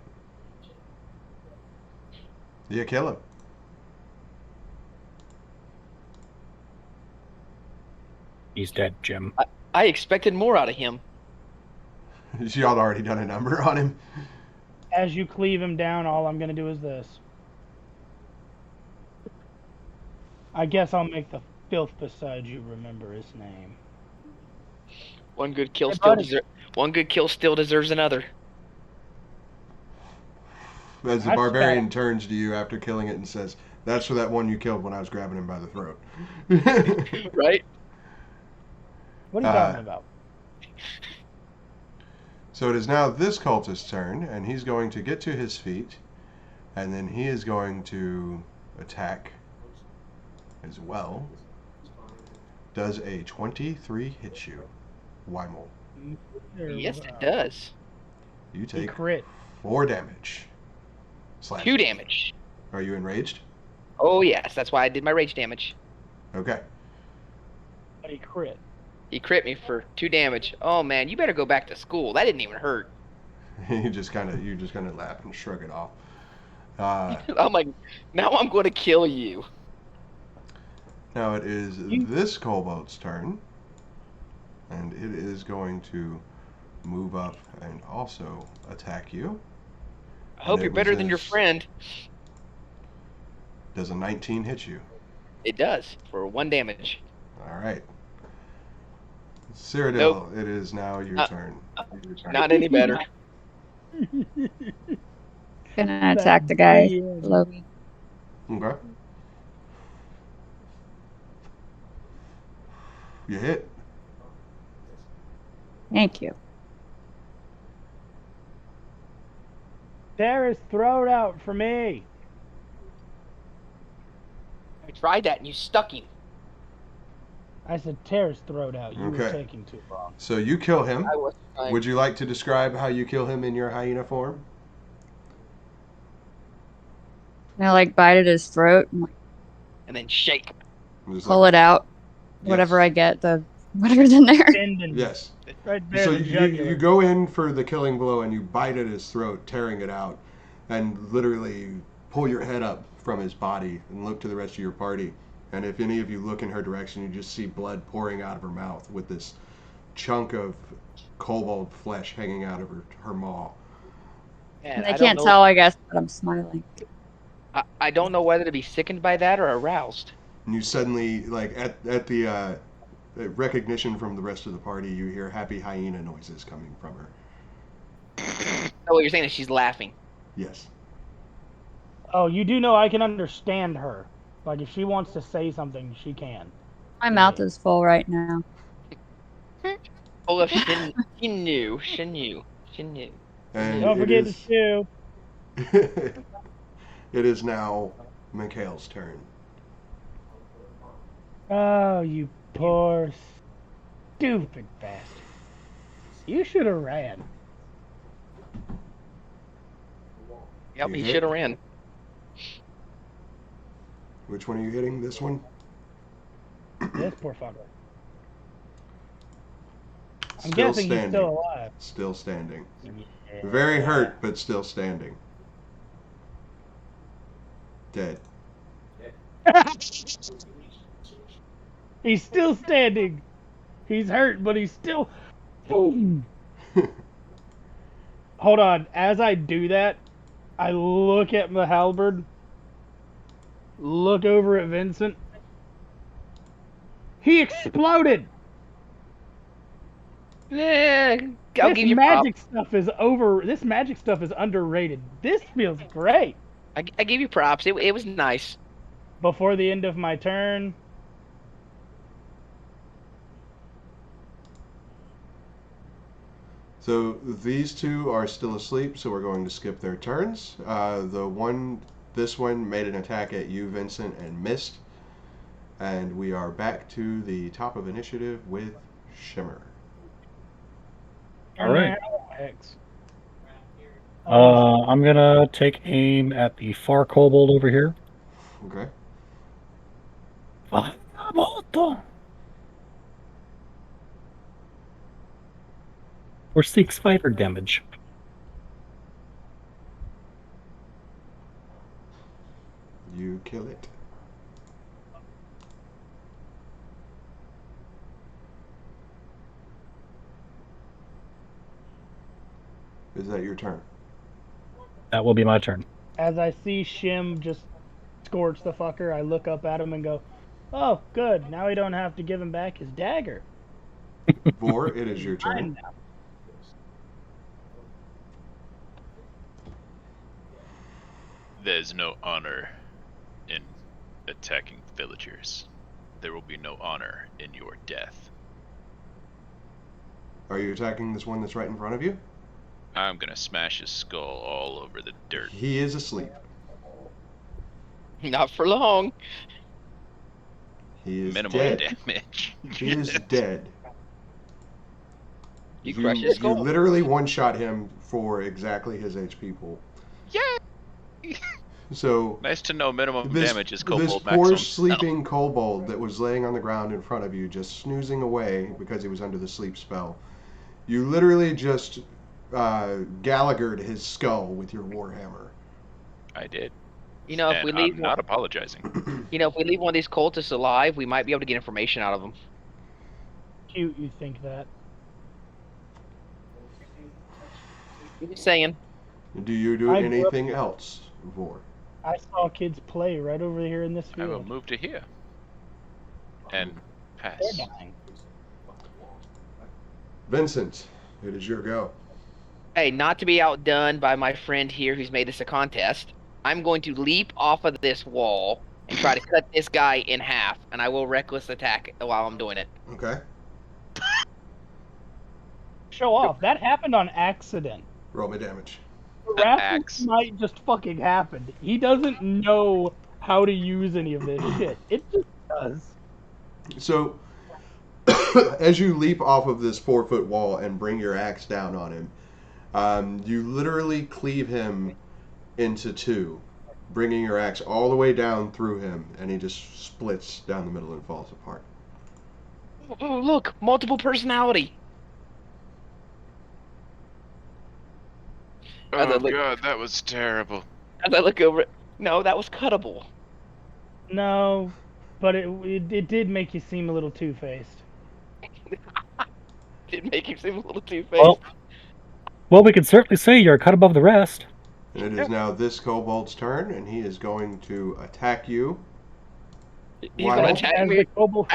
You kill him. He's dead, Jim. I expected more out of him. Y'all already done a number on him. As you cleave him down, all I'm going to do is this. I guess I'll make the filth beside you remember his name. One good kill Hey, still buddy. One good kill still deserves another. As the That's barbarian turns to you after killing it and says, "That's for that one you killed when I was grabbing him by the throat." Right? What are you talking about? So it is now this cultist's turn, and he's going to get to his feet, and then he is going to attack as well. Does a 23 hit you, Wymil? Yes, it does. You He take crit. 4 damage. 2 damage. Are you enraged? Oh, yes. That's why I did my rage damage. Okay. But he crit. He crit me for 2 damage. Oh, man. You better go back to school. That didn't even hurt. you just kind of laugh and shrug it off. I'm like, now I'm going to kill you. Now it is this kobold's turn, and it is going to move up and also attack you. I hope you're better than your friend. Does a 19 hit you? It does, for 1 damage. All right. Cyradil, Nope. It is now your turn. Not any better. Gonna attack the guy below me. Okay. You hit. Thank you. Tear his throat out for me. I tried that and you stuck him. I said tear his throat out. You were Okay. taking too long. So you kill him. I was trying. Would you like to describe how you kill him in your hyena form? And I like bite at his throat and like And then shake. Just pull like- it out. Whatever I get, whatever's in there. Tendon. Yes. Right there. So the jugular. you go in for the killing blow and you bite at his throat, tearing it out, and literally pull your head up from his body and look to the rest of your party. And if any of you look in her direction, you just see blood pouring out of her mouth with this chunk of kobold flesh hanging out of her maw. Man, They I can't don't know, tell, I guess, but I'm smiling. I don't know whether to be sickened by that or aroused. And you suddenly, like, at the recognition from the rest of the party, you hear happy hyena noises coming from her. So what you're saying is she's laughing. Yes. Oh, you do know I can understand her. Like, if she wants to say something, she can. My mouth is full right now. Oh, if she knew. And Don't forget it to chew. it is now Mikeal's turn. Oh, you poor, stupid bastard. You should have ran. Yep, You he hit? should have ran. Which one are you hitting? This one? This poor fucker. I'm Still guessing standing. he's still alive. Still standing. Yeah. Very hurt, but still standing. Dead. He's still standing. He's hurt, but he's still. Boom. Hold on. As I do that, I look at my halberd, look over at Vincent. He exploded. I'll give you magic stuff is over. This magic stuff is underrated. This feels great. I give you props. It was nice. Before the end of my turn, So these two are still asleep, so we're going to skip their turns. This one made an attack at you, Vincent, and missed. And we are back to the top of initiative with Shimmer. All right. X. I'm gonna take aim at the far kobold over here. Okay. Or 6 fighter damage. You kill it. Is that your turn? That will be my turn. As I see Shim just scorch the fucker, I look up at him and go, "Oh, good. Now we don't have to give him back his dagger." Vor, it is your Mine turn. now. There's no honor in attacking villagers. There will be no honor in your death. Are you attacking this one that's right in front of you? I'm gonna smash his skull all over the dirt. He is asleep. Not for long. He is Minimal dead. damage. He is dead. You crush his skull. You literally one-shot him for exactly his HP pool. Yay! So Nice to know minimum this, damage is this kobold poor maximum. sleeping kobold that was laying on the ground in front of you, just snoozing away because he was under the sleep spell. You literally just Gallaghered his skull with your warhammer. I did. You know, if And we leave I'm not apologizing. you know, if we leave one of these cultists alive, we might be able to get information out of them. Cute, you think that? Just saying. Do you do I grew up- anything else, Vor? I saw kids play right over here in this I will field. move to here. And pass. They're dying. Vincent, it is your go. Hey, not to be outdone by my friend here who's made this a contest, I'm going to leap off of this wall and try to cut this guy in half, and I will reckless attack while I'm doing it. Okay. Show off. That happened on accident. Roll me damage. Axe. Rasmus might just fucking happen. He doesn't know how to use any of this shit. It just does. So, as you leap off of this 4-foot wall and bring your axe down on him, you literally cleave him into two, bringing your axe all the way down through him, and he just splits down the middle and falls apart. Oh, look, multiple personality. As I Oh look- god, that was terrible. As I look over it, no, that was cuttable. No, but it did make you seem a little two-faced. Did make him seem a little too-faced. Well, we can certainly say you're cut above the rest. And it is now this kobold's turn, and he is going to attack you. He's Why gonna not? attack As me the kobold,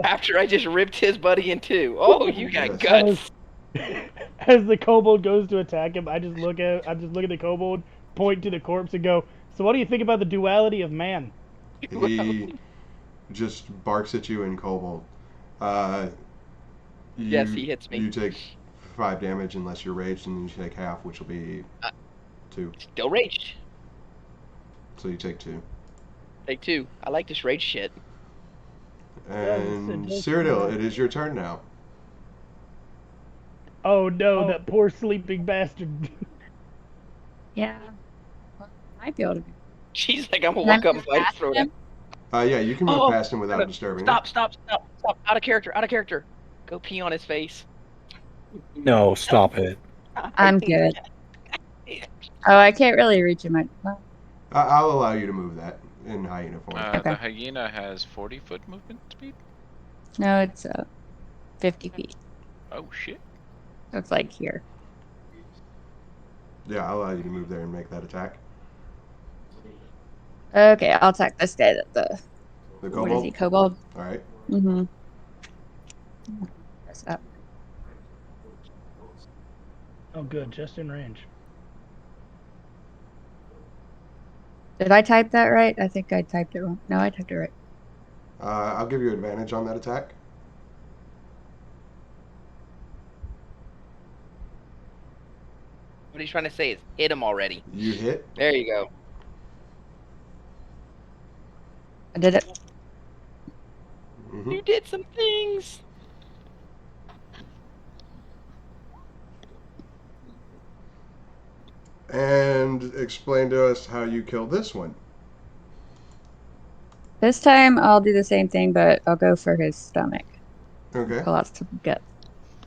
after I just ripped his buddy in two. Oh, you got Yes. guts. as the kobold goes to attack him, I just look at the kobold, point to the corpse, and go, "So what do you think about the duality of man?" He just barks at you in kobold. Yes, he hits me. You take 5 damage unless you're raged, and then you take half, which will be 2. Still raged. So you take 2. Take 2. I like this rage shit. And it's Cyradil, it is your turn now. Oh no, that poor sleeping bastard. Yeah. Well, might be able to. She's like, I'm gonna Can I walk up move and fight past through him? it. Yeah, you can move Oh, past him without disturbing him. Stop. Out of character. Go pee on his face. No, stop it. I'm good. Oh, I can't really reach him. Well, I'll allow you to move that in hyena form. Okay. The hyena has 40-foot movement speed? no, it's 50 feet. Oh shit. So it's like here. Yeah, I'll allow you to move there and make that attack. Okay, I'll attack this guy. The What is he, kobold? kobold? Alright. Mm-hmm. Press up. Oh good, just in range. Did I type that right? I think I typed it wrong. No, I typed it right. I'll give you advantage on that attack. What he's trying to say is hit him already. You hit. There you go. I did it. Mm-hmm. You did some things. And explain to us how you killed this one. This time I'll do the same thing, but I'll go for his stomach. Okay. Pull out some guts.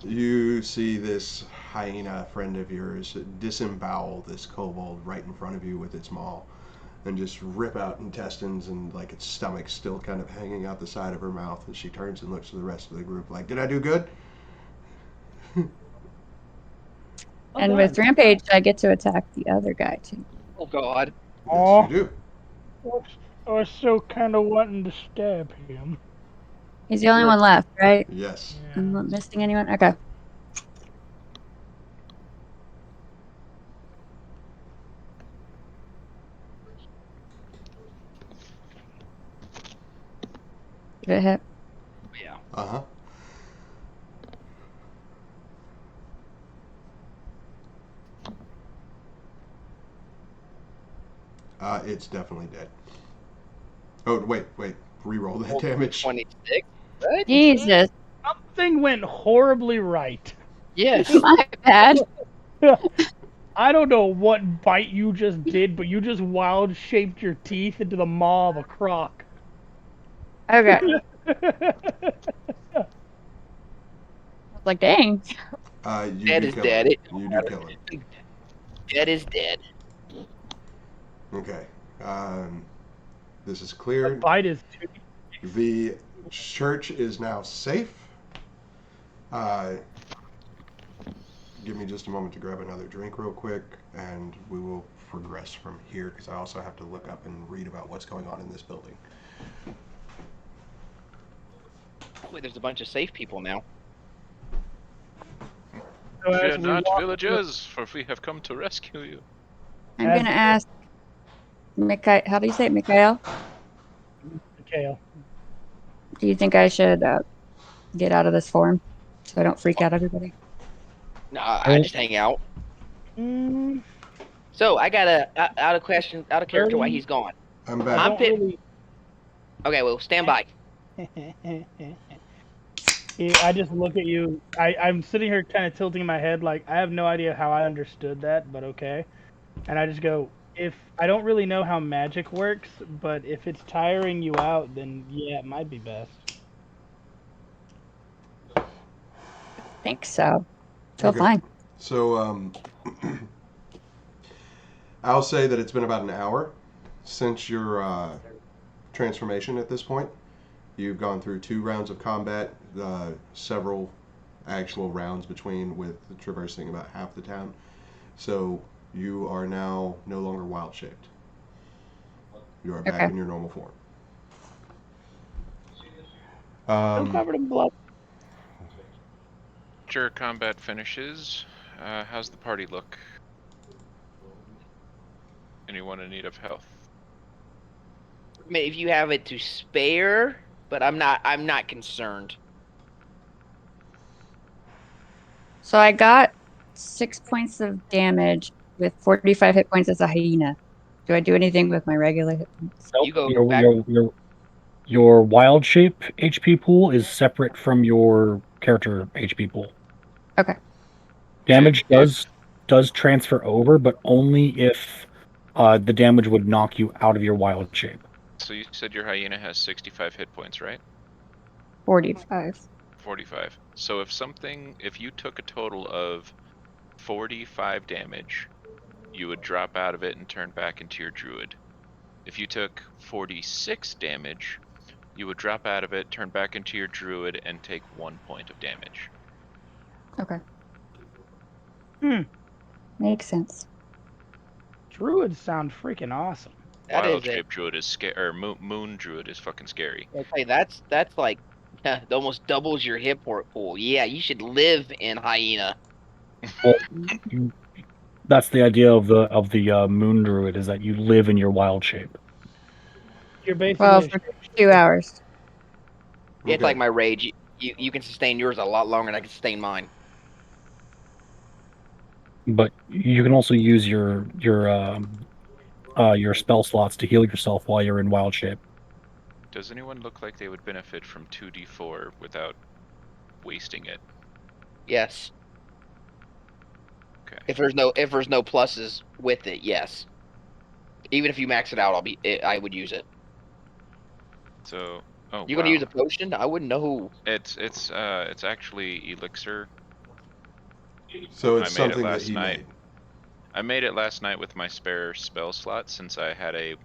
You see this hyena friend of yours disembowel this kobold right in front of you with its maw and just rip out intestines and like its stomach still kind of hanging out the side of her mouth, and she turns and looks to the rest of the group like, did I do good? And with Rampage, I get to attack the other guy too. Oh God. Yes, you do. I was so kind of wanting to stab him. He's the only one left, right? Yes. I'm not missing anyone? Okay. Did it hit? Yeah. Uh-huh. It's definitely dead. Oh, wait. Reroll that damage. 26. What? Jesus. Something went horribly right. Yes. My bad. I don't know what bite you just did, but you just wild shaped your teeth into the maw of a croc. Okay. I was like, dang. You Dead do is kill dead. him. It don't You do matter. kill him. Dead is dead. Okay. This is cleared. Bite is too. The church is now safe. Give me just a moment to grab another drink real quick, and we will progress from here, because I also have to look up and read about what's going on in this building. Wait, there's a bunch of safe people now. So as Fear we not, walk- villagers, for we have come to rescue you. I'm going to ask Mikeal. How do you say it, Mikeal? Mikeal. Do you think I should get out of this form so I don't freak out everybody? No, I just hang out. Mm, So I got out of character why he's gone. I'm I back. I'm don't pit- really. Okay, well, stand by. Yeah, I just look at you. I'm sitting here kind of tilting my head like I have no idea how I understood that, but okay. And I just go, if I don't really know how magic works, but if it's tiring you out, then yeah, it might be best. I think so. Feel Okay. fine. So, I'll say that it's been about an hour since your transformation at this point. You've gone through 2 rounds of combat, several actual rounds between, with traversing about half the town. So you are now no longer wild shaped. You are back Okay. in your normal form. I'm covered in blood. After combat finishes, how's the party look? Anyone in need of health? I mean, if you have it to spare, but I'm not concerned. So I got 6 points of damage with 45 hit points as a hyena. Do I do anything with my regular hit points? You go Your, back. your wild shape HP pool is separate from your character HP pool. Okay. Damage And does transfer over, but only if the damage would knock you out of your wild shape. So you said your hyena has 65 hit points, right? 45. 45. So if you took a total of 45 damage, you would drop out of it and turn back into your druid. If you took 46 damage, you would drop out of it, turn back into your druid, and take 1 point of damage. Okay. Hmm. Makes sense. Druids sound freaking awesome. That Wild is it. shape druid is scary, or moon druid is fucking scary. Okay, that's like it almost doubles your hit pool. Yeah, you should live in hyena. Well, that's the idea of the moon druid, is that you live in your wild shape. You're basically Well, a for 2 hours. It's Okay. like my rage. You can sustain yours a lot longer than I can sustain mine. But you can also use your spell slots to heal yourself while you're in wild shape. Does anyone look like they would benefit from 2d4 without wasting it? Yes. Okay. If there's no pluses with it, yes. Even if you max it out, I would use it. So, oh You wow. gonna use a potion? I wouldn't know. It's actually elixir. So I it's made it something that last he night. made. I made it last night with my spare spell slot since I had a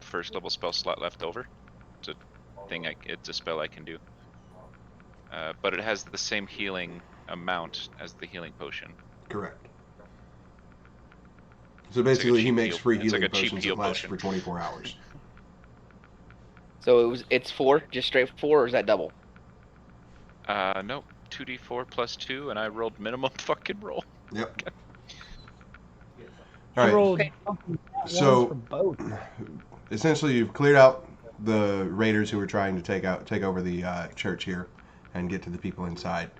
first level spell slot left over. It's a thing. It's a spell I can do. But it has the same healing amount as the healing potion. Correct. So It's like a basically, he cheap makes heal. free It's like healing a cheap potions heal that last potion. for 24 hours. So it's 4, just straight 4, or is that double? Nope. 2d4 plus 2, and I rolled minimum fucking roll. Yep. You All right. rolled Okay. fucking ones So for both. essentially, you've cleared out the raiders who were trying to take over the church here and get to the people inside.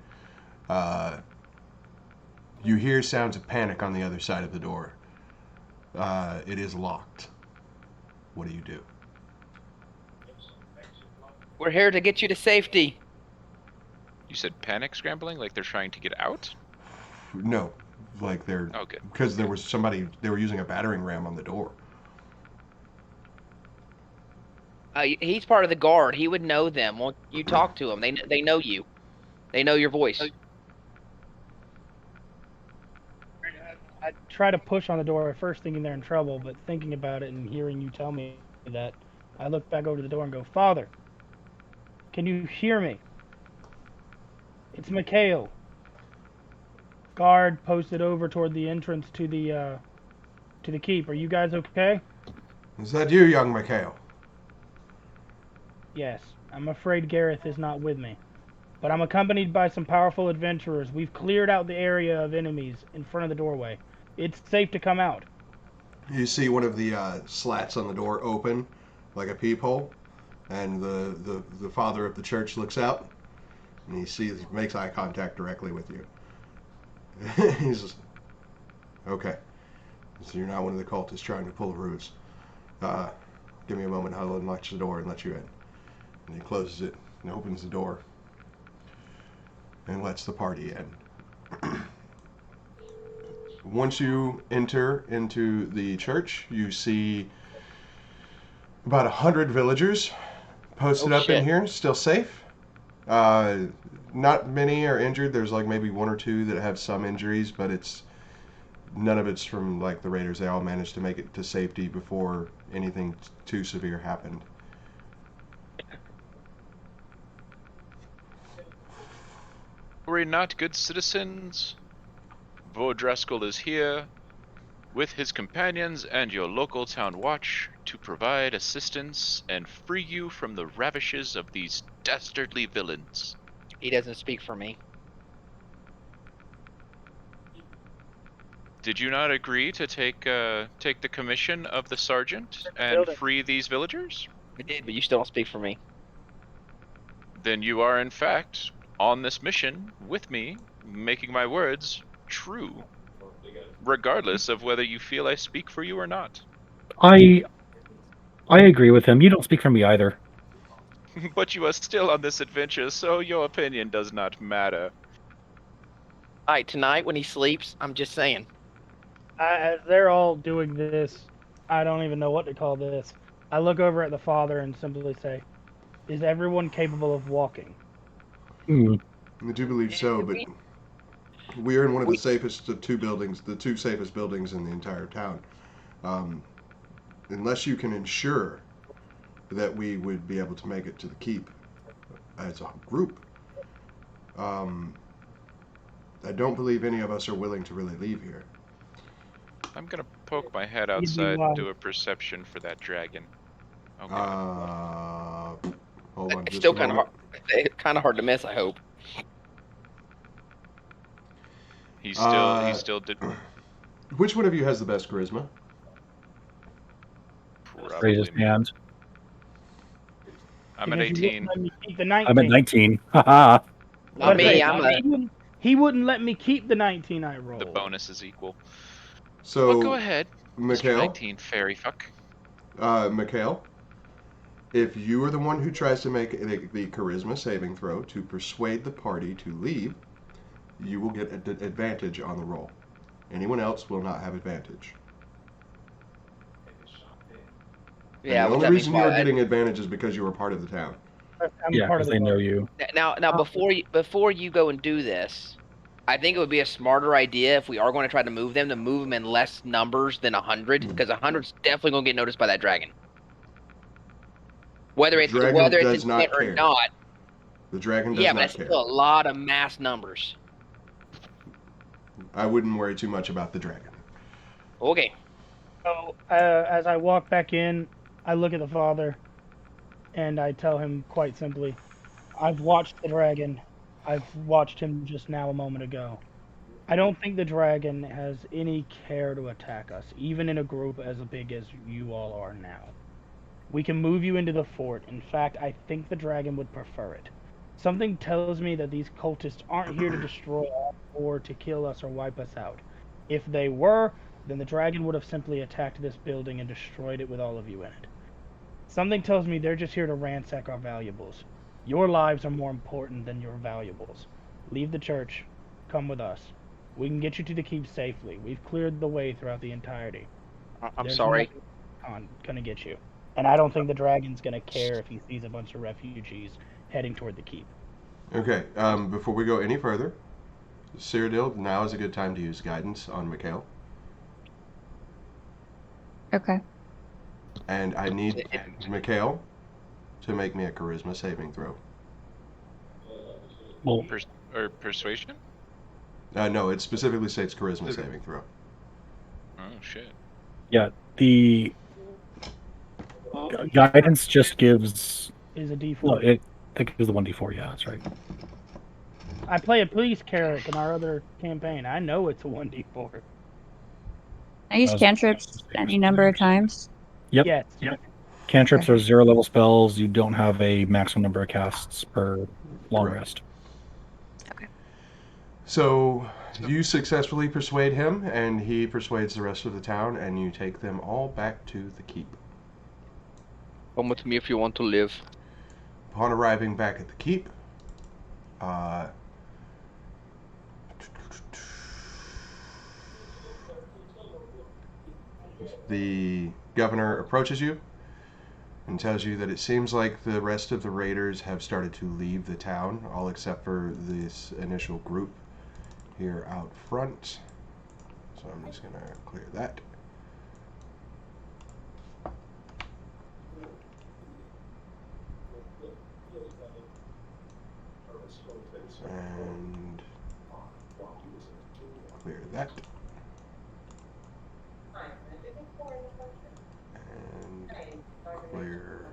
You hear sounds of panic on the other side of the door. It is locked. What do you do? We're here to get you to safety. You said panic scrambling, like they're trying to get out? No, like they're Oh, good. because there was somebody they were using a battering ram on the door. He's part of the guard. He would know them. Well, you talk to him. They know you. They know your voice. I try to push on the door at first, thinking they're in trouble, but thinking about it and hearing you tell me that, I look back over to the door and go, "Father, can you hear me? It's Mikeal. Guard posted over toward the entrance to the keep. Are you guys okay?" Is that you, young Mikeal? "Yes. I'm afraid Gareth is not with me, but I'm accompanied by some powerful adventurers. We've cleared out the area of enemies in front of the doorway. It's safe to come out." You see one of the slats on the door open, like a peephole, and the father of the church looks out, and he makes eye contact directly with you. He's just, okay. So you're not one of the cultists trying to pull a ruse. Give me a moment. I'll unlock the door and let you in. And he closes it and opens the door and lets the party in. Once you enter into the church, you see about 100 villagers posted Oh, up in shit. here, still safe. Not many are injured. There's like maybe one or two that have some injuries, but none of it's from like the raiders. They all managed to make it to safety before anything too severe happened. Worry not, good citizens. Vor Draskul is here with his companions and your local town watch to provide assistance and free you from the ravishes of these dastardly villains. He doesn't speak for me. Did you not agree to take the commission of the sergeant and Building. free these villagers? I did, but you still don't speak for me. Then you are in fact on this mission with me, making my words true, regardless of whether you feel I speak for you or not. I agree with him. You don't speak for me either. But you are still on this adventure, so your opinion does not matter. All right, tonight when he sleeps, I'm just saying. As they're all doing this, I don't even know what to call this. I look over at the father and simply say, "Is everyone capable of walking?" I do believe so, but we are in one of the We- safest two buildings, the two safest buildings in the entire town. Um, unless you can ensure that we would be able to make it to the keep as a group, um, I don't believe any of us are willing to really leave here. I'm gonna poke my head You'd be outside and wise. do a perception for that dragon. Oh god. Hold on It's just still a kind of moment. hard. Kind of hard to miss. I hope. He still did Which one of you has the best charisma? Raise his probably me. hand. I'm at Because he wouldn't 18. let me keep the I'm at 19. 19. Haha. Not me. Wait, I'm a. he wouldn't let me keep the 19 I rolled. The bonus is equal. So, Well, go ahead, Mr. Mikeal, 19 fairy fuck. Mikeal, if you are the one who tries to make the charisma saving throw to persuade the party to leave, you will get an advantage on the roll. Anyone else will not have advantage. Yeah, the which only that means reason you were why. getting advantage is because you were part of the town. I'm Yeah, part because of they the know you. Now, before you go and do this, I think it would be a smarter idea if we are going to try to move them in less numbers than 100, because 100's definitely going to get noticed by that dragon. Whether The it's dragon does intent not or care. not, The dragon does yeah, but not that's care. still a lot of mass numbers. I wouldn't worry too much about the dragon. Okay. So as I walk back in, I look at the father, and I tell him quite simply, "I've watched the dragon. I've watched him just now a moment ago. I don't think the dragon has any care to attack us, even in a group as big as you all are now. We can move you into the fort. In fact, I think the dragon would prefer it. Something tells me that these cultists aren't here to destroy us or to kill us or wipe us out. If they were, then the dragon would have simply attacked this building and destroyed it with all of you in it. Something tells me they're just here to ransack our valuables. Your lives are more important than your valuables. Leave the church. Come with us. We can get you to the keep safely. We've cleared the way throughout the entirety. I'm There's sorry. nothing gonna get you. And I don't think the dragon's gonna care if he sees a bunch of refugees heading toward the keep." Okay, before we go any further, Cyradil, now is a good time to use guidance on Mikeal. Okay. And I need Mikeal to make me a charisma saving throw. Well, Or persuasion? No, it specifically states charisma saving throw. Oh shit. yeah, the guidance just gives. Is a D4. No, it gives the 1d4. Yeah, that's right. I play a police cleric in our other campaign. I know it's a 1d4. I use That was- cantrips any number of times. Yep. Yes. Yep. Cantrips are 0-level spells. You don't have a maximum number of casts per long Correct. rest. So you successfully persuade him, and he persuades the rest of the town, and you take them all back to the keep. Come with me if you want to live. Upon arriving back at the keep, the governor approaches you and tells you that it seems like the rest of the raiders have started to leave the town, all except for this initial group here out front. So I'm just going to clear that. And clear that. And clear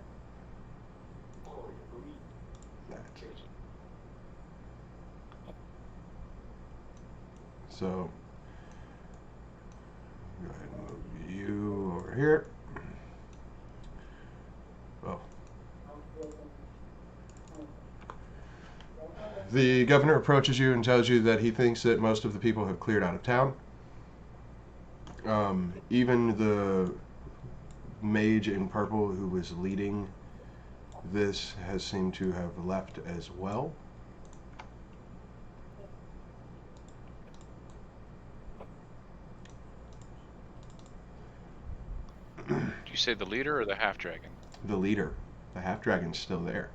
that. So go ahead and move you over here. Oh. The governor approaches you and tells you that he thinks that most of the people have cleared out of town. Even the mage in purple who was leading this has seemed to have left as well. Did you say the leader or the half dragon? The leader, the half dragon's still there.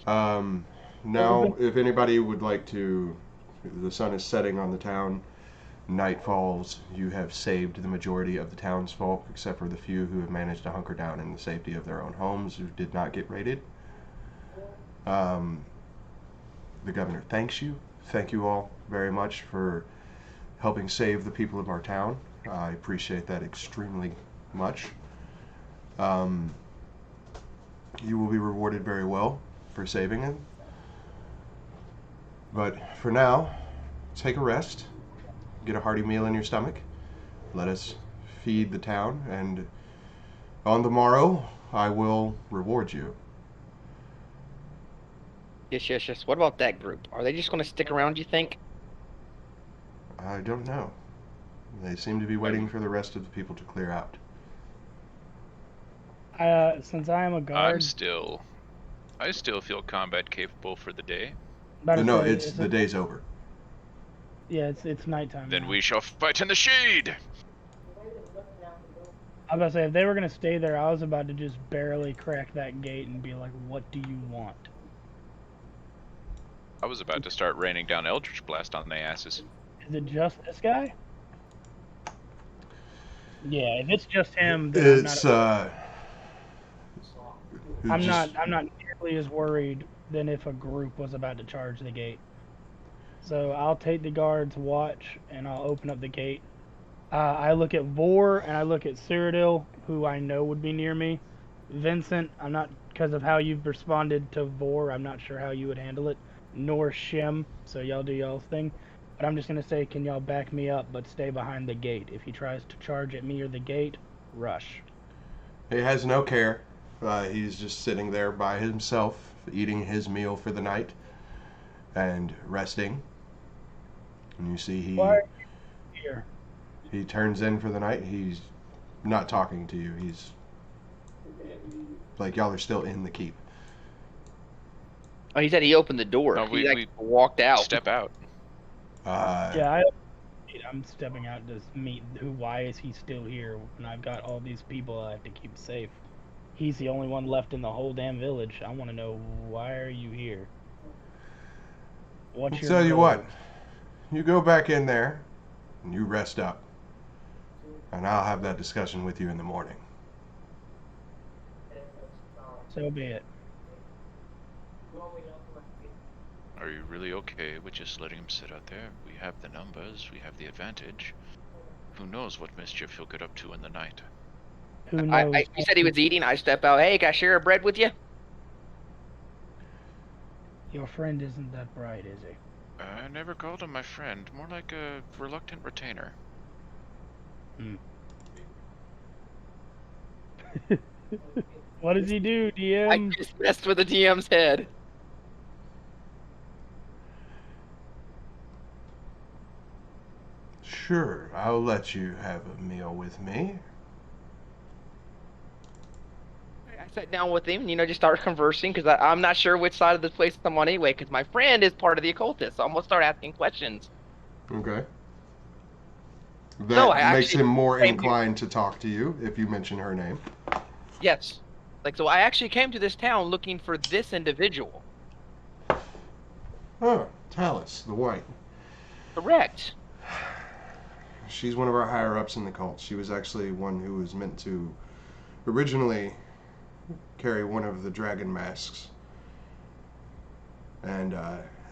Now, if anybody would like to, the sun is setting on the town, night falls, you have saved the majority of the townsfolk, except for the few who have managed to hunker down in the safety of their own homes who did not get raided. The governor thanks you. Thank you all very much for helping save the people of our town. I appreciate that extremely much. You will be rewarded very well for saving him. But for now, take a rest, get a hearty meal in your stomach, let us feed the town, and on the morrow, I will reward you. Yes. What about that group? Are they just going to stick around, you think? I don't know. They seem to be waiting for the rest of the people to clear out. Since I am a guard, I still feel combat capable for the day. No, the day's over. Yeah, it's nighttime. Then now. we shall fight in the shade. I was about to say, if they were going to stay there, I was about to just barely crack that gate and be like, what do you want? I was about to start raining down Eldritch Blast on their asses. Is it just this guy? Yeah, if it's just him, then It's I'm not nearly as worried than if a group was about to charge the gate. So I'll take the guard's watch and I'll open up the gate. I look at Vor and I look at Cyradil, who I know would be near me. Vincent, I'm not, because of how you've responded to Vor, I'm not sure how you would handle it. Nor Shim, so y'all do y'all's thing. But I'm just going to say, can y'all back me up, but stay behind the gate? If he tries to charge at me or the gate, rush. He has no care. He's just sitting there by himself, eating his meal for the night and resting. And you see Why are you here? he turns in for the night. He's not talking to you. He's like, y'all are still in the keep. Oh, he said he opened the door. No, He we walked out. Step out. Yeah, I'm stepping out to meet why is he still here when I've got all these people I have to keep safe? He's the only one left in the whole damn village. I want to know, why are you here? What's I'll your tell you goal? what. You go back in there and you rest up. And I'll have that discussion with you in the morning. So be it. Are you really okay with just letting him sit out there? We have the numbers, we have the advantage. Who knows what mischief he'll get up to in the night? Who knows? He said he was eating. I step out. Hey, can I share a bread with you? Your friend isn't that bright, is he? I never called him my friend, more like a reluctant retainer. What does he do, I DM? just messed with the DM's head. Sure, I'll let you have a meal with me. I sat down with him, just started conversing because I'm not sure which side of the place I'm on anyway. Because my friend is part of the occultist, so I'm gonna start asking questions. Okay. So That I makes actually him more came inclined to talk to you if you mention her name. Yes, so I actually came to this town looking for this individual. Oh, Talus, the White. Correct. She's one of our higher ups in the cult. She was actually one who was meant to originally carry one of the dragon masks and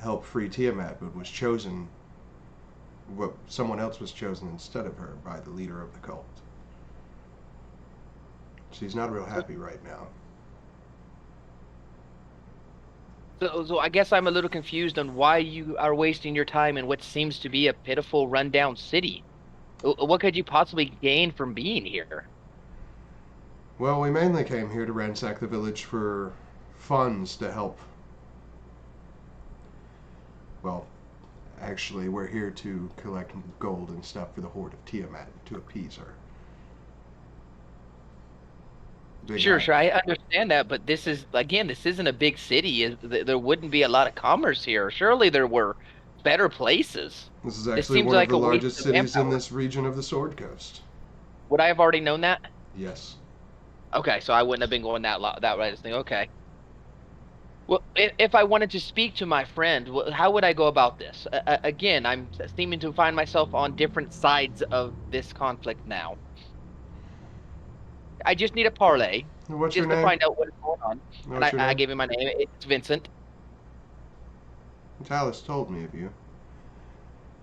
help free Tiamat, but was chosen. Someone else was chosen instead of her by the leader of the cult. She's not real happy right now. So I guess I'm a little confused on why you are wasting your time in what seems to be a pitiful, rundown city. What could you possibly gain from being here? Well, we mainly came here to ransack the village for funds to help. Well, actually, we're here to collect gold and stuff for the Horde of Tiamat to appease her. Sure, I understand that, but this isn't a big city. There wouldn't be a lot of commerce here. Surely there were better places. This is This actually seems one like of the a waste largest of cities in manpower. this region of the Sword Coast. Would I have already known that? Yes. Okay, so I wouldn't have been going that right this thing. Okay. Well, if I wanted to speak to my friend, how would I go about this? Again, I'm seeming to find myself on different sides of this conflict now. I just need a parlay, What's your just to name? find out what is going on. And What's your I name? gave him my name. It's Vincent. Talus told me of you.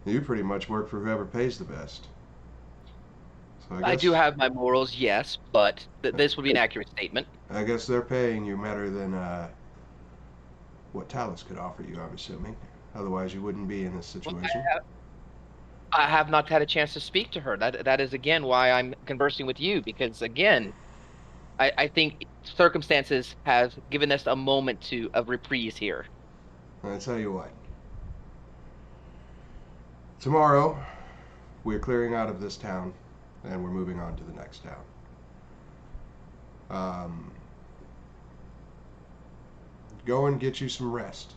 You pretty much work for whoever pays the best. So I do have my morals, yes, but this would be an accurate statement. I guess they're paying you better than what Talus could offer you, I'm assuming. Otherwise, you wouldn't be in this situation. I have not had a chance to speak to her. That is, again, why I'm conversing with you, because, again, I think circumstances have given us a moment of reprise here. I tell you what. Tomorrow, we're clearing out of this town, and we're moving on to the next town. Go and get you some rest,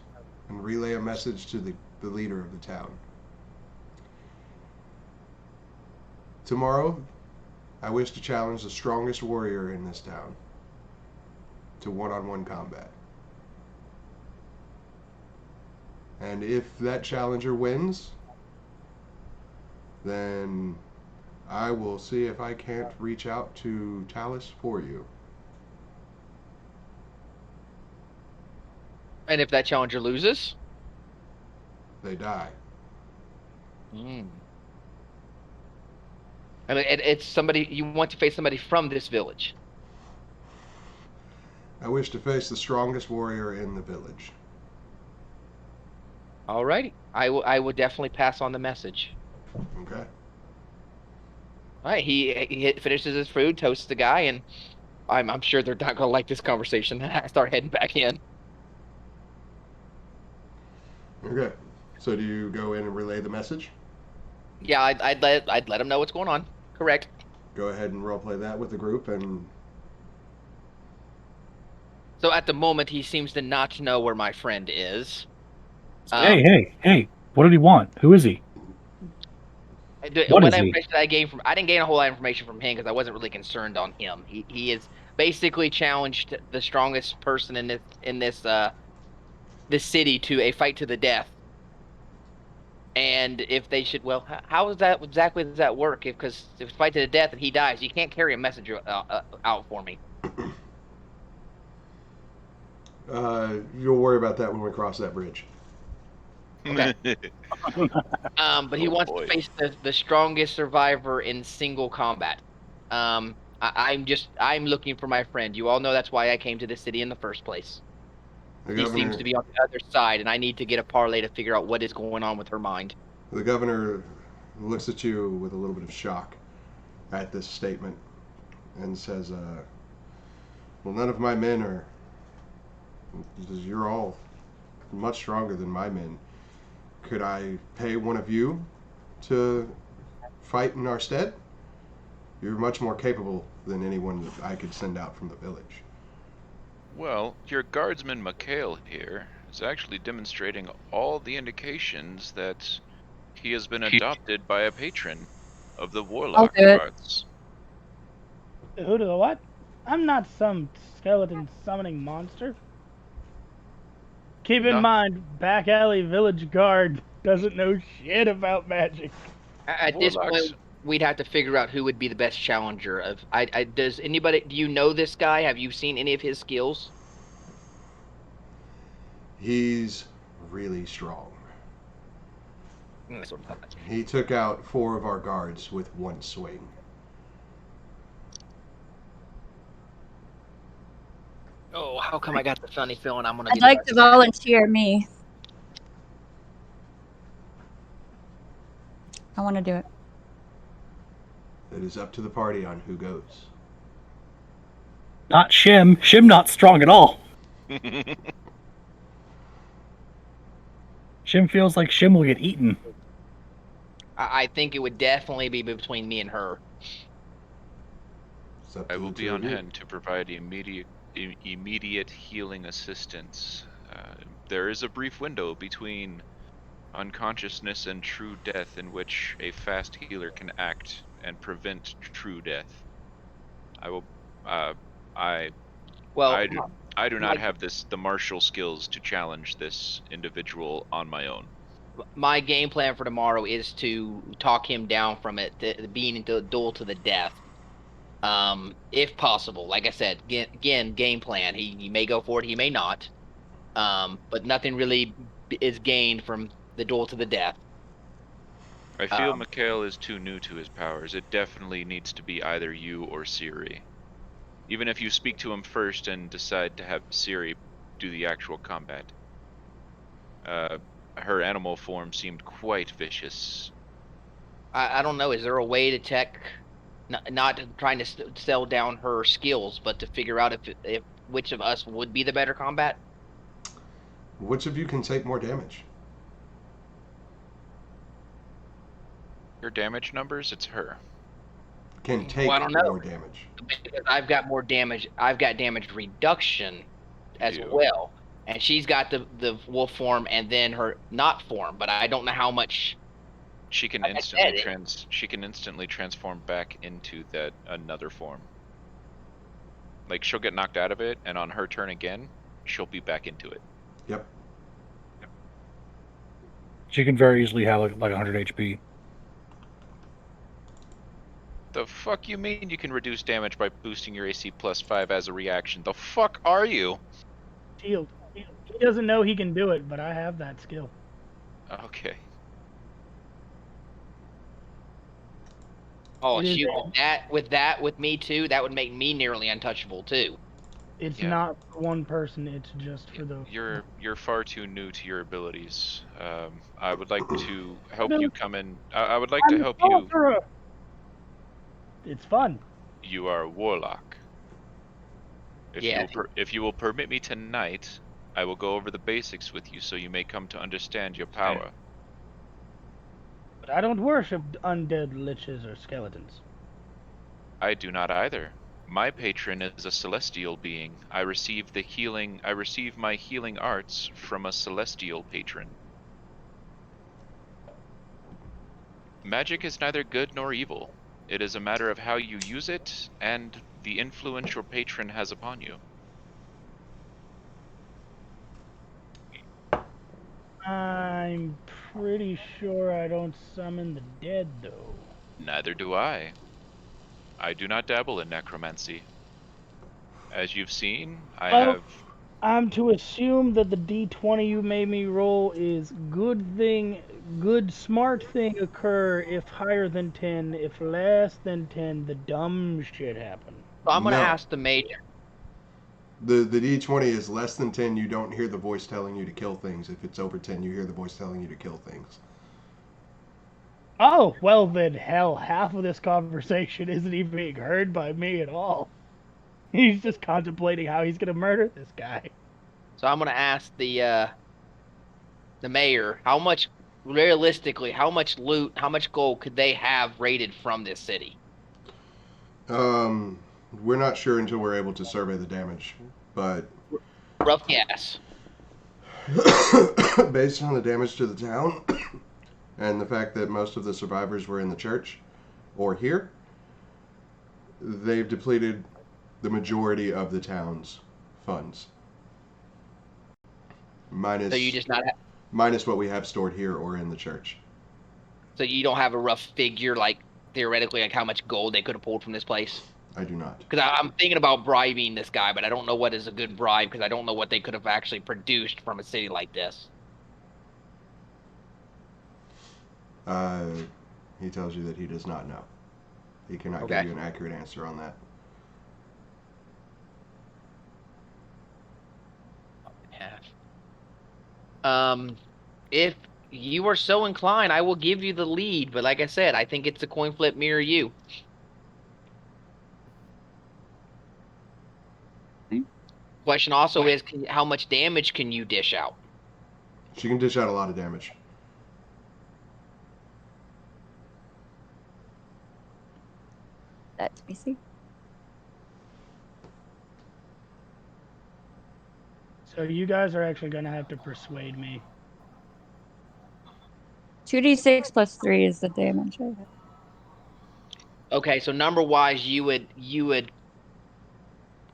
and relay a message to the leader of the town. Tomorrow, I wish to challenge the strongest warrior in this town to one-on-one combat. And if that challenger wins, then I will see if I can't reach out to Talus for you. And if that challenger loses? They die. Mm. I mean, it's somebody, you want to face somebody from this village. I wish to face the strongest warrior in the village. Alrighty. I will definitely pass on the message. Okay. Alright, he finishes his food, toasts the guy, and I'm sure they're not gonna like this conversation. I start heading back in. Okay. So do you go in and relay the message? Yeah, I'd let him know what's going on. Correct. Go ahead and roleplay that with the group, and So at the moment, he seems to not know where my friend is. Hey! What did he want? Who is he? What What is he? information I gained from? I didn't gain a whole lot of information from him because I wasn't really concerned on him. He is basically challenged the strongest person in this city to a fight to the death. And if they should, well, how is that exactly does that work? Because if it's fight to the death and he dies, you can't carry a messenger out for me. you'll worry about that when we cross that bridge. Okay. But he wants to face the strongest survivor in single combat. I'm looking for my friend. You all know that's why I came to this city in the first place. He seems to be on the other side, and I need to get a parlay to figure out what is going on with her mind. The governor looks at you with a little bit of shock at this statement and says, well, none of my men are... You're all much stronger than my men. Could I pay one of you to fight in our stead? You're much more capable than anyone that I could send out from the village. Well, your guardsman Mikeal here is actually demonstrating all the indications that he has been adopted by a patron of the warlock arts. Who the what? I'm not some skeleton summoning monster. Keep in mind, back alley village guard doesn't know shit about magic. At this point, we'd have to figure out who would be the best challenger. Does anybody? Do you know this guy? Have you seen any of his skills? He's really strong. That's what I'm talking about. He took out 4 of our guards with one swing. Oh, how come I got the funny feeling I'm gonna? I'd like to volunteer me. I want to do it. It is up to the party on who goes. Not Shim. Shim not strong at all. Shim feels like Shim will get eaten. I think it would definitely be between me and her. I will be on hand to provide immediate healing assistance. There is a brief window between unconsciousness and true death in which a fast healer can act and prevent true death. I will. I do not have the martial skills to challenge this individual on my own. My game plan for tomorrow is to talk him down from it, being a duel to the death. If possible. Like I said, again, game plan. He may go for it, he may not. But nothing really is gained from the duel to the death. I feel Mikeal is too new to his powers. It definitely needs to be either you or Ciri. Even if you speak to him first and decide to have Ciri do the actual combat. Her animal form seemed quite vicious. I don't know. Is there a way to check, not trying to sell down her skills, but to figure out if which of us would be the better combat? Which of you can take more damage? Your damage numbers? It's her. Can take Well, I don't know. more damage. Because I've got more damage. I've got damage reduction as well. And she's got the wolf form and then her not form, but I don't know how much She can Like I instantly said, she can instantly transform back into that another form. Like she'll get knocked out of it, and on her turn again, she'll be back into it. Yep. She can very easily have like 100 HP. The fuck you mean you can reduce damage by boosting your AC +5 as a reaction? The fuck are you? Shield. He doesn't know he can do it, but I have that skill. Okay. Oh It is- shoot! With me too, that would make me nearly untouchable too. It's Yeah. not for one person. It's just for the. You're far too new to your abilities. I would like to help you come in. I would like to I'm help a you. sorcerer. It's fun. You are a warlock. Yeah. If you will permit me tonight, I will go over the basics with you so you may come to understand your power. But I don't worship undead liches or skeletons. I do not either. My patron is a celestial being. I receive my healing arts from a celestial patron. Magic is neither good nor evil. It is a matter of how you use it and the influence your patron has upon you. I'm pretty sure I don't summon the dead, though. Neither do I. I do not dabble in necromancy. As you've seen, I Well, have... I'm to assume that the D20 you made me roll is good smart thing occur if higher than 10. If less than 10, the dumb shit happen. So I'm gonna No. ask the major. The D20 is less than 10. You don't hear the voice telling you to kill things. If it's over 10, you hear the voice telling you to kill things. Oh, well then, hell, half of this conversation isn't even being heard by me at all. He's just contemplating how he's gonna murder this guy. So I'm gonna ask the mayor how much realistically, how much loot, how much gold could they have raided from this city? We're not sure until we're able to survey the damage, but Rough guess. based on the damage to the town and the fact that most of the survivors were in the church or here, they've depleted the majority of the town's funds. So you just not. Minus what we have stored here or in the church. So you don't have a rough figure, like theoretically, like how much gold they could have pulled from this place. I do not. Because I'm thinking about bribing this guy, but I don't know what is a good bribe because I don't know what they could have actually produced from a city like this. He tells you that he does not know. He cannot Okay. give you an accurate answer on that. If you are so inclined, I will give you the lead. But like I said, I think it's a coin flip, me or you. Question also is, how much damage can you dish out? She can dish out a lot of damage. Let me see. So you guys are actually gonna have to persuade me. 2d6 plus 3 is the damage. Okay, so number wise, you would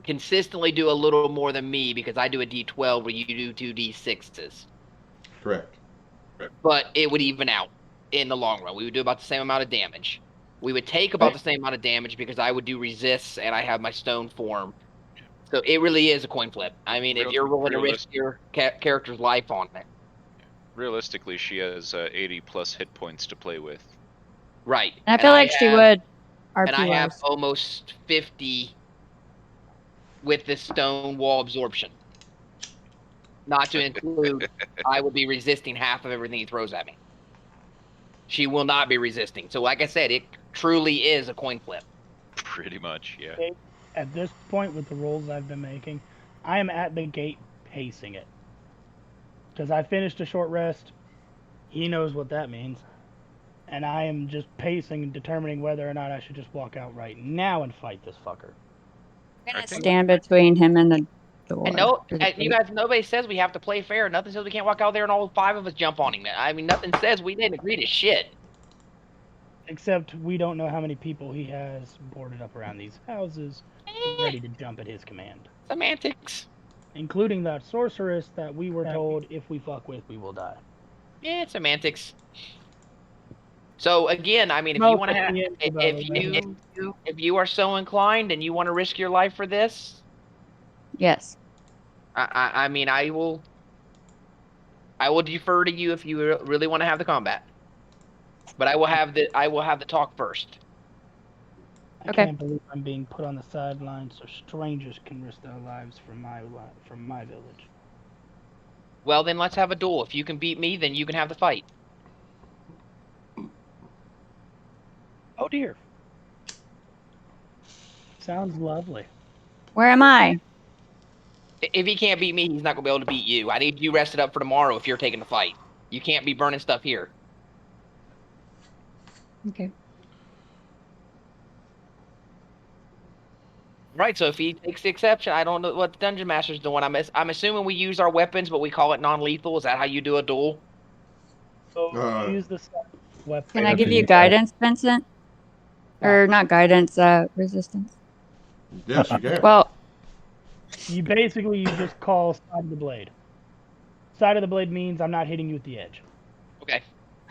consistently do a little more than me because I do a D12 where you do 2 D6s. Correct. But it would even out in the long run. We would do about the same amount of damage. We would take about the same amount of damage because I would do resists and I have my stone form. So it really is a coin flip. I mean, if you're willing to risk your character's life on it. Realistically, she has 80 plus hit points to play with. Right. And I feel like she would. And I have RP-wise. almost 50 with this stone wall absorption. Not to include, I would be resisting half of everything he throws at me. She will not be resisting. So like I said, it truly is a coin flip. Pretty much, yeah. At this point, with the rolls I've been making, I am at the gate pacing it. Because I finished a short rest. He knows what that means. And I am just pacing and determining whether or not I should just walk out right now and fight this fucker. I'm gonna think- stand between him and the door. And you guys, nobody says we have to play fair. Nothing says we can't walk out there and all 5 of us jump on him. I mean, nothing says we didn't agree to shit. Except we don't know how many people he has boarded up around these houses, ready to jump at his command. Semantics. Including that sorceress that we were told if we fuck with, we will die. Yeah, it's semantics. So again, I mean, if No, you want to at have, the end of the battle, if you are so inclined and you want to risk your life for this, Yes. I mean, I will defer to you if you really want to have the combat. But I will have the talk first. I Okay. can't believe I'm being put on the sidelines so strangers can risk their lives for my village. Well, then let's have a duel. If you can beat me, then you can have the fight. Oh dear. Sounds lovely. Where am I? If he can't beat me, he's not gonna be able to beat you. I need you rested up for tomorrow if you're taking the fight. You can't be burning stuff here. Okay. Right, so if he takes the exception, I don't know what the Dungeon Master's doing. I'm assuming we use our weapons, but we call it non-lethal. Is that how you do a duel? So use the weapon. Can I have give to you use guidance, Vincent? Or not guidance, resistance? Yes, you can. Well, You just call side of the blade. Side of the blade means I'm not hitting you at the edge. Okay.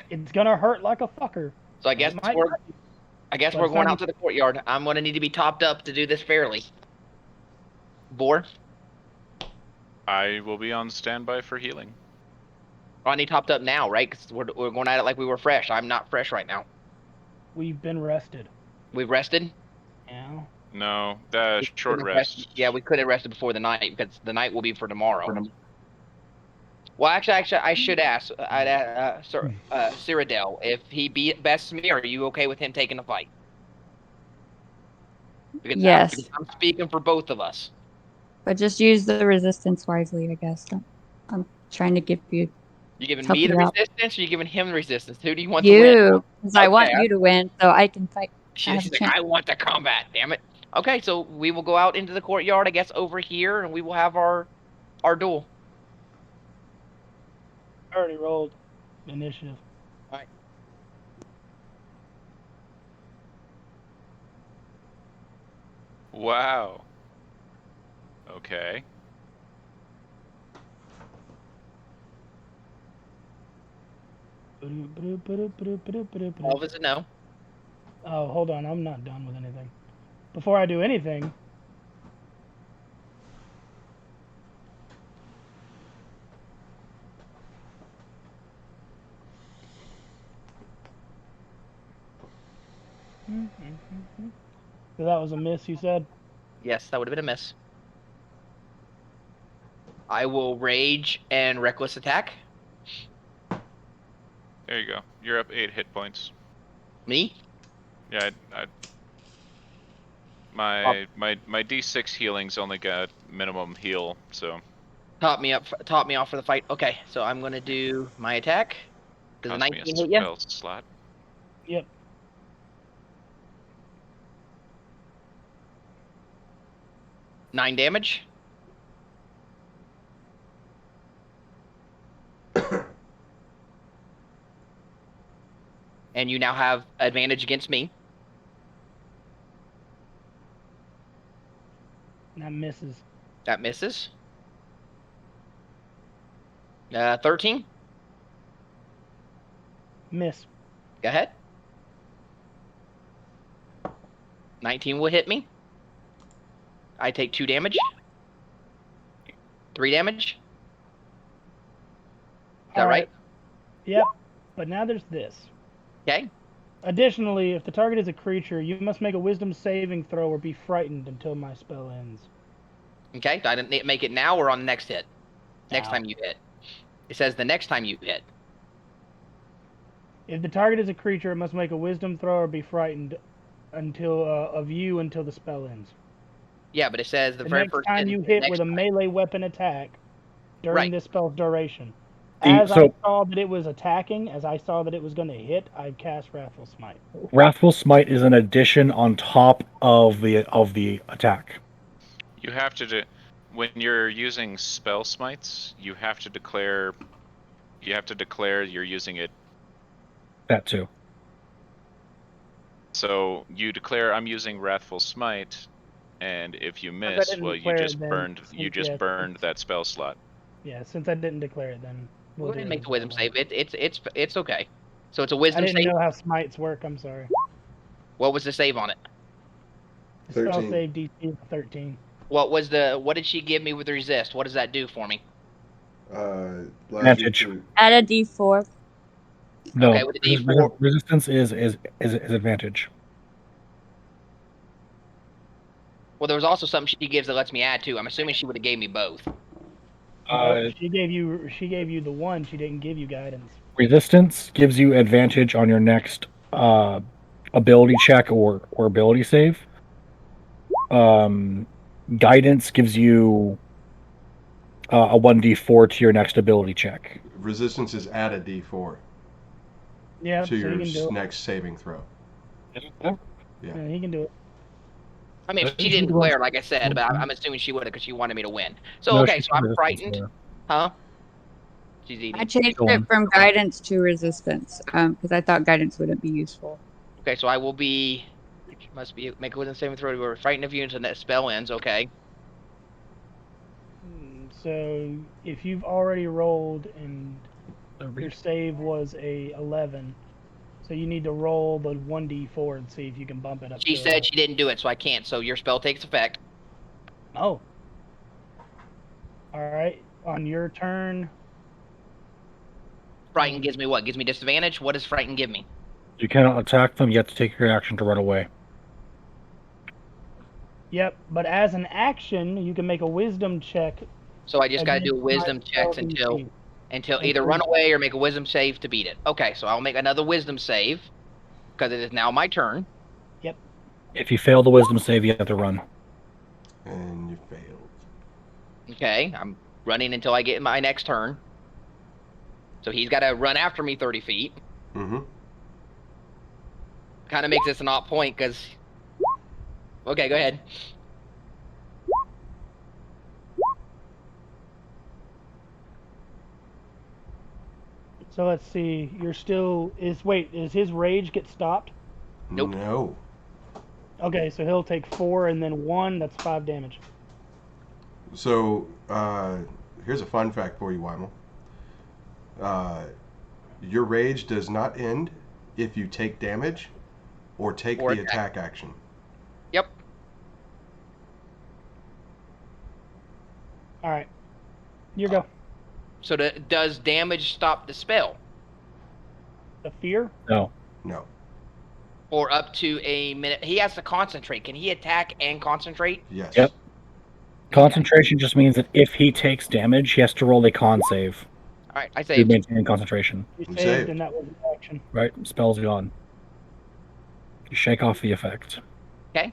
It's gonna hurt like a fucker. So I guess we're but going out to the courtyard. I'm gonna need to be topped up to do this fairly. Vor, I will be on standby for healing. I need topped up now, right? Because we're going at it like we were fresh. I'm not fresh right now. We've been rested. We've rested. Yeah. No, the short Could've rest. rested. Yeah, we could have rested before the night because the night will be for tomorrow. Well, actually, I should ask. Cyradil, if he bests me, are you okay with him taking the fight? Because yes. I'm speaking for both of us. But just use the resistance wisely, I guess. I'm trying to give you. You giving Help me the you out. resistance, or you giving him the resistance? Who do you want to win? You, because I want Okay, you to win, so I can fight. I have She's a like, chance. I want the combat. Damn it. Okay, so we will go out into the courtyard, I guess, over here, and we will have our duel. I already rolled initiative. All right. Wow. Okay. All is a no. Oh, hold on. I'm not done with anything. Before I do anything, so that was a miss, you said? Yes, that would have been a miss. I will rage and reckless attack. There you go. You're up 8 hit points. Me? Yeah, my D6 healing's only got minimum heal, so. Top me off for the fight. Okay, so I'm gonna do my attack. Does a Cost me a 19 hit you? spell slot. Yep. Nine damage. And you now have advantage against me. That misses. That misses. 13. Miss. Go ahead. 19 will hit me. I take 2 damage. 3 damage. Is that right? Yep. But now there's this. Okay. Additionally, if the target is a creature, you must make a wisdom saving throw or be frightened until my spell ends. Okay. I didn't make it now or on the next hit? Next Now. time you hit. It says the next time you hit. If the target is a creature, it must make a wisdom throw or be frightened until the spell ends. Yeah, but it says the very next first time hit. you hit with a melee weapon attack during Right. this spell's duration. See, As I so- saw that it was attacking, as I saw that it was going to hit, I cast Wrathful Smite. Wrathful Smite is an addition on top of the attack. You have to when you're using spell smites, you have to declare you're using it. That too. So you declare I'm using Wrathful Smite, and if you I miss, didn't well, you declare just it then, burned yeah, burned that spell slot. Yeah, since I didn't declare it, then Go we'll ahead do and it make as the wisdom normal. save. It's okay. So it's a I wisdom didn't save. know how smites work. I'm sorry. What was the save on it? The spell 13. save DC is 13. What did she give me with resist? What does that do for me? Allows you Advantage. to. Add a D4. No, Okay, with the D4. resistance is advantage. Well, there was also something she gives that lets me add too. I'm assuming she would have gave me both. Nope, she gave you the one. She didn't give you guidance. Resistance gives you advantage on your next ability check or ability save. Guidance gives you a 1d4 to your next ability check. Resistance is add a d4 Yeah, to so your he can do it. next saving throw. Yeah, he can do it. I mean, if she didn't declare, like I said, but I'm assuming she would have because she wanted me to win. So, okay, so I'm frightened. Huh? She's eating. I changed it from guidance to resistance because I thought guidance wouldn't be useful. Okay, so I will be. Must be make a wisdom saving throw. We're frightened of you until that spell ends. Okay. So if you've already rolled and your save was a 11, so you need to roll the 1d4 and see if you can bump it up. She said she didn't do it, so I can't. So your spell takes effect. Oh. All right. On your turn. Frighten gives me what? Gives me disadvantage? What does Frighten give me? You cannot attack them. You have to take your action to run away. Yep, but as an action, you can make a wisdom check. So I just got to do wisdom checks until either run away or make a wisdom save to beat it. Okay, so I'll make another wisdom save because it is now my turn. Yep. If you fail the wisdom save, you have to run. And you failed. Okay, I'm running until I get my next turn. So he's got to run after me 30 feet. Mm-hmm. Kind of makes this an odd point because... Okay, go ahead. So let's see. You're still... Is his rage get stopped? Nope. No. Okay, so he'll take 4 and then 1. That's 5 damage. So, here's a fun fact for you, Wymil. Your rage does not end if you take damage or take the attack action. Yep. All right. You go. So does damage stop the spell? The fear? No. No. Or up to a minute. He has to concentrate. Can he attack and concentrate? Yes. Yep. Concentration just means that if he takes damage, he has to roll a con save. All right, I saved. To maintain concentration. You saved, and that was an action. Right, spell's gone. You shake off the effect. Okay.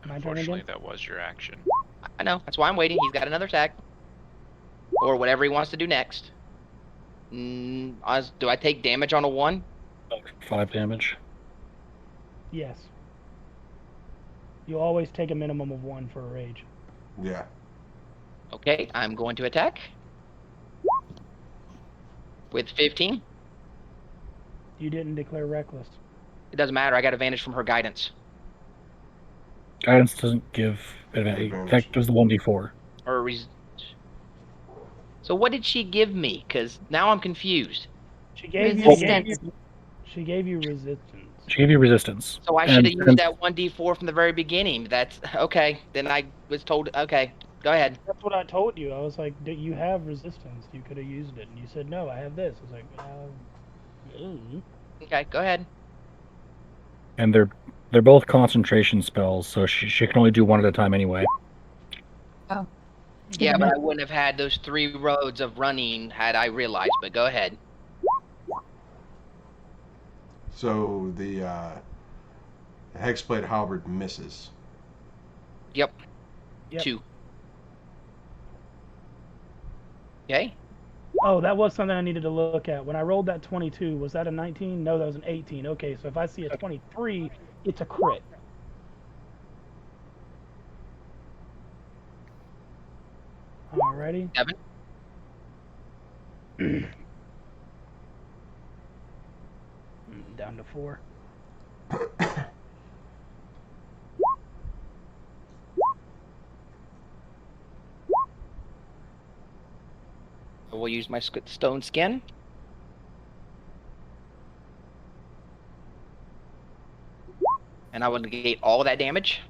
Unfortunately, that was your action. I know. That's why I'm waiting. He's got another attack. Or whatever he wants to do next. Do I take damage on a 1? 5 damage. Yes. You always take a minimum of 1 for a rage. Yeah. Okay, I'm going to attack. With 15. You didn't declare reckless. It doesn't matter. I got advantage from her guidance. Guidance doesn't give advantage. In fact, it was the 1d4. So what did she give me? Because now I'm confused. She gave you resistance. She gave you resistance. So I should have used that 1d4 from the very beginning. That's okay. Then I was told, okay, go ahead. That's what I told you. I was like, you have resistance. You could have used it. And you said, no, I have this. I was like, Okay, go ahead. And they're both concentration spells, so she can only do one at a time anyway. Oh. Yeah, but I wouldn't have had those 3 roads of running had I realized, but go ahead. So the Hexblade Halberd misses. Yep. 2. Okay. Oh, that was something I needed to look at. When I rolled that 22, was that a 19? No, that was an 18. Okay, so if I see a 23, it's a crit. Alrighty. 7. Down to 4. We'll use my stone skin. And I will negate all that damage.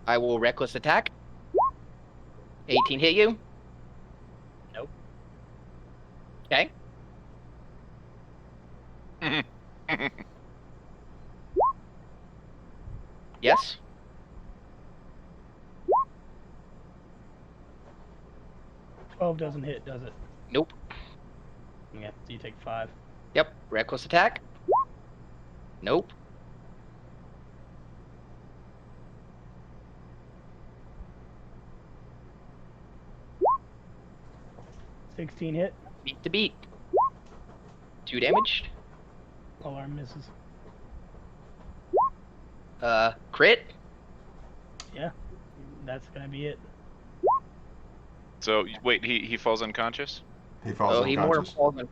I will reckless attack. 18 hit you? Nope. Okay. Yes. $12 doesn't hit, does it? Nope. Yeah, so you take 5. Yep. Reckless attack. Nope. $16 hit. Beat to beat. 2 damage. Alarm misses. Crit. Yeah, that's gonna be it. So wait, he falls unconscious. He falls He more unconscious. falls on.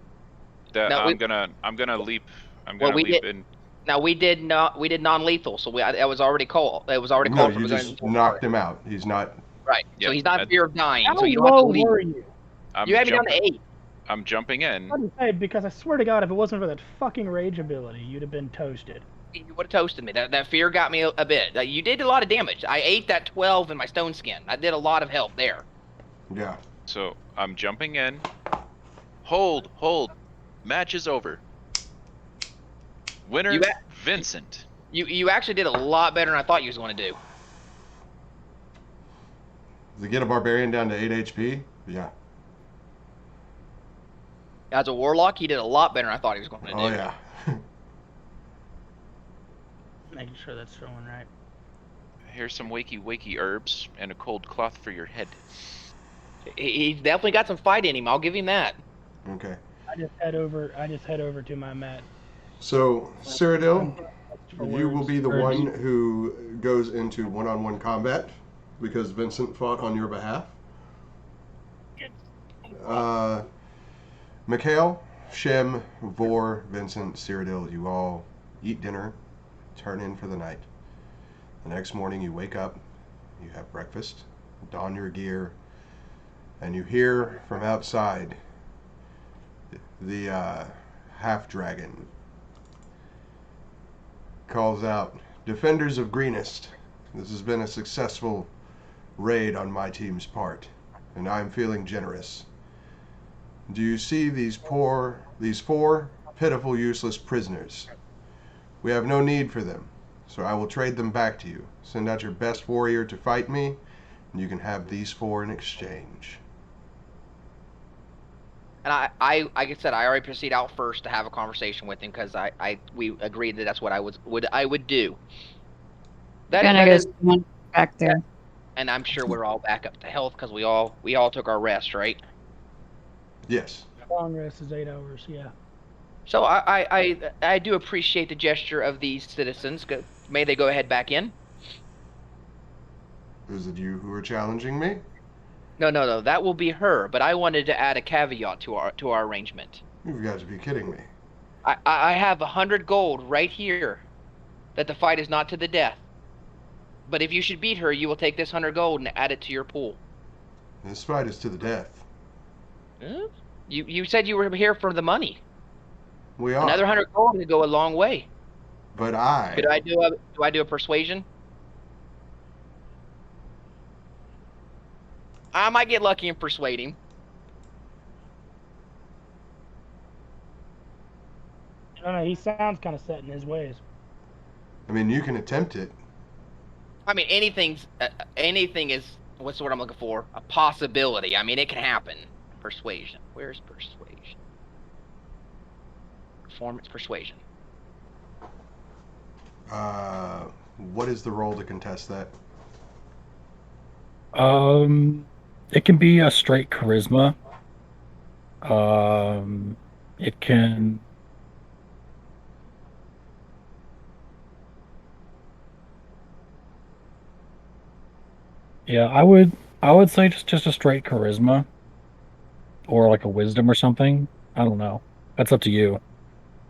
That No, I'm gonna leap. I'm gonna Well, we leap did- in. Now we did non-lethal, so that was already called. It was already No, called for. you just knocked him out. He's not. Right. Yep. So he's not in fear of dying. How So you don't have to low leave. were you? You have me down to 8. I'm jumping in. I would say, because I swear to God, if it wasn't for that fucking rage ability, you'd have been toasted. You would have toasted me. That fear got me a bit. You did a lot of damage. I ate that 12 in my stone skin. I did a lot of help there. Yeah. So I'm jumping in. Hold. Match is over. Winner, Vincent. You actually did a lot better than I thought you was going to do. To get a barbarian down to 8 HP? Yeah. As a warlock, he did a lot better than I thought he was going to do. Oh, yeah. Making sure that's showing right. Here's some wakey herbs and a cold cloth for your head. He's definitely got some fight in him. I'll give him that. Okay. I just head over to my mat. So, Cyradil, For you will words. be the one who goes into one-on-one combat because Vincent fought on your behalf. Mikeal, Shem, Vor, Vincent, Cyradil, you all eat dinner, turn in for the night. The next morning you wake up, you have breakfast, don your gear, and you hear from outside the half-dragon calls out, "Defenders of Greenest, this has been a successful raid on my team's part, and I'm feeling generous. Do you see these four pitiful, useless prisoners? We have no need for them, so I will trade them back to you. Send out your best warrior to fight me, and you can have these 4 in exchange." And I like I said, I already proceed out first to have a conversation with him because we agreed that that's what I would do. Gonna go stand back there. And I'm sure we're all back up to health because we all took our rest, right? Yes. Long rest is 8 hours. Yeah. So I do appreciate the gesture of these citizens. May they go ahead back in? Is it you who are challenging me? No, that will be her. But I wanted to add a caveat to our arrangement. You've got to be kidding me. I have 100 gold right here that the fight is not to the death. But if you should beat her, you will take this 100 gold and add it to your pool. This fight is to the death. Huh? You said you were here for the money. We are. Another 100 gold would go a long way. But Do I do a persuasion? I might get lucky and persuade him. I don't know. He sounds kind of set in his ways. I mean, you can attempt it. I mean, anything is what's the word I'm looking for? A possibility. I mean, it can happen. Persuasion. Where's persuasion? Performance persuasion. What is the roll to contest that? It can be a straight charisma. It can. Yeah, I would say just a straight charisma, or like a wisdom or something. I don't know. That's up to you,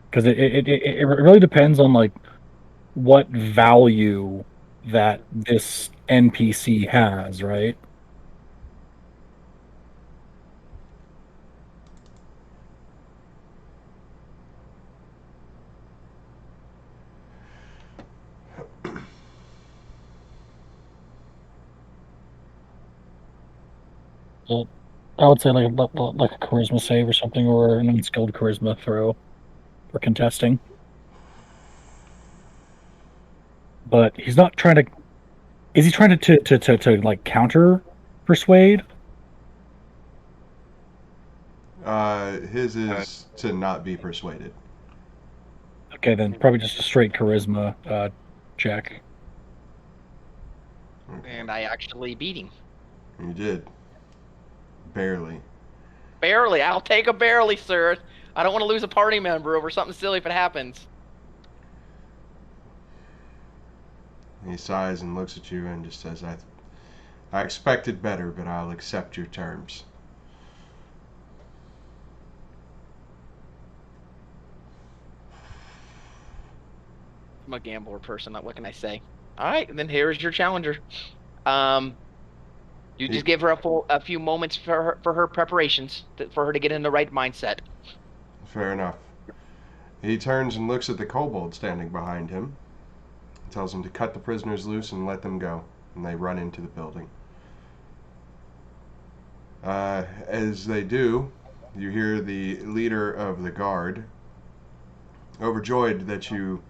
because it really depends on like what value that this NPC has, right? Well, I would say like a charisma save or something, or an unskilled charisma throw for contesting. But he's not trying to. Is he trying to like counter persuade? His is to not be persuaded. Okay, then probably just a straight charisma check. Okay. And I actually beat him. You did. Barely. Barely. I'll take a barely, sir. I don't want to lose a party member over something silly if it happens. He sighs and looks at you and just says, I expected better, but I'll accept your terms. I'm a gambler person. What can I say? All right, then here's your challenger. You just give her a few moments for her preparations for her to get in the right mindset. Fair enough. He turns and looks at the kobold standing behind him. Tells him to cut the prisoners loose and let them go. And they run into the building. As they do, you hear the leader of the guard, overjoyed that you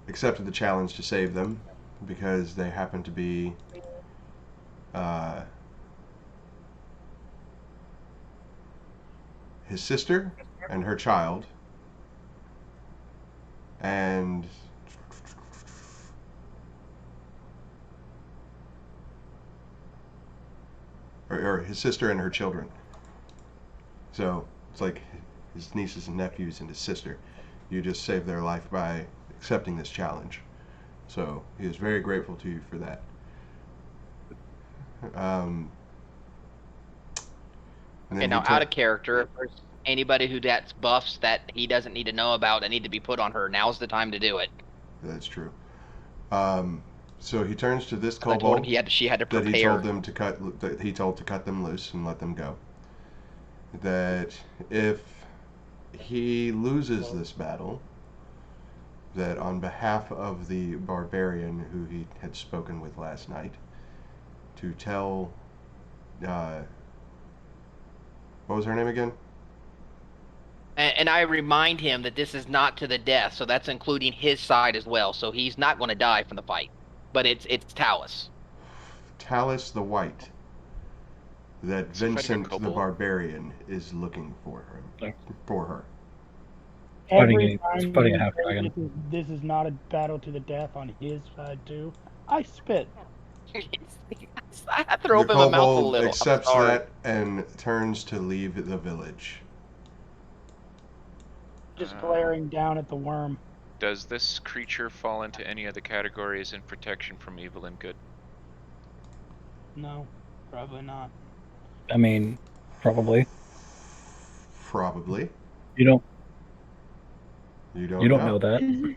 accepted the challenge to save them, because they happen to be his sister and her child, and or his sister and her children. So it's like his nieces and nephews and his sister. You just saved their life by accepting this challenge. So he is very grateful to you for that. And now, out of character, if there's anybody who gets buffs that he doesn't need to know about that need to be put on her, now's the time to do it. That's true. So he turns to this kobold. I told him she had to prepare. That he told them to cut. That he told to cut them loose and let them go. That if he loses this battle, that on behalf of the barbarian who he had spoken with last night, to tell. What was her name again? And I remind him that this is not to the death, so that's including his side as well. So he's not going to die from the fight, but it's Talus. Talus the White. That Vincent the Barbarian is looking for him. For her. Every time this is not a battle to the death on his side too, I spit. I throw him in the mouth a little. The accepts that and turns to leave the village. Just glaring down at the worm. Does this creature fall into any of the categories in protection from evil and good? No, probably not. I mean, probably. Probably. You don't know that.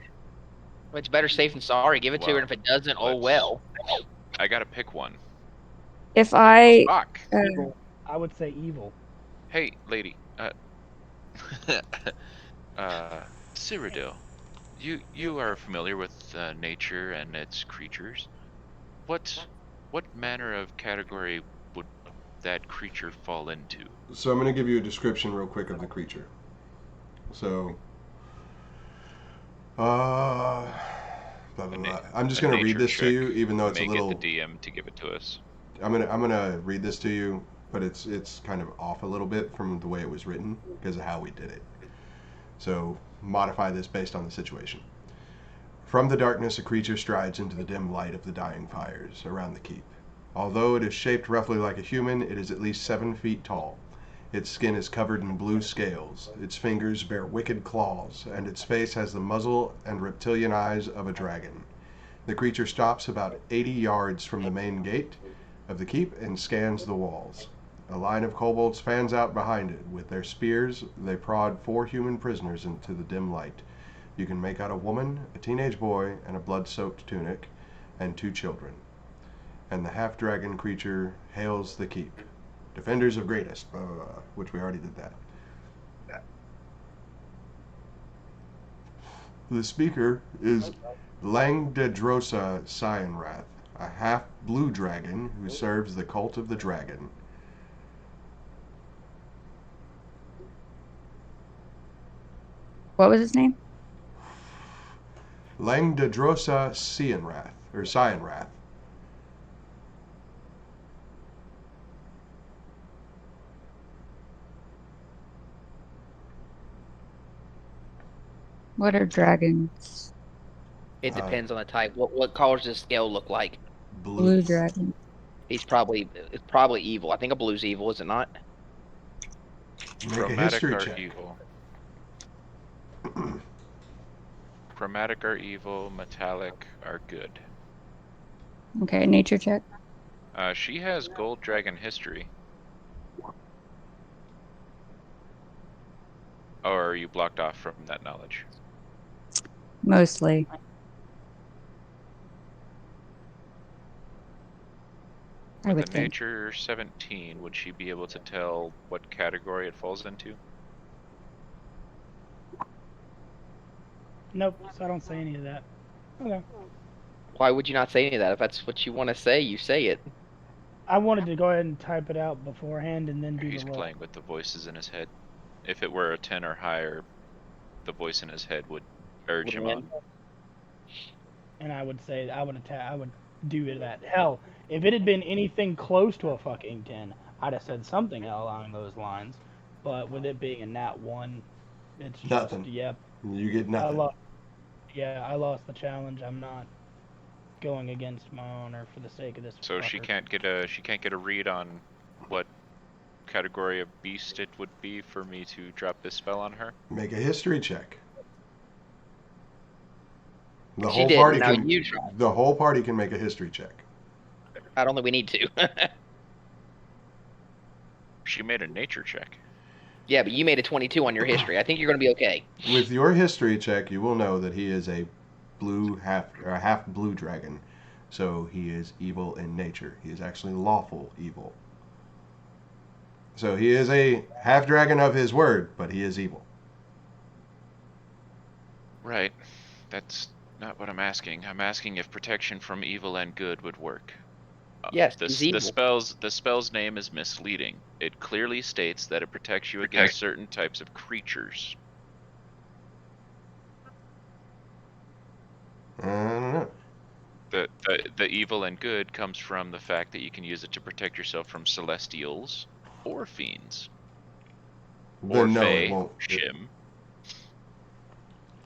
It's better safe than sorry. Give it to her, and if it doesn't, oh well. I gotta pick one. If I... Evil. I would say evil. Hey, lady. Cyradil. You are familiar with nature and its creatures. What manner of category would that creature fall into? So I'm going to give you a description real quick of the creature. So, blah, blah, blah. I'm just going to read this to you, even though it's a little. Get the DM to give it to us. I'm gonna read this to you, but it's kind of off a little bit from the way it was written because of how we did it. So modify this based on the situation. From the darkness, a creature strides into the dim light of the dying fires around the keep. Although it is shaped roughly like a human, it is at least 7 feet tall. Its skin is covered in blue scales, its fingers bear wicked claws, and its face has the muzzle and reptilian eyes of a dragon. The creature stops about 80 yards from the main gate of the keep and scans the walls. A line of kobolds fans out behind it. With their spears, they prod 4 human prisoners into the dim light. You can make out a woman, a teenage boy, and a blood-soaked tunic, and 2 children. And the half-dragon creature hails the keep. Defenders of greatest, which we already did that. The speaker is Langdedrosa Cyanrath, a half-blue dragon who serves the cult of the dragon. What was his name? Langdedrosa Cianrath, or Cyanrath. What are dragons? It depends on the type. What colors does scale look like? Blue dragon. It's probably evil. I think a blue's evil, is it not? Make a Chromatic history are check. evil. Chromatic are evil. Metallic are good. Okay, nature check. She has gold dragon history. Or are you blocked off from that knowledge? Mostly. I With would a think. nature 17, would she be able to tell what category it falls into? Nope, so I don't say any of that. Okay. Why would you not say any of that? If that's what you want to say, you say it. I wanted to go ahead and type it out beforehand and then do He's the roll. playing with the voices in his head. If it were a 10 or higher, the voice in his head would urge him on. And I would say I would do that. Hell, if it had been anything close to a fucking 10, I'd have said something along those lines. But with it being a nat 1, it's Nothing. just, yep. You get nothing. I lost the challenge. I'm not going against my honor for the sake of this. So fucker. she can't get a read on what category of beast it would be for me to drop this spell on her. Make a history check. The She whole did. party Now can. you try. The whole party can make a history check. I don't think we need to. She made a nature check. Yeah, but you made a 22 on your history. I think you're going to be okay. With your history check, you will know that he is a half blue dragon. So he is evil in nature. He is actually lawful evil. So he is a half dragon of his word, but he is evil. Right. That's not what I'm asking. I'm asking if protection from evil and good would work. Yes, he's evil. The spell's name is misleading. It clearly states that it protects you against certain types of creatures. I don't know. The evil and good comes from the fact that you can use it to protect yourself from celestials or fiends. Or Then no, fae, it won't. shim.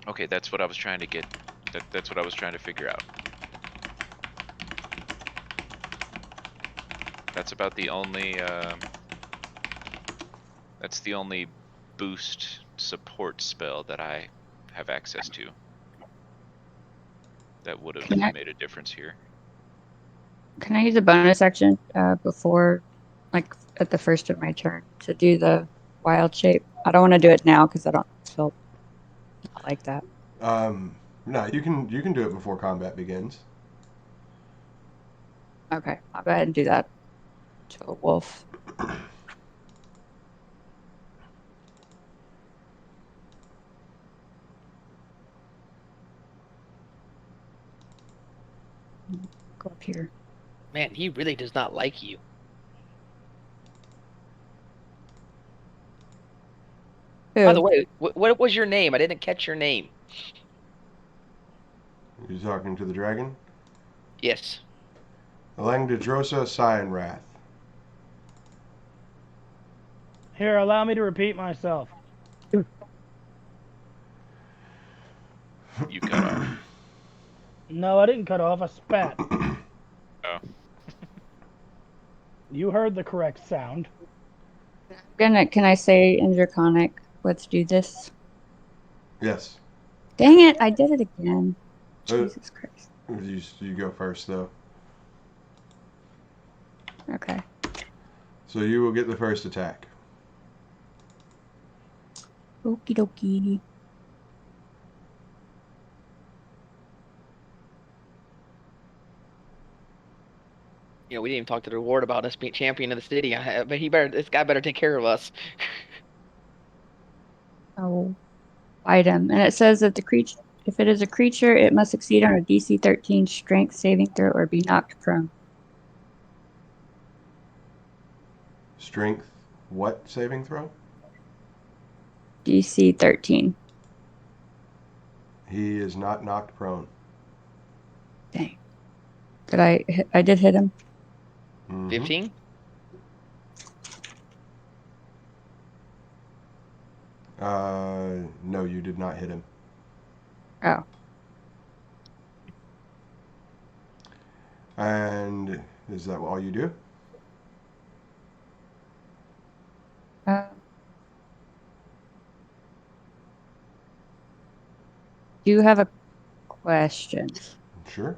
Okay, that's what I was trying to get. That's what I was trying to figure out. That's about the only. That's the only boost support spell that I have access to. That would have made a difference here. Can I use a bonus action before, like at the first of my turn, to do the wild shape? I don't want to do it now because I don't feel like that. No, you can do it before combat begins. Okay, I'll go ahead and do that to a wolf. Go up here. Man, he really does not like you. Who? By the way, what was your name? I didn't catch your name. You talking to the dragon? Yes. Langdedrosa Cyanrath. Here, allow me to repeat myself. You cut off. No, I didn't cut off. I spat. Oh. You heard the correct sound. Can I say in Draconic, let's do this? Yes. Dang it, I did it again. Jesus Christ. You go first, though. Okay. So you will get the first attack. Okie dokie. You know, we didn't even talk to the reward about us being champion of the city. But this guy better take care of us. Oh, item. And it says that if it is a creature, it must succeed on a DC 13 strength saving throw or be knocked prone. Strength what saving throw? DC 13. He is not knocked prone. Dang. I did hit him. 15? No, you did not hit him. Oh. And is that all you do? Do you have a question? Sure.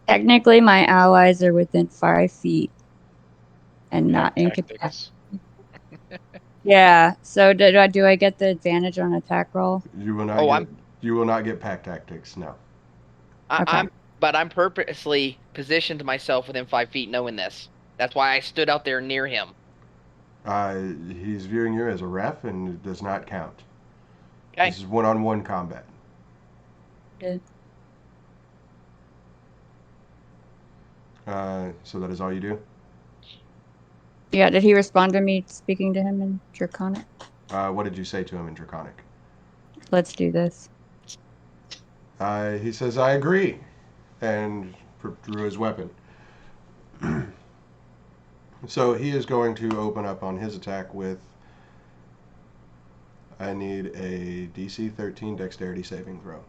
Technically, my allies are within 5 feet and not Pack incapacitated. tactics. Yeah. So do I get the advantage on attack roll? You will not Oh, get. You will not get pack tactics. No. Okay. I'm purposely positioned myself within 5 feet knowing this. That's why I stood out there near him. He's viewing you as a ref and it does not count. Okay. This is one-on-one combat. Good. So that is all you do. Yeah. Did he respond to me speaking to him in Draconic? What did you say to him in Draconic? Let's do this. He says, "I agree," and drew his weapon. So he is going to open up on his attack with. I need a DC 13 Dexterity saving throw.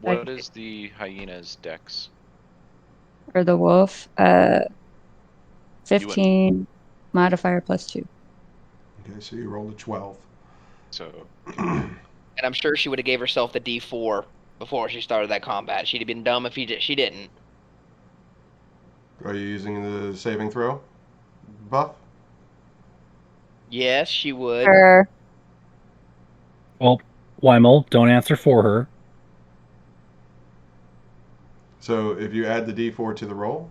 What is the hyena's dex? Or the wolf. 15 modifier +2. Okay, so you rolled a 12. So And I'm sure she would have gave herself the D4 before she started that combat. She'd have been dumb if she didn't. Are you using the saving throw buff? Yes, she would. Sure. Well, Wymil, don't answer for her. So if you add the D4 to the roll,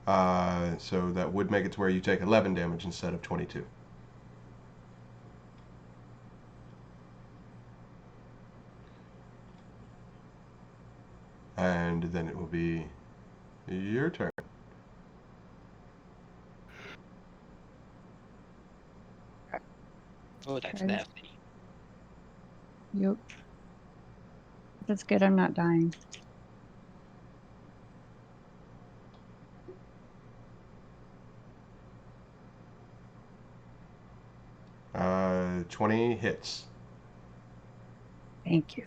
so that would make it to where you take 11 damage instead of 22. And then it will be your turn. Oh, that's Okay. nasty. Yep. That's good. I'm not dying. Uh, 20 hits. Thank you.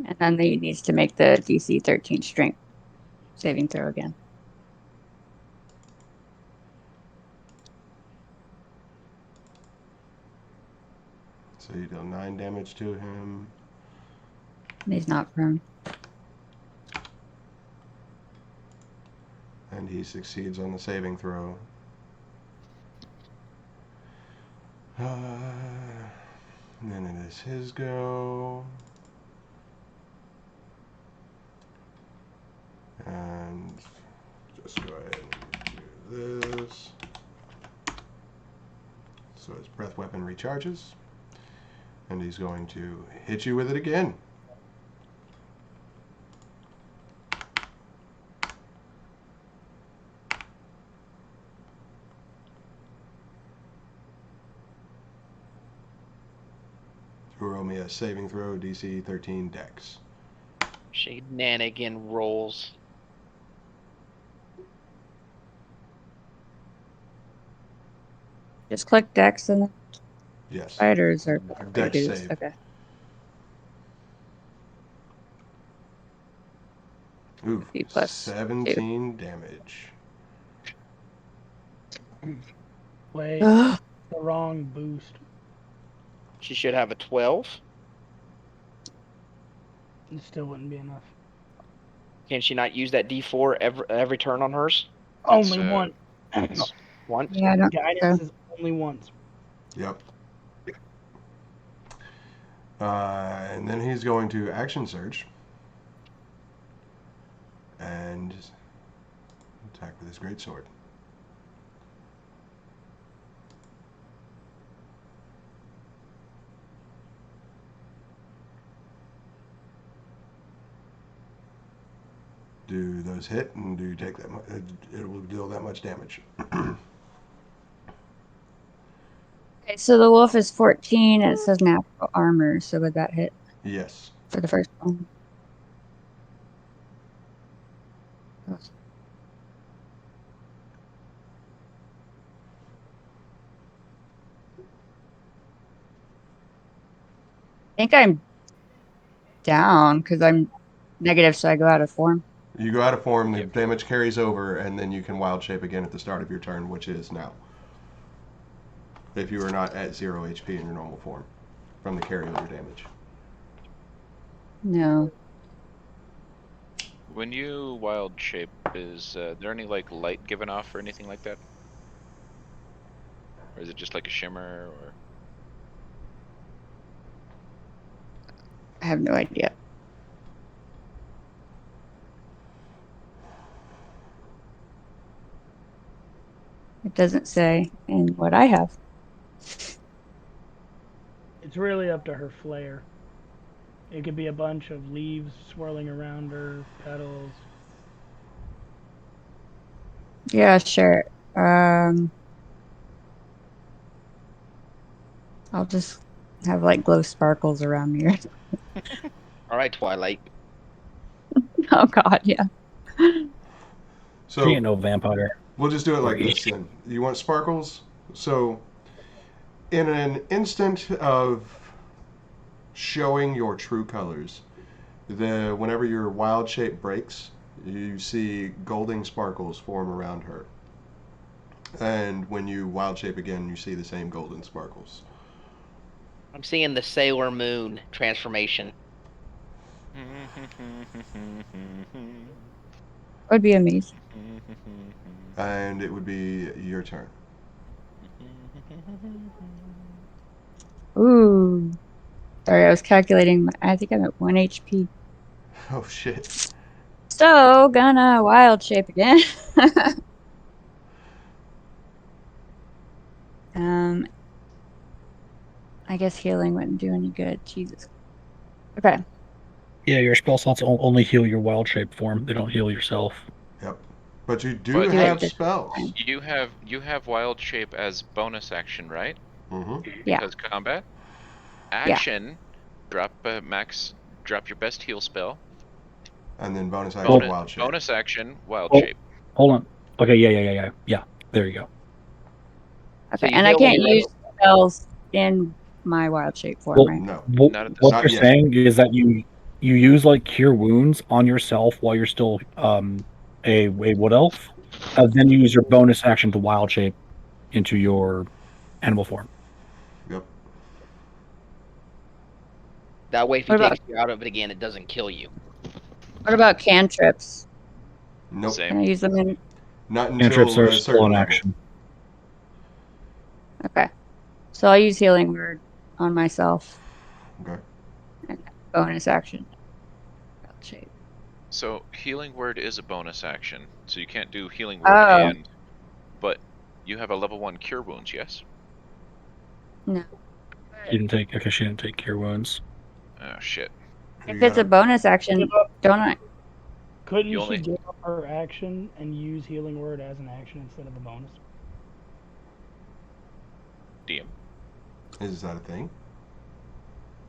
And then he needs to make the DC 13 strength saving throw again. So you deal 9 damage to him. And he's not prone. And he succeeds on the saving throw. And then it is his go. And just go ahead and do this. So his breath weapon recharges. And he's going to hit you with it again. Roll me a saving throw, DC 13 Dex. Shenanigan rolls. Just click Dex and then Yes. fighters or whatever Dex you do. save. Okay. Ooh, 50 plus 17 damage. Wait, 2. the wrong boost. She should have a 12. It still wouldn't be enough. Can she not use that D4 every turn on hers? Only It's, one. it's- Once? Yeah, I don't think Guidance so. is only once. Yep. And then he's going to action surge. And attack with his greatsword. those hit, and do you take that? It will deal that much damage. Okay, so the wolf is 14. It says natural armor. So would that hit Yes. for the first one? I think I'm down because I'm negative, so I go out of form. You go out of form, the Yep. damage carries over, and then you can wild shape again at the start of your turn, which is now. If you are not at 0 HP in your normal form from the carryover damage. No. When you wild shape, is there any like light given off or anything like that? Or is it just like a shimmer or? I have no idea. It doesn't say in what I have. It's really up to her flair. It could be a bunch of leaves swirling around her, petals. Yeah, sure. I'll just have like glow sparkles around me. All right, Twilight. Oh God, yeah. She So ain't no vampire. we'll just do it like Or this then. You want sparkles? So in an instant of showing your true colors, whenever your wild shape breaks, you see golden sparkles form around her. And when you wild shape again, you see the same golden sparkles. I'm seeing the Sailor Moon transformation. Would be amazing. And it would be your turn. Ooh. Sorry, I was calculating. I think I'm at 1 HP. Oh shit. So, gonna wild shape again. I guess healing wouldn't do any good. Jesus. Okay. Yeah, your spell slots only heal your wild shape form. They don't heal yourself. Yep. But you do But Do have it this spells. time. you have wild shape as bonus action, right? Mm-hmm. Yeah. Because combat Yeah. action, drop your best heal spell. And then bonus action wild shape. Bonus action wild Oh. shape. Hold on. Okay, yeah. There you go. So Okay. you And I heal when can't you're use spells in my wild shape form, Well, right? No. Not at this what Not they're yet. saying is that you use like cure wounds on yourself while you're still a wood elf, then you use your bonus action to wild shape into your animal form. Yep. that way. If he What about takes you out of it again, it doesn't kill you. cantrips? Nope. Same. Can I use them in? Not Cantrips until are a still certain in level. action. Okay. So I'll use healing word on myself. Okay. And bonus action. Wild shape. So healing word is a bonus action, so you can't do healing word Oh. but you have a level 1 cure wounds, yes? No. She didn't take cure wounds. Oh shit. If it's a bonus action, don't I? Couldn't You she only give up her action and use healing word as an action instead of a bonus? DM. Is that a thing?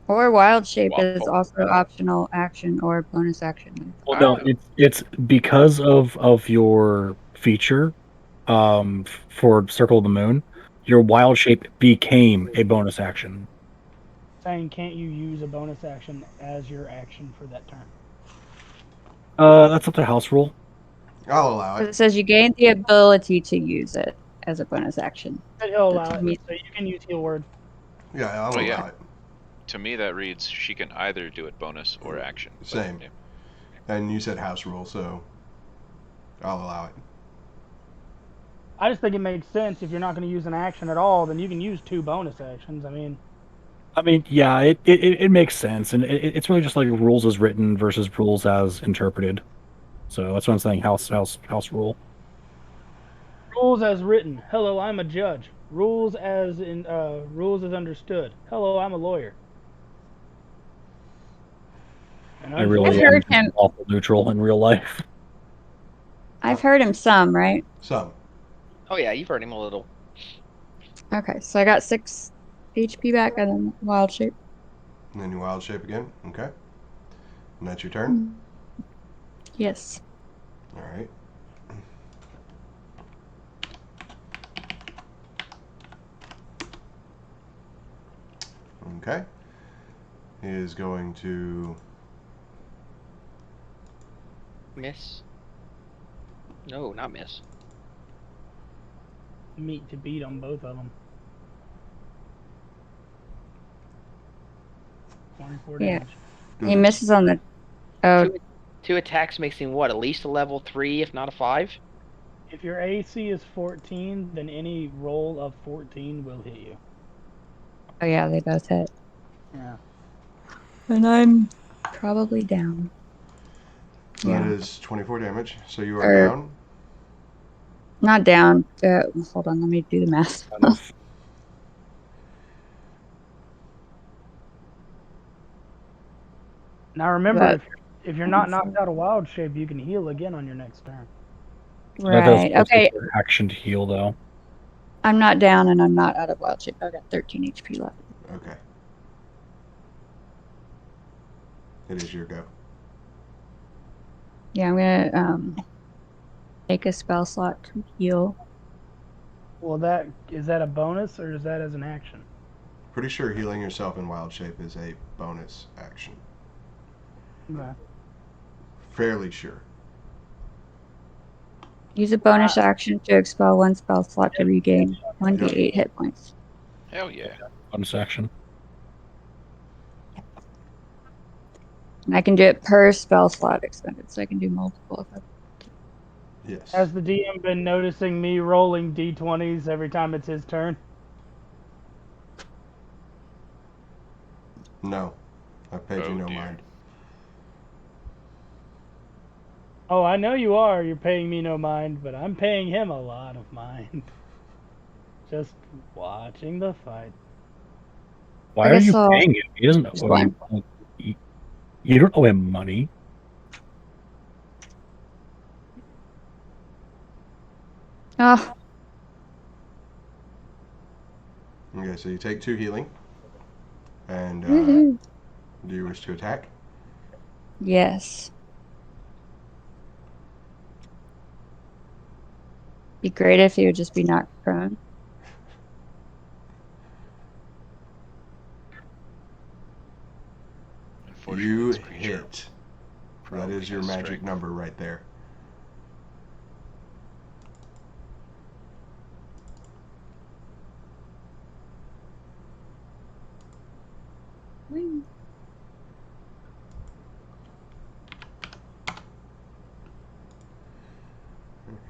Or wild shape is Waffle. also optional action or bonus action. Well, no, it's because of your feature for Circle of the Moon, your wild shape became a bonus action. Saying, can't you use a bonus action as your action for that turn? That's up to house rule. I'll allow Because it. it says you gain the ability to use it as a bonus action. But he'll That's allow it, me. so you can use heal word. Yeah, I'll Oh, allow yeah. it. To me, that reads she can either do it bonus or action. but, Same. yeah. And you said house rule, so I'll allow it. I just think it makes sense if you're not going to use an action at all, then you can use 2 bonus actions. I mean, Yeah, it makes sense, and it's really just like rules as written versus rules as interpreted. So that's what I'm saying. House rule. rules as written. Hello, I'm a judge. Rules as understood. Hello, I'm a lawyer. And I I'm really I've George. am heard just him. awful neutral in real life. I've heard him some, right? Some. Oh yeah, you've heard him a little. Okay, so I got 6 HP back and then wild shape. And then you wild shape again. Okay. And that's your turn? Yes. All right. Okay. He is going to... Miss. No, not miss. Meat to beat on both of them. 24 Yeah. damage. He misses on the... Oh, Two attacks makes him what? At least a level 3, if not a 5. If your AC is 14, then any roll of 14 will hit you. oh yeah, they both hit. Yeah. And I'm probably down. So that Yeah. is 24 damage. So you are Or- down. Not down. Hold on, let me do the math. Now remember, But- if you're not knocked out of wild shape, you can heal again on your next turn. That does Right. force Okay. your action to heal, though. I'm not down and I'm not out of wild shape. I've got 13 HP left. Okay. It is your go. Yeah, I'm gonna take a spell slot to heal. Well, is that a bonus or is that as an action? Pretty sure healing yourself in wild shape is a bonus action. Okay. Fairly sure. Use a bonus action to expel 1 spell slot to regain 1d8 hit points. Hell yeah. Bonus action. And I can do it per spell slot expended, so I can do multiple. Yes. Has the DM been noticing me rolling d20s every time it's his turn? No. I've paid you Oh, no dear. mind. Oh, I know you are. You're paying me no mind, but I'm paying him a lot of mind. Just watching the fight. Why I are guess you I'll- paying him? He doesn't Just owe you money. You don't owe him money. Oh, Okay, so you take 2 healing. And woohoo. do you wish to attack? Yes. Be great if he would just be knocked prone. Unfortunately, You this creature hit. That probably is your has magic strength. number right there.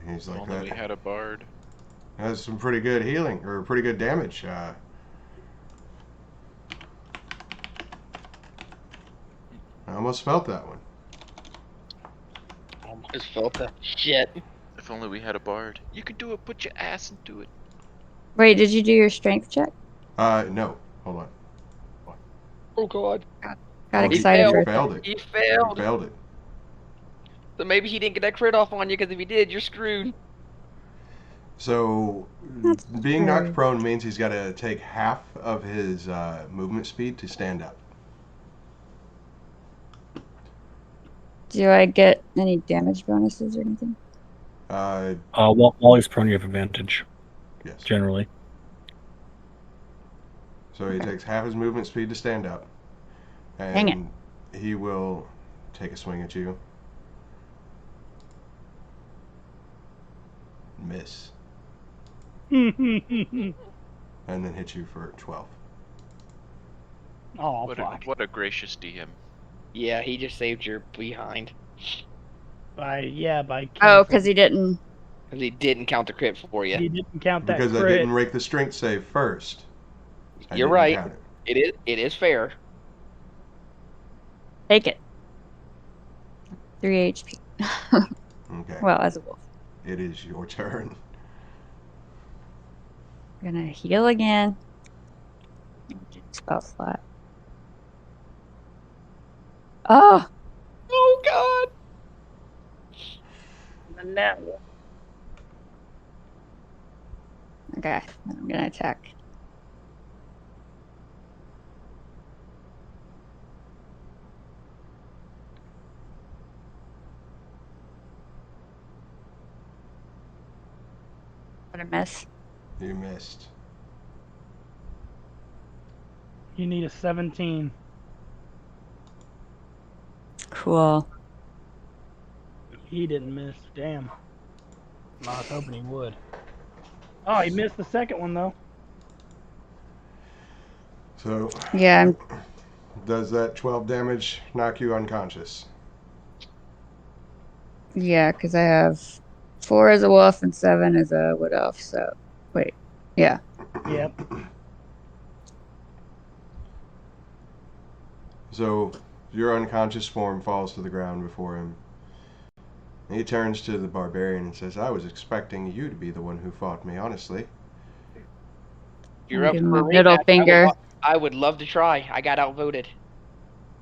He's If like only that. we had a bard. Has some pretty good healing, or pretty good damage. I almost felt that one. Almost felt that shit. If only we had a bard. You could do it. Put your ass into it. Wait, did you do your strength check? No. Hold on. Oh god. Got He excited right failed there. it. He He failed. failed it. So maybe he didn't get that crit off on you, because if he did, you're screwed. So, That's being knocked true. prone means he's got to take half of his movement speed to stand up. Do I get any damage bonuses or anything? While he's prone, you have advantage, Yes. generally. So he takes half his movement speed to stand up. Dang it. And he will take a swing at you. Miss. Oh, And then hit you for 12. fuck. What a gracious DM. Yeah, he just saved your behind. By Oh, canceling. because he didn't. Because he didn't count the crit for you. He didn't count that Because I crit. didn't rake the strength save first. I You're didn't right. count it. It is fair. Take it. 3 HP. Okay. Well, as a wolf. It is your turn. I'm gonna heal again. Spell slot. Oh, Oh god. Now. Okay, I'm gonna attack. What a miss. You missed. You need a 17. Cool. He didn't miss. Damn. I was hoping he would. Oh, he missed the second one though. So, Yeah, does that 12 damage knock you unconscious? yeah, because I have 4 as a wolf and 7 as a wood elf. So wait, yeah. Yep. So, your unconscious form falls to the ground before him. And he turns to the barbarian and says, I was expecting you to be the one who fought me, honestly. If you're up Give for him a a middle rematch, finger. I would love to try. I got outvoted.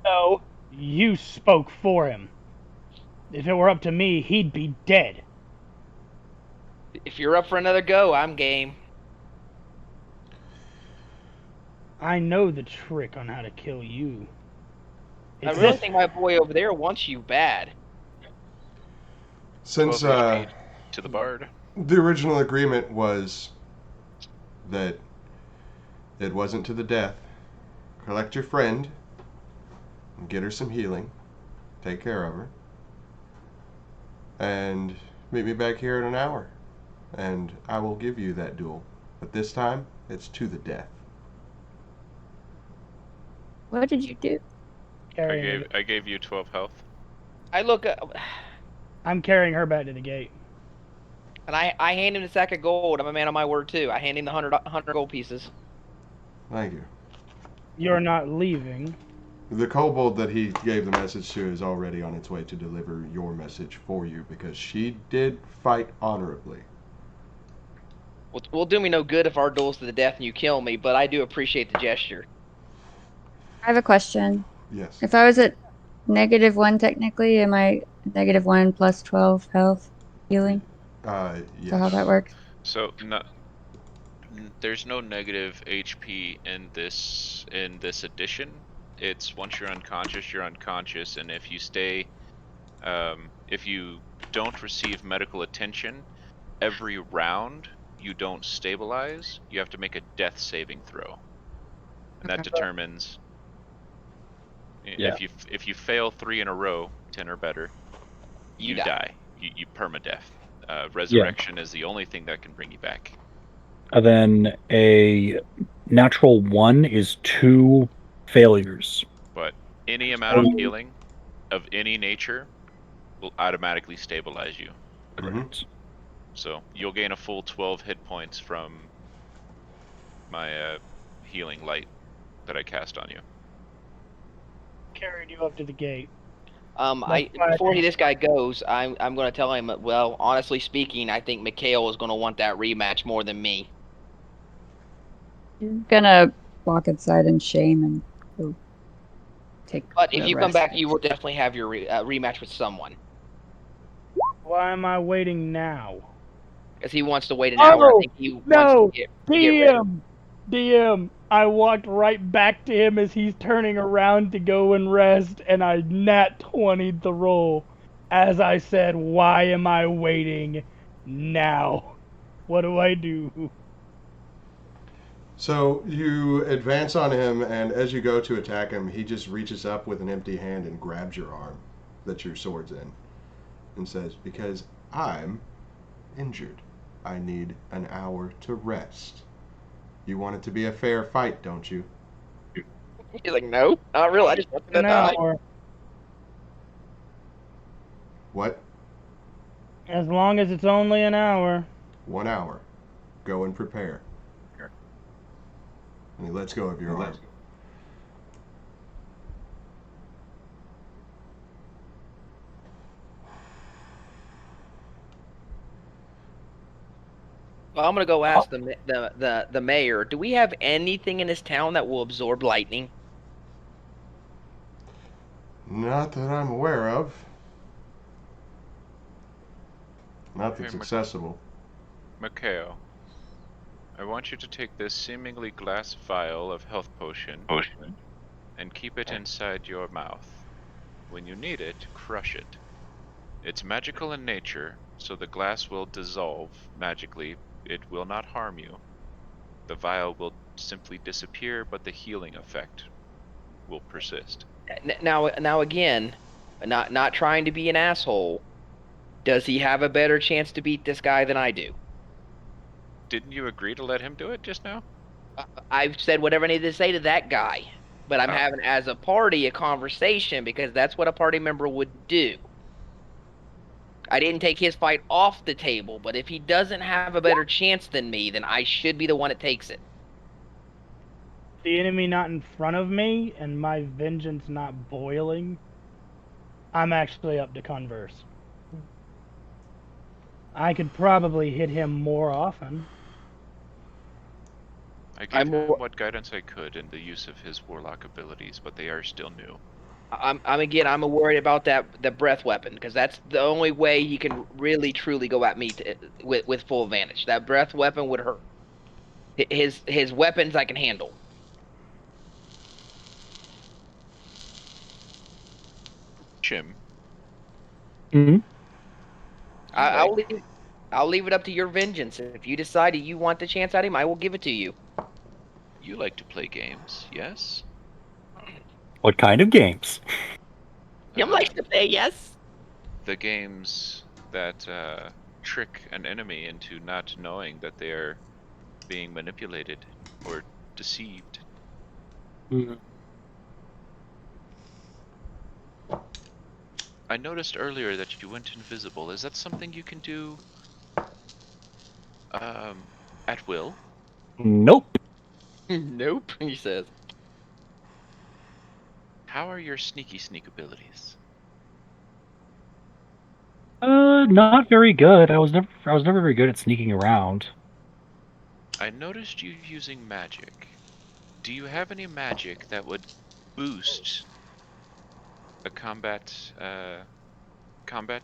No, you spoke for him. If it were up to me, he'd be dead. If you're up for another go, I'm game. I know the trick on how to kill you. I It's really this. think my boy over there wants you bad. Since 12 HP to the bard. the original agreement was that it wasn't to the death, collect your friend and get her some healing, take care of her, and meet me back here in an hour, and I will give you that duel. But this time, it's to the death. What did you do? Carrying I gave you 12 health. I look, I'm carrying her back to the gate. and I hand him the sack of gold. I'm a man of my word too. I hand him the 100 gold pieces. Thank you. You're not leaving. The kobold that he gave the message to is already on its way to deliver your message for you because she did fight honorably. Will do me no good if our duel's to the death and you kill me, but I do appreciate the gesture. I have a question. Yes. If I was at -1 technically, am I -1 plus 12 health healing? Yes. So how that works? So there's no negative HP in this edition. It's once you're unconscious, and if you stay, if you don't receive medical attention, every round you don't stabilize, you have to make a death saving throw, and that Okay. determines if you fail 3 in a row, 10 or better, you die. You permadeath. Resurrection is the only thing that can bring you back. And then a natural 1 is 2 failures. But any amount of healing of any nature will automatically stabilize you. Correct. So you'll gain a full 12 hit points from my healing light that I cast on you. Carried you up to the gate. Before this guy goes, I'm going to tell him. Well, honestly speaking, I think Mikeal is going to want that rematch more than me. I'm gonna walk inside in shame and go take. But if a you come rest. back, you will definitely have your rematch with someone. Why am I waiting now? Because he wants to wait an hour. I think he wants to get ready. DM, I walked right back to him as he's turning around to go and rest, and I nat 20'd the roll. As I said, why am I waiting now? What do I do? So you advance on him, and as you go to attack him, he just reaches up with an empty hand and grabs your arm that your sword's in and says, because I'm injured. I need an hour to rest. You want it to be a fair fight, don't you? He's like, no, not really. I just want to die. What? As long as it's only an hour. 1 hour. Go and prepare. And he lets go of your arm. Well, I'm gonna go ask the mayor. Do we have anything in this town that will absorb lightning? Not that I'm aware of. Not that's accessible. Mikeal, I want you to take this seemingly glass vial of health potion and keep it inside your mouth. When you need it, crush it. It's magical in nature, so the glass will dissolve magically. It will not harm you. The vial will simply disappear, but the healing effect will persist. Now again, not trying to be an asshole. Does he have a better chance to beat this guy than I do? Didn't you agree to let him do it just now? I've said whatever I need to say to that guy, but I'm having, as a party, a conversation because that's what a party member would do. I didn't take his fight off the table, but if he doesn't have a better chance than me, then I should be the one that takes it. The enemy not in front of me and my vengeance not boiling, I'm actually up to converse. I could probably hit him more often. I gave him what guidance I could in the use of his warlock abilities, but they are still new. I'm worried about the breath weapon because that's the only way he can really truly go at me with full advantage. That breath weapon would hurt. His weapons I can handle. Shim. Mm-hmm. I'll leave it up to your vengeance. If you decide you want the chance at him, I will give it to you. You like to play games, yes? What kind of games? Him likes to play, yes. The games that trick an enemy into not knowing that they are being manipulated or deceived. Mm-hmm. I noticed earlier that you went invisible. Is that something you can do at will? Nope. Nope, he says. How are your sneak abilities? Not very good. I was never very good at sneaking around. I noticed you using magic. Do you have any magic that would boost a combat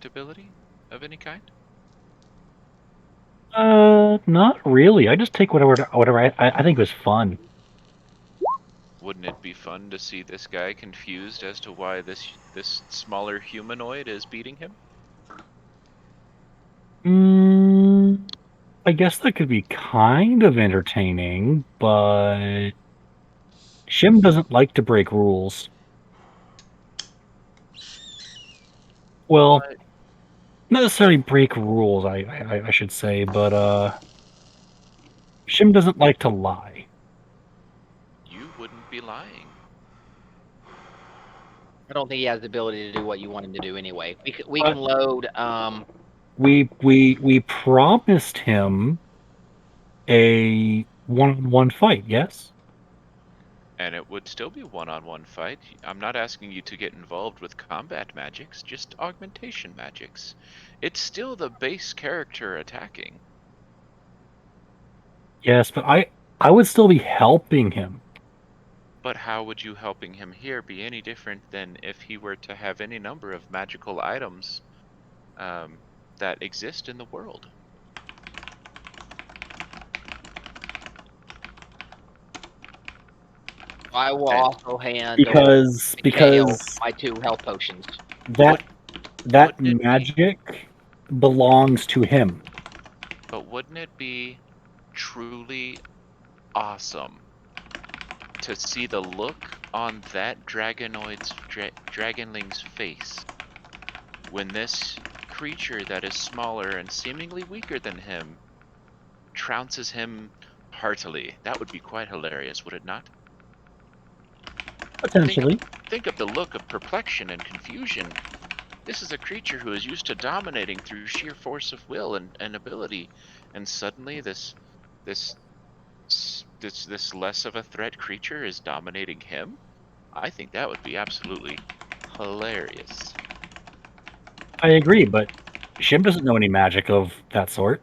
ability of any kind? Not really. I just take whatever I think was fun. Wouldn't it be fun to see this guy confused as to why this smaller humanoid is beating him? I guess that could be kind of entertaining, but Shim doesn't like to break rules. Well, not necessarily break rules, I should say, but Shim doesn't like to lie. You wouldn't be lying. I don't think he has the ability to do what you want him to do anyway. We can load. We promised him a one-on-one fight, yes? And it would still be a one-on-one fight. I'm not asking you to get involved with combat magics, just augmentation magics. It's still the base character attacking. Yes, but I would still be helping him. But how would you helping him here be any different than if he were to have any number of magical items that exist in the world? I will also hand because my 2 health potions. That magic belongs to him. But wouldn't it be truly awesome to see the look on that dragonling's face when this creature that is smaller and seemingly weaker than him trounces him heartily? That would be quite hilarious, would it not? Potentially. Think of the look of perplexion and confusion. This is a creature who is used to dominating through sheer force of will and ability, and suddenly this less of a threat creature is dominating him? I think that would be absolutely hilarious. I agree, but Shim doesn't know any magic of that sort.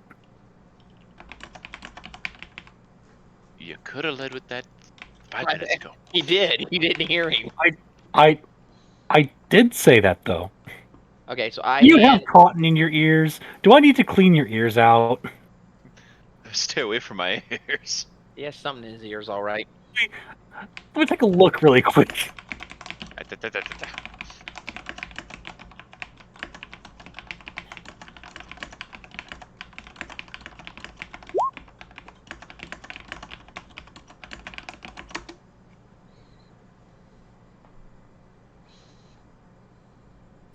You could have led with that 5 minutes ago. He did. You didn't hear him. I did say that though. Okay, so I You have hand. cotton in your ears. Do I need to clean your ears out? Stay away from my ears. Yeah, something in his ears, all right. Let me take a look really quick.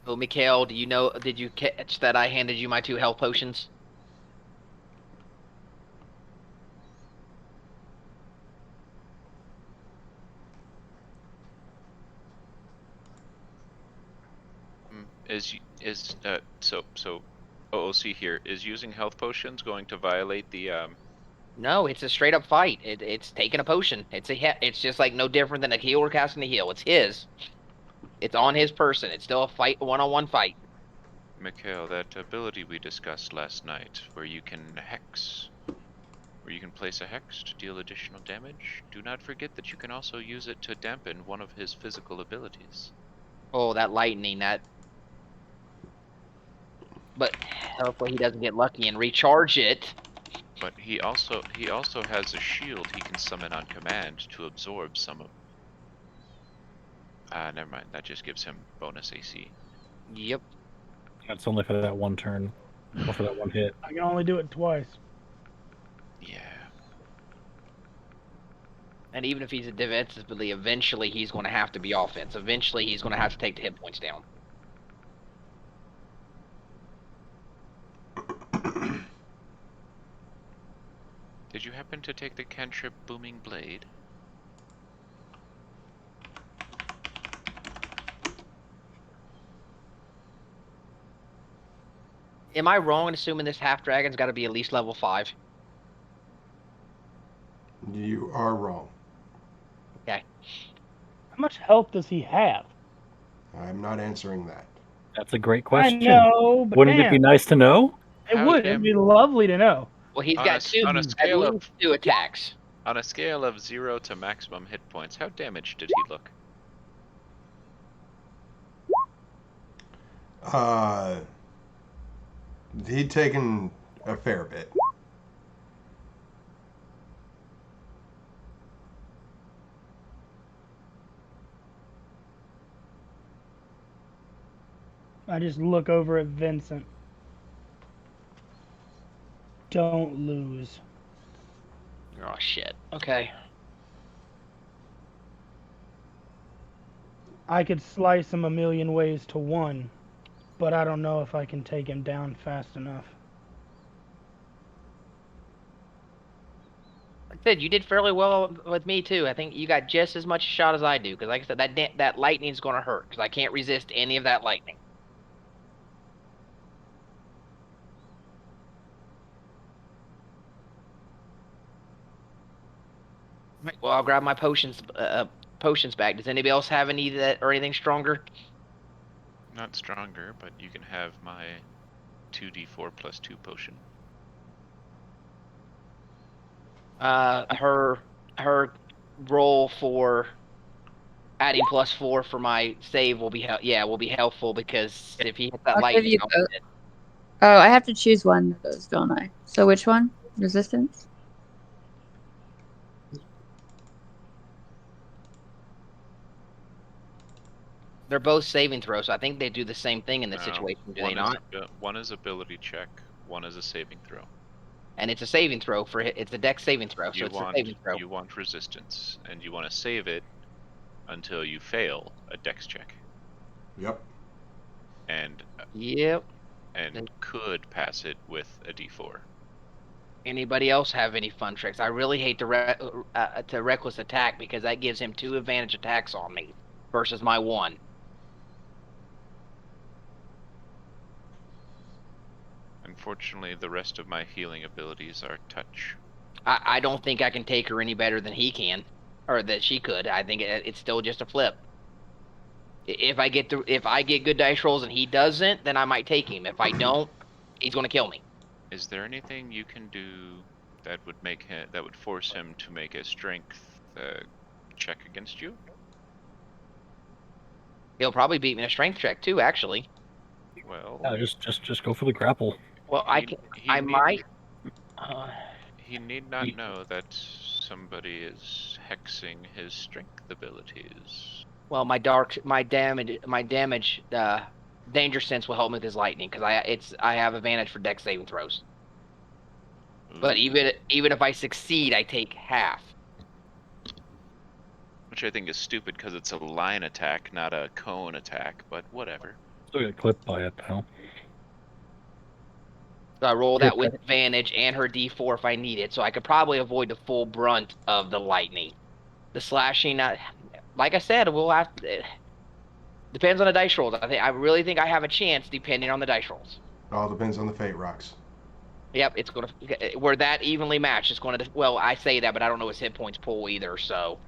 Oh, Mikeal, do you know? Did you catch that I handed you my 2 health potions? So OOC here, is using health potions going to violate the No, it's a straight up fight. It's taking a potion. It's just like no different than a healer casting a heal. It's his. It's on his person. It's still a fight, one-on-one fight. Mikeal, that ability we discussed last night, where you can place a hex to deal additional damage? Do not forget that you can also use it to dampen one of his physical abilities. Oh, that lightning, but hopefully he doesn't get lucky and recharge it. But he also has a shield he can summon on command to absorb some of. Never mind. That just gives him bonus AC. Yep. That's only for that one turn. Or for that one hit. I can only do it twice. Yeah. And even if he's a defensively, eventually he's going to have to be offense. Eventually he's going to have to take the hit points down. Did you happen to take the cantrip Booming Blade? Am I wrong in assuming this half dragon's got to be at least level 5? You are wrong. Okay. How much health does he have? I'm not answering that. That's a great question. I know, but Wouldn't it be nice to know? It would. It'd be lovely to know. Well, he's On got a scale at least 2 attacks. On a scale of 0 to maximum hit points, how damaged did he look? He'd taken a fair bit. I just look over at Vincent. Don't lose. Oh, shit. Okay. I could slice him a million ways to one, but I don't know if I can take him down fast enough. Like I said, you did fairly well with me, too. I think you got just as much shot as I do. Because like I said, that lightning's going to hurt. Because I can't resist any of that lightning. Right, well, I'll grab my potions back. Does anybody else have any that or anything stronger? Not stronger, but you can have my 2d4 plus 2 potion. Her roll for adding +4 for my save will be helpful because if he hits that I'll give lightning, you I'll both. hit. Oh, I have to choose one of those, don't I? So which one? Resistance? They're both saving throws, so I think they do the same thing in this No, situation, do one they not? One is ability check, one is a saving throw. And it's a saving throw it's a dex saving throw, so it's a saving throw. You want resistance, and you want to save it until you fail a dex check. Yep. And Yep. and could pass it with a d4. Anybody else have any fun tricks? I really hate to reckless attack because that gives him 2 advantage attacks on me versus my 1. Unfortunately, the rest of my healing abilities are touch. I don't think I can take her any better than he can, or that she could. I think it's still just a flip. If I get good dice rolls and he doesn't, then I might take him. If I don't, he's going to kill me. Is there anything you can do that would force him to make a strength check against you? He'll probably beat me in a strength check too, actually. Well, Just go for the grapple. Well, he need, might. He need not know that somebody is hexing his strength abilities. Well, my damage, danger sense will help me with his lightning because I have advantage for dex saving throws. But Ooh. even if I succeed, I take half. Which I think is stupid because it's a line attack, not a cone attack, but whatever. Still get clipped by it though. So I roll Yeah, that with advantage and her D4 if I need it, so I could probably avoid the full brunt of the lightning. The slashing, like I said, we'll have to, depends on the dice rolls. I really think I have a chance depending on the dice rolls. All depends on the fate rocks. Yep, it's gonna we're that evenly matched. It's gonna well, I say that, but I don't know his hit points pool either. So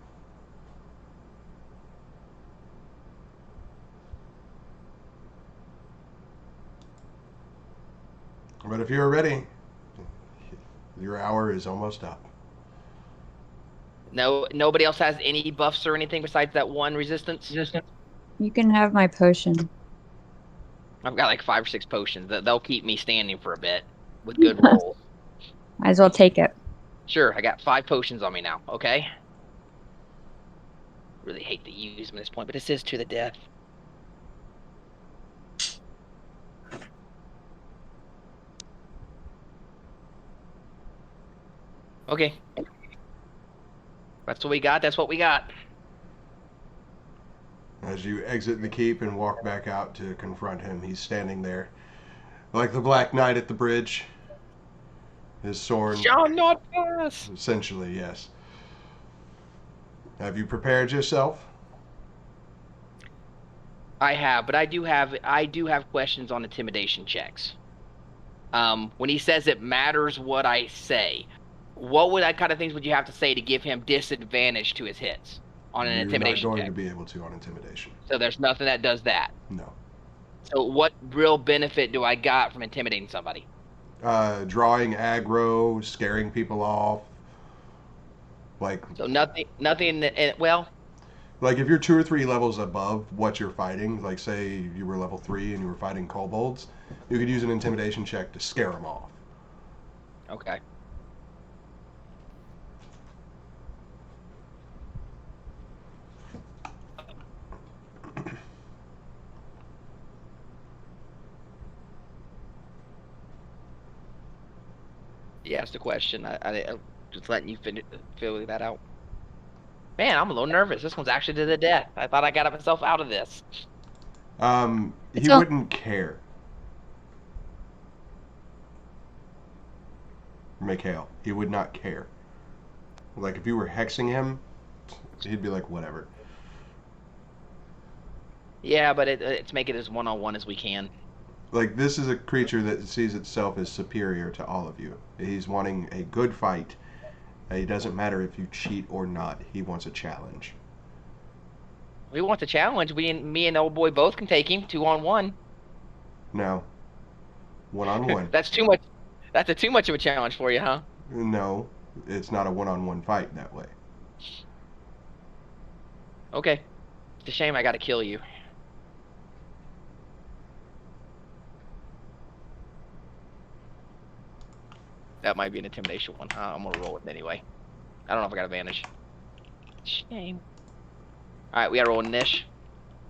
But if you're ready, your hour is almost up. nobody else has any buffs or anything besides that one resistance. You can have my potion. I've got like 5 or 6 potions. They'll keep me standing for a bit with good rolls. Might as well take it. Sure, I got 5 potions on me now. Okay. Really hate to use them at this point, but this is to the death. Okay. That's what we got. That's what we got. As you exit the keep and walk back out to confront him, he's standing there like the Black Knight at the bridge. His sword. Shall not pass. Essentially, yes. Have you prepared yourself? I have, but I do have questions on intimidation checks. When he says it matters what I say, what kind of things would you have to say to give him disadvantage to his hits on an intimidation You're not going check? to be able to on intimidation. So there's nothing that does that. No. So what real benefit do I got from intimidating somebody? Drawing aggro, scaring people off. Like So nothing. Well, like if you're 2 or 3 levels above what you're fighting, like say you were level 3 and you were fighting kobolds, you could use an intimidation check to scare them off. okay. You asked a question. I'm just letting you figure that out. Man, I'm a little nervous. This one's actually to the death. I thought I got myself out of this. He wouldn't care. Mikeal. He would not care. Like if you were hexing him, he'd be like, whatever. Yeah, but it's make it as one-on-one as we can. Like this is a creature that sees itself as superior to all of you. He's wanting a good fight. It doesn't matter if you cheat or not. He wants a challenge. We want the challenge. Me and the old boy both can take him 2-on-1. No. 1-on-1. That's too much. That's too much of a challenge for you, huh? No. It's not a 1-on-1 fight that way. Okay. It's a shame I got to kill you. That might be an intimidation one. I'm gonna roll it anyway. I don't know if I got advantage. Shame. All right, we gotta roll a niche.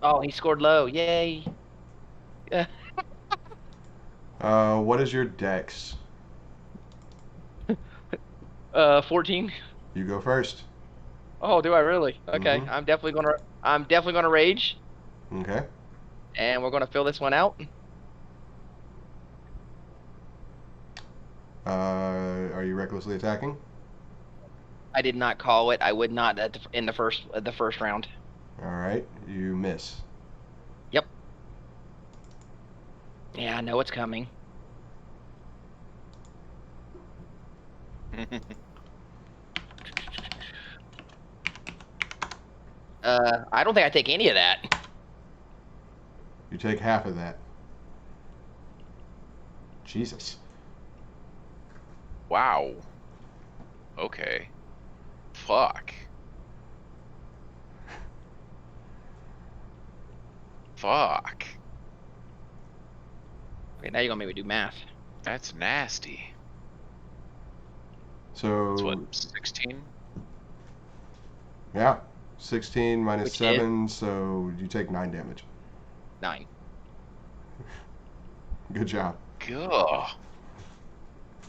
Oh, he scored low. Yay. What is your dex? 14. You go first. Oh, do I really? Okay, Mhm. I'm definitely gonna rage, Okay. and we're gonna fill this one out. Are you recklessly attacking? I did not call it. I would not in the first round. All right. You miss. Yep. Yeah, I know it's coming. I don't think I take any of that. You take half of that. Jesus. Wow. Okay. Fuck. Fuck. Okay, now you're gonna make me do math. That's nasty. So That's what, 16? yeah, 16 minus Which 7, so you take 9 damage. 9. Good job. Gah.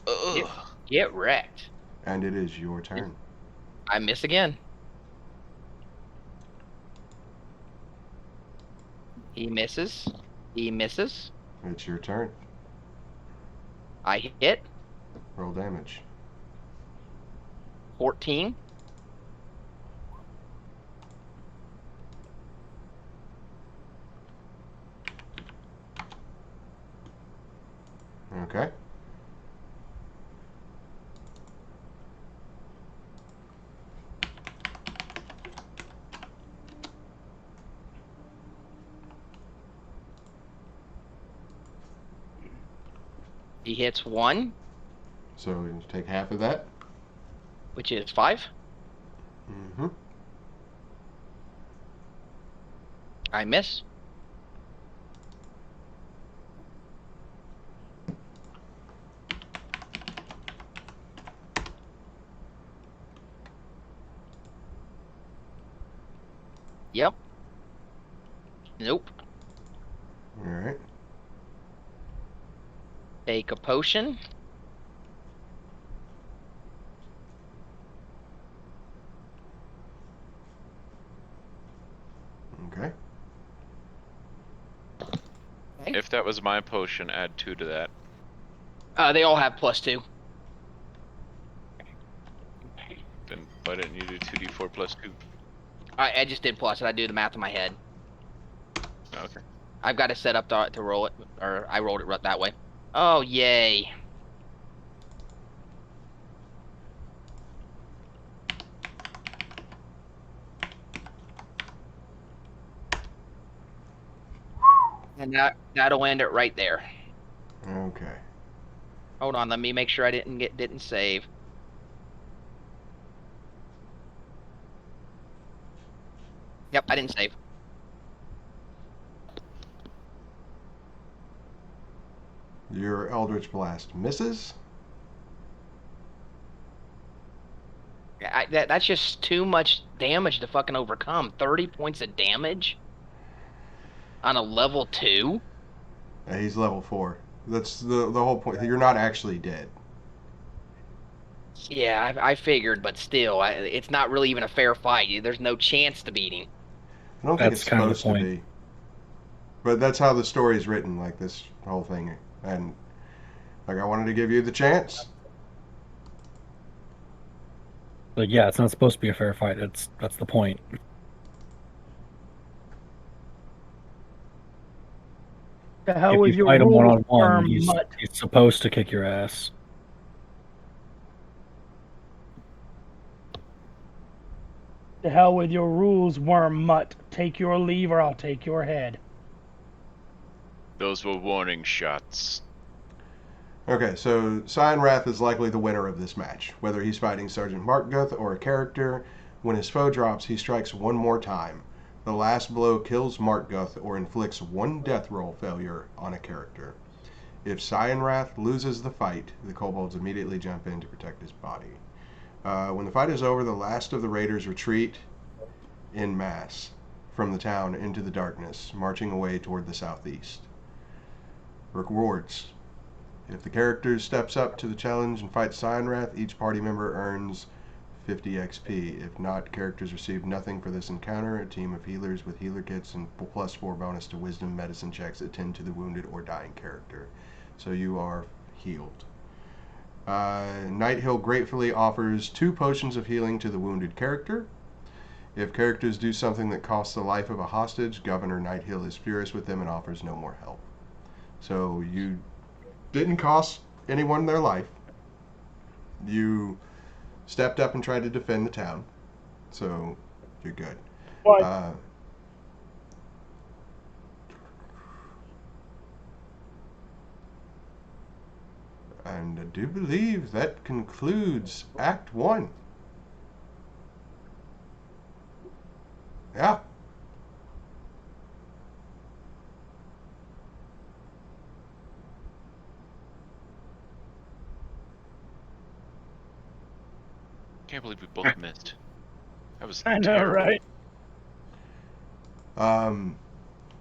Get, Ugh. get wrecked. And it is your turn. I miss again. He misses. He misses. It's your turn. I hit. Roll damage. 14. Okay. He hits 1, So you take half of that. which is 5. Mm-hmm. I miss. Yep. Nope. All right. Take a potion. Okay. If that was my potion, add 2 to that. They all have +2. Then why didn't you do 2d4 plus 2? I just did plus, and I do the math in my head. Okay. I've got it set up to roll it, or I rolled it that way. Oh, yay. And that'll end it right there. Okay. Hold on, let me make sure I didn't save. Yep, I didn't save. Your Eldritch Blast misses. That's just too much damage to fucking overcome. 30 points of damage on a level 2? Yeah, he's level 4. That's the whole point. You're not actually dead. Yeah, I figured, but still, it's not really even a fair fight. There's no chance to beat him. I don't think That's it's kind of the supposed to point. be. But that's how the story's written, like this whole thing. And like I wanted to give you the chance. But yeah, it's not supposed to be a fair fight. That's the point. The hell If with you your fight him rules, one-on-one, firm he's mutt. supposed to kick your ass. The hell with your rules, worm mutt. Take your leave or I'll take your head. Those were warning shots. Okay, so Cyanrath is likely the winner of this match. Whether he's fighting Sergeant Markguth or a character, when his foe drops, he strikes one more time. The last blow kills Markguth or inflicts one death roll failure on a character. If Cyanrath loses the fight, the kobolds immediately jump in to protect his body. When the fight is over, the last of the raiders retreat in mass from the town into the darkness, marching away toward the southeast. Rewards. If the character steps up to the challenge and fights Cyanrath, each party member earns 50 XP. If not, characters receive nothing for this encounter. A team of healers with healer kits and +4 bonus to wisdom medicine checks attend to the wounded or dying character. So you are healed. Nighthill gratefully offers 2 potions of healing to the wounded character. If characters do something that costs the life of a hostage, Governor Nighthill is furious with them and offers no more help. So you didn't cost anyone their life. You stepped up and tried to defend the town. So you're good. What? And I do believe that concludes Act 1. Yeah. Can't believe we both missed. That was I know, terrible. right?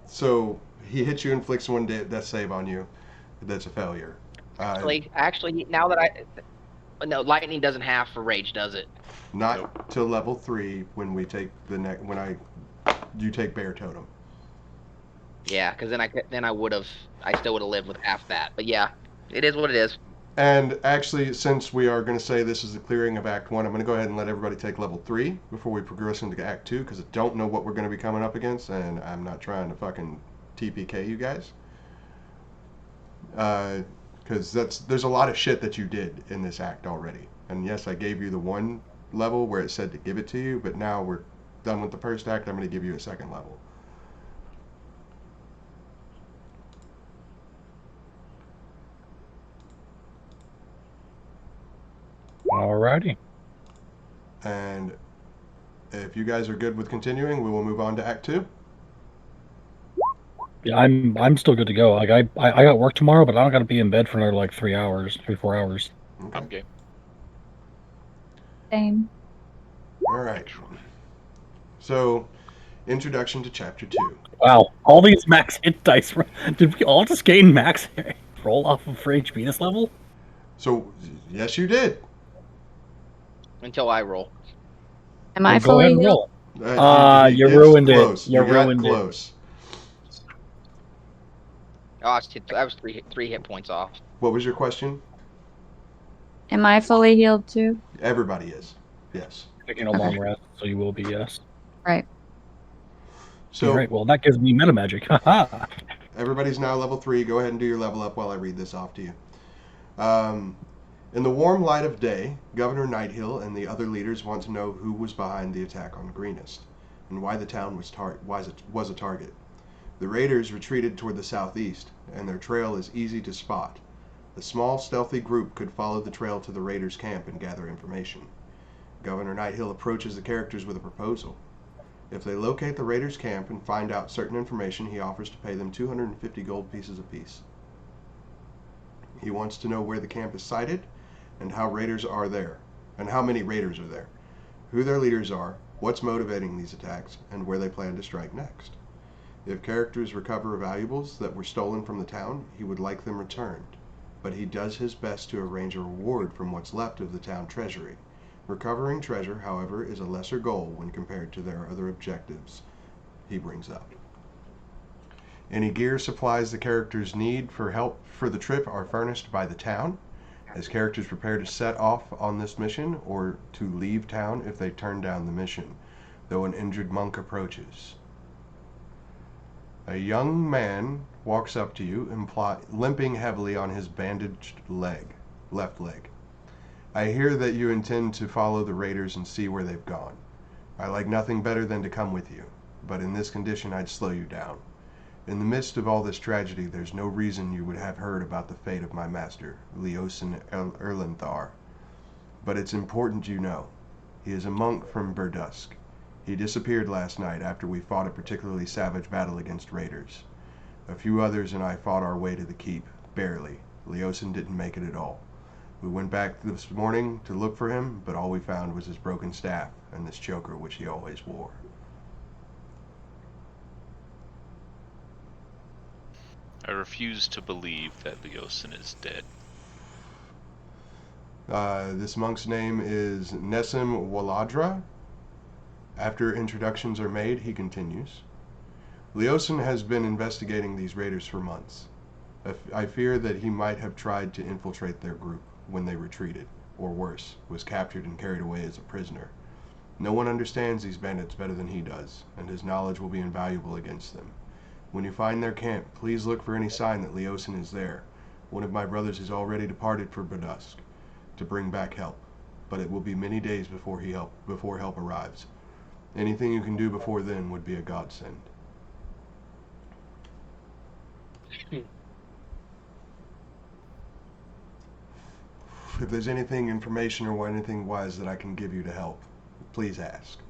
So he hits you, inflicts one death save on you. That's a failure. Actually, now that no, lightning doesn't have for rage, does it? Not Nope. till level 3 when we take you take bear totem. Yeah, because then I still would have lived with half that. But yeah, it is what it is. And actually, since we are going to say this is the clearing of Act 1, I'm going to go ahead and let everybody take level 3 before we progress into Act 2, because I don't know what we're going to be coming up against, and I'm not trying to fucking TPK you guys. Because there's a lot of shit that you did in this act already. And yes, I gave you the one level where it said to give it to you, but now we're done with the first act. I'm going to give you a second level. Alrighty. And if you guys are good with continuing, we will move on to Act 2. Yeah, I'm still good to go. Like I got work tomorrow, but I don't got to be in bed for another like 3-4 hours. Okay. I'm game. Same. All right. So, introduction to Chapter 2. Wow, all these max hit dice. Did we all just gain max roll off of for HP this level? So, yes, you did. Until I roll. Am I Well, go ahead fully and healed? roll. You It's ruined close. it. You got ruined it. close. Oh, I was three hit points off. What was your question? Am I fully healed too? Everybody is. Yes. Taking a Okay. long rest, so you will be, yes. Right. So, All right, well, that gives me meta magic. Haha. everybody's now level 3. Go ahead and do your level up while I read this off to you. In the warm light of day, Governor Nighthill and the other leaders want to know who was behind the attack on the Greenest, and why the town was a target. The raiders retreated toward the southeast, and their trail is easy to spot. A small, stealthy group could follow the trail to the raiders' camp and gather information. Governor Nighthill approaches the characters with a proposal. If they locate the raiders' camp and find out certain information, he offers to pay them 250 gold pieces apiece. He wants to know where the camp is sited, and how raiders are there, and how many raiders are there, who their leaders are, what's motivating these attacks, and where they plan to strike next. If characters recover valuables that were stolen from the town, he would like them returned, but he does his best to arrange a reward from what's left of the town treasury. Recovering treasure, however, is a lesser goal when compared to their other objectives he brings up. Any gear supplies the characters need for help for the trip are furnished by the town, as characters prepare to set off on this mission or to leave town if they turn down the mission, though an injured monk approaches. A young man walks up to you, limping heavily on his bandaged left leg. I hear that you intend to follow the raiders and see where they've gone. I like nothing better than to come with you, but in this condition I'd slow you down. In the midst of all this tragedy, there's no reason you would have heard about the fate of my master, Leosin Erlenthar. But it's important you know. He is a monk from Vor Draskul. He disappeared last night after we fought a particularly savage battle against raiders. A few others and I fought our way to the keep, barely. Leosin didn't make it at all. We went back this morning to look for him, but all we found was his broken staff and this choker which he always wore. I refuse to believe that Leosin is dead. This monk's name is Nessim Waladra. After introductions are made, he continues. Leosin has been investigating these raiders for months. I fear that he might have tried to infiltrate their group when they retreated, or worse, was captured and carried away as a prisoner. No one understands these bandits better than he does, and his knowledge will be invaluable against them. When you find their camp, please look for any sign that Leosin is there. One of my brothers has already departed for Vor Draskul to bring back help, but it will be many days before help arrives. Anything you can do before then would be a godsend. If there's anything, information, or anything wise that I can give you to help, please ask.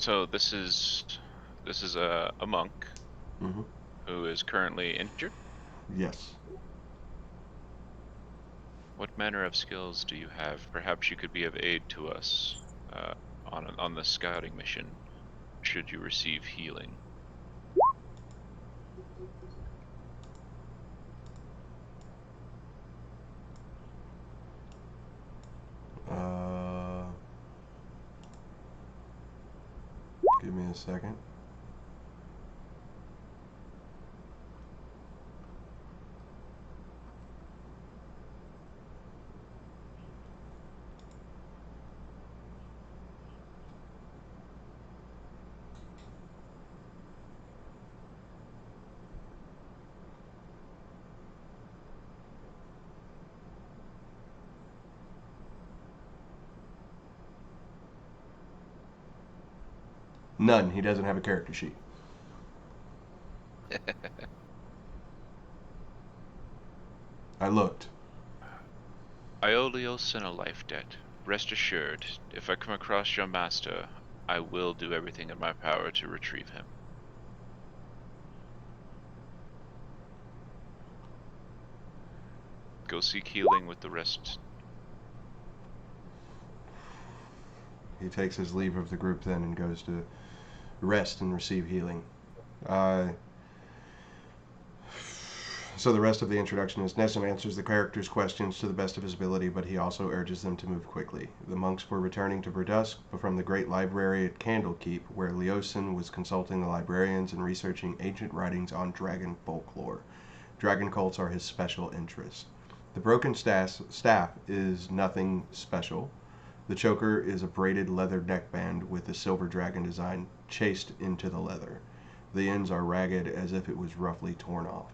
So this is a monk Mm-hmm. who is currently injured. Yes. What manner of skills do you have? Perhaps you could be of aid to us on the scouting mission. Should you receive healing? Give me a second. None. He doesn't have a character sheet. I looked. I owe Leosin a life debt. Rest assured, if I come across your master, I will do everything in my power to retrieve him. Go seek healing with the rest. He takes his leave of the group then and goes to rest and receive healing. So the rest of the introduction is Nessun answers the characters' questions to the best of his ability, but he also urges them to move quickly. The monks were returning to Vor Draskul from the great library at Candlekeep, where Leosin was consulting the librarians and researching ancient writings on dragon folklore. Dragon cults are his special interest. The broken staff is nothing special. The choker is a braided leather neckband with a silver dragon design chased into the leather. The ends are ragged as if it was roughly torn off.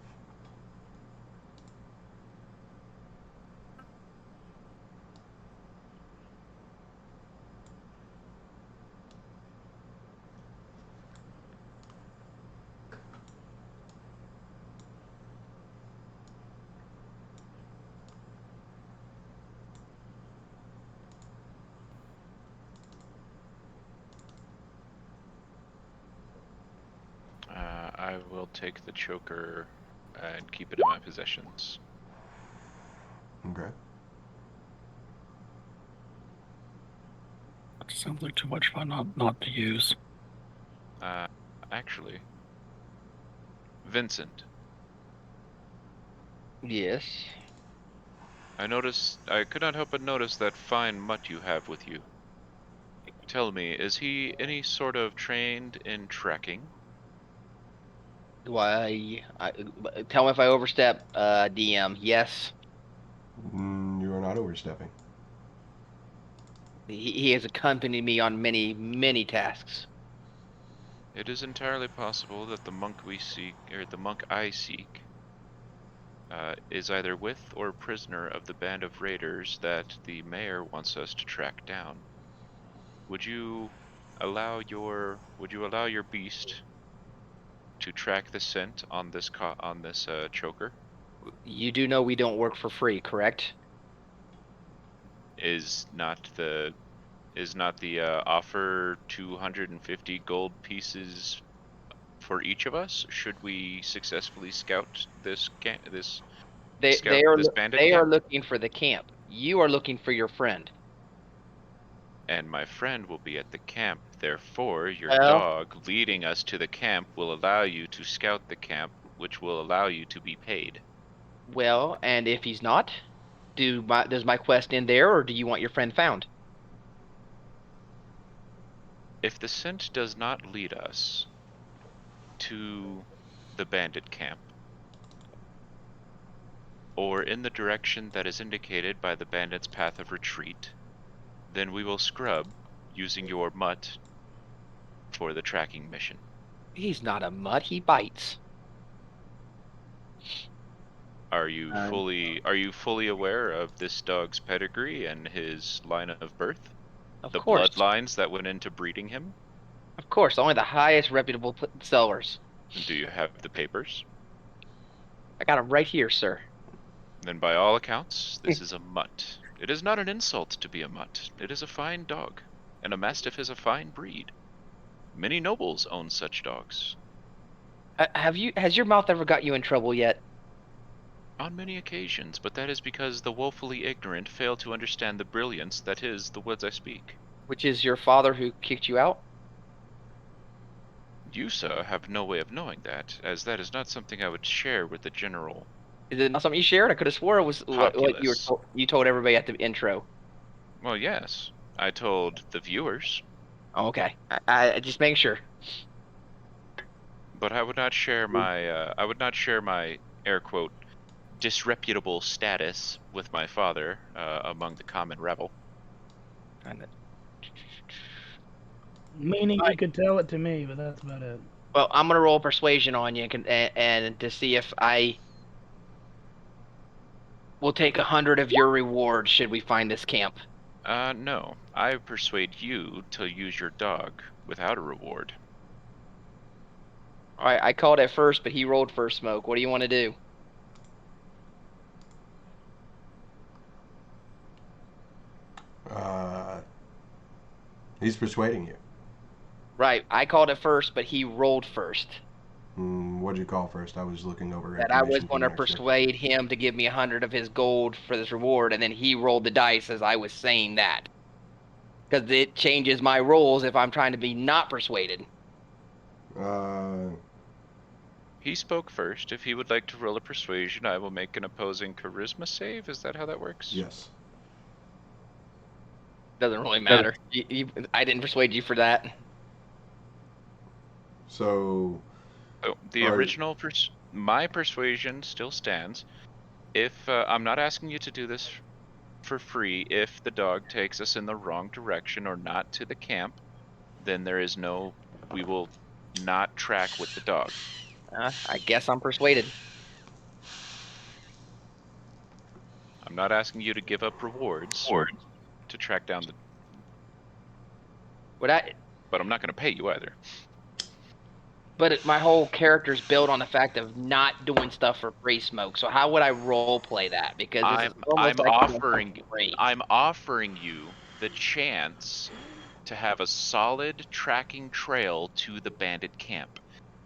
I will take the choker and keep it in my possessions. Okay. That sounds like too much fun not to use. Actually, Vincent, Yes. I could not help but notice that fine mutt you have with you. Tell me, is he any sort of trained in tracking? Why? Tell me if I overstep, DM. Yes. You are not overstepping. He has accompanied me on many, many tasks. It is entirely possible that the monk we seek, or the monk I seek, is either with or prisoner of the band of raiders that the mayor wants us to track down. Would you allow your beast to track the scent on this choker? You do know we don't work for free, correct? Is not the offer 250 gold pieces for each of us? Should we successfully scout this bandit They are camp? looking for the camp. You are looking for your friend. And my friend will be at the camp. Therefore, your Well, dog leading us to the camp will allow you to scout the camp, which will allow you to be paid. and if he's not, does my quest end there, or do you want your friend found? If the scent does not lead us to the bandit camp, or in the direction that is indicated by the bandit's path of retreat, then we will scrub using your mutt for the tracking mission. He's not a mutt. He bites. Are you fully aware of this dog's pedigree and his line of birth? Of The course. bloodlines that went into breeding him? Of course. Only the highest reputable sellers. Do you have the papers? I got him right here, sir. Then by all accounts, this is a mutt. It is not an insult to be a mutt. It is a fine dog, and a mastiff is a fine breed. Many nobles own such dogs. Has your mouth ever got you in trouble yet? On many occasions, but that is because the woefully ignorant fail to understand the brilliance that is the words I speak. Which is your father who kicked you out? You, sir, have no way of knowing that, as that is not something I would share with the general Is it not something you shared? I could have swore it was what populace. you told everybody at the intro. Well, yes. I told the viewers, Oh, okay. I just making sure. but I would not share my air quote disreputable status with my father among the common rabble. Meaning you could tell it to me, but that's about it. Well, I'm gonna roll persuasion on you and to see if I will take 100 of your rewards should we find this camp. No. I persuade you to use your dog without a reward. All right, I called it first, but he rolled first. Smoke. What do you want to do? He's persuading you. Right, I called it first, but he rolled first. What'd you call first? I was looking over. That I was information going to from next year. persuade him to give me 100 of his gold for this reward, and then he rolled the dice as I was saying that. Because it changes my rolls if I'm trying to be not persuaded. He spoke first. If he would like to roll a persuasion, I will make an opposing charisma save. Is that how that works? Yes. Doesn't really matter. I didn't persuade you for that. So the original my persuasion still stands. If I'm not asking you to do this for free, if the dog takes us in the wrong direction or not to the camp, then we will not track with the dog. I guess I'm persuaded. I'm not asking you to give up rewards to track down the. But I'm not going to pay you either. But my whole character's built on the fact of not doing stuff for free, Smoke. So how would I role play that? Because this is almost I'm offering you the chance to have a solid tracking trail to the bandit camp.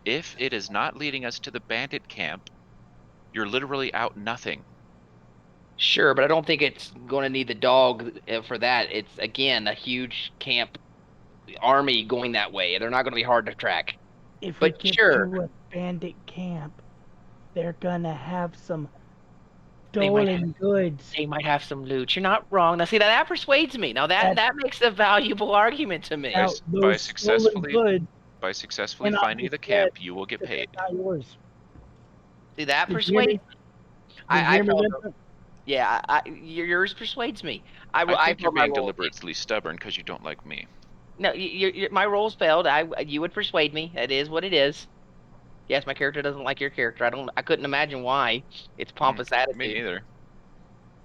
If it is not leading us to the bandit camp, you're literally out nothing. Sure, but I don't think it's going to need the dog for that. It's, again, a huge camp army going that way. They're not going to be hard to track. If we get to a bandit camp, they're going to have some stolen goods. They might have some loot. You're not wrong. Now, see, that persuades me. Now, that makes a valuable argument to me. By successfully finding the camp, you will get paid. Not yours. See, that persuades me. Yeah, yours persuades me. I think you're being deliberately stubborn because you don't like me. No, my rolls failed. You would persuade me. It is what it is. Yes, my character doesn't like your character. I couldn't imagine why. It's pompous attitude. Me neither.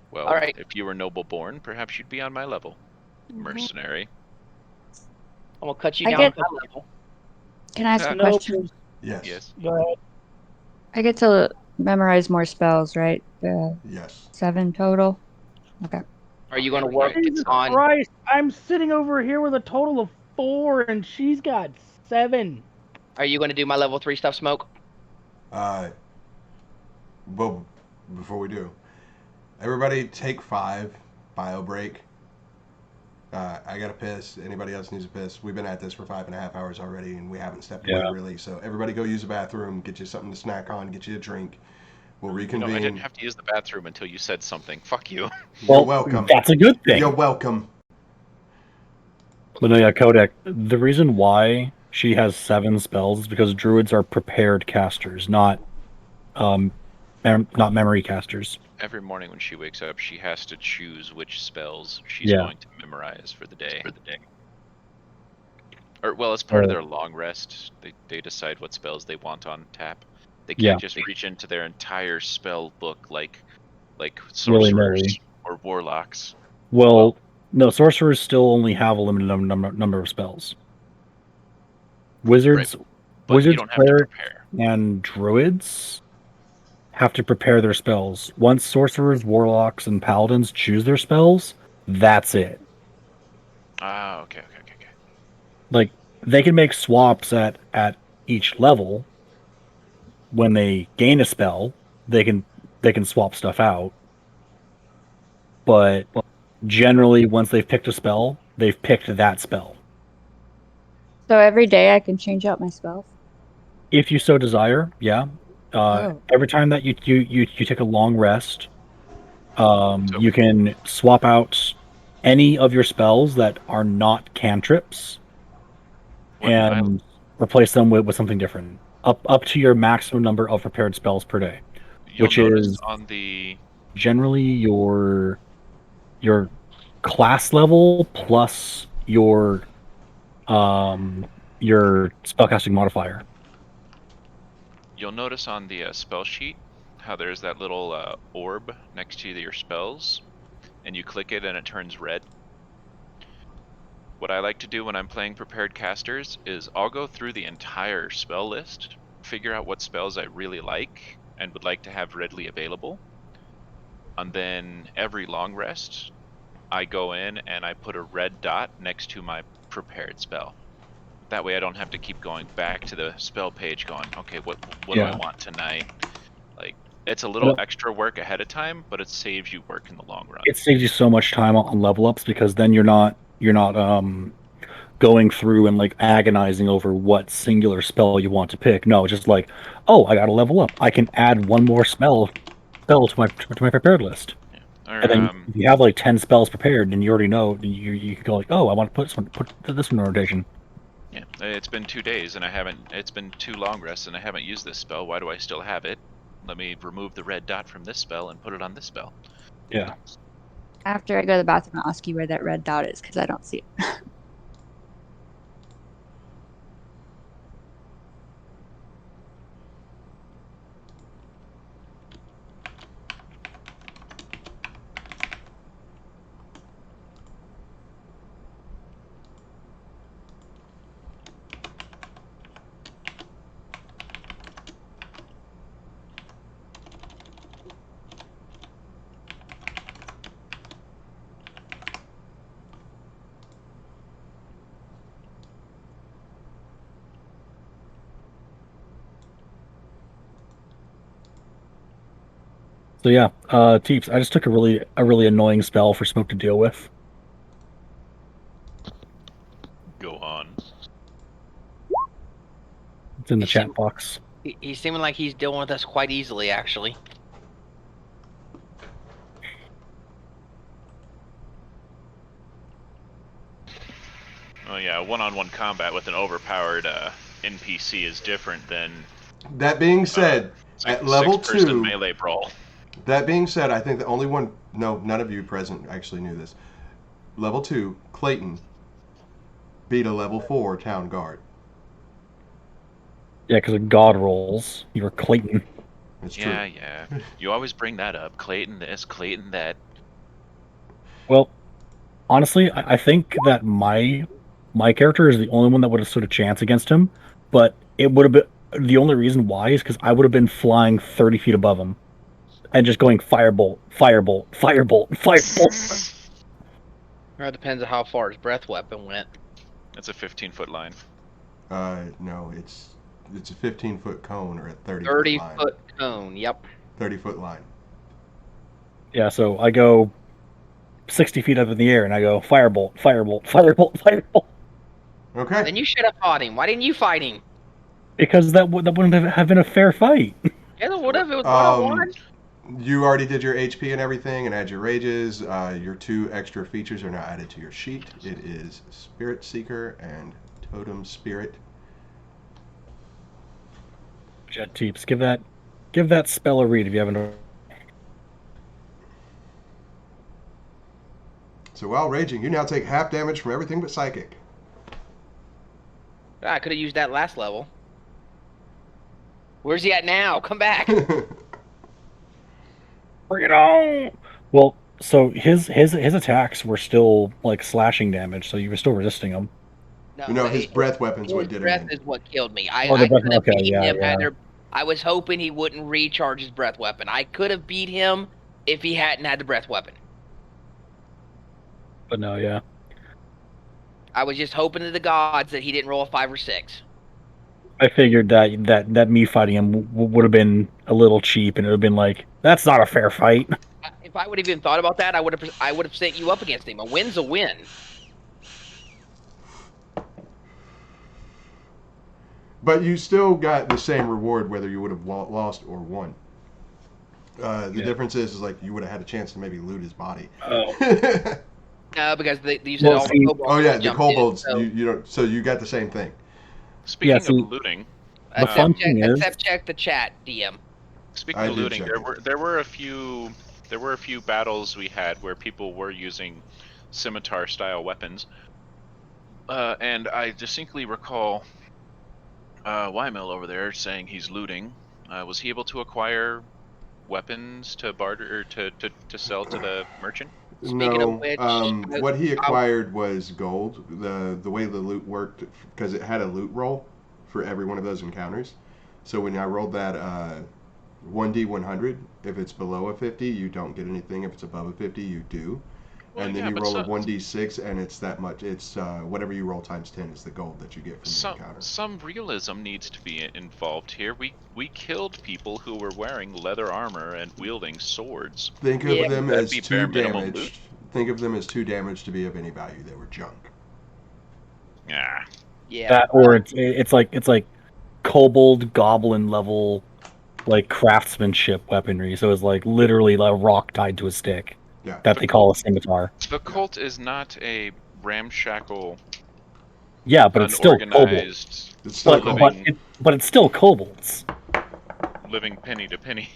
Well, all right. If you were noble born, perhaps you'd be on my level. Mercenary. I'm gonna cut you down to my level. Can I ask a question? Yes. Go ahead. I get to memorize more spells, right? Yes. 7 total. Okay. Are you going to work Jesus on? Christ! I'm sitting over here with a total of 4, and she's got 7. Are you going to do my level 3 stuff, Smoke? Well, before we do, everybody take 5 bio break. I got to piss. Anybody else needs a piss? We've been at this for 5.5 hours already, and we haven't stepped away really. So everybody go use the bathroom, get you something to snack on, get you a drink. We'll reconvene. I didn't have to use the bathroom until you said something. Fuck you. You're welcome. That's a good thing. You're welcome. But no, yeah, Codec. The reason why she has 7 spells is because druids are prepared casters, not memory casters. Every morning when she wakes up, she has to choose which spells she's going to memorize for the day. Or, well, as part of their long rest, they decide what spells they want on tap. They can't just reach into their entire spell book like sorcerers or warlocks. Well, no, sorcerers still only have a limited number of spells. Wizards, clerics, and druids have to prepare their spells. Once sorcerers, warlocks, and paladins choose their spells, that's it. Ah, okay. Like, they can make swaps at each level. When they gain a spell, they can swap stuff out. But generally, once they've picked a spell, they've picked that spell. So every day I can change out my spells. If you so desire, yeah. Oh. Every time that you take a long rest, So you can swap out any of your spells that are not cantrips what I and replace them with something different. Up to your maximum number of prepared spells per day, you'll which notice is on the generally your class level plus your spellcasting modifier. spell sheet how there's that little orb next to your spells, and you click it and it turns red. What I like to do when I'm playing prepared casters is I'll go through the entire spell list, figure out what spells I really like and would like to have readily available, and then every long rest I go in and I put a red dot next to my prepared spell. That way I don't have to keep going back to the spell page going, okay, what do I want tonight? Like, it's a little extra work ahead of time, but it saves you work in the long run. It saves you so much time on level ups because then you're not going through and like agonizing over what singular spell you want to pick. No, just like, oh, I got to level up. I can add one more spell to my prepared list. Yeah. Or, And then if you have like 10 spells prepared, and you already know, you can go like, oh, I want to put this one in rotation. yeah, it's been 2 days and it's been 2 long rests and I haven't used this spell. Why do I still have it? Let me remove the red dot from this spell and put it on this spell. Yeah. After I go to the bathroom, I'll ask you where that red dot is because I don't see it. So yeah, Vteepes, I just took a really annoying spell for Smoke to deal with. Go on. It's in the chat box. He's seeming like he's dealing with us quite easily, actually. Oh yeah, one-on-one combat with an overpowered NPC is different than. That being said, at level 2, melee brawl. That being said, I think the only one. No, none of you present actually knew this. Level 2, Clayton beat a level 4 town guard. Yeah, because of God rolls. You were Clayton. It's true. Yeah. You always bring that up. Clayton this, Clayton that. Well, honestly, I think that my character is the only one that would have stood a chance against him, but it would have been the only reason why is because I would have been flying 30 feet above him and just going firebolt, firebolt, firebolt, firebolt. Or it depends on how far his breath weapon went. That's a 15-foot line. No, it's a 15-foot cone or a 30-foot line. 30-foot cone, yep. 30-foot line. Yeah, so I go 60 feet up in the air and I go firebolt, firebolt, firebolt, firebolt. Okay. Then you should have fought him. Why didn't you fight him? Because that wouldn't have been a fair fight. Yeah, it would have. It was one-on-one. You already did your HP and everything and add your rages. Your 2 extra features are now added to your sheet. It is Spirit Seeker and Totem Spirit. Jet Teeps, give that spell a read if you haven't. So while raging, you now take half damage from everything but psychic. I could have used that last level. Where's he at now? Come back. Bring it on. Well, so his attacks were still like slashing damage, so you were still resisting them. No, his breath weapon's what did him breath in. is what killed me. I the breath, could have beat him. yeah. I was hoping he wouldn't recharge his breath weapon. I could have beat him if he hadn't had the breath weapon. But no, yeah. I was just hoping to the gods that he didn't roll a 5 or 6. I figured that me fighting him would have been a little cheap, and it would have been like, that's not a fair fight. If I would have even thought about that, I would have sent you up against him. A win's a win. But you still got the same reward whether you would have lost or won. The difference is like you would have had a chance to maybe loot his body. Oh. Because you said all the kobolds. Oh yeah, the jumped in, kobolds. so- You don't. So you got the same thing. Speaking see, of looting, the fun thing is, Except check the chat, DM. speaking I of did looting, check it. there were a few battles we had where people were using scimitar style weapons, and I distinctly recall Wymil over there saying he's looting. Was he able to acquire weapons to barter or to sell to the merchant? Speaking of No, which, what he acquired was gold. The way the loot worked, because it had a loot roll for every one of those encounters. So when I rolled that 1d100, if it's below a 50, you don't get anything. If it's above a 50, you do. Well, And then yeah, you but roll a 1d6, and it's that much. It's whatever you roll times 10 is the gold that you get from the encounter. Some realism needs to be involved here. We killed people who were wearing leather armor and wielding swords. Think of them That'd as be too bare minimum loot. damaged. Think of them as too damaged to be of any value. They were junk. Yeah. yeah, that, or it's like kobold goblin level, like craftsmanship weaponry. So it's like literally a rock tied to a stick Yeah. that they call a scimitar. The cult is not a ramshackle, Yeah, but it's still kobold. unorganized, It's still kobold. But it's still kobolds. living penny to penny.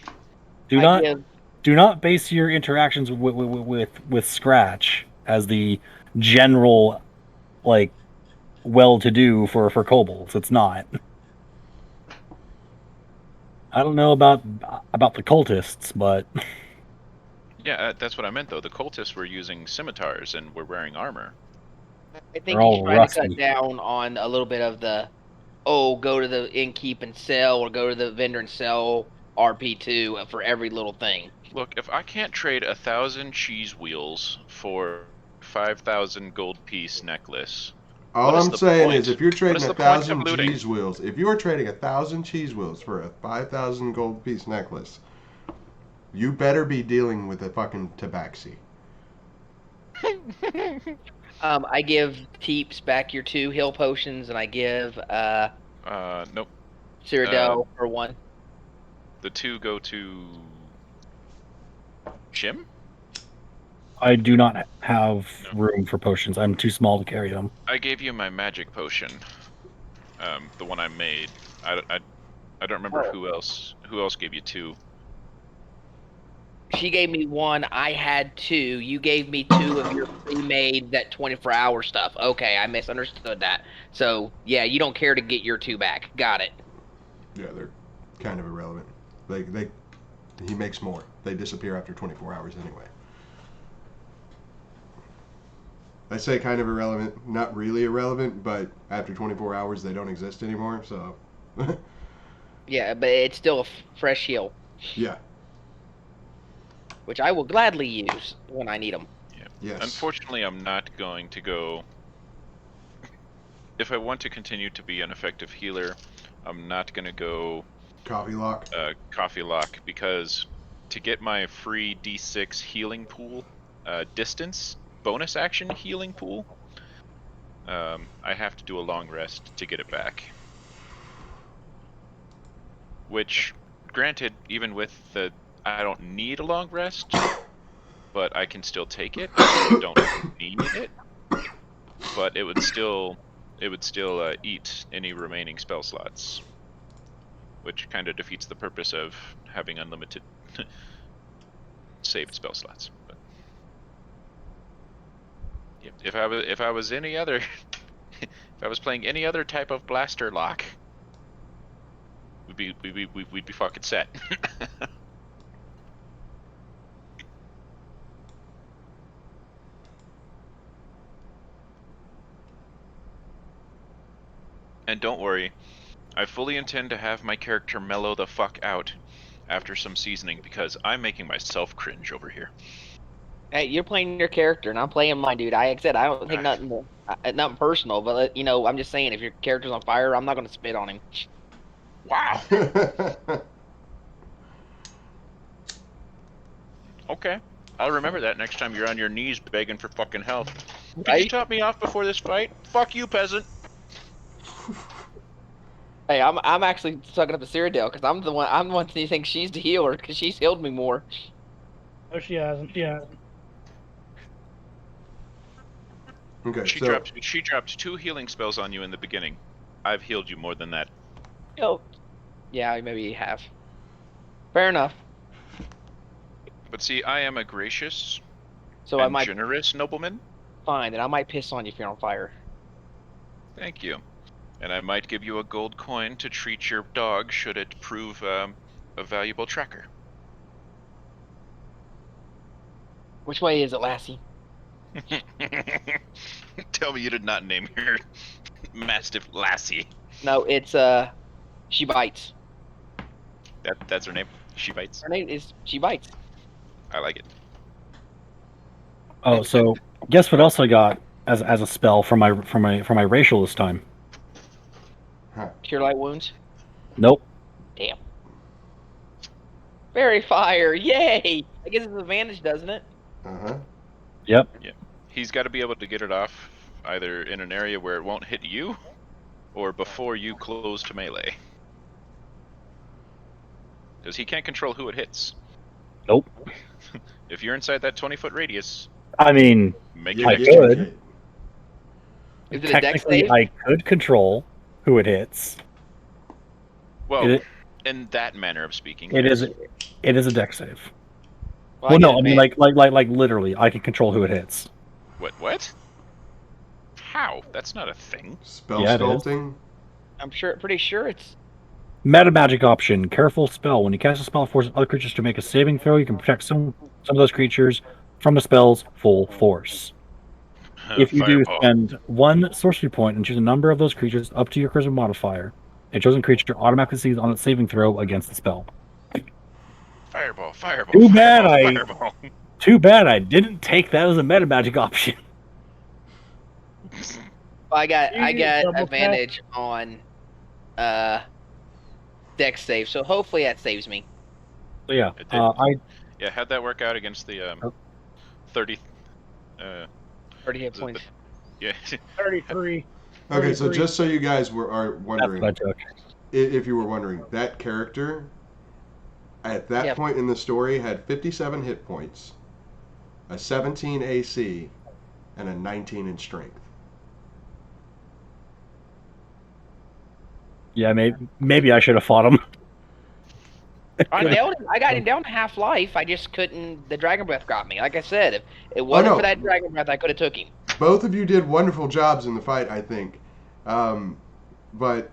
Do I not give- do not base your interactions with Scratch as the general, like, well-to-do for kobolds. It's not. I don't know about the cultists, but Yeah, that's what I meant though. The cultists were using scimitars and were wearing armor. I think They're he's all trying to cut rusty. down on a little bit of the, go to the innkeep and sell, or go to the vendor and sell RP2 for every little thing. Look, if I can't trade 1,000 cheese wheels for 5,000 gold piece necklace, All what is I'm the saying point? is, if you're What trading is the point of 1,000 looting? cheese wheels, if you are trading 1,000 cheese wheels for a 5,000 gold piece necklace, you better be dealing with a fucking tabaxi. I give Vteepes back your 2 heal potions, and I give Nope. Cyradil for 1. The 2 go to Shim? I do not have room for potions. I'm too small to carry them. I gave you my magic potion. The one I made. I don't remember who else gave you 2. She gave me 1. I had 2. You gave me 2 of your pre-made that 24-hour stuff. Okay, I misunderstood that. So yeah, you don't care to get your 2 back. Got it. Yeah, they're kind of irrelevant. He makes more. They disappear after 24 hours anyway. I say kind of irrelevant, not really irrelevant, but after 24 hours they don't exist anymore, so. Yeah, but it's still a fresh heal. Yeah. Which I will gladly use when I need them. Yeah. Yes. Unfortunately, I'm not going to go. If I want to continue to be an effective healer, I'm not going to go Coffee lock. Coffee lock, because to get my free D6 healing pool, distance bonus action healing pool, I have to do a long rest to get it back. Which, granted, even with the I don't need a long rest, but I can still take it. I don't need it, but it would still eat any remaining spell slots, which kind of defeats the purpose of having unlimited saved spell slots. But if I was any other if I was playing any other type of blaster lock, we'd be fucking set. And don't worry, I fully intend to have my character mellow the fuck out after some seasoning, because I'm making myself cringe over here. Hey, you're playing your character, and I'm playing mine, dude. Like I said, I don't think nothing personal, but you know, I'm just saying, if your character's on fire, I'm not gonna spit on him. Wow. Okay. I'll remember that next time you're on your knees begging for fucking help. Could you Right? top me off before this fight? Fuck you, peasant. Hey, I'm actually sucking up to Cyradil because I'm the one who thinks she's the healer because she's healed me more. No, she hasn't. Okay, She so dropped 2 healing spells on you in the beginning. I've healed you more than that. Oh, yeah, maybe you have. Fair enough. But see, I am a gracious So I and might generous nobleman. find, and I might piss on you if you're on fire. Thank you. And I might give you a gold coin to treat your dog should it prove a valuable tracker. Which way is it, Lassie? Tell me you did not name your Mastiff Lassie. No, it's she bites. That's her name. She bites. Her name is she bites. I like it. Oh, so guess what else I got as a spell for my racial this time? Cure light wounds. Nope. Damn. Fairy fire! Yay! I guess it's advantage, doesn't it? Yep. Yeah. He's got to be able to get it off either in an area where it won't hit you, or before you close to melee. Because he can't control who it hits. Nope. If you're inside that 20-foot radius, I mean, make yeah, it I extra. could. Is it a dex Technically, save? I could control who it hits. Well, in that manner of speaking, It yes. is a dex save. Well, No, I mean like literally, I can control who it hits. What? How? That's not a thing. Spell Yeah, it is. sculpting. I'm pretty sure it's. Meta magic option. Careful spell. When you cast a spell, forces other creatures to make a saving throw. You can protect some of those creatures from the spell's full force. If you do, Fireball. spend 1 sorcery point and choose a number of those creatures up to your charisma modifier. A chosen creature automatically succeeds on its saving throw against the spell. Fireball. Too bad Fireball. Too bad I didn't take that as a meta magic option. I got double advantage on dex save, so hopefully that saves me. So yeah, It did. I How'd that work out against the 30? 30 hit points. Yeah. 33. Okay, so 33. just so you guys are that's wondering, what I took. if you were wondering, that character at that Yep. point in the story had 57 hit points, a 17 AC, and a 19 in strength. Yeah, maybe I should have fought him. I got him down to half life. I just couldn't. The dragon breath got me. Like I said, if it wasn't no. for that dragon breath, I could have took him. Both of you did wonderful jobs in the fight, I think. But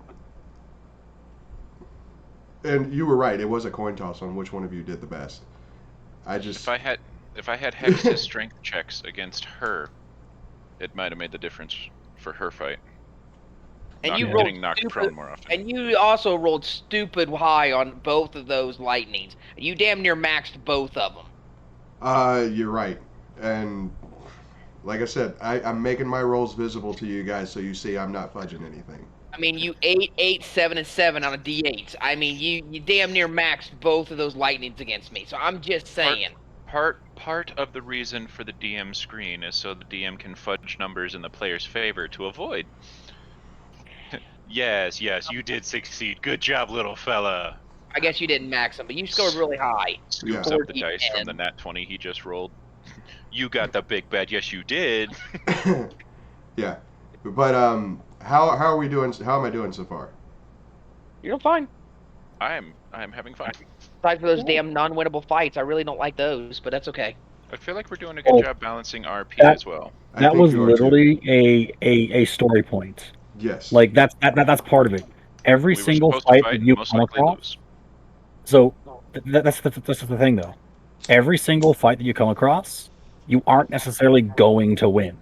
and you were right. It was a coin toss on which one of you did the best. If I had hexed his strength checks against her, it might have made the difference for her fight. And Not you getting rolled knocked stupid, prone more often. and you also rolled stupid high on both of those lightnings. You damn near maxed both of them. You're right. And like I said, I'm making my rolls visible to you guys so you see I'm not fudging anything. I mean, you 8, 8, 7, and 7 on a D8. I mean, you damn near maxed both of those lightnings against me. So I'm just saying. Part of the reason for the DM screen is so the DM can fudge numbers in the player's favor to avoid. Yes, you did succeed. Good job, little fella. I guess you didn't max them, but you scored really high. Scoops Yeah. up the dice from the nat 20 he just rolled. You got the big bad. Yes, you did. Yeah, but how are we doing? How am I doing so far? You're fine. I am having fun. Aside for those damn non-winnable fights, I really don't like those, but that's okay. I feel like we're doing a good job balancing RP as well. I That think was you are too. literally a story point. Yes. Like that's part of it. Every We were single supposed to fight fight that and you most come likely across. lose. So that's the thing, though. Every single fight that you come across, you aren't necessarily going to win.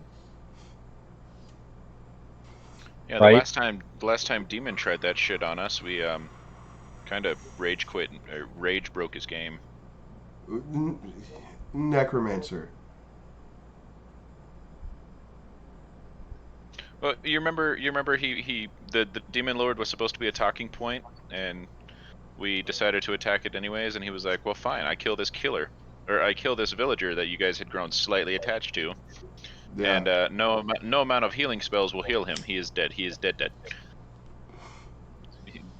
Yeah, Right? the last time Demon tried that shit on us, we kind of rage quit, rage broke his game. Necromancer. Well, you remember the demon lord was supposed to be a talking point, and we decided to attack it anyways, and he was like, well, fine, I kill this villager that you guys had grown slightly attached to, Yeah. and no amount of healing spells will heal him. He is dead. He is dead.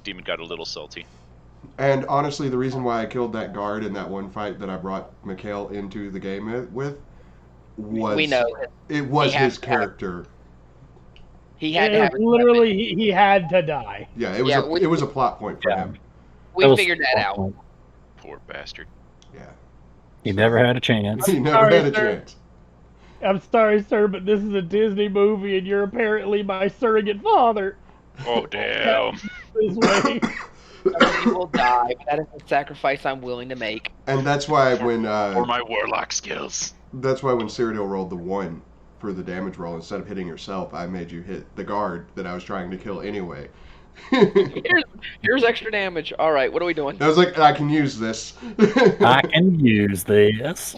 Demon got a little salty. And honestly, the reason why I killed that guard in that one fight that I brought Mikeal into the game with was We know it was he has his to have- character. he had to have. Literally, he had to die. Yeah, it was it was a plot point for him. We figured that out. Poor bastard. Yeah. He never had a chance. He never Sorry, had a sir. chance. I'm sorry, sir, but this is a Disney movie, and you're apparently my surrogate father. Oh, damn. This way. He will die, but that is a sacrifice I'm willing to make. And that's why when For my warlock skills. that's why when Cyradil rolled the 1 for the damage roll, instead of hitting yourself, I made you hit the guard that I was trying to kill anyway. Here's extra damage. All right, what are we doing? I was like, I can use this. I can use this.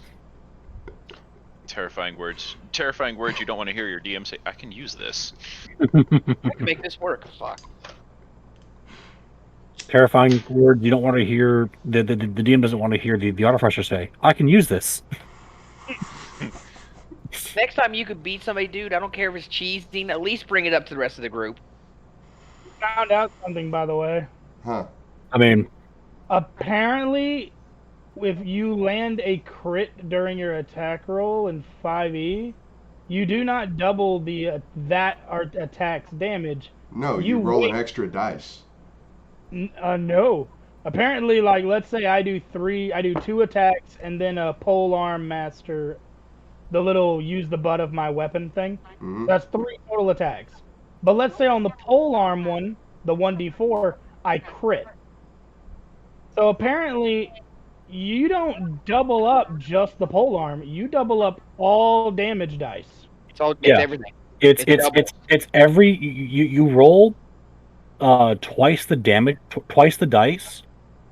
Terrifying words. Terrifying words you don't want to hear your DM say, I can use this. I can make this work. Fuck. Terrifying word you don't want to hear. The DM doesn't want to hear the autofresher say, I can use this. Next time you could beat somebody, dude, I don't care if it's cheesing, at least bring it up to the rest of the group. Found out something, by the way. Huh. I mean, Apparently, if you land a crit during your attack roll in 5e, you do not double the that attack's damage. No, You you roll wait- an extra dice. No. Apparently, like, let's say I do 2 attacks and then a polearm master, the little use the butt of my weapon thing. Mhm. That's 3 total attacks. But let's say on the polearm one, the 1d4, I crit. So apparently, you don't double up just the polearm. You double up all damage dice. It's Yeah. everything. it's double. it's every you roll twice the damage, twice the dice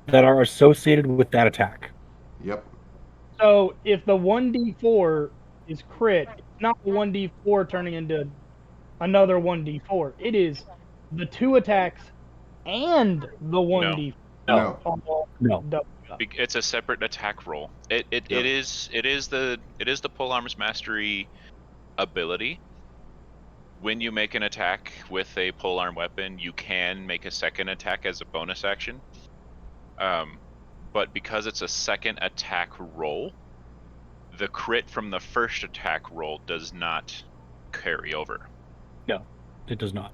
that are associated with that attack. Yep. So if the 1d4 is crit, it's not the 1d4 turning into another 1d4. It is the 2 attacks and the 1d4. No. all No. doubled up. It's a separate attack roll. It is the polearm's mastery ability. When you make an attack with a polearm weapon, you can make a second attack as a bonus action. But because it's a second attack roll, the crit from the first attack roll does not carry over. No, it does not.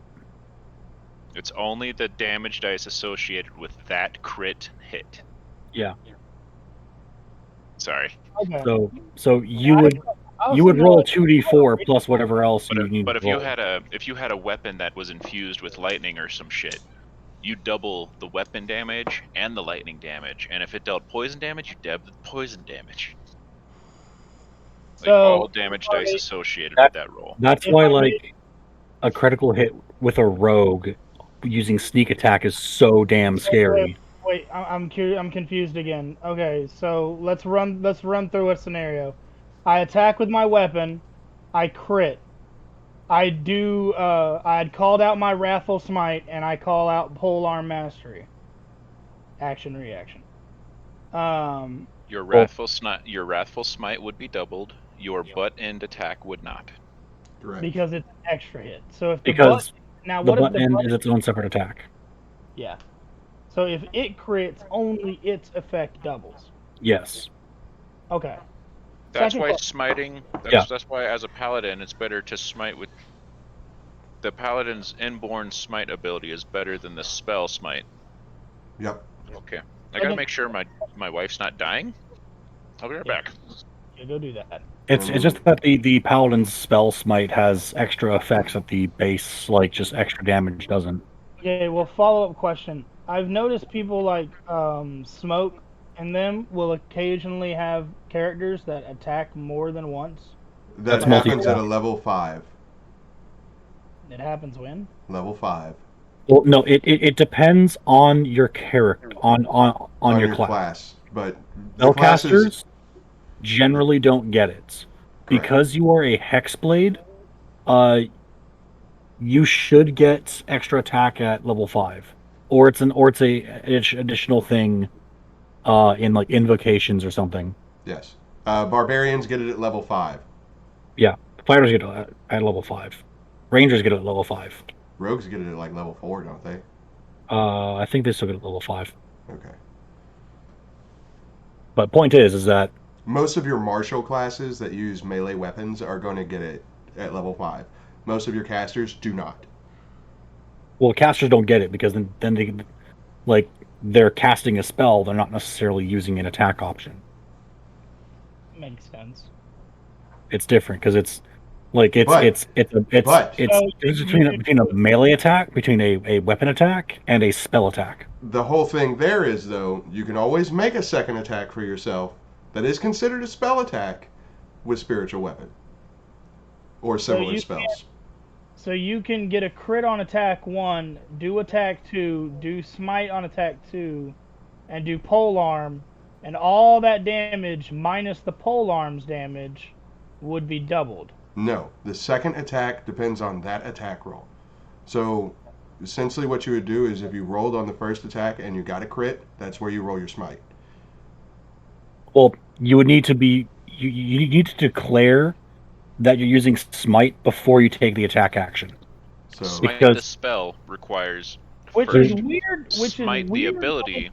It's only the damage dice associated with that crit hit. Yeah. Sorry. Okay. So you would roll 2d4 plus whatever else you need. But to roll. if you had a weapon that was infused with lightning or some shit, you double the weapon damage and the lightning damage, and if it dealt poison damage, you deb the poison damage. Like all damage dice associated with that roll. That's why, like, a critical hit with a rogue using sneak attack is so damn scary. Wait, I'm curious. I'm confused again. Okay, so let's run through a scenario. I attack with my weapon, I crit. I'd called out my Wrathful Smite, and I call out Polearm Mastery. Action reaction. Your wrathful smite would be doubled. Your butt end attack would not. Correct. Because it's an extra hit. So if the Because now the what if butt the end butt, is its own separate attack. yeah. So if it crits, only its effect doubles. Yes. Okay. That's Second why question. smiting. Yeah. That's why as a paladin, it's better to smite with. The paladin's inborn smite ability is better than the spell smite. Yep. Okay. I gotta make sure my wife's not dying. I'll be right back. Yeah, go do that. It's just that the paladin's spell smite has extra effects that the base, like, just extra damage doesn't. Okay, well, follow-up question. I've noticed people like Smoke and them will occasionally have characters that attack more than once. That That's happens at a multi-attack. level 5. It happens when? Level 5. Well, no, it depends on your character, on your class. But the classes, Spellcasters generally don't get it. Because you are a hexblade, you should get extra attack at level 5, or it's a additional thing, in like invocations or something. Yes. Barbarians get it at level 5. Yeah, fighters get it at level 5. Rangers get it at level 5. Rogues get it at like level 4, don't they? I think they still get it at level 5. Okay. But point is that Most of your martial classes that use melee weapons are going to get it at level 5. Most of your casters do not. well, casters don't get it because then they like they're casting a spell. They're not necessarily using an attack option. Makes sense. It's different because it's like it's But- So between a melee attack, between a weapon attack, and a spell attack. The whole thing there is, though, you can always make a second attack for yourself that is considered a spell attack with spiritual weapon or similar you spells. So you can get a crit on attack 1, do attack 2, do smite on attack 2, and do polearm, and all that damage minus the polearm's damage would be doubled. No, the second attack depends on that attack roll. So essentially what you would do is if you rolled on the first attack and you got a crit, that's where you roll your smite. Well, you would need to be you need to declare that you're using smite before you take the attack action. So Smite Because- the spell requires Which first is weird. smite the ability.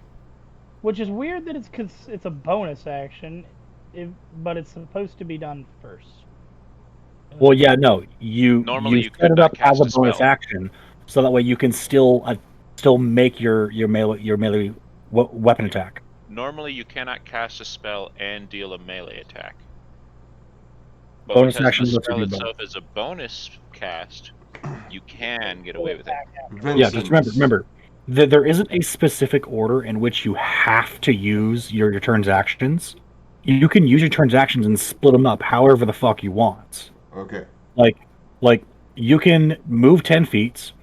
Which is weird that it's a bonus action, but it's supposed to be done first. Well, yeah, no, you Normally you set could it not up as a cast a bonus spell. action, so that way you can still make your melee weapon attack. Normally you cannot cast a spell and deal a melee attack. But Bonus because action the lets you spell do both. itself is a bonus cast, you can get away with it. Vincent, Yeah, just remember that there isn't a specific order in which you have to use your transactions. You can use your transactions and split them up however the fuck you want. Okay. Like you can move 10 feet.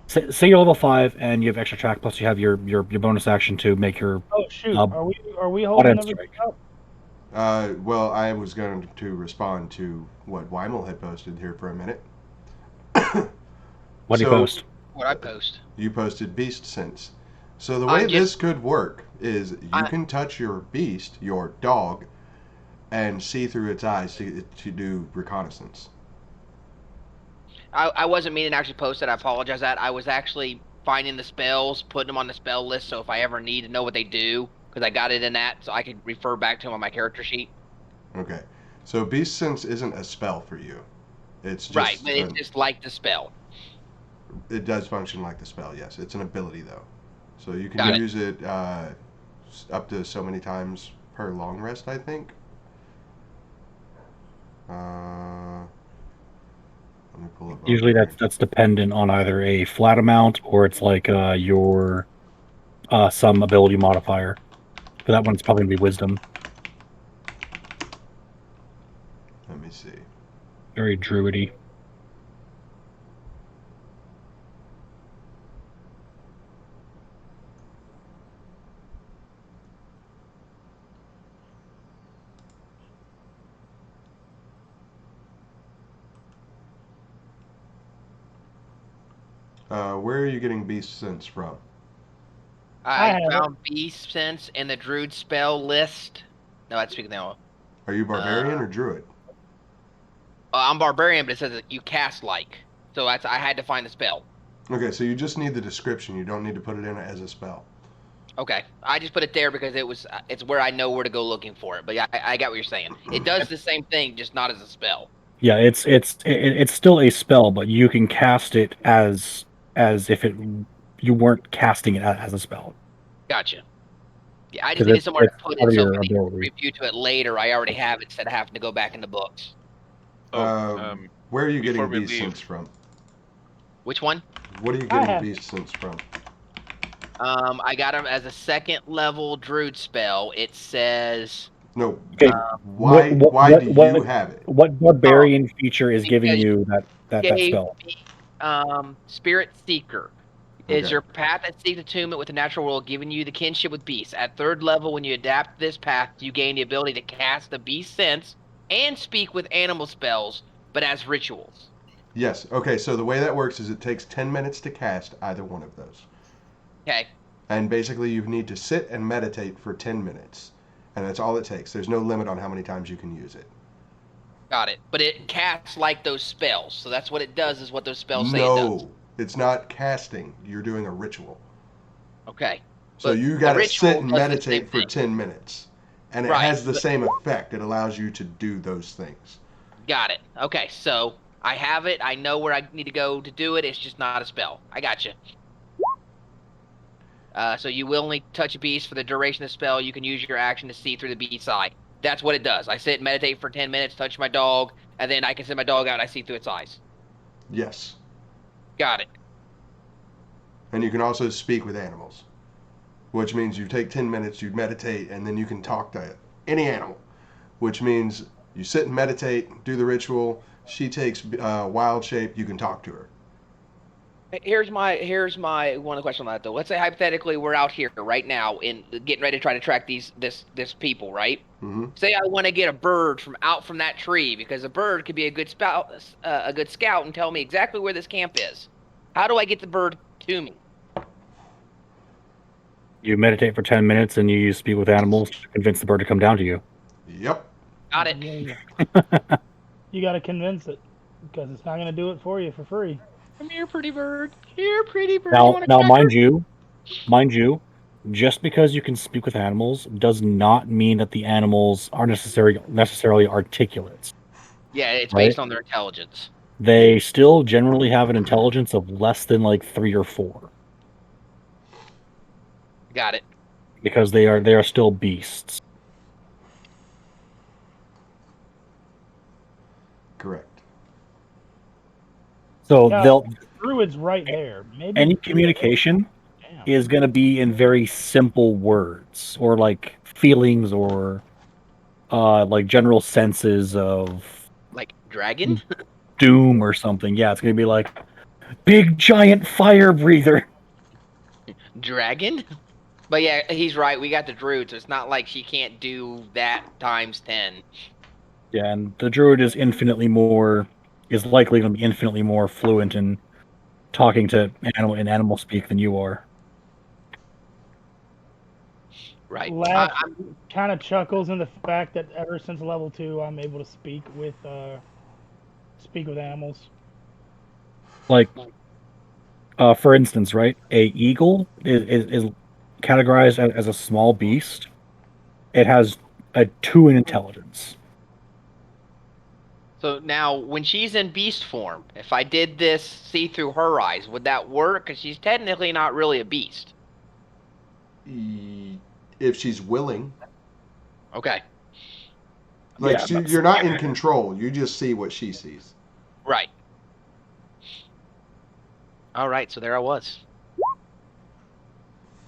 Say you're level 5 and you have extra attack, plus you have your bonus action to make your Oh shoot! Um, Are we holding audience everything strike. up? Well, I was going to respond to what Wymil had posted here for a minute. What do you So- post? What I post? You posted beast sense. So the way I'm this could work is you I- can touch your beast, your dog, and see through its eyes to do reconnaissance. I wasn't meaning to actually post it. I apologize that. I was actually finding the spells, putting them on the spell list, so if I ever need to know what they do, because I got it in that, so I could refer back to them on my character sheet. Okay. So beast sense isn't a spell for you. It's just Right, but it's just like the spell. it does function like the spell. Yes, it's an ability though. So you can Got it. use it up to so many times per long rest, I think. Let me pull up. Usually that's dependent on either a flat amount or it's like your some ability modifier. For that one, it's probably gonna be wisdom. Let me see. Very druidy. Where are you getting beast sense from? I I have it. found beast sense in the druid spell list. No, that's speaking now. Are you barbarian or druid? I'm barbarian, but it says that you cast like. So I had to find the spell. Okay, so you just need the description. You don't need to put it in as a spell. Okay, I just put it there because it's where I know where to go looking for it. But yeah, I got what you're saying. It does the same thing, just not as a spell. Yeah, it's still a spell, but you can cast it as if you weren't casting it as a spell. Gotcha. Yeah, I 'Cause just needed it's- somewhere to it's put part it of so your when they ability. review to it later, I already have it instead of having to go back in the books. Where are you before getting we beast leave- sense from? Which one? What are you I getting have- beast sense from? I got them as a second level druid spell. It says No. Okay, Why do you have it? What barbarian feature is giving because you that gave spell? me, Spirit Seeker. Is Okay. your path that seeks attunement with the natural world, giving you the kinship with beasts. At third level, when you adapt this path, you gain the ability to cast the beast sense and speak with animal spells, but as rituals. Yes. Okay, so the way that works is it takes 10 minutes to cast either one of those. Okay. And basically, you need to sit and meditate for 10 minutes. And that's all it takes. There's no limit on how many times you can use it. Got it. But it casts like those spells. So that's what it does, is what those spells say it does. No, it's not casting. You're doing a ritual. Okay. So But you the got to ritual sit and does the meditate same for thing. 10 minutes. And it Right, has the but- same effect. It allows you to do those things. Got it. Okay, so I have it. I know where I need to go to do it. It's just not a spell. I got you. So you will only touch a beast for the duration of the spell. You can use your action to see through the beast's eye. That's what it does. I sit and meditate for 10 minutes, touch my dog, and then I can send my dog out and I see through its eyes. Yes. Got it. And you can also speak with animals, which means you take 10 minutes, you meditate, and then you can talk to any animal, which means you sit and meditate, do the ritual. She takes wild shape, you can talk to her. Here's my one question on that though. Let's say hypothetically we're out here right now in getting ready to try to track this people, right? Mm-hmm. Say I want to get a bird from that tree, because a bird could be a good scout and tell me exactly where this camp is. How do I get the bird to me? You meditate for 10 minutes and you speak with animals to convince the bird to come down to you. Yep. Got it. Yeah. You got to convince it, because it's not going to do it for you for free. Come here, pretty bird. Here, pretty bird. Now, mind you, just because you can speak with animals does not mean that the animals are necessarily articulate. Yeah, it's Right? based on their intelligence. They still generally have an intelligence of less than like 3 or 4, Got it. because they are still beasts. Correct. So Yeah. they'll Druid's right there. Maybe any Druid- communication Damn. is going to be in very simple words, or like feelings, or like general senses of Like dragon? doom or something. Yeah, it's going to be like big giant fire breather. Dragon? But yeah, he's right. We got the druid, so it's not like she can't do that times 10. Yeah, and the druid is likely going to be infinitely more fluent in talking to animal speak than you are. Right. Lash kind of chuckles in the fact that ever since level 2, I'm able to speak with animals. Like, for instance, right? A eagle is categorized as a small beast. It has a 2 in intelligence. So now, when she's in beast form, if I did this see through her eyes, would that work? Because she's technically not really a beast. If she's willing. Okay. Like, Yeah, you're not in control. You just see what she sees. Right. All right, so there I was.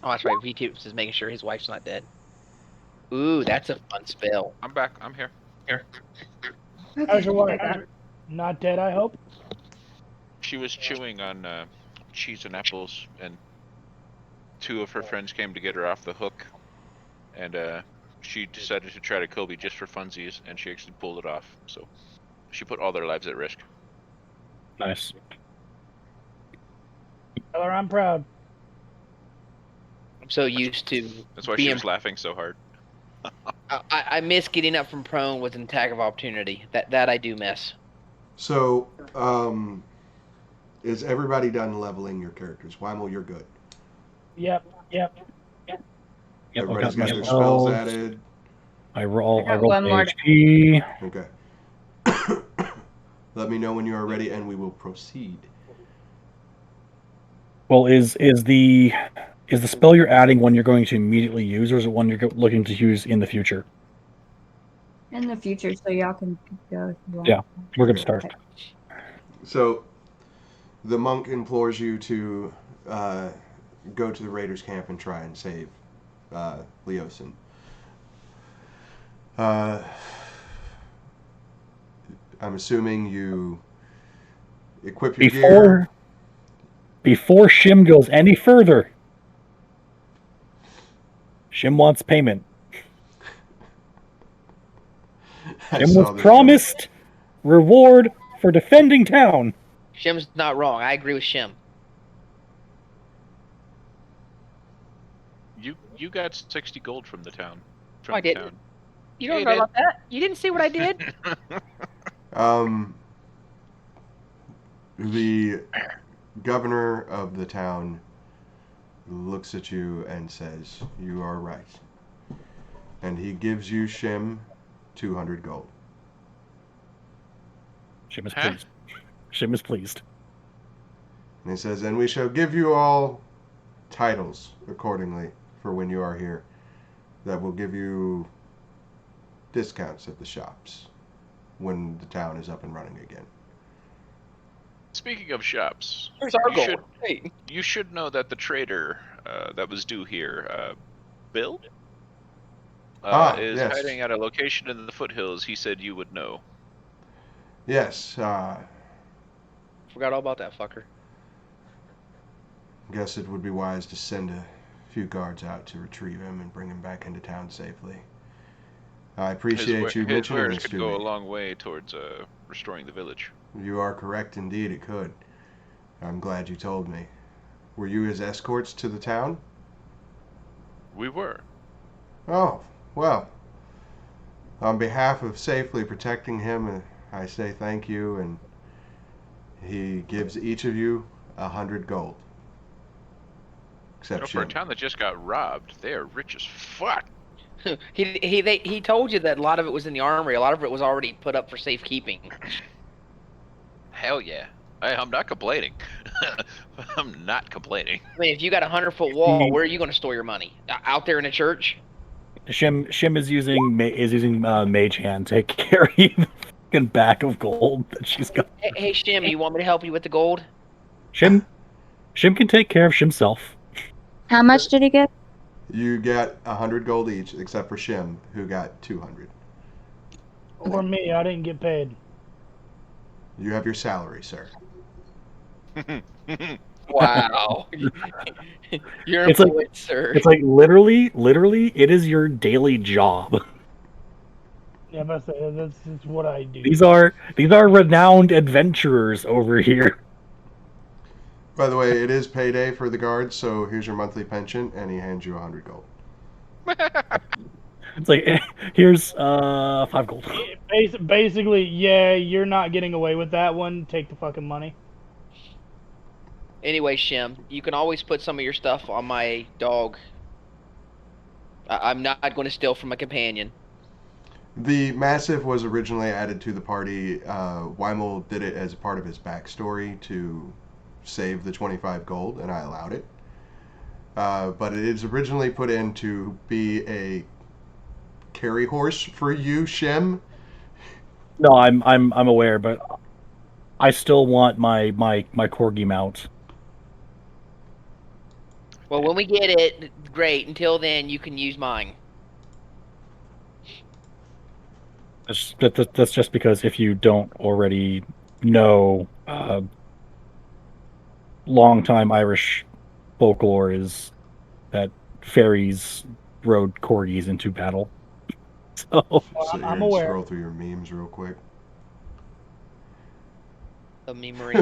Oh, that's right. Vteepes is making sure his wife's not dead. Ooh, that's a fun spell. I'm back. I'm here. How's your wife? Not dead, I hope. She was chewing on cheese and apples, and 2 of her friends came to get her off the hook, and she decided to try to kill me just for funsies, and she actually pulled it off. So she put all their lives at risk. Nice. Tell her I'm proud. I'm so used to That's why she being. was laughing so hard. I miss getting up from prone with an attack of opportunity. That I do miss. So, is everybody done leveling your characters? Wymil, you're good. Yep. Everybody's got I've got their my spells spells. added. I roll got my one more. HP. Okay. Let me know when you are ready, and we will proceed. Well, is the spell you're adding one you're going to immediately use, or is it one you're looking to use in the future? In the future, so y'all can go if you want. Yeah. We're going to Okay. start. So, the monk implores you to go to the raiders' camp and try and save Leosin. I'm assuming you equip your gear. Before Shim goes any further, Shim wants payment. Shim was promised reward for defending town. Shim's not wrong. I agree with Shim. You got 60 gold from the town. I didn't. Town. You don't Yeah, know you about that. You didn't see what I did. The governor of the town looks at you and says, "You are right." And he gives you, Shim, 200 gold. Shim is Huh? pleased. Shim is pleased. And he says, "And we shall give you all titles accordingly for when you are here. That will give you discounts at the shops when the town is up and running again." Speaking of shops, Here's our you gold. should Hey. you should know that the trader that was due here, Bill, is yes. hiding at a location in the foothills. He said you would know. Yes, Forgot all about that fucker. guess it would be wise to send a few guards out to retrieve him and bring him back into town safely. I appreciate you His mentioning wares this could to go me. a long way towards restoring the village. You are correct indeed, it could. I'm glad you told me. Were you his escorts to the town? We were. Oh, well. On behalf of safely protecting him, I say thank you, and he gives each of you 100 gold. Except For a Shim. town that just got robbed, they are rich as fuck. He told you that a lot of it was in the armory. A lot of it was already put up for safekeeping. Hell yeah. I'm not complaining. I'm not complaining. I mean, if you got a 100-foot wall, where are you going to store your money? Out there in a church? Shim is using Mage Hand to carry the fucking bag of gold that she's got. Hey, Shim, you want me to help you with the gold? Shim can take care of himself. How much did he get? You get 100 gold each, except for Shim, who got 200. For me, I didn't get paid. You have your salary, sir. Wow. You're It's like- employed, sir. It's like literally, it is your daily job. Yeah, I'm about to say, this is what I do. These are renowned adventurers over here. By the way, it is payday for the guards, so here's your monthly pension, and he hands you 100 gold. It's like, here's 5 gold. Basically, yeah, you're not getting away with that one. Take the fucking money. Anyway, Shim, you can always put some of your stuff on my dog. I'm not going to steal from a companion. The Massive was originally added to the party. Wymil did it as a part of his backstory to save the 25 gold, and I allowed it. But it is originally put in to be a carry horse for you, Shim. No, I'm aware, but I still want my corgi mount. Well, when we get it, great. Until then, you can use mine. That's just because if you don't already know, long-time Irish folklore is that fairies rode corgis into battle. So Sit here I'm and aware. scroll through your memes real quick. The memory.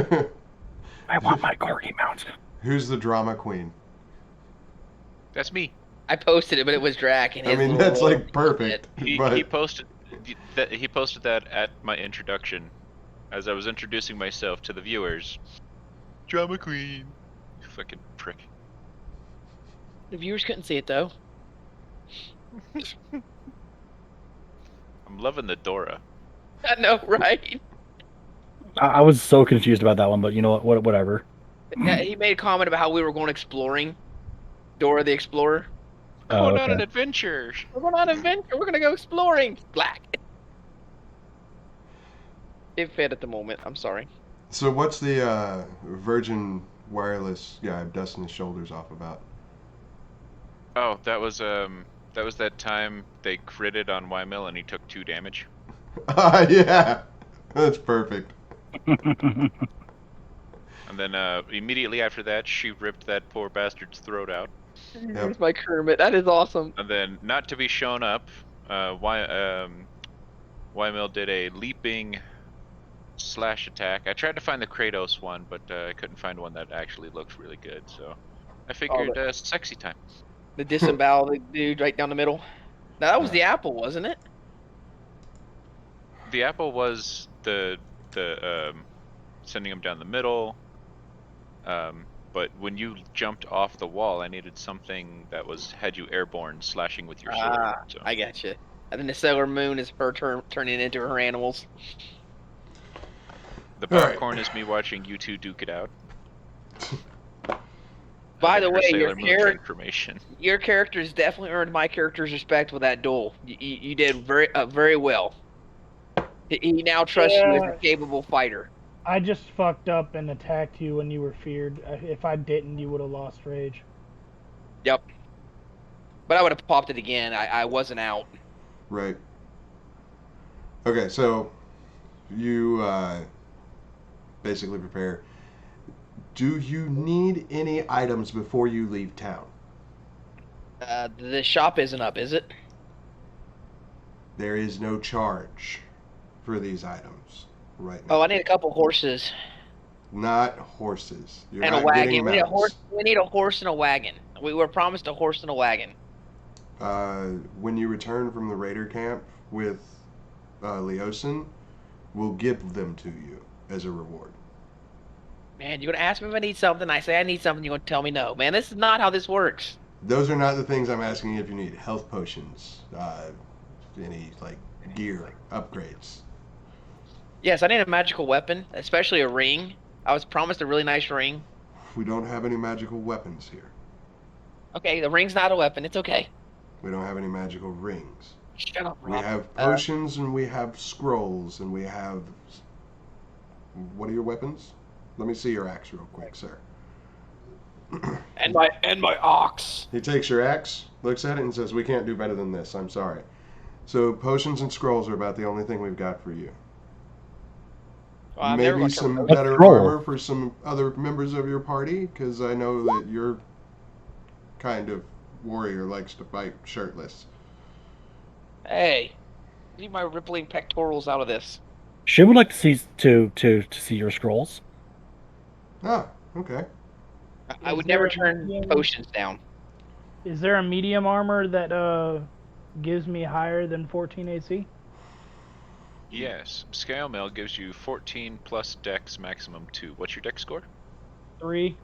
I want my corgi mount. Who's the drama queen? That's me. I posted it, but it was Drac. And I his mean, little that's royal like perfect. He But posted that at my introduction, as I was introducing myself to the viewers. Drama queen. You fucking prick. The viewers couldn't see it though. I'm loving the Dora. I know, right? I was so confused about that one, but you know what? Whatever. He made a comment about how we were going exploring. Dora the Explorer. Going on Okay. an adventure. We're going on an adventure. We're going to go exploring. Black. It fit at the moment. I'm sorry. so what's the Virgin Wireless guy dusting his shoulders off about? Oh, that was that time they critted on Wymil and he took 2 damage. Yeah, that's perfect. And then immediately after that, she ripped that poor bastard's throat out. Here's my Kermit. That is awesome. And then, not to be shown up, Wymil did a leaping slash attack. I tried to find the Kratos one, but I couldn't find one that actually looked really good. So I figured sexy time. The disembowel the dude right down the middle. Now, that was the apple, wasn't it? The apple was the sending him down the middle. But when you jumped off the wall, I needed something that had you airborne, slashing with your sword. So. I got you. And then the Sailor Moon is her turning into her animals. The popcorn is me watching you two duke it out. By the way, your character's definitely earned my character's respect with that duel. You did very well. He now trusts you as a capable fighter. I just fucked up and attacked you when you were feared. If I didn't, you would have lost rage. Yep. But I would have popped it again. I wasn't out. Right. Okay, so you basically prepare. Do you need any items before you leave town? The shop isn't up, is it? There is no charge for these items right now. Oh, I need a couple horses. Not horses. You're and not a wagon. getting We mounts. need a horse and a wagon. We were promised a horse and a wagon. When you return from the raider camp with Leosin, we'll give them to you as a reward. Man, you're gonna ask me if I need something. I say I need something. You're gonna tell me no. Man, this is not how this works. Those are not the things I'm asking you if you need. Health potions, any like gear upgrades. Yes, I need a magical weapon, especially a ring. I was promised a really nice ring. We don't have any magical weapons here. Okay, the ring's not a weapon. It's okay. We don't have any magical rings. Shut up, We Rob. have potions and we have scrolls and we have... What are your weapons? Let me see your axe real quick, sir. and my ox. He takes your axe, looks at it, and says, "We can't do better than this. I'm sorry." So potions and scrolls are about the only thing we've got for you. Well, maybe some better armor for some other members of your party, because I know that your kind of warrior likes to fight shirtless. Hey, leave my rippling pectorals out of this. She would like to see to see your scrolls. Ah, okay. I would never turn potions down. Is there a medium armor that gives me higher than 14 AC? Yes, scale mail gives you 14 plus dex, maximum 2. What's your dex score? 3.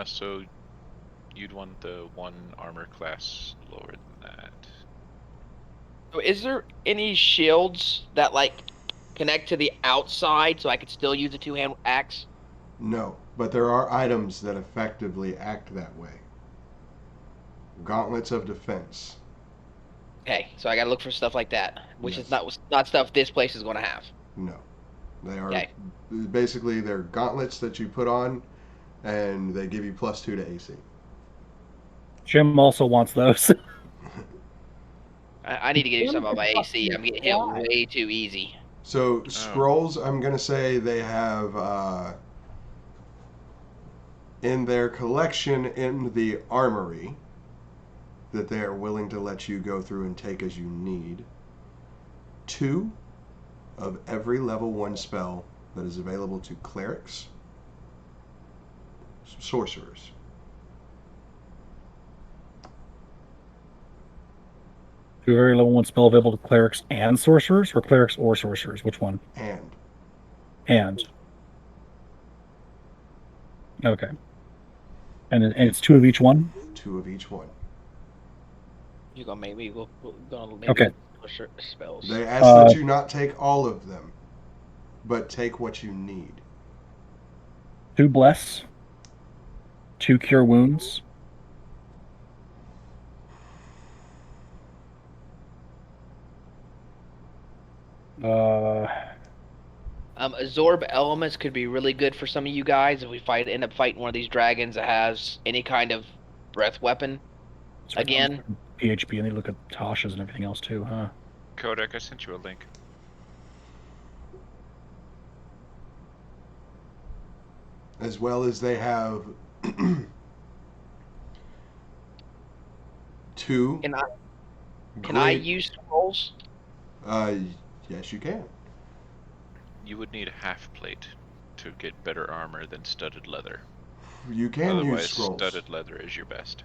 So you'd want the one armor class lower than that. So is there any shields that like connect to the outside so I could still use a two-hand axe? No, but there are items that effectively act that way. Gauntlets of defense. Okay, so I gotta look for stuff like that, which is not stuff this place is gonna have. No, they are basically they're gauntlets that you put on, and they give you +2 to AC. Jim also wants those. I need to get you something about my AC. I'm getting hit way too easy. So scrolls, I'm gonna say they have in their collection in the armory that they are willing to let you go through and take as you need. 2 of every level 1 spell that is available to clerics, sorcerers. Do very level 1 spell available to clerics and sorcerers, or clerics or sorcerers? Which one? And. Okay. And it's 2 of each one? 2 of each one. You're gonna make me okay. Spells. They ask that you not take all of them, but take what you need. 2 bless, 2 cure wounds, absorb elements could be really good for some of you guys if we end up fighting one of these dragons that has any kind of breath weapon. Again, PHP, and they look at Tasha's and everything else too, huh? Codec, I sent you a link. As well as they have 2. Can I use scrolls? Yes, you can. You would need a half plate to get better armor than studded leather. You can Otherwise, use scrolls. studded leather is your best.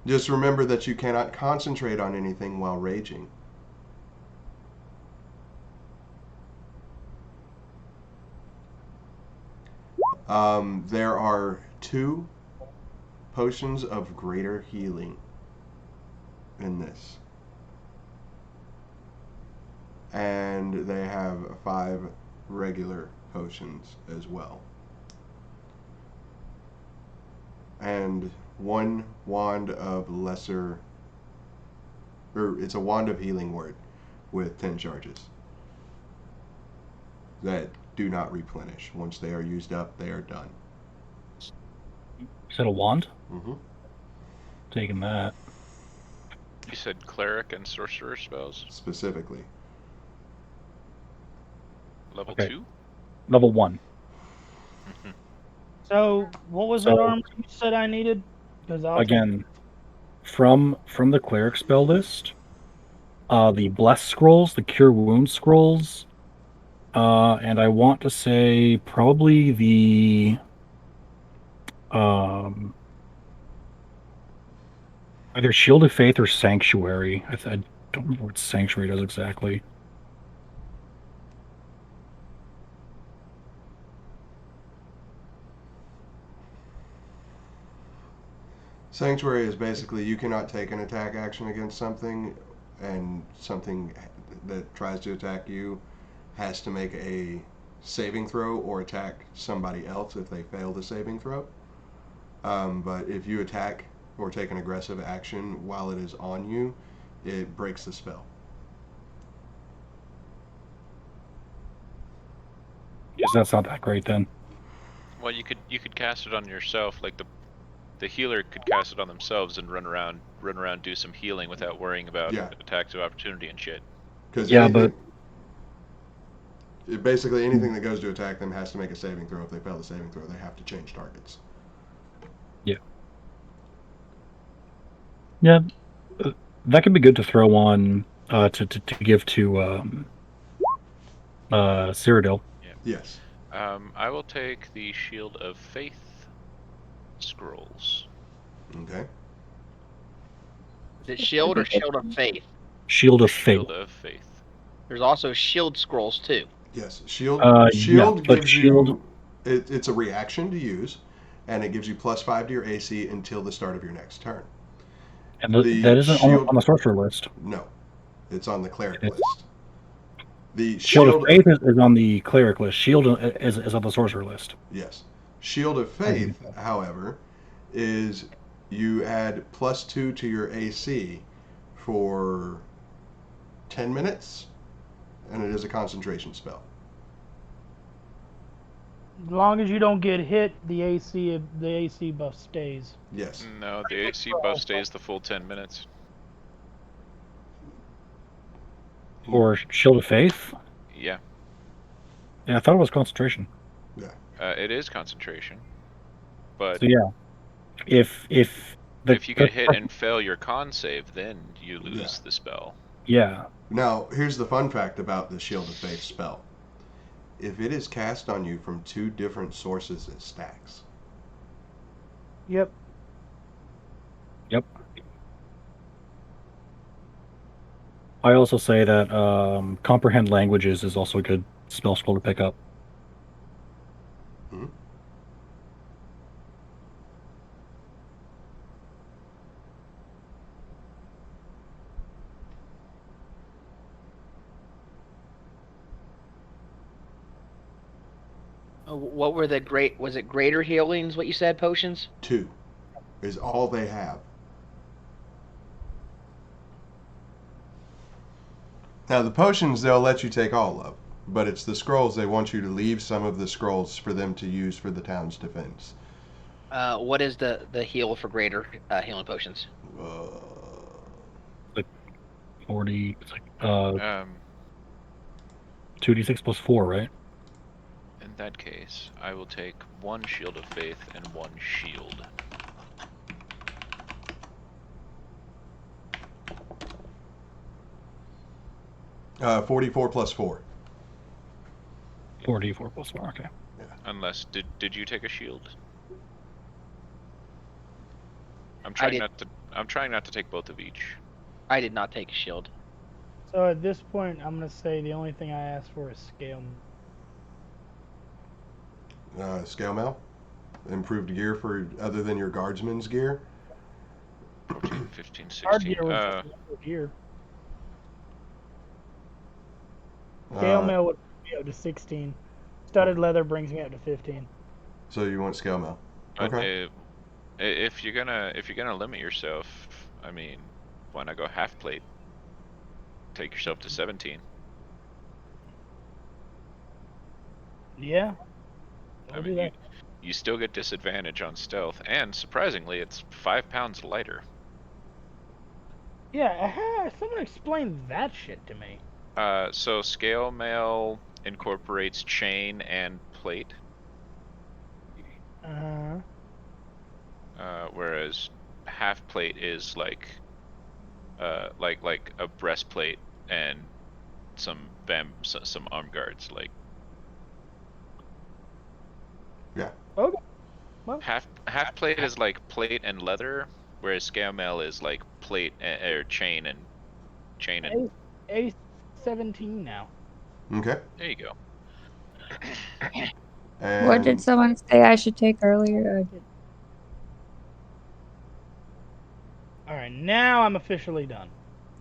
Just remember that you cannot concentrate on anything while raging. There are 2 potions of greater healing in this. And they have 5 regular potions as well. And 1 wand of lesser, or it's a wand of healing word with 10 charges that do not replenish. Once they are used up, they are done. Is that a wand? Mm-hmm. Taking that. You said cleric and sorcerer spells? Specifically. Level Okay. 2? Level 1. So, what was that armor you said I needed? Because Again, from the cleric spell list, the bless scrolls, the cure wound scrolls, and I want to say probably the either Shield of Faith or Sanctuary. I don't remember what Sanctuary does exactly. Sanctuary is basically you cannot take an attack action against something, and something that tries to attack you has to make a saving throw or attack somebody else if they fail the saving throw. But if you attack or take an aggressive action while it is on you, it breaks the spell. Yes, that's not that great then. Well, you could cast it on yourself, like the healer could cast it on themselves and run around, do some healing without worrying about attacks of opportunity and shit. Because basically anything that goes to attack them has to make a saving throw. If they fail the saving throw, they have to change targets. Yeah. Yeah, that could be good to throw on to give to Cyradil. Yeah. Yes. I will take the Shield of Faith scrolls. Okay. Is it shield or shield of faith? Shield of Faith. Shield of Faith. There's also shield scrolls too. Yes, shield. Shield gives you. It's a reaction to use, and it gives you +5 to your AC until the start of your next turn. And that isn't on the sorcerer list. No, it's on the cleric list. The Shield of Faith is on the cleric list. Shield is on the sorcerer list. Yes. Shield of Faith, however, is you add +2 to your AC for 10 minutes, and it is a concentration spell. As long as you don't get hit, the AC buff stays. Yes. No, the AC buff stays the full 10 minutes. Or Shield of Faith? Yeah. Yeah, I thought it was concentration. Yeah. It is concentration. But so yeah, if you get hit and fail your con save, then you lose the spell. Yeah. Now, here's the fun fact about the Shield of Faith spell. If it is cast on you from 2 different sources, it stacks. Yep. I also say that Comprehend Languages is also a good spell scroll to pick up. Mm-hmm. What were the was it greater healings, what you said, potions? 2 is all they have. Now, the potions they'll let you take all of, but it's the scrolls they want you to leave some of the scrolls for them to use for the town's defense. What is the heal for greater healing potions? Like 40, it's like 2d6 plus 4, right? In that case, I will take 1 Shield of Faith and 1 shield. Uh, 44 plus 4. 4d4 plus 4. Okay. Yeah. Unless did you take a shield? I'm I trying not to take both of each. I did not take a shield. So at this point, I'm gonna say the only thing I asked for is scale. Scale mail? Improved gear for other than your guardsman's gear? 14, 15, Hard 16. gear was just another gear. Scale mail would bring me up to 16. Studded leather brings me up to 15. So you want scale mail? Okay. If you're gonna limit yourself, I mean, why not go half plate? Take yourself to 17. Yeah. I mean, you still get disadvantage on stealth, and surprisingly, it's 5 pounds lighter. Yeah, someone explain that shit to me. So scale mail incorporates chain and plate. Whereas half plate is like a breastplate and some arm guards. Like Yeah. Okay. Well, half plate is like plate and leather, whereas scale mail is like plate or chain and. A17 now. Okay. There you go. And What did someone say I should take earlier? All right, now I'm officially done.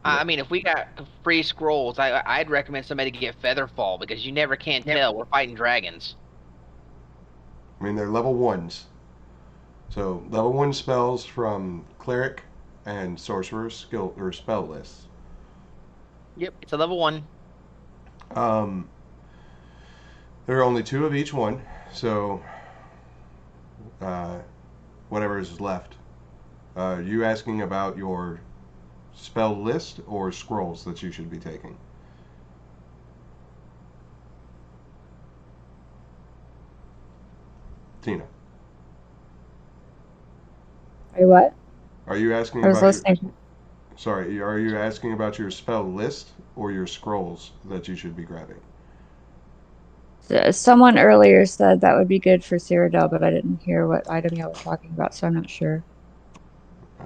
I mean, if we got free scrolls, I'd recommend somebody to get Featherfall because you never can tell. We're fighting dragons. I mean, they're level 1s. So level 1 spells from cleric and sorcerer skill or spell lists. Yep, it's a level 1. There are only 2 of each one, so whatever is left. You asking about your spell list or scrolls that you should be taking? Tina. Wait, what? Are you asking I was about listening. Sorry, are you asking about your spell list or your scrolls that you should be grabbing? Someone earlier said that would be good for Cyradil, but I didn't hear what item y'all were talking about, so I'm not sure. I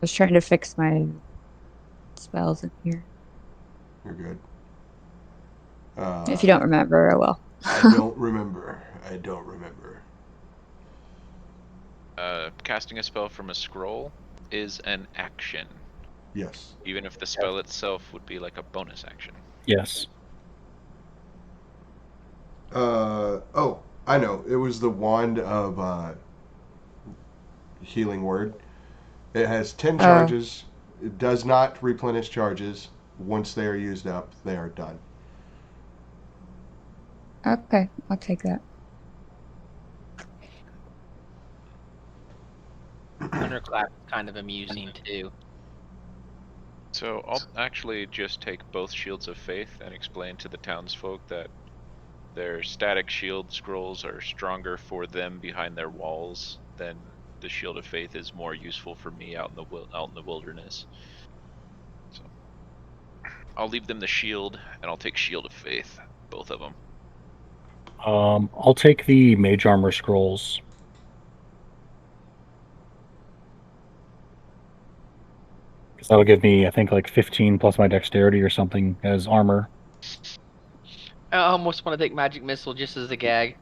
was trying to fix my spells in here. You're good. If you don't remember, I will. I don't remember. I don't remember. Casting a spell from a scroll is an action. Yes. Even if the spell itself would be like a bonus action. Yes. Oh, I know. It was the wand of healing word. It has 10 charges. It does not replenish charges. Once they are used up, they are done. Okay, I'll take that. Underclass is kind of amusing too. So I'll actually just take both Shields of Faith and explain to the townsfolk that their static shield scrolls are stronger for them behind their walls than the Shield of Faith is more useful for me out in the wilderness. So I'll leave them the shield, and I'll take Shield of Faith, both of them. I'll take the mage armor scrolls. Because that'll give me, I think, like 15 plus my dexterity or something as armor. I almost want to take Magic Missile just as a gag.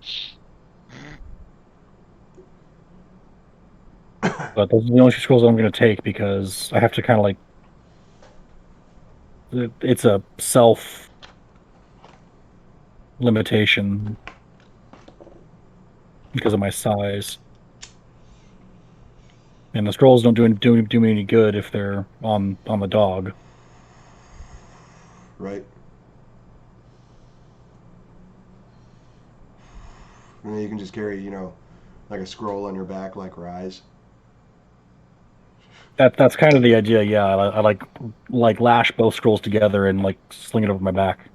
But those are the only 2 scrolls that I'm going to take because I have to kind of like... It's a self limitation because of my size. And the scrolls don't do me any good if they're on the dog. Right. And then you can just carry, like a scroll on your back like Rise. That's kind of the idea, yeah. I like lash both scrolls together and like sling it over my back.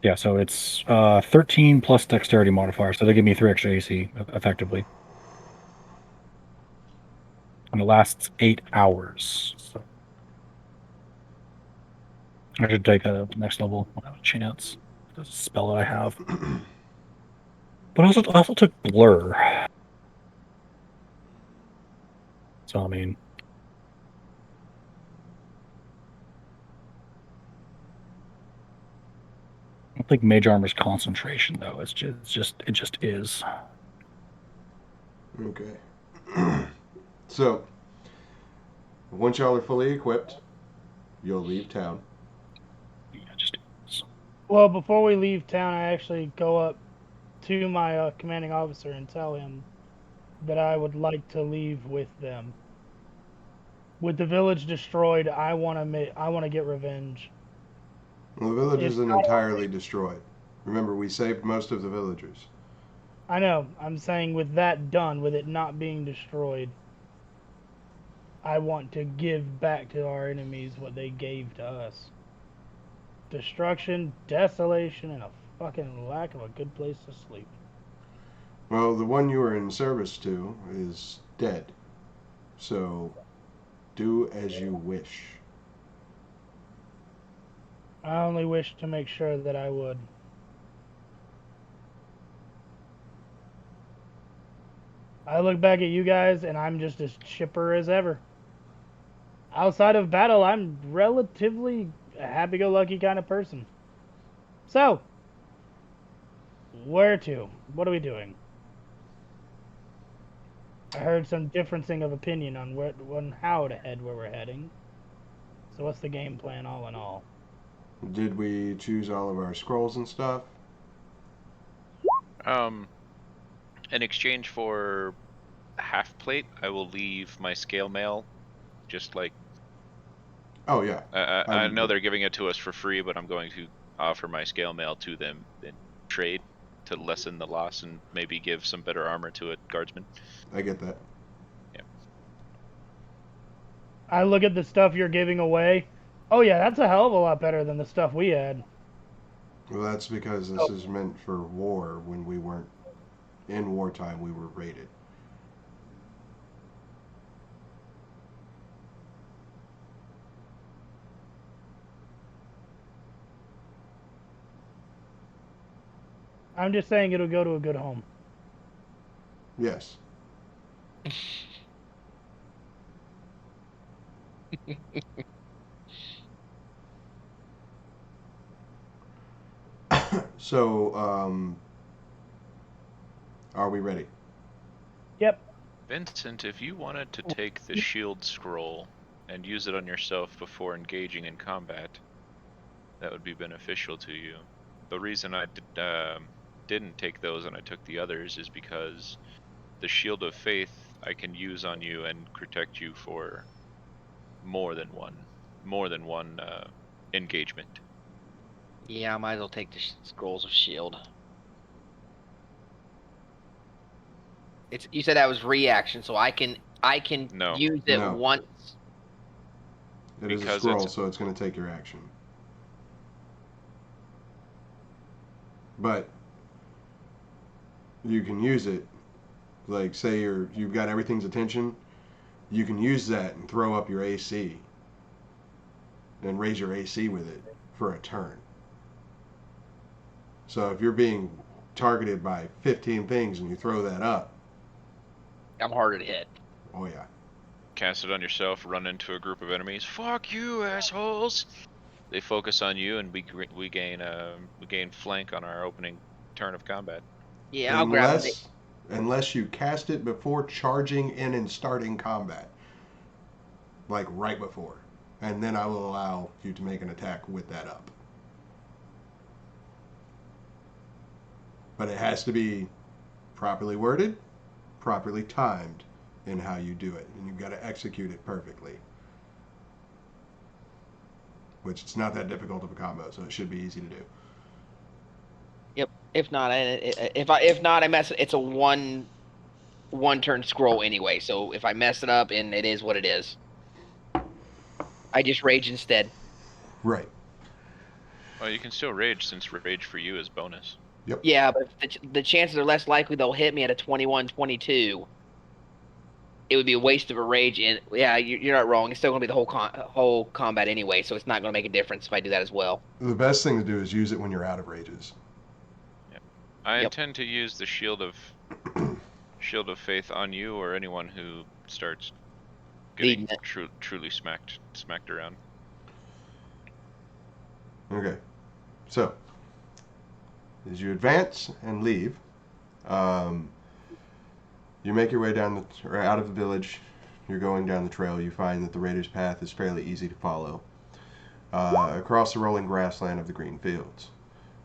Yeah, so it's 13 plus dexterity modifier, so they give me 3 extra AC effectively. And it lasts 8 hours. So. I should take a next level without a chance. That's a spell that I have. But I also took Blur. So, I mean... I don't think Mage Armor's concentration, though. It just is. Okay. So, once y'all are fully equipped, you'll leave town. Yeah, just is. Well, before we leave town, I actually go up to my commanding officer and tell him that I would like to leave with them. With the village destroyed, I want to get revenge. Well, the village isn't entirely destroyed. Remember, we saved most of the villagers. I know. I'm saying with that done, with it not being destroyed, I want to give back to our enemies what they gave to us. Destruction, desolation, and a fucking lack of a good place to sleep. Well, the one you were in service to is dead. So, do as you wish. I only wish to make sure that I would. I look back at you guys and I'm just as chipper as ever. Outside of battle, I'm relatively a happy-go-lucky kind of person. So, where to? What are we doing? I heard some differencing of opinion on how to head where we're heading. So what's the game plan all in all? Did we choose all of our scrolls and stuff? In exchange for a half plate, I will leave my scale mail. Just like. Oh yeah. I know they're giving it to us for free, but I'm going to offer my scale mail to them in trade to lessen the loss and maybe give some better armor to a guardsman. I get that. Yeah. I look at the stuff you're giving away. Oh yeah, that's a hell of a lot better than the stuff we had. Well, that's because this is meant for war. When we weren't in wartime, we were raided. I'm just saying it'll go to a good home. Yes. So, are we ready? Yep. Vincent, if you wanted to take the shield scroll and use it on yourself before engaging in combat, that would be beneficial to you. The reason I didn't take those and I took the others is because the Shield of Faith I can use on you and protect you for more than one engagement. Yeah, I might as well take the Scrolls of Shield. You said that was reaction, so I can use it once. It is a scroll, so it's going to take your action. But you can use it, like say you've got everything's attention, you can use that and throw up your AC and raise your AC with it for a turn. So if you're being targeted by 15 things and you throw that up, I'm harder to hit. Oh yeah. Cast it on yourself, run into a group of enemies. Fuck you, assholes! They focus on you, and we gain flank on our opening turn of combat. Yeah, I'll grab it. Unless you cast it before charging in and starting combat, like right before, and then I will allow you to make an attack with that up. But it has to be properly worded, properly timed in how you do it, and you've got to execute it perfectly. Which it's not that difficult of a combo, so it should be easy to do. Yep. If not, I mess it. It's a one turn scroll anyway. So if I mess it up, and it is what it is, I just rage instead. Right. Well, you can still rage since rage for you is bonus. Yep. Yeah, but the chances are less likely they'll hit me at a 21, 22. it would be a waste of a rage. And yeah, you're not wrong. It's still going to be the whole combat anyway, so it's not going to make a difference if I do that as well. The best thing to do is use it when you're out of rages. Yep. I intend to use the shield of faith on you or anyone who starts getting truly smacked around. Okay, so as you advance and leave, you make your way down out of the village. You're going down the trail. You find that the Raider's path is fairly easy to follow. Across the rolling grassland of the green fields,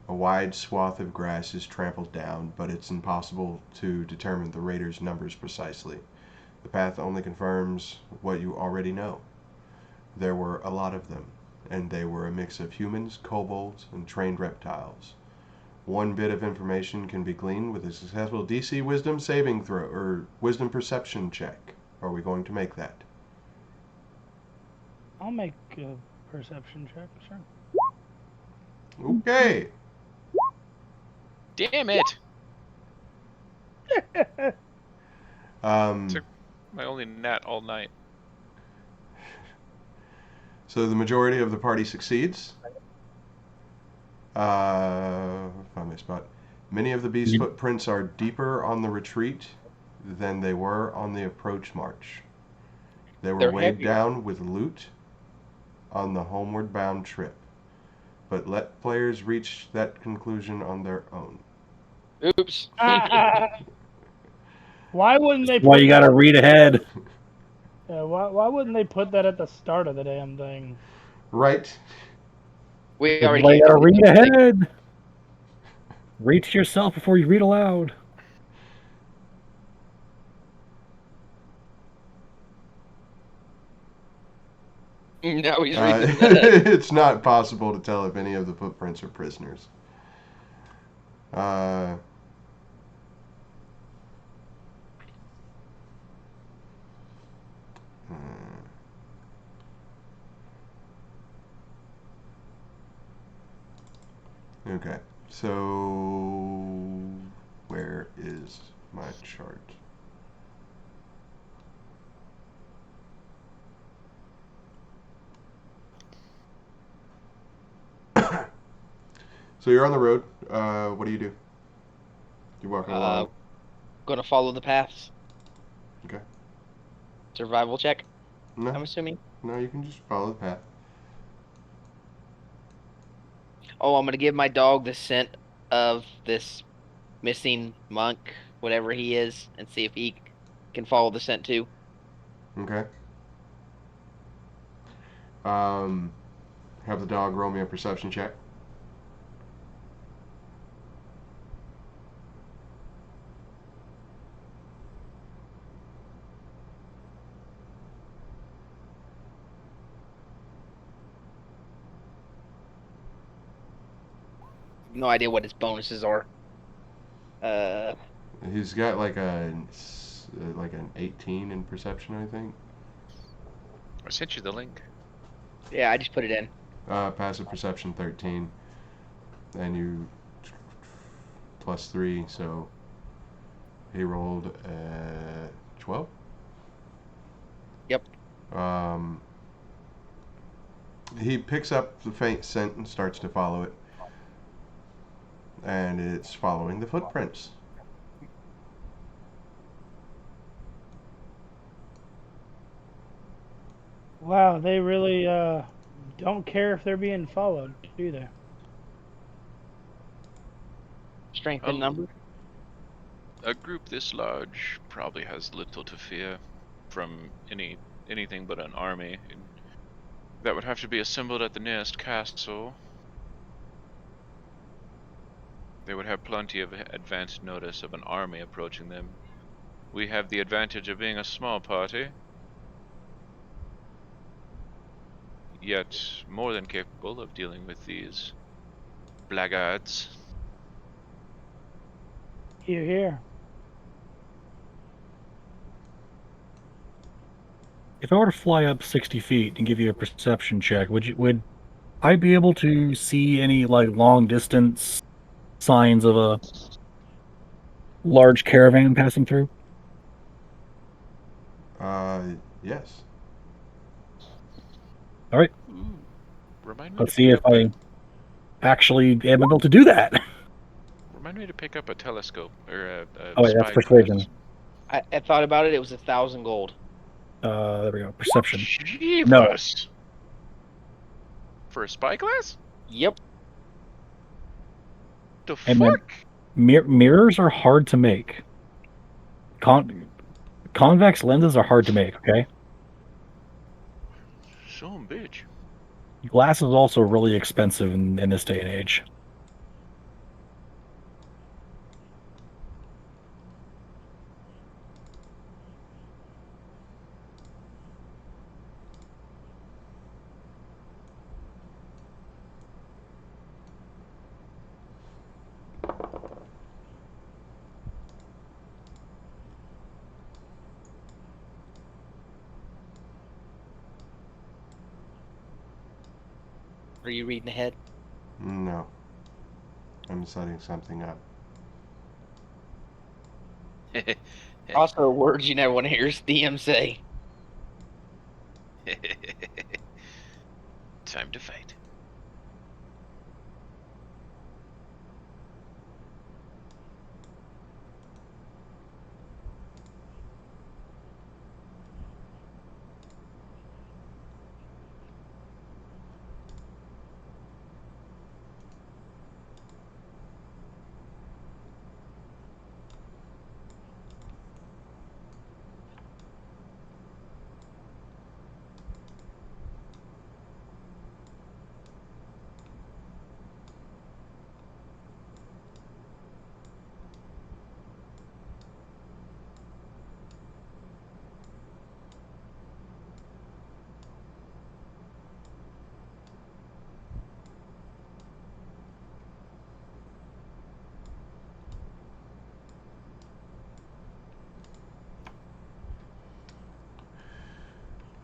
a wide swath of grass is trampled down, but it's impossible to determine the Raiders' numbers precisely. The path only confirms what you already know. There were a lot of them, and they were a mix of humans, kobolds, and trained reptiles. One bit of information can be gleaned with a successful DC Wisdom saving throw, or Wisdom Perception check. Are we going to make that? I'll make a perception check, sure. Okay. Damn it! Took my only nat all night. So the majority of the party succeeds. Find my spot. Many of the beast's footprints are deeper on the retreat than they were on the approach march. They were weighed down with loot on the homeward bound trip, but let players reach that conclusion on their own. Oops. Why wouldn't they? Why you gotta read ahead? Yeah, why wouldn't they put that at the start of the damn thing? Right. We already gotta read ahead. Read to yourself before you read aloud. No, he's reading it's not possible to tell if any of the footprints are prisoners. Okay, so where is my chart? So you're on the road. What do? You're walking along. Gonna follow the paths. Okay. Survival check. No. I'm assuming. No, you can just follow the path. Oh, I'm gonna give my dog the scent of this missing monk, whatever he is, and see if he can follow the scent too. Okay. Have the dog roll me a perception check. No idea what his bonuses are. He's got like an 18 in perception, I think. I sent you the link. Yeah, I just put it in. Passive perception 13, and you +3, so he rolled 12. Yep. He picks up the faint scent and starts to follow it, and it's following the footprints. Wow, they really don't care if they're being followed, do they? Strength in number? A group this large probably has little to fear from anything but an army. That would have to be assembled at the nearest castle. They would have plenty of advance notice of an army approaching them. We have the advantage of being a small party, yet more than capable of dealing with these blackguards. Here. If I were to fly up 60 feet and give you a perception check, would I be able to see any long distance signs of a large caravan passing through? Yes. All right. Ooh. Remind me Let's to see pick if up I actually am able to do that. Remind me to pick up a telescope or a Oh wait, that's spyglass. persuasion. I thought about it. It was 1,000 gold. There we go. Perception. Jeebus! For a spyglass? Yep. The Hey man, fuck? mirrors are hard to make. Convex lenses are hard to make. Okay. Some bitch. Glass is also really expensive in this day and age. Are you reading ahead? No. I'm setting something up. Also, words you never want to hear DM say. Time to fight.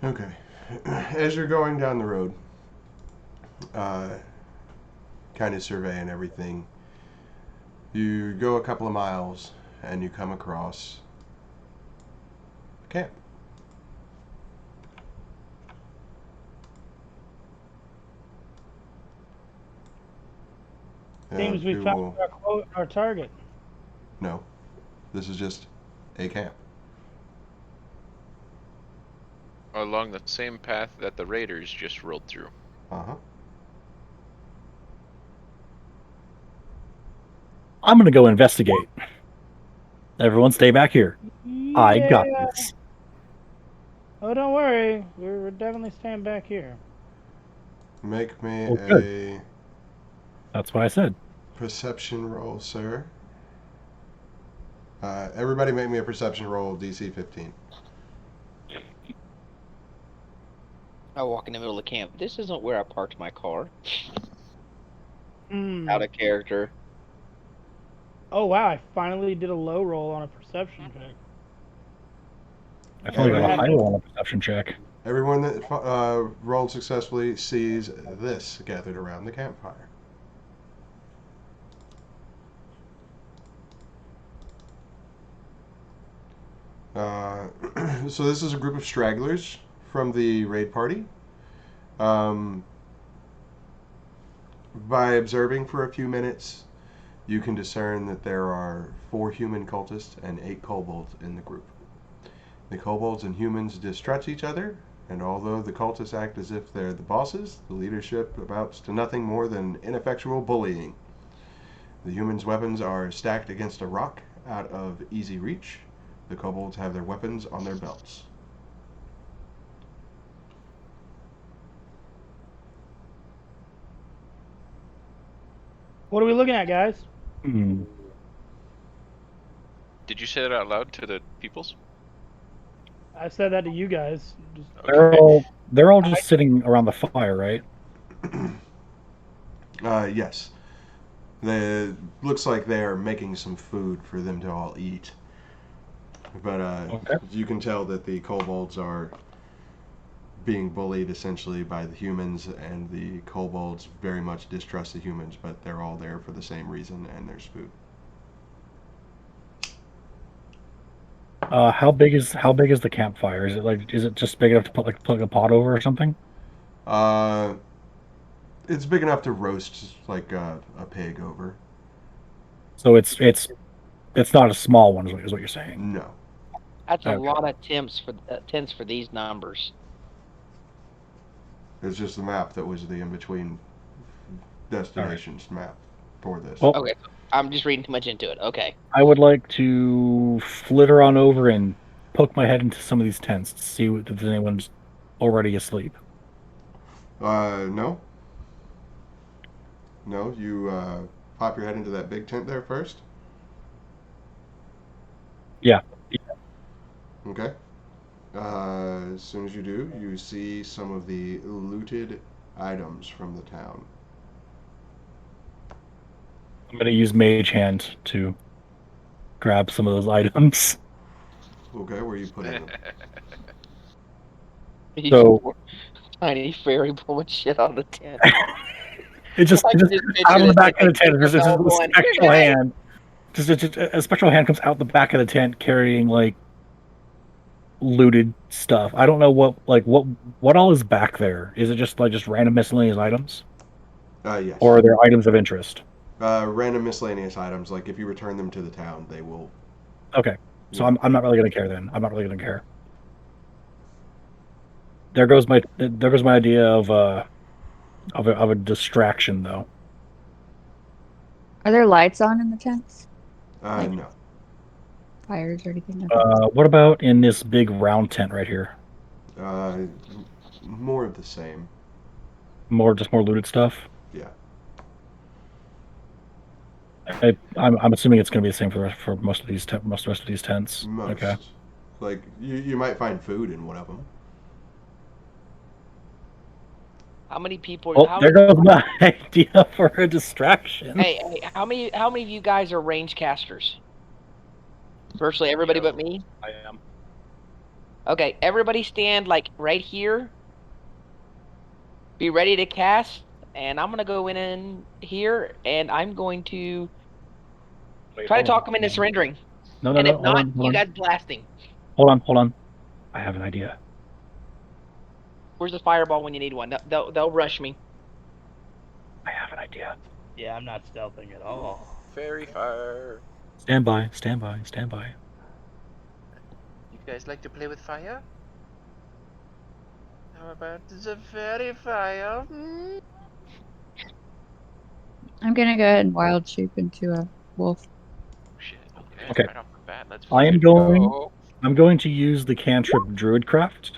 Okay. As you're going down the road, kind of surveying everything, you go a couple of miles and you come across a camp. Seems we found our target. No, this is just a camp. Along the same path that the raiders just rolled through. Uh-huh. I'm gonna go investigate. Everyone, stay back here. Yeah. I got this. Oh, don't worry. We're definitely staying back here. Make me Okay. a That's what I said. perception roll, sir. Everybody make me a perception roll of DC 15. I walk in the middle of camp. This isn't where I parked my car. Hmm. Out of character. Oh wow! I finally did a low roll on a perception check. I finally got a Everyone- high roll on a perception check. Everyone that rolled successfully sees this gathered around the campfire. So this is a group of stragglers from the raid party. By observing for a few minutes, you can discern that there are 4 human cultists and 8 kobolds in the group. The kobolds and humans distrust each other, and although the cultists act as if they're the bosses, the leadership amounts to nothing more than ineffectual bullying. The humans' weapons are stacked against a rock out of easy reach. The kobolds have their weapons on their belts. What are we looking at, guys? Hmm. Did you say that out loud to the peoples? I said that to you guys. Just... Okay. They're all just sitting around the fire, right? Yes. Looks like they are making some food for them to all eat. But Okay. you can tell that the kobolds are being bullied essentially by the humans, and the kobolds very much distrust the humans, but they're all there for the same reason, and there's food. How big is the campfire? Is it just big enough to put a pot over or something? It's big enough to roast like a pig over. So it's not a small one, is what you're saying. No. That's a Okay. lot of tents for these numbers. It's just the map that was the in between destinations map for this. Well, Okay, I'm just reading too much into it. Okay. I would like to flitter on over and poke my head into some of these tents to see if anyone's already asleep. No. No, you pop your head into that big tent there first. Yeah. Okay. As soon as you do, you see some of the looted items from the town. I'm gonna use Mage Hand to grab some of those items. Okay, where are you putting them? So Tiny fairy blowing shit on the tent. it just I can just picture out of the this, back like, of the tent. There's a going, spectral hand. Just a spectral hand comes out the back of the tent carrying like looted stuff. I don't know what all is back there. Is it just random miscellaneous items, Yes. or are there items of interest? Random miscellaneous items. Like if you return them to the town, they will. Okay, so Yeah. I'm not really gonna care then. I'm not really gonna care. There goes my idea of a distraction though. Are there lights on in the tents? Like No. fires or anything? Okay. What about in this big round tent right here? Uh, more of the same. More looted stuff. Yeah. I'm assuming it's going to be the same for most of these most of the rest of these tents. Most. Okay. Like you might find food in one of them. How many people? Well, there goes my idea for a distraction. Hey, how many of you guys are range casters? Virtually everybody but me. I am. Okay, everybody stand like right here. Be ready to cast, and I'm gonna go in here, and I'm going to try to talk them into surrendering. No, And if hold not, on, you guys blasting. Hold on. I have an idea. Where's the fireball when you need one? They'll rush me. I have an idea. Yeah, I'm not stealthing at all. Fairy fire. Stand by. You guys like to play with fire? How about the fairy fire? I'm gonna go ahead and wild shape into a wolf. Shit. Okay. Right off the bat, let's I'm go. going to use the cantrip Druidcraft.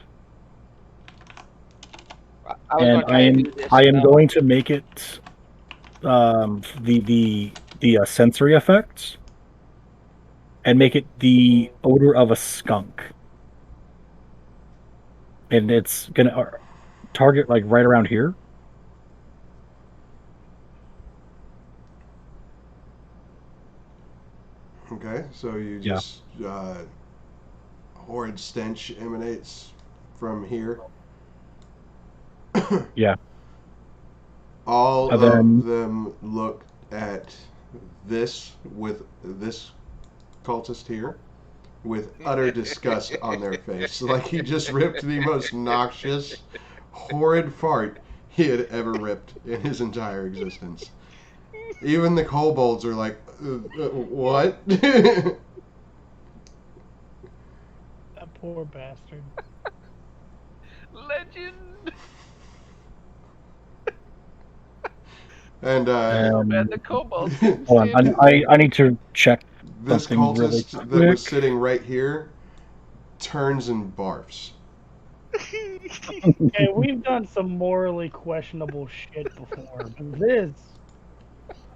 I was gonna try to do this. I am going to make it the sensory effects and make it the odor of a skunk. And it's gonna target like right around here. Okay, so you just horrid stench emanates from here. Yeah. All And of then- them look at this with this cultist here with utter disgust on their face. Like he just ripped the most noxious, horrid fart he had ever ripped in his entire existence. Even the kobolds are like, what? That poor bastard. Legend. And the kobolds. Hold on, I need to check this something really cultist quick. that was sitting right here turns and barfs. Hey, we've done some morally questionable shit before, but this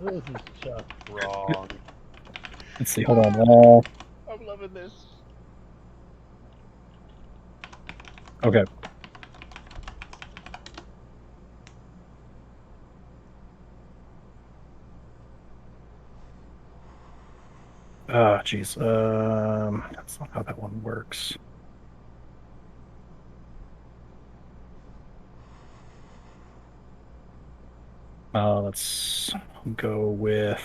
is just wrong. Let's see. Hold on. I'm loving this. Okay. Jeez. That's not how that one works. Let's go with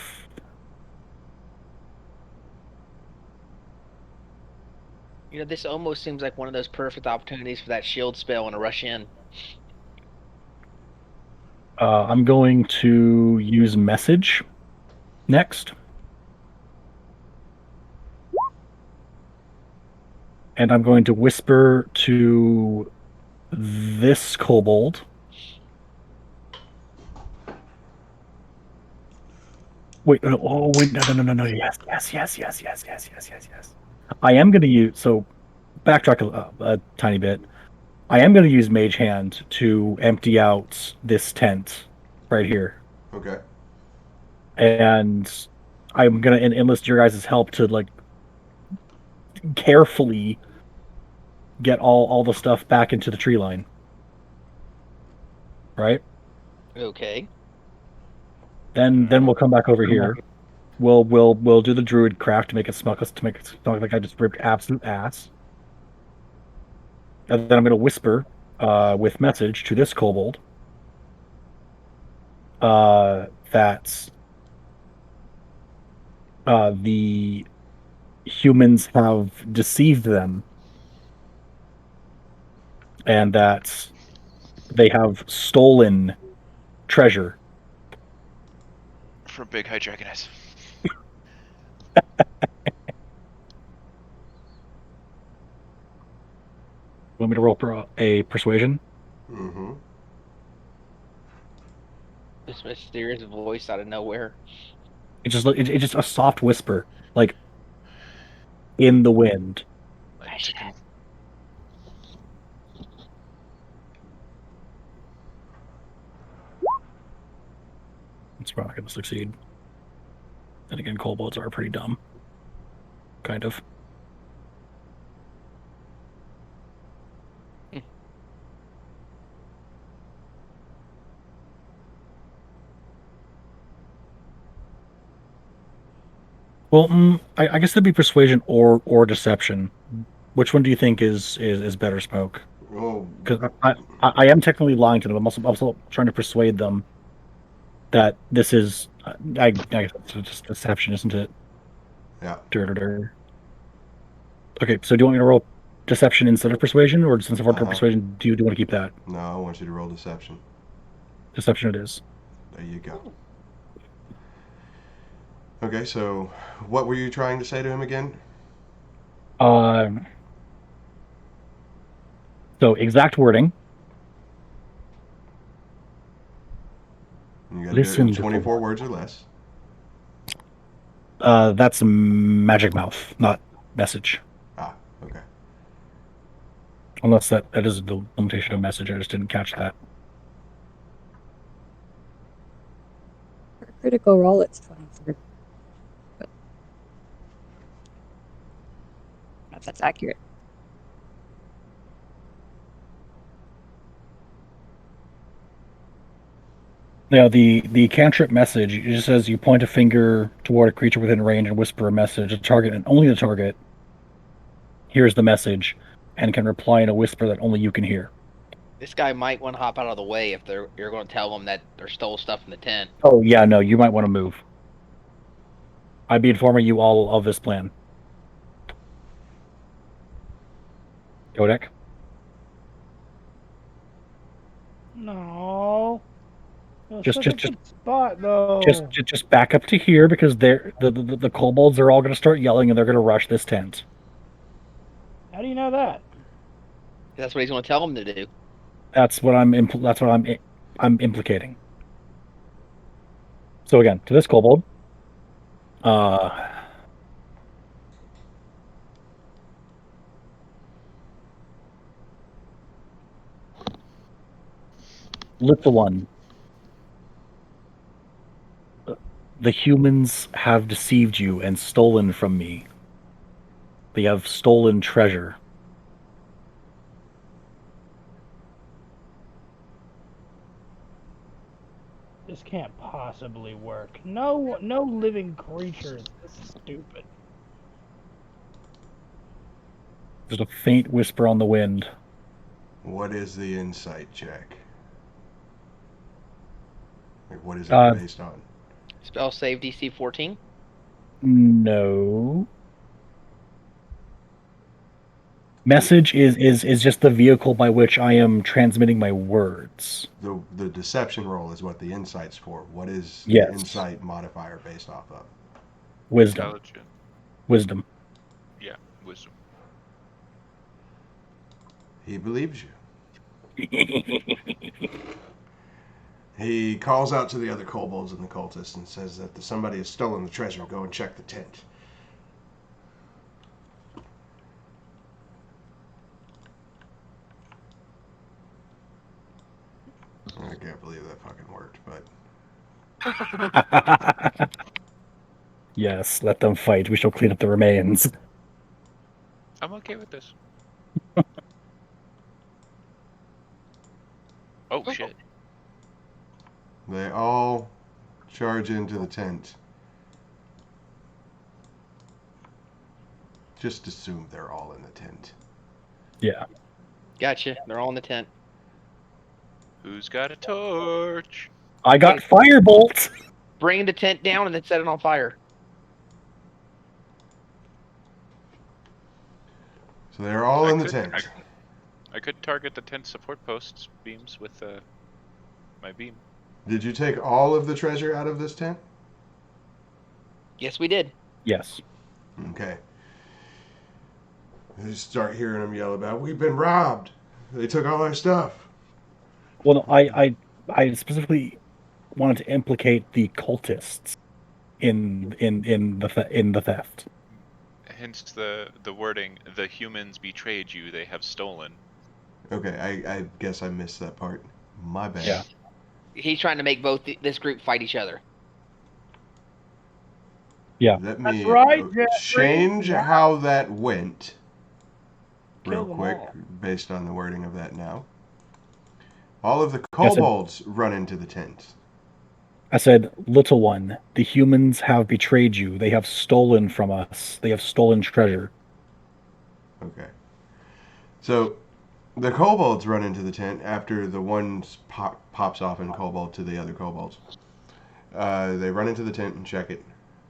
This almost seems like one of those perfect opportunities for that shield spell and a rush in. I'm going to use message next. And I'm going to whisper to this kobold. Wait, no, no. Yes. I am going to use, so backtrack a tiny bit. I am going to use Mage Hand to empty out this tent right here. Okay. And I'm going to enlist your guys' help to, like, carefully get all the stuff back into the tree line. Right? Okay. Then we'll come back over here. We'll do the druid craft to make it smell like I just ripped absolute ass. And then I'm going to whisper with message to this kobold that the humans have deceived them and that they have stolen treasure. From Big High Dragoness. Want me to roll a persuasion? Mm-hmm. This mysterious voice out of nowhere. It's just a soft whisper, like in the wind. Like to It's probably going to succeed. And again, kobolds are pretty dumb. Kind of. Well, I guess it'd be persuasion or deception. Which one do you think is better, Smoke? Oh, Because I am technically lying to them. I'm also trying to persuade them that this is I guess it's just deception, isn't it? yeah. Okay, so do you want me to roll deception instead of persuasion, or since I've rolled persuasion, do you want to keep that? No, I want you to roll deception. Deception it is. There you go. Okay, so what were you trying to say to him again? So exact wording. You got to do it in 24 words or less. That's magic mouth, not message. Ah, okay. Unless that is the limitation of message. I just didn't catch that. For a critical roll, it's 24. But if that's accurate. Now, the cantrip message, it just says you point a finger toward a creature within range and whisper a message. The target and only the target hears the message and can reply in a whisper that only you can hear. This guy might want to hop out of the way if you're going to tell them that they stole stuff in the tent. Oh, yeah, no, you might want to move. I'd be informing you all of this plan. Codec? No. Just spot though. Just back up to here because the kobolds are all going to start yelling and they're going to rush this tent. How do you know that? That's what he's going to tell them to do. That's what I'm implicating. So again, to this kobold, little one. The humans have deceived you and stolen from me. They have stolen treasure. This can't possibly work. No living creature is this stupid. There's a faint whisper on the wind. What is the insight check? Like, what is it based on? Spell save DC 14? No. Message is just the vehicle by which I am transmitting my words. The deception roll is what the insight's for. What is the Yes. insight modifier based off of? Wisdom. Intelligent. Wisdom. Yeah, wisdom. He believes you. He calls out to the other kobolds and the cultists and says that somebody has stolen the treasure. Go and check the tent. I can't believe that fucking worked, but Yes, let them fight. We shall clean up the remains. I'm okay with this. Oh shit. they all charge into the tent. Just assume they're all in the tent. Yeah. Gotcha. They're all in the tent. Who's got a torch? I got firebolt. Bring the tent down and then set it on fire. So they're all I in the could- tent. I could target the tent support posts beams with my beam. Did you take all of the treasure out of this tent? Yes, we did. Yes. Okay. They start hearing them yell about, "We've been robbed. They took all our stuff." Well, no, I specifically wanted to implicate the cultists in the theft. Hence the wording, the humans betrayed you, they have stolen. Okay, I guess I missed that part. My bad. Yeah. He's trying to make both this group fight each other. Yeah. Let me That's right, change Jeffrey. how that went Kill real them quick all. based on the wording of that now. All of the kobolds run into the tent. I said, little one, the humans have betrayed you. They have stolen from us. They have stolen treasure. Okay. So the kobolds run into the tent after the one pops off in kobold to the other kobolds. They run into the tent and check it.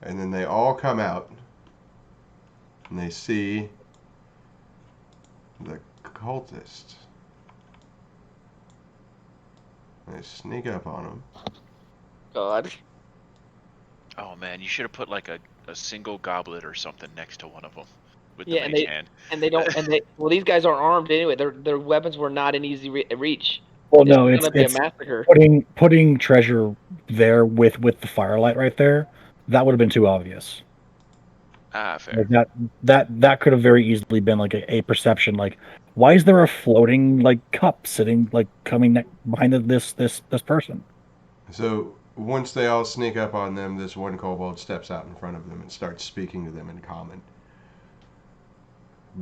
And then they all come out. And they see the cultists. They sneak up on them. God. Oh man, you should have put like a single goblet or something next to one of them with Yeah, the mage hand. and they don't. Well, these guys aren't armed anyway. Their weapons were not in easy reach. Well, It's no, gonna be a massacre. putting treasure there with the firelight right there. That would have been too obvious. Fair. Like that could have very easily been like a perception. Like, why is there a floating like cup sitting like coming behind this person? So once they all sneak up on them, this one kobold steps out in front of them and starts speaking to them in common.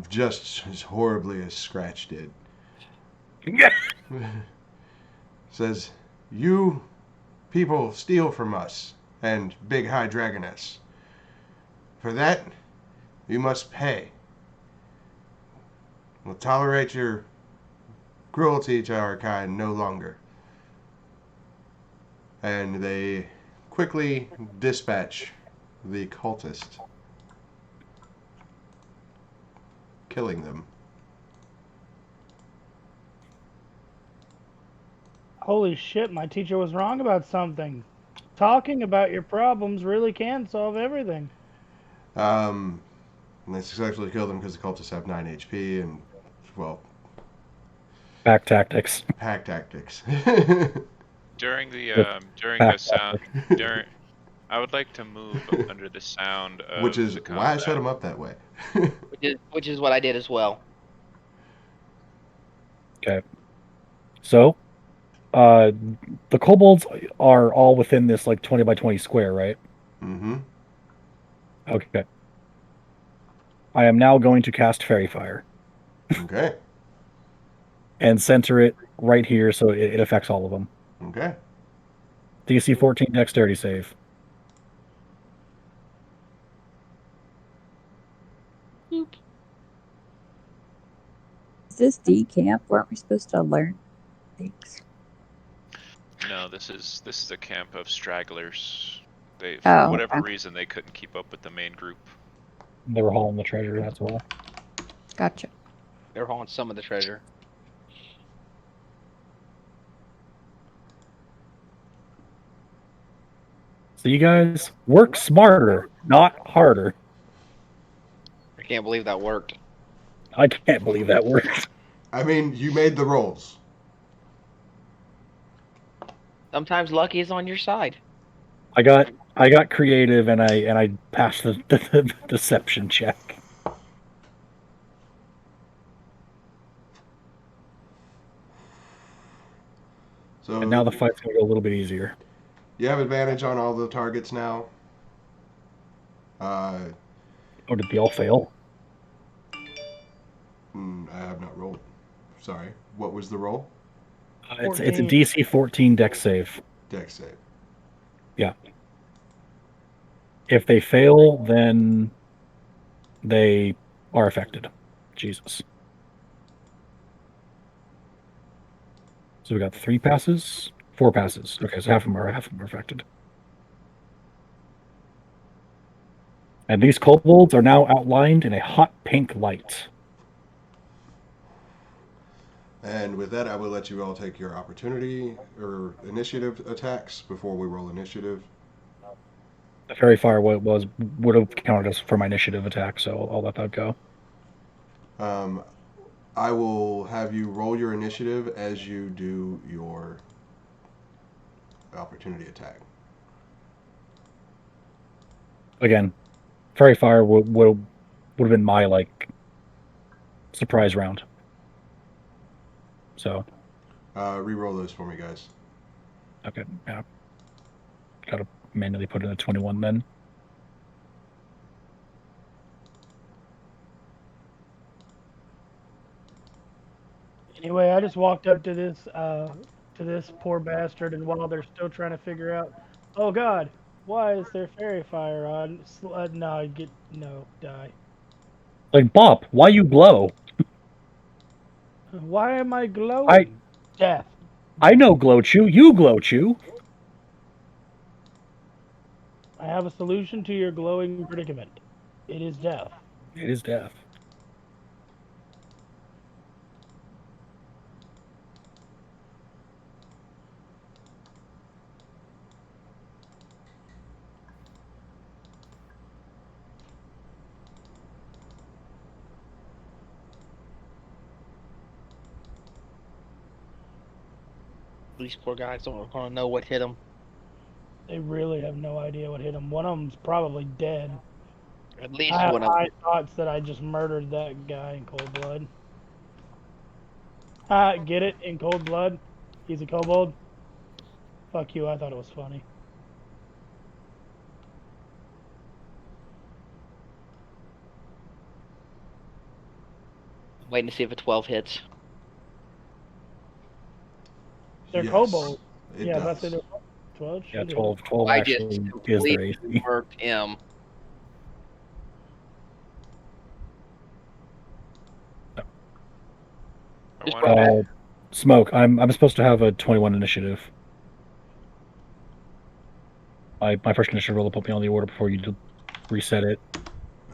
Just as horribly as Scratch did. Says, "You people steal from us and Big High Dragoness. For that, you must pay. We'll tolerate your cruelty to our kind no longer." And they quickly dispatch the cultist, killing them. Holy shit, my teacher was wrong about something. Talking about your problems really can solve everything. And they successfully killed them because the cultists have 9 HP and, well, Pack tactics. pack tactics. During the Pack sound I would like to move under the sound of Which is the why I combat. set them up that way. Which is what I did as well. Okay. So, the kobolds are all within this like 20 by 20 square, right? Mm-hmm. Okay. I am now going to cast Fairy Fire Okay. and center it right here so it affects all of them. Okay. DC 14 Dexterity save. Is this D camp? Weren't we supposed to learn things? No, this is a camp of stragglers. They, for Oh, whatever okay. reason, they couldn't keep up with the main group. They were hauling the treasure, that's all. Gotcha. They're hauling some of the treasure. So you guys work smarter, not harder. I can't believe that worked. I can't believe that worked. I mean, you made the rolls. Sometimes luck is on your side. I got creative and I passed the deception check. So And now the fight's gonna go a little bit easier. you have advantage on all the targets now. Oh, did they all fail? I have not rolled. Sorry. What was the roll? It's a 14. DC 14 dex save. Dex save. Yeah. If they fail, then they are affected. Jesus. So we got 3 passes, 4 passes. Okay, so half of them are affected. And these kobolds are now outlined in a hot pink light. And with that, I will let you all take your opportunity or initiative attacks before we roll initiative. The fairy fire would have counted as for my initiative attack, so I'll let that go. I will have you roll your initiative as you do your opportunity attack. Again, fairy fire would have been my like surprise round. So Re-roll those for me, guys. okay, yeah. Gotta manually put in a 21 then. Anyway, I just walked up to this poor bastard, and while they're still trying to figure out, oh God, why is there fairy fire on? No, die. Like Bop, why you glow? Why am I glowing? Death. I know glow chew, you glow chew. I have a solution to your glowing predicament. It is death. It is death. These poor guys don't want to know what hit them. They really have no idea what hit them. One of them's probably dead. At least I have one of high them. thoughts that I just murdered that guy in cold blood. Get it? In cold blood? He's a kobold? Fuck you, I thought it was funny. Waiting to see if a 12 hits. They're Yes, kobolds. it Yeah, does. that's it. 12 Yeah, should hit. 12 I actually just is their completely AC. worked him. I Just wonder, Smoke, I'm supposed to have a 21 initiative. My first initiative roll will put me on the order before you reset it.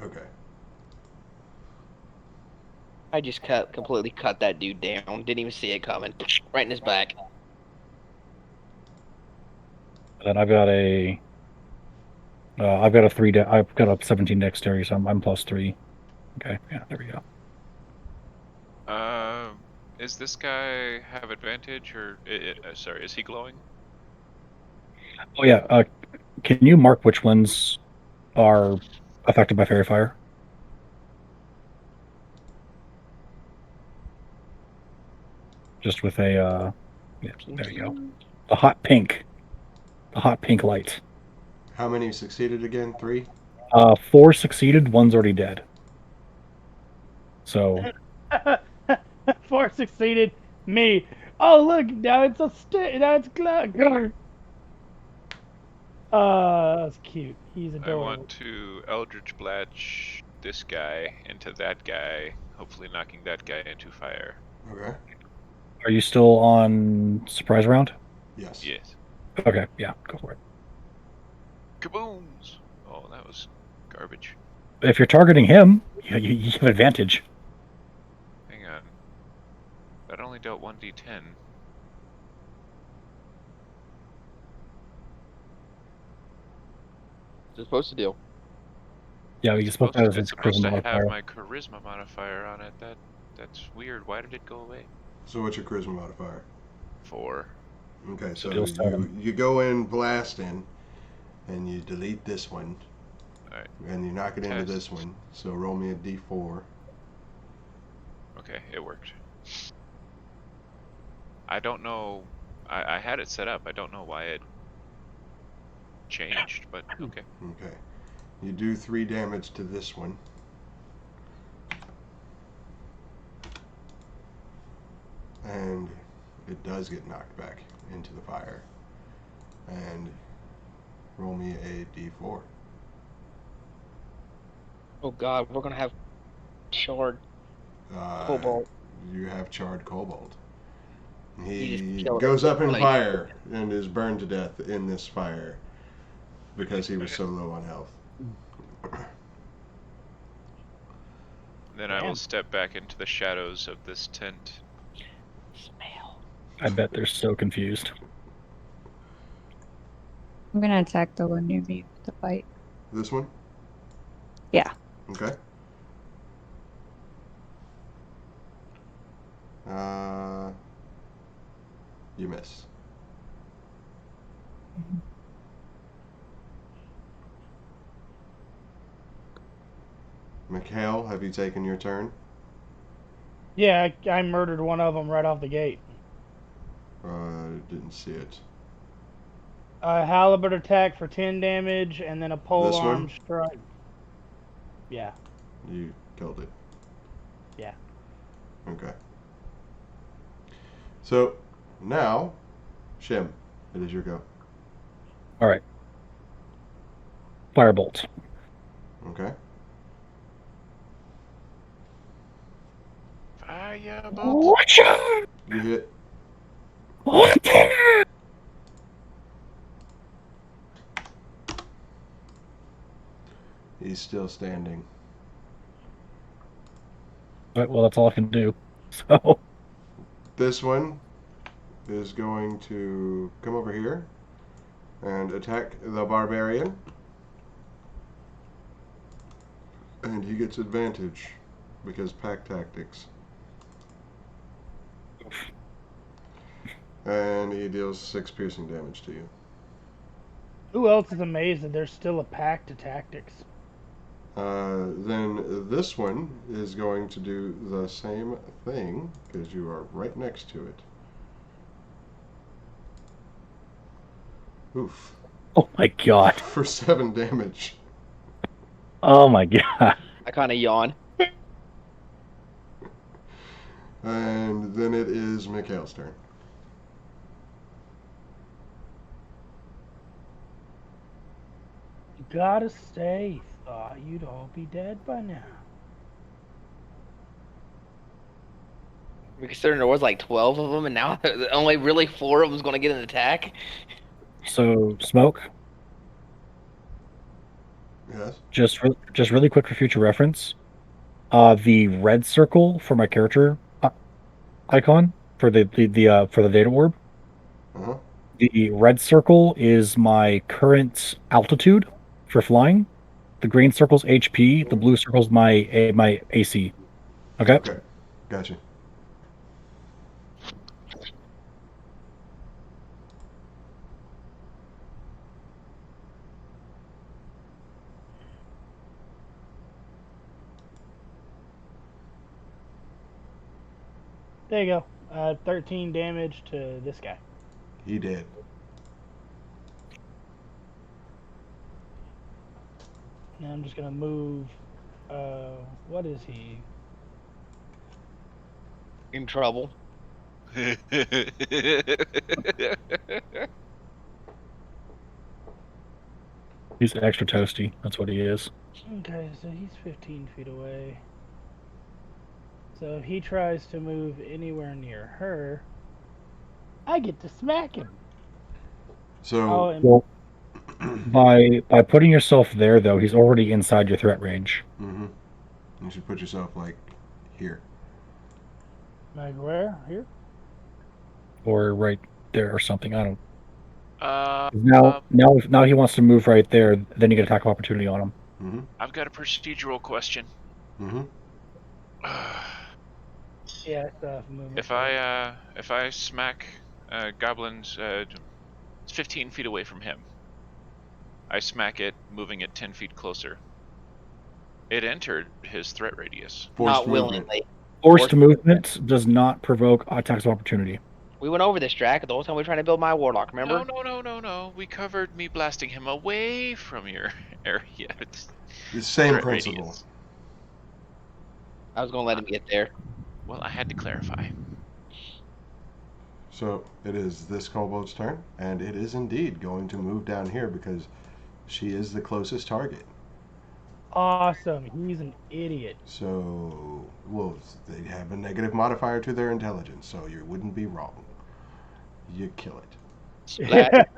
Okay. I just completely cut that dude down. Didn't even see it coming. Right in his back. And then I've got a 've got a 17 dexterity, so I'm +3. Okay, yeah, there we go. is this guy have advantage or sorry, is he glowing? Oh yeah, can you mark which ones are affected by fairy fire? Just with a yeah, there you go. The hot pink light. How many succeeded again? 3? 4 succeeded, 1's already dead. So 4 succeeded. Me. Oh look, now it's now it's that's cute. He's I adorable. want to Eldritch Blast this guy into that guy, hopefully knocking that guy into fire. Okay. are you still on surprise round? Yes. Yes. Okay, yeah, go for it. Kabooms! Oh, that was garbage. If you're targeting him, you have advantage. Hang on. That only dealt 1d10. It's supposed to do. Yeah, you're supposed to have It's a supposed charisma to modifier. have my charisma modifier on it. That's weird. Why did it go away? So what's your charisma modifier? 4. Okay, so Deal 7. you go in blasting, and you delete this one, Alright. and you knock it into Test. this one. So roll me a d4. Okay, it worked. I don't know. I had it set up. I don't know why it changed, but okay. Okay. You do 3 damage to this one. And it does get knocked back into the fire. And roll me a d4. Oh god, we're gonna have charred cobalt. You have charred cobalt. You just He killed goes it. up in Like- fire and is burned to death in this fire because he was so low on health. Then I will Damn. step back into the shadows of this tent. Smell. I bet they're so confused. I'm gonna attack the one near me with the bite. This one? Yeah. Okay. You miss. Mikeal, have you taken your turn? Yeah, I murdered one of them right off the gate. Didn't see it. A halberd attack for 10 damage, and then a pole This one? arm strike. Yeah. You killed it. Yeah. Okay. So, now, Shim, it is your go. All right. Firebolt. Okay. Firebolt. Watcha! You hit. He's still standing. Right, well, that's all I can do. So, This one is going to come over here and attack the barbarian. And he gets advantage because pack tactics. And he deals 6 piercing damage to you. Who else is amazed that there's still a pack to tactics? Then this one is going to do the same thing because you are right next to it. Oof. oh my god. For 7 damage. Oh my god. I kind of yawn. And then it is Mikeal's turn. You gotta stay. Thought you'd all be dead by now. Considering there was like 12 of them, and now only really 4 of them's gonna get an attack. So, Smoke, Yes? just really quick for future reference. The red circle for my character icon for the data orb. Uh-huh. The red circle is my current altitude for flying. The green circle's HP. The blue circle's my AC. Okay. Okay. Gotcha. There you go. 13 damage to this guy. He did. Now I'm just gonna move. What is he? In trouble. He's extra toasty. That's what he is. Okay, so he's 15 feet away. So if he tries to move anywhere near her, I get to smack him. So, Oh, and Well, by putting yourself there, though, he's already inside your threat range. you should put yourself, like, here. Like where? Here? or right there or something. I don't. Uh, Now he wants to move right there. Then you get attack of opportunity on him. Mm-hmm. I've got a procedural question. Mm-hmm. Yeah, stuff movement. If I smack goblins 15 feet away from him, I smack it, moving it 10 feet closer. It entered his threat radius. Forced Not movement. willingly. Forced movement does not provoke attacks of opportunity. We went over this, Jack. The whole time we were trying to build my warlock. Remember? No. We covered me blasting him away from your area. It's The same threat principle. radius. I was gonna let him get there. Well, I had to clarify. So it is this kobold's turn, and it is indeed going to move down here because she is the closest target. Awesome. He's an idiot. So wolves, they have a negative modifier to their intelligence, so you wouldn't be wrong. You kill it. Splat.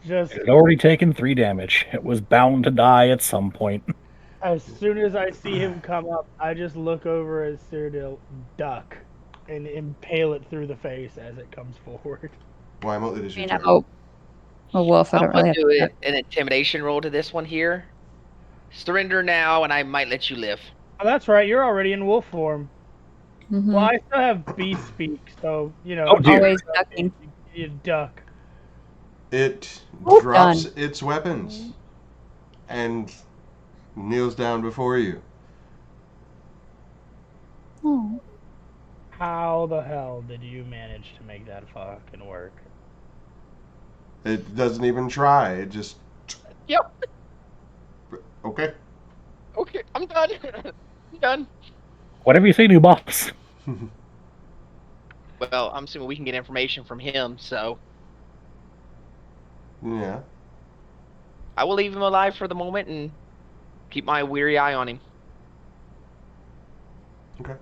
Just It had already taken 3 damage. It was bound to die at some point. as soon as I see him come up, I just look over at Cyradil, duck, and impale it through the face as it comes forward. Wymil, it is I your mean, turn. I'm a wolf. I I'm don't really gonna have do to. an intimidation roll to this one here. Surrender now, and I might let you live. Oh, that's right. You're already in wolf form. Mhm. Well, I still have beast speak, so you know. Oh, dear. Always ducking. You duck. It Oh, drops done. its weapons and kneels down before you. Oh. How the hell did you manage to make that fucking work? It doesn't even try. It just Yep. okay. Okay, I'm done. I'm done. Whatever you say, new boss. Well, I'm assuming we can get information from him, so Yeah. I will leave him alive for the moment and keep my weary eye on him. Okay.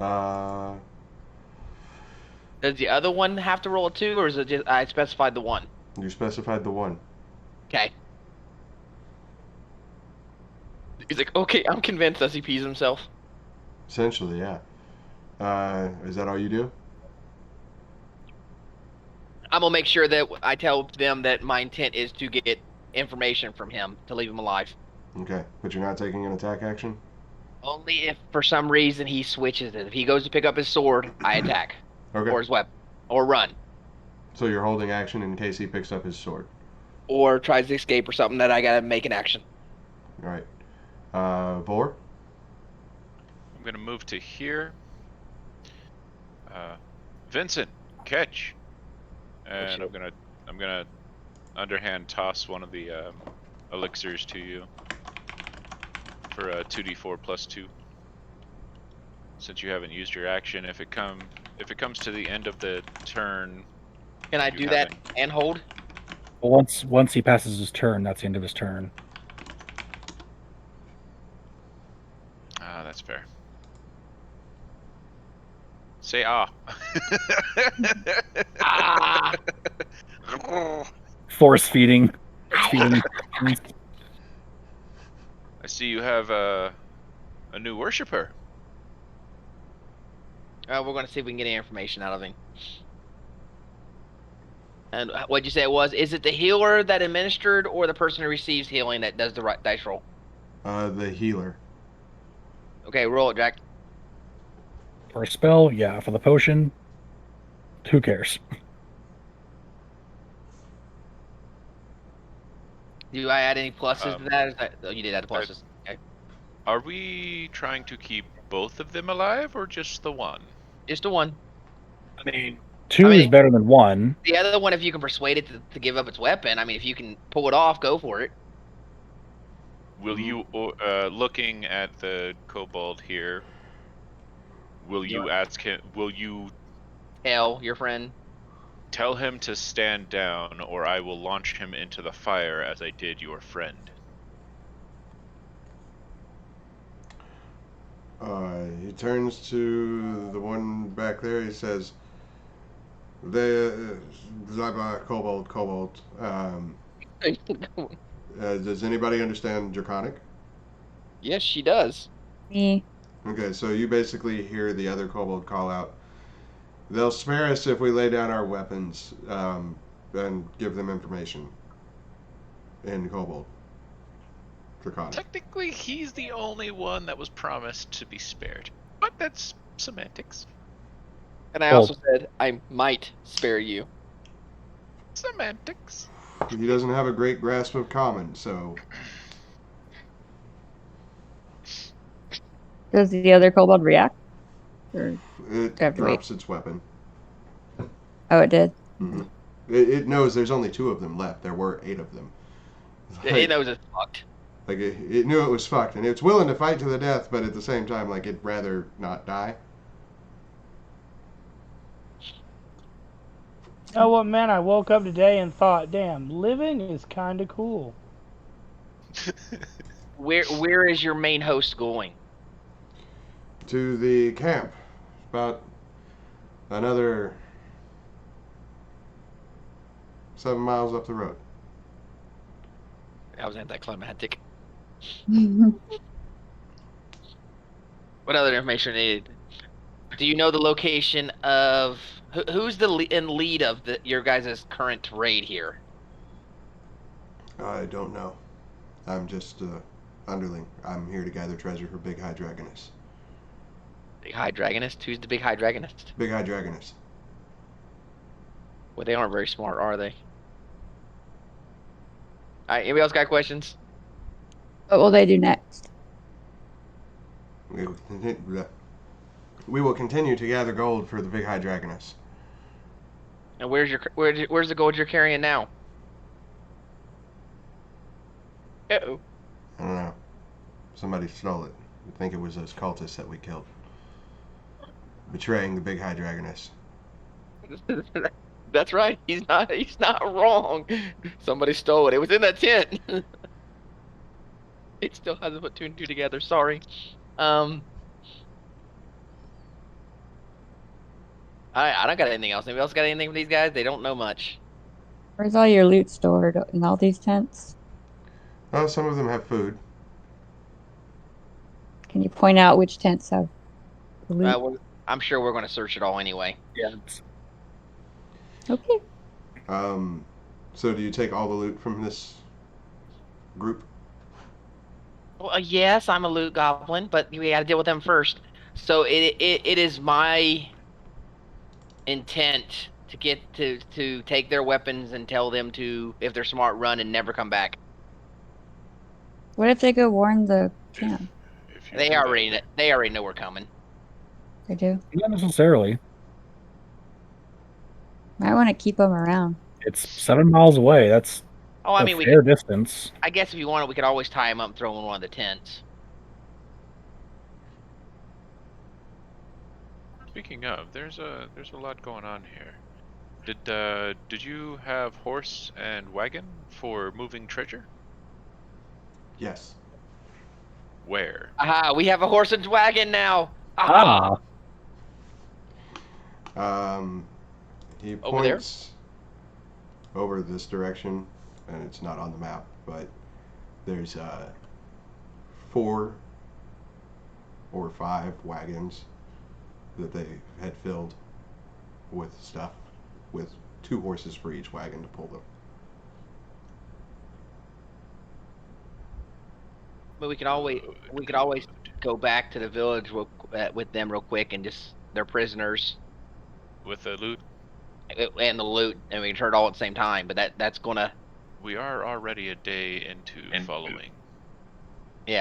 Uh, Does the other one have to roll a 2, or is it just I specified the 1? you specified the one. Okay. He's like, okay, I'm convinced as he pees himself. Essentially, yeah. Is that all you do? I'm gonna make sure that I tell them that my intent is to get information from him to leave him alive. Okay, but you're not taking an attack action? Only if for some reason he switches it. If he goes to pick up his sword, I attack. Okay. Or his weapon. Or run. So you're holding action in case he picks up his sword. Or tries to escape or something that I gotta make an action. All right. Vor? I'm gonna move to here. Vincent, catch. And I'm gonna underhand toss one of the elixirs to you for a 2d4 plus 2. Since you haven't used your action, if it comes to the end of the turn, Can I do that and hold? Well, once he passes his turn, that's the end of his turn. Ah, that's fair. Say ah. Ah! Force feeding. I see you have a new worshipper. We're gonna see if we can get any information out of him. And what'd you say it was? Is it the healer that administered, or the person who receives healing that does the right dice roll? The healer. Okay, roll it, Jack. For a spell, yeah. For the potion, who cares? Do I add any pluses to that? Or is that? Oh, you did add the pluses. Okay. Are we trying to keep both of them alive, or just the one? Just a 1. I mean, 2 is better than 1. The other one, if you can persuade it to give up its weapon, I mean, if you can pull it off, go for it. Will you, looking at the kobold here, will you ask him, will you Tell your friend. tell him to stand down, or I will launch him into the fire as I did your friend? He turns to the one back there. He says, Kobold. Does anybody understand Draconic? Yes, she does. Me. Okay, so you basically hear the other kobold call out, "They'll spare us if we lay down our weapons and give them information." In kobold. Draconic. Technically, he's the only one that was promised to be spared. But that's semantics. And I Well- also said I might spare you. Semantics. He doesn't have a great grasp of common, so Does the other kobold react? Or it have to wait. drops its weapon. Oh, it did. Mm-hmm. It knows there's only 2 of them left. There were 8 of them. It knows it's fucked. Like it knew it was fucked, and it's willing to fight to the death, but at the same time, like it'd rather not die. You know what, man? I woke up today and thought, damn, living is kind of cool. Where is your main host going? To the camp, about another 7 miles up the road. That was anticlimactic. Mhm. What other information needed? Do you know the location of who's in lead of your guys' current raid here? I don't know. I'm just underling. I'm here to gather treasure for Big High Dragoness. Big High Dragonist? Who's the Big High Dragonist? Big High Dragoness. Well, they aren't very smart, are they? Alright, anybody else got questions? What will they do next? We will continue to gather gold for the Big High Dragoness. And where's the gold you're carrying now? Uh-oh. I don't know. Somebody stole it. I think it was those cultists that we killed. Betraying the Big High Dragoness. That's right. He's not wrong. Somebody stole it. It was in that tent. It still hasn't put 2 and 2 together. Sorry. I don't got anything else. Anybody else got anything from these guys? They don't know much. Where's all your loot stored in all these tents? Well, some of them have food. Can you point out which tents have the loot? I'm sure we're going to search it all anyway. Yeah. Okay. So do you take all the loot from this group? Well, yes, I'm a loot goblin, but we got to deal with them first. So it is my intent to get to take their weapons and tell them to, if they're smart, run and never come back. What if they go warn the camp? If you They do that, already know we're coming. They do. Not necessarily. Might want to keep them around. It's 7 miles away. That's Oh, I a mean, fair distance. I guess if you wanted, we could always tie them up and throw them in one of the tents. Speaking of, there's a lot going on here. Did you have horse and wagon for moving treasure? Yes. Where? Aha, we have a horse and wagon now. Aha. He Over there? points over this direction, and it's not on the map, but there's 4 or 5 wagons that they had filled with stuff, with 2 horses for each wagon to pull them. But we could always go back to the village with them real quick and just they're prisoners With the loot? and the loot, and we can turn it all at the same time. But that's gonna We are already a day into following.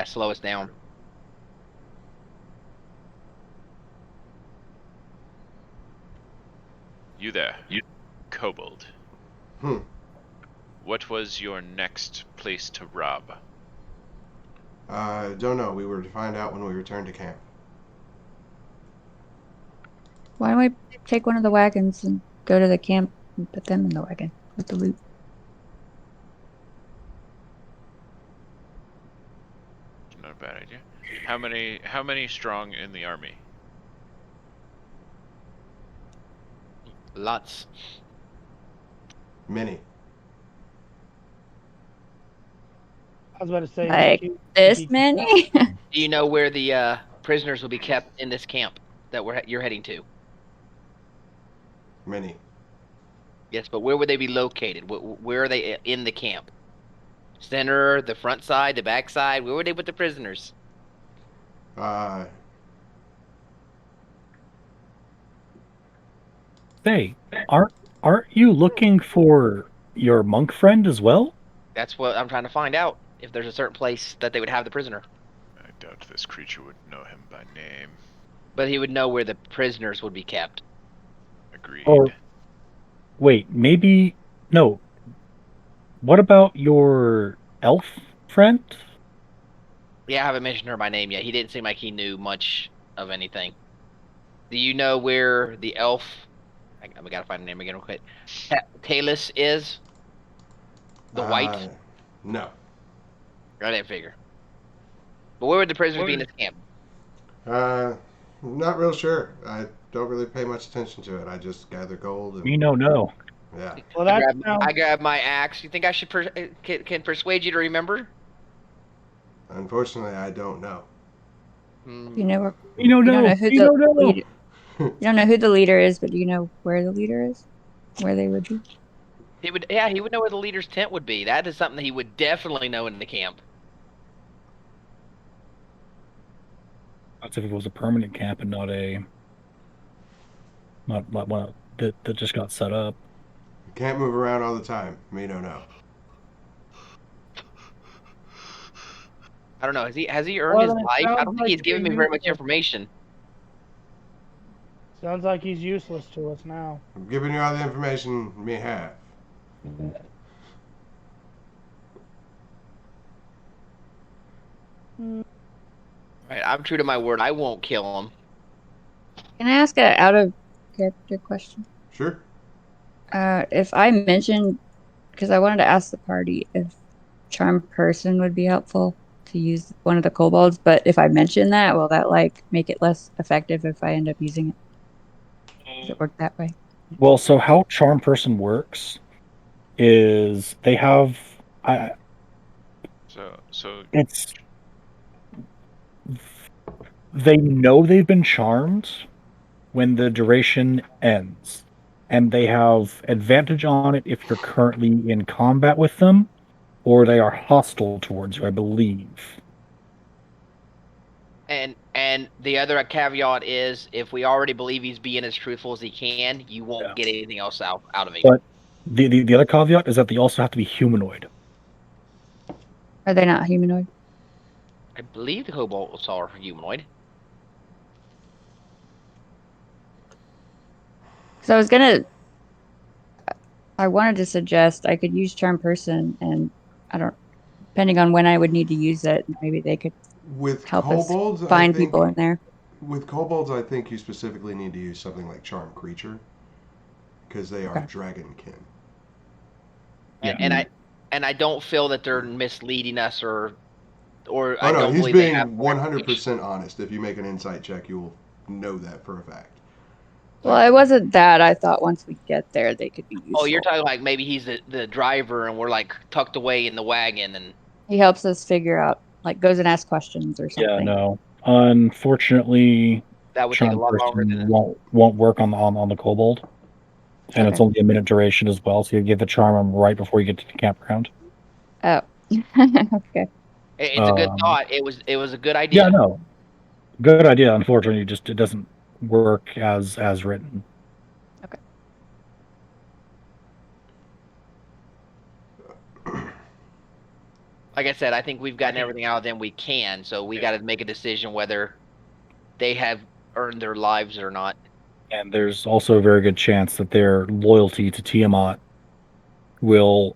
slow us down. You there, kobold. Hmm. What was your next place to rob? Don't know. We were to find out when we return to camp. Why don't we take one of the wagons and go to the camp and put them in the wagon with the loot? Not a bad idea. How many strong in the army? Lots. Many. I was about to say, Like this many? Do you know where the prisoners will be kept in this camp that you're heading to? Many. Yes, but where would they be located? Where are they in the camp? Center, the front side, the back side? Where would they put the prisoners? Say, aren't you looking for your monk friend as well? That's what I'm trying to find out. If there's a certain place that they would have the prisoner. I doubt this creature would know him by name. But he would know where the prisoners would be kept. Agreed. Or wait, maybe no. What about your elf friend? Yeah, I haven't mentioned her by name yet. He didn't seem like he knew much of anything. Do you know where the elf? We gotta find the name again real quick. Talus is the white. No. I didn't figure. But where would the prisoners be in this camp? Not real sure. I don't really pay much attention to it. I just gather gold and Me no. yeah. Well, that I grab my axe. You think I should can persuade you to remember? Unfortunately, I don't know. You know where? Me no You don't no. know who Me the no no. leader. You don't know who the leader is, but do you know where the leader is? Where they would be? He would know where the leader's tent would be. That is something that he would definitely know in the camp. That's if it was a permanent camp and not one that just got set up. Can't move around all the time. Me no know. I don't know. Has he earned his then it life? I sounds don't think like he's given me you're very much useless. information. Sounds like he's useless to us now. I'm giving you all the information me have. Right, I'm true to my word. I won't kill him. Can I ask a out of character question? Sure. If I mentioned, because I wanted to ask the party if charm person would be helpful to use one of the kobolds, but if I mention that, will that like make it less effective if I end up using it? Does it work that way? Well, so how charm person works is they have So it's they know they've been charmed when the duration ends, and they have advantage on it if you're currently in combat with them or they are hostile towards you, I believe. And the other caveat is, if we already believe he's being as truthful as he can, you won't Yeah. get anything else out of him. But the other caveat is that they also have to be humanoid. Are they not humanoid? I believe the kobolds are humanoid. Because I wanted to suggest I could use charm person, and depending on when I would need to use it, maybe they could With help us kobolds, find people in there. With kobolds, I think you specifically need to use something like charm creature because they are Okay. dragonkin. Yeah. And I don't feel that they're misleading us or Oh I no, don't he's believe they have being more 100% honest. If you make an insight check, you will know that for a fact. Well, it wasn't that. I thought once we get there, they could be useful. Oh, you're talking like maybe he's the driver and we're like tucked away in the wagon and He helps us figure out, like, goes and asks questions or something. Yeah, no. Unfortunately, that would take a charm lot longer person than won't work on the kobold. And it's Okay. only a minute duration as well, so you give the charm right before you get to the campground. Oh. Okay. it's a good Um, thought. It was a good idea. Yeah, no. Good idea. Unfortunately, just it doesn't work as written. Okay. Like I said, I think we've gotten everything out of them we can, so we got to make a decision whether they have earned their lives or not. And there's also a very good chance that their loyalty to Tiamat will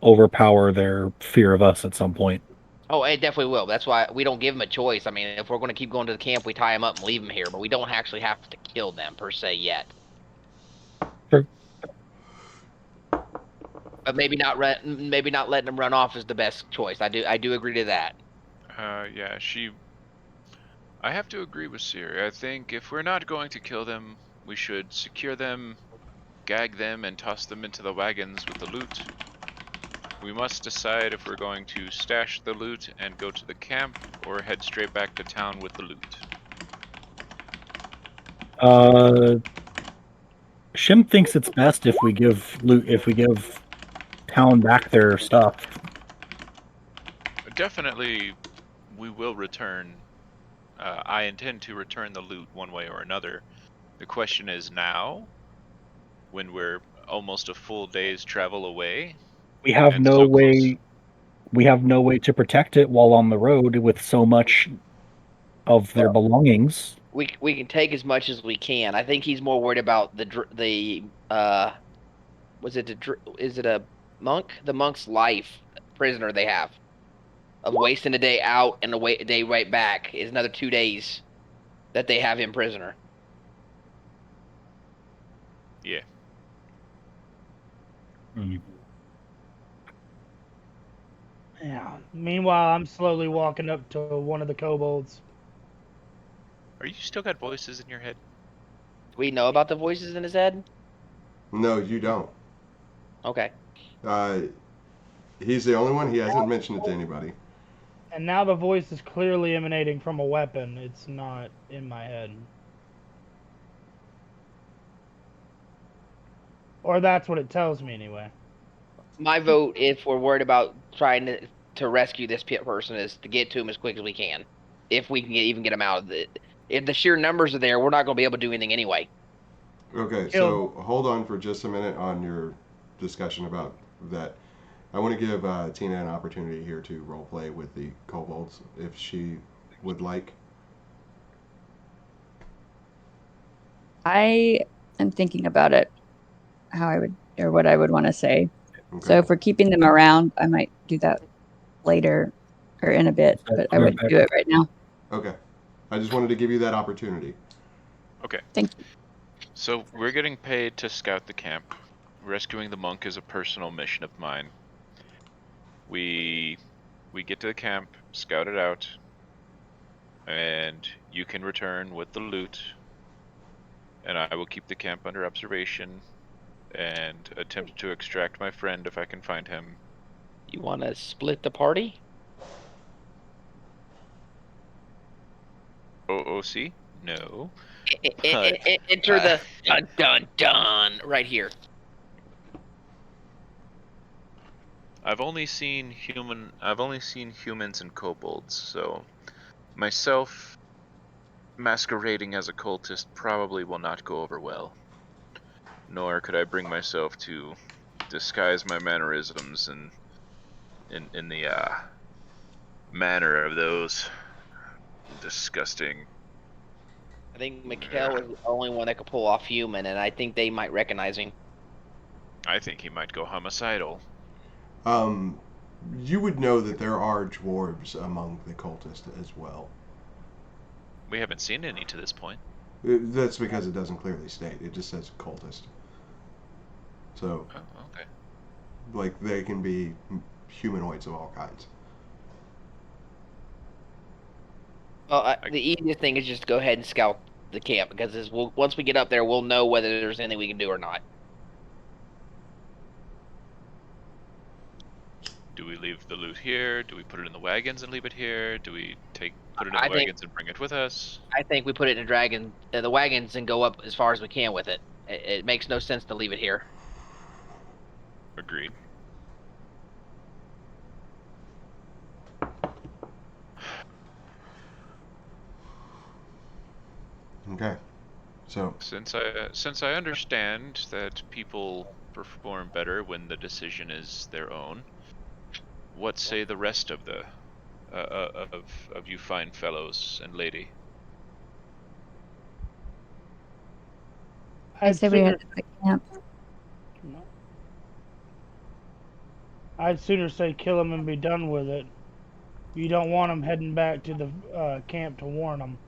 overpower their fear of us at some point. Oh, it definitely will. That's why we don't give them a choice. I mean, if we're going to keep going to the camp, we tie them up and leave them here, but we don't actually have to kill them per se yet. Sure. But maybe not letting them run off is the best choice. I do agree to that. Yeah, I have to agree with Siri. I think if we're not going to kill them, we should secure them, gag them, and toss them into the wagons with the loot. We must decide if we're going to stash the loot and go to the camp, or head straight back to town with the loot. Shim thinks it's best if we give town back their stuff. Definitely, we will return. I intend to return the loot one way or another. The question is now, when we're almost a full day's travel away. We have and no so way. close. We have no way to protect it while on the road with so much of their belongings. We can take as much as we can. I think he's more worried about the was it is it a monk? The monk's life prisoner they have of wasting a day out and a day right back is another 2 days that they have him prisoner. Yeah. Yeah. Meanwhile, I'm slowly walking up to one of the kobolds. Are you still got voices in your head? We know about the voices in his head? No, you don't. Okay. He's the only one. He hasn't mentioned it to anybody. And now the voice is clearly emanating from a weapon. It's not in my head. Or that's what it tells me anyway. My vote, if we're worried about trying to rescue this pit person, is to get to him as quick as we can. If we can even get him out of it. If the sheer numbers are there, we're not going to be able to do anything anyway. Okay, so hold on for just a minute on your discussion about that. I want to give Tina an opportunity here to roleplay with the kobolds, if she would like. I am thinking about it, how I would, or what I would want to say. Okay. So if we're keeping them around, I might do that later or in a bit, but I wouldn't do it right now. Okay. I just wanted to give you that opportunity. Okay. Thank you. So we're getting paid to scout the camp. Rescuing the monk is a personal mission of mine. We get to the camp, scout it out, and you can return with the loot, and I will keep the camp under observation and attempt to extract my friend if I can find him. You want to split the party? OOC? No. Enter the dun dun dun right here. I've only seen humans and kobolds, so myself masquerading as a cultist probably will not go over well. Nor could I bring myself to disguise my mannerisms in the manner of those disgusting. I think Mikeal is the only one that could pull off human, and I think they might recognize him. I think he might go homicidal. You would know that there are dwarves among the cultists as well. We haven't seen any to this point. That's because it doesn't clearly state. It just says cultist. So, oh, okay. Like, they can be humanoids of all kinds. Well, the easiest thing is just to go ahead and scout the camp, because once we get up there, we'll know whether there's anything we can do or not. Do we leave the loot here? Do we put it in the wagons and leave it here? Do we put it in the wagons and bring it with us? I think we put it in the wagons and go up as far as we can with it. It makes no sense to leave it here. Agreed. Okay. So since I understand that people perform better when the decision is their own, what say the rest of the of you fine fellows and lady? I say we head to the camp. I'd sooner say kill him and be done with it. You don't want him heading back to the camp to warn them.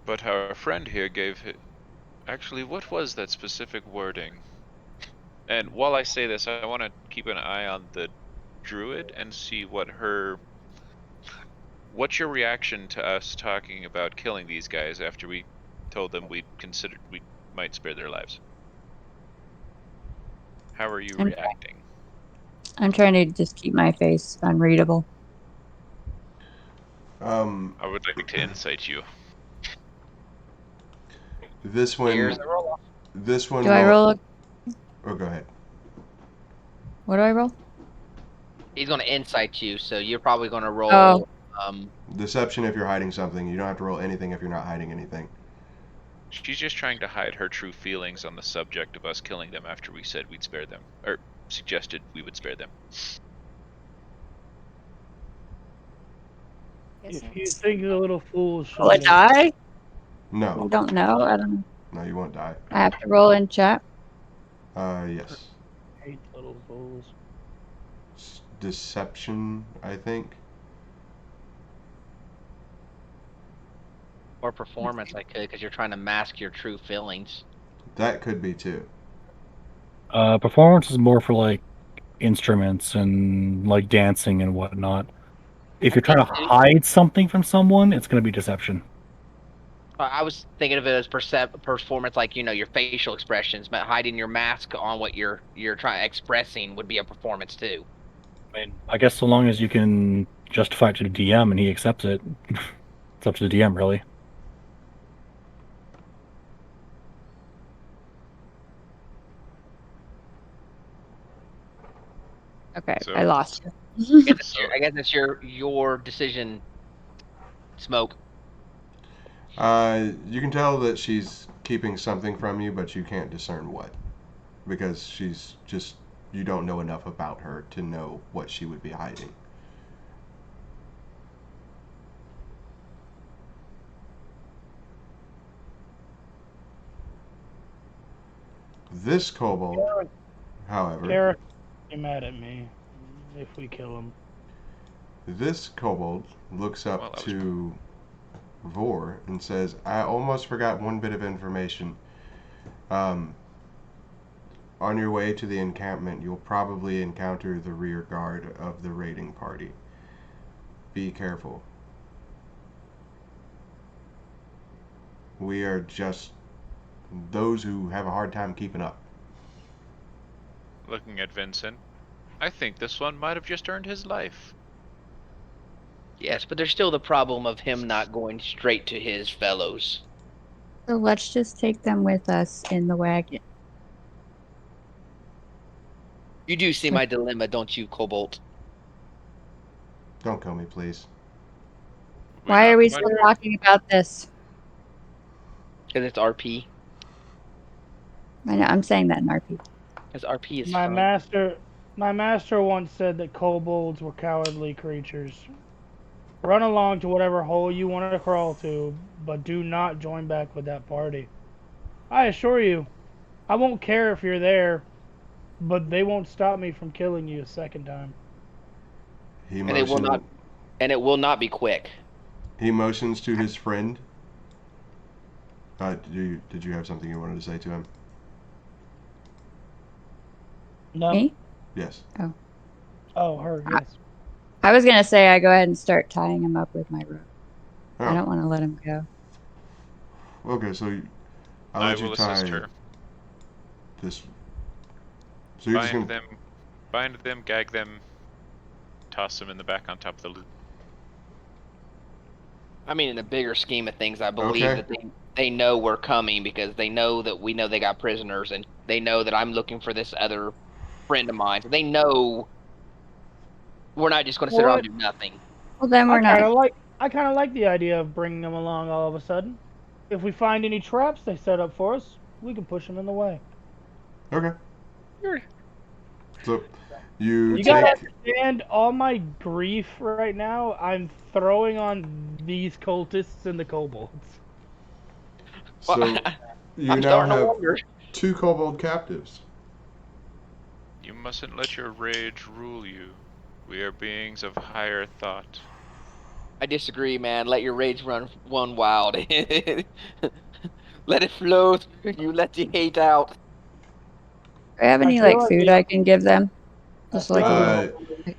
But our friend here gave it. Actually, what was that specific wording? And while I say this, I want to keep an eye on the druid and see what's your reaction to us talking about killing these guys after we told them we might spare their lives? How are you reacting? I'm trying to just keep my face unreadable. I would like to insight you. This one. Here's a roll. This one. Do I roll? Oh, go ahead. What do I roll? He's going to insight you, so you're probably going to roll. Deception if you're hiding something. You don't have to roll anything if you're not hiding anything. She's just trying to hide her true feelings on the subject of us killing them after we said we'd spare them, or suggested we would spare them. If you think you're a little fool, Will I die? I No. don't know. I don't know. No, you won't die. I have to roll in chat. Yes. Hate little fools. Deception, I think. Or performance, I could, because you're trying to mask your true feelings. That could be too. Performance is more for like instruments and like dancing and whatnot. If you're trying to hide something from someone, it's going to be deception. I was thinking of it as performance, like, you know, your facial expressions, but hiding your mask on what you're trying expressing would be a performance too. I mean, I guess so long as you can justify it to the DM and he accepts it, it's up to the DM, really. Okay, So- I lost you. I guess it's your decision, Smoke. You can tell that she's keeping something from you, but you can't discern what. Because she's just, you don't know enough about her to know what she would be hiding. This kobold, however, Gareth, you're mad at me if we kill him. this kobold looks up Well, that was- to Vor and says, I almost forgot one bit of information. On your way to the encampment, you'll probably encounter the rear guard of the raiding party. Be careful. We are just those who have a hard time keeping up. Looking at Vincent, I think this one might have just earned his life. Yes, but there's still the problem of him not going straight to his fellows. So let's just take them with us in the wagon. You do see my dilemma, don't you, Cobalt? Don't kill me, please. Why are we still talking about this? Because it's RP. I know, I'm saying that in RP. Because RP is My fun. master once said that kobolds were cowardly creatures. Run along to whatever hole you want to crawl to, but do not join back with that party. I assure you, I won't care if you're there, but they won't stop me from killing you a second time. And it will not be quick. He motions to his friend. Did you have something you wanted to say to him? No. Me? Yes. Oh, her. Yes. I was gonna say I go ahead and start tying him up with my rope. Oh. I don't want to let him go. Okay, so I'll I let you will tie assist her. this. So you're just gonna. Bind them, gag them, toss them in the back on top of the loot. I mean, in the bigger scheme of things, I believe Okay. that they know we're coming because they know that we know they got prisoners, and they know that I'm looking for this other friend of mine. So they know we're not just going to sit around and do nothing. Well, then we're I not. kind of like the idea of bringing them along all of a sudden. If we find any traps they set up for us, we can push them in the way. Okay. Sure. So you You take. gotta understand all my grief right now. I'm throwing on these cultists and the kobolds. So you I'm now starting to have wonder. 2 kobold captives. You mustn't let your rage rule you. We are beings of higher thought. I disagree, man. Let your rage run wild. Let it flow through you. Let the hate out. Do I have any I feel like like food we- I can give them? Just like a little.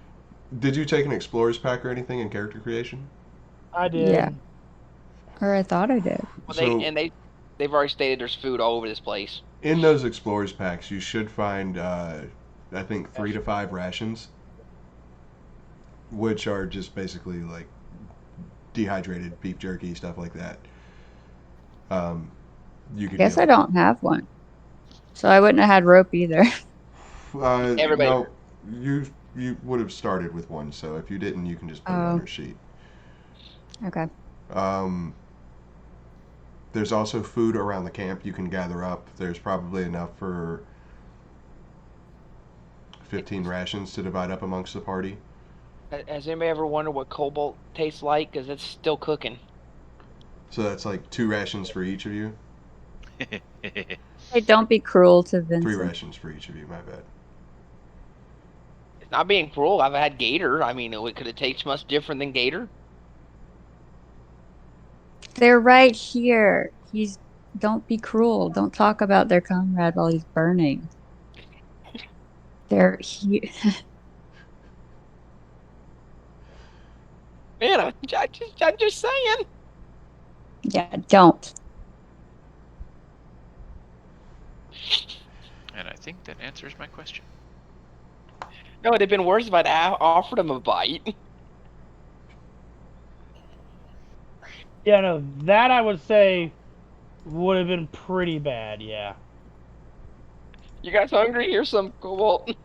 Did you take an explorer's pack or anything in character creation? I did. Yeah. Or I thought I did. Well, So they've already stated there's food all over this place. in those explorer's packs, you should find I think 3 to 5 rations, which are just basically like dehydrated beef jerky, stuff like that. You I could guess deal I don't have one. So I wouldn't have had rope either. Everybody. No, you would have started with one. So if you didn't, you can just put it on Oh, your sheet. okay. Um, there's also food around the camp you can gather up. There's probably enough for 15 rations to divide up amongst the party. Has anybody ever wondered what cobalt tastes like? Because it's still cooking. So that's like 2 rations for each of you. Hey, don't be cruel to 3 Vincent. rations for each of you. My bad. It's not being cruel. I've had gator. I mean, could it taste much different than gator? They're right here. Don't be cruel. Don't talk about their comrade while he's burning. They're here. Man, I'm just saying. Yeah, don't. And I think that answers my question. No, it'd have been worse if I'd offered him a bite. Yeah, no, that I would say would have been pretty bad. Yeah. You guys hungry? Here's some cobalt.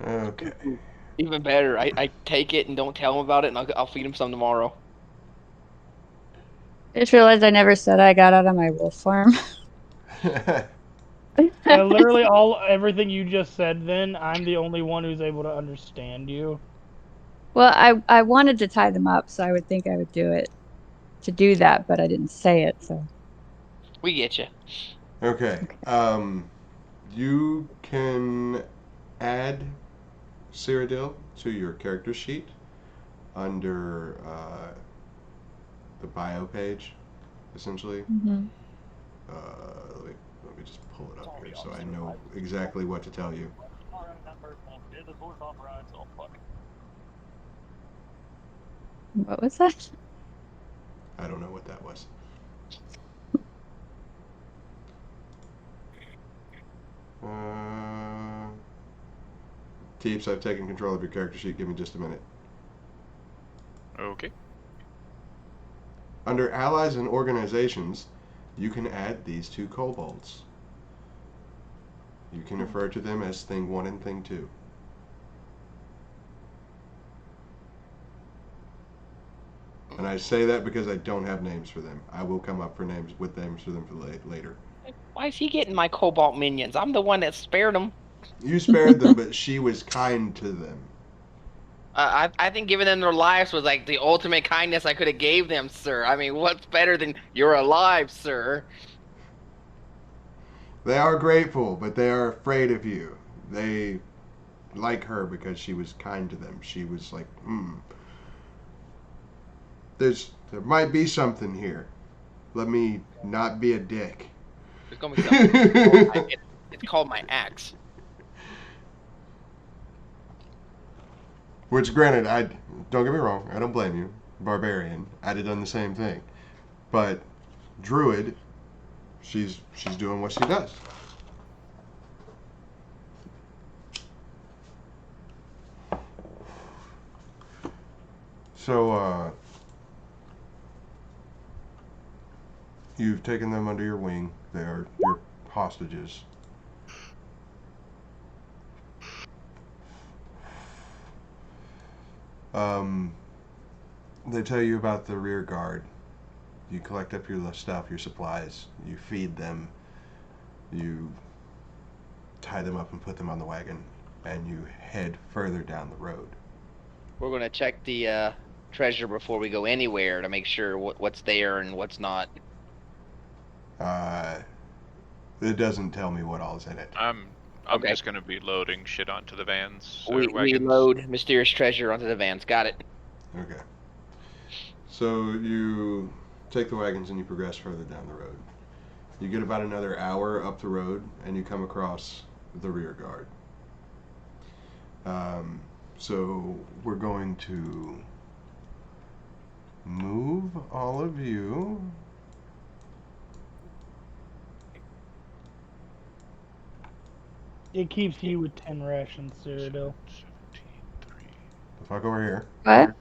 Okay. Even better, I take it and don't tell him about it, and I'll feed him some tomorrow. I just realized I never said I got out of my wolf farm. Literally everything you just said. Then I'm the only one who's able to understand you. Well, I wanted to tie them up, so I would think I would do it to do that, but I didn't say it, so. We get you. Okay. You can add Cyradil to your character sheet under the bio page, essentially. Mm-hmm. Let me just pull it up here so I know exactly what to tell you. What was that? I don't know what that was. Vteepes, I've taken control of your character sheet. Give me just a minute. Okay. Under allies and organizations, you can add these 2 kobolds. You can refer to them as Thing 1 and Thing 2. And I say that because I don't have names for them. I will come up for names for them for later. Why is he getting my cobalt minions? I'm the one that spared him. You spared them, but she was kind to them. I think giving them their lives was like the ultimate kindness I could have gave them, sir. I mean, what's better than you're alive, sir? They are grateful, but they are afraid of you. They like her because she was kind to them. She was like, there might be something here. Let me not be a dick. There's gonna be something. It's called my axe. Which, granted, don't get me wrong, I don't blame you. Barbarian, I'd have done the same thing. But Druid, she's doing what she does. So, you've taken them under your wing. They are your hostages. They tell you about the rear guard. You collect up your stuff, your supplies. You feed them. You tie them up and put them on the wagon. And you head further down the road. We're gonna check the treasure before we go anywhere to make sure what's there and what's not. It doesn't tell me what all's in it. I'm Okay. just gonna be loading shit onto the vans. We wagons. load mysterious treasure onto the vans. Got it. Okay. So you take the wagons and you progress further down the road. You get about another hour up the road and you come across the rear guard. So we're going to move all of you It keeps you with 10 rations, Cyradil. 17, 3. The fuck over here. What?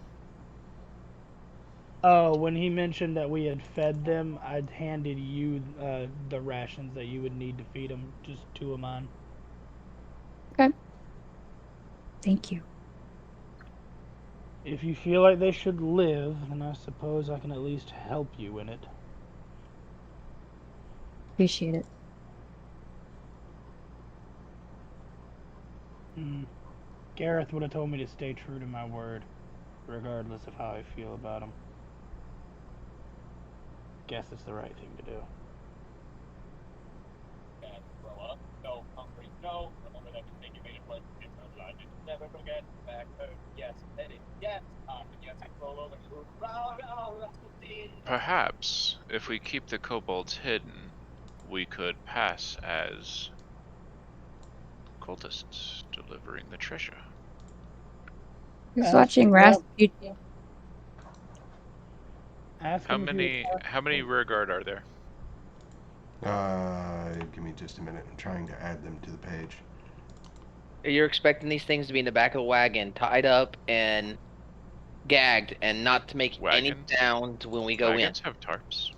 Oh, when he mentioned that we had fed them, I'd handed you the rations that you would need to feed them. Just 2 of mine. Okay. Thank you. If you feel like they should live, then I suppose I can at least help you in it. Appreciate it. Gareth would have told me to stay true to my word, regardless of how I feel about him. Guess it's the right thing to do. Grow up, no, hungry, no. Remember that mistake you made in blood. I just never forget. Back hurt, yes, headed, yes. Yes, I roll over and move around. Perhaps, if we keep the kobolds hidden, we could pass as cultists delivering the treasure. Who's watching Rasputin? Ask How him if many rearguard are there? Give me just a minute. I'm trying to add them to the page. You're expecting these things to be in the back of the wagon, tied up and gagged, and not to make any Wagons? sounds when we go Wagons have tarps.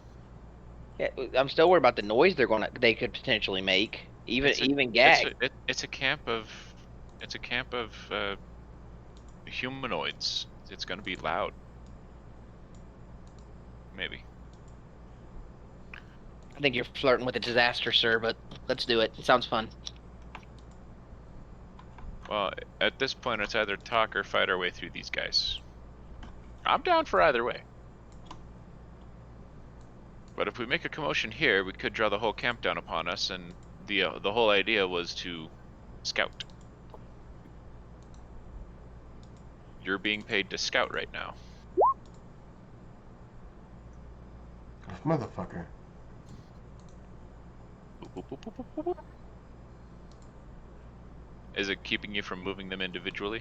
in. Yeah, I'm still worried about the noise they could potentially make, even gagged. It's a camp of humanoids. It's gonna be loud. Maybe. I think you're flirting with a disaster, sir, but let's do it. It sounds fun. Well, at this point, it's either talk or fight our way through these guys. I'm down for either way. But if we make a commotion here, we could draw the whole camp down upon us, and the whole idea was to scout. You're being paid to scout right now. Motherfucker. Is it keeping you from moving them individually?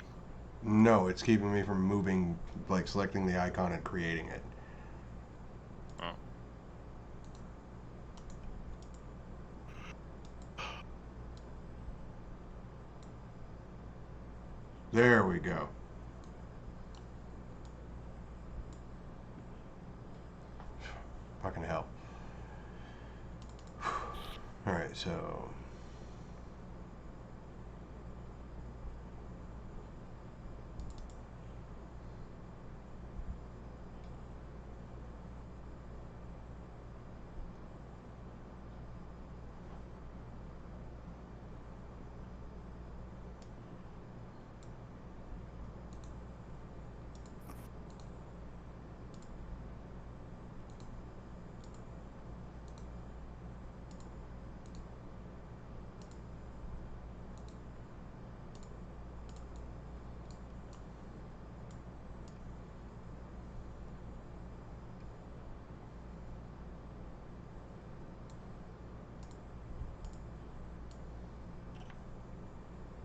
No, it's keeping me from moving, like selecting the icon and creating it. Oh. There we go. Fucking hell. Alright, so...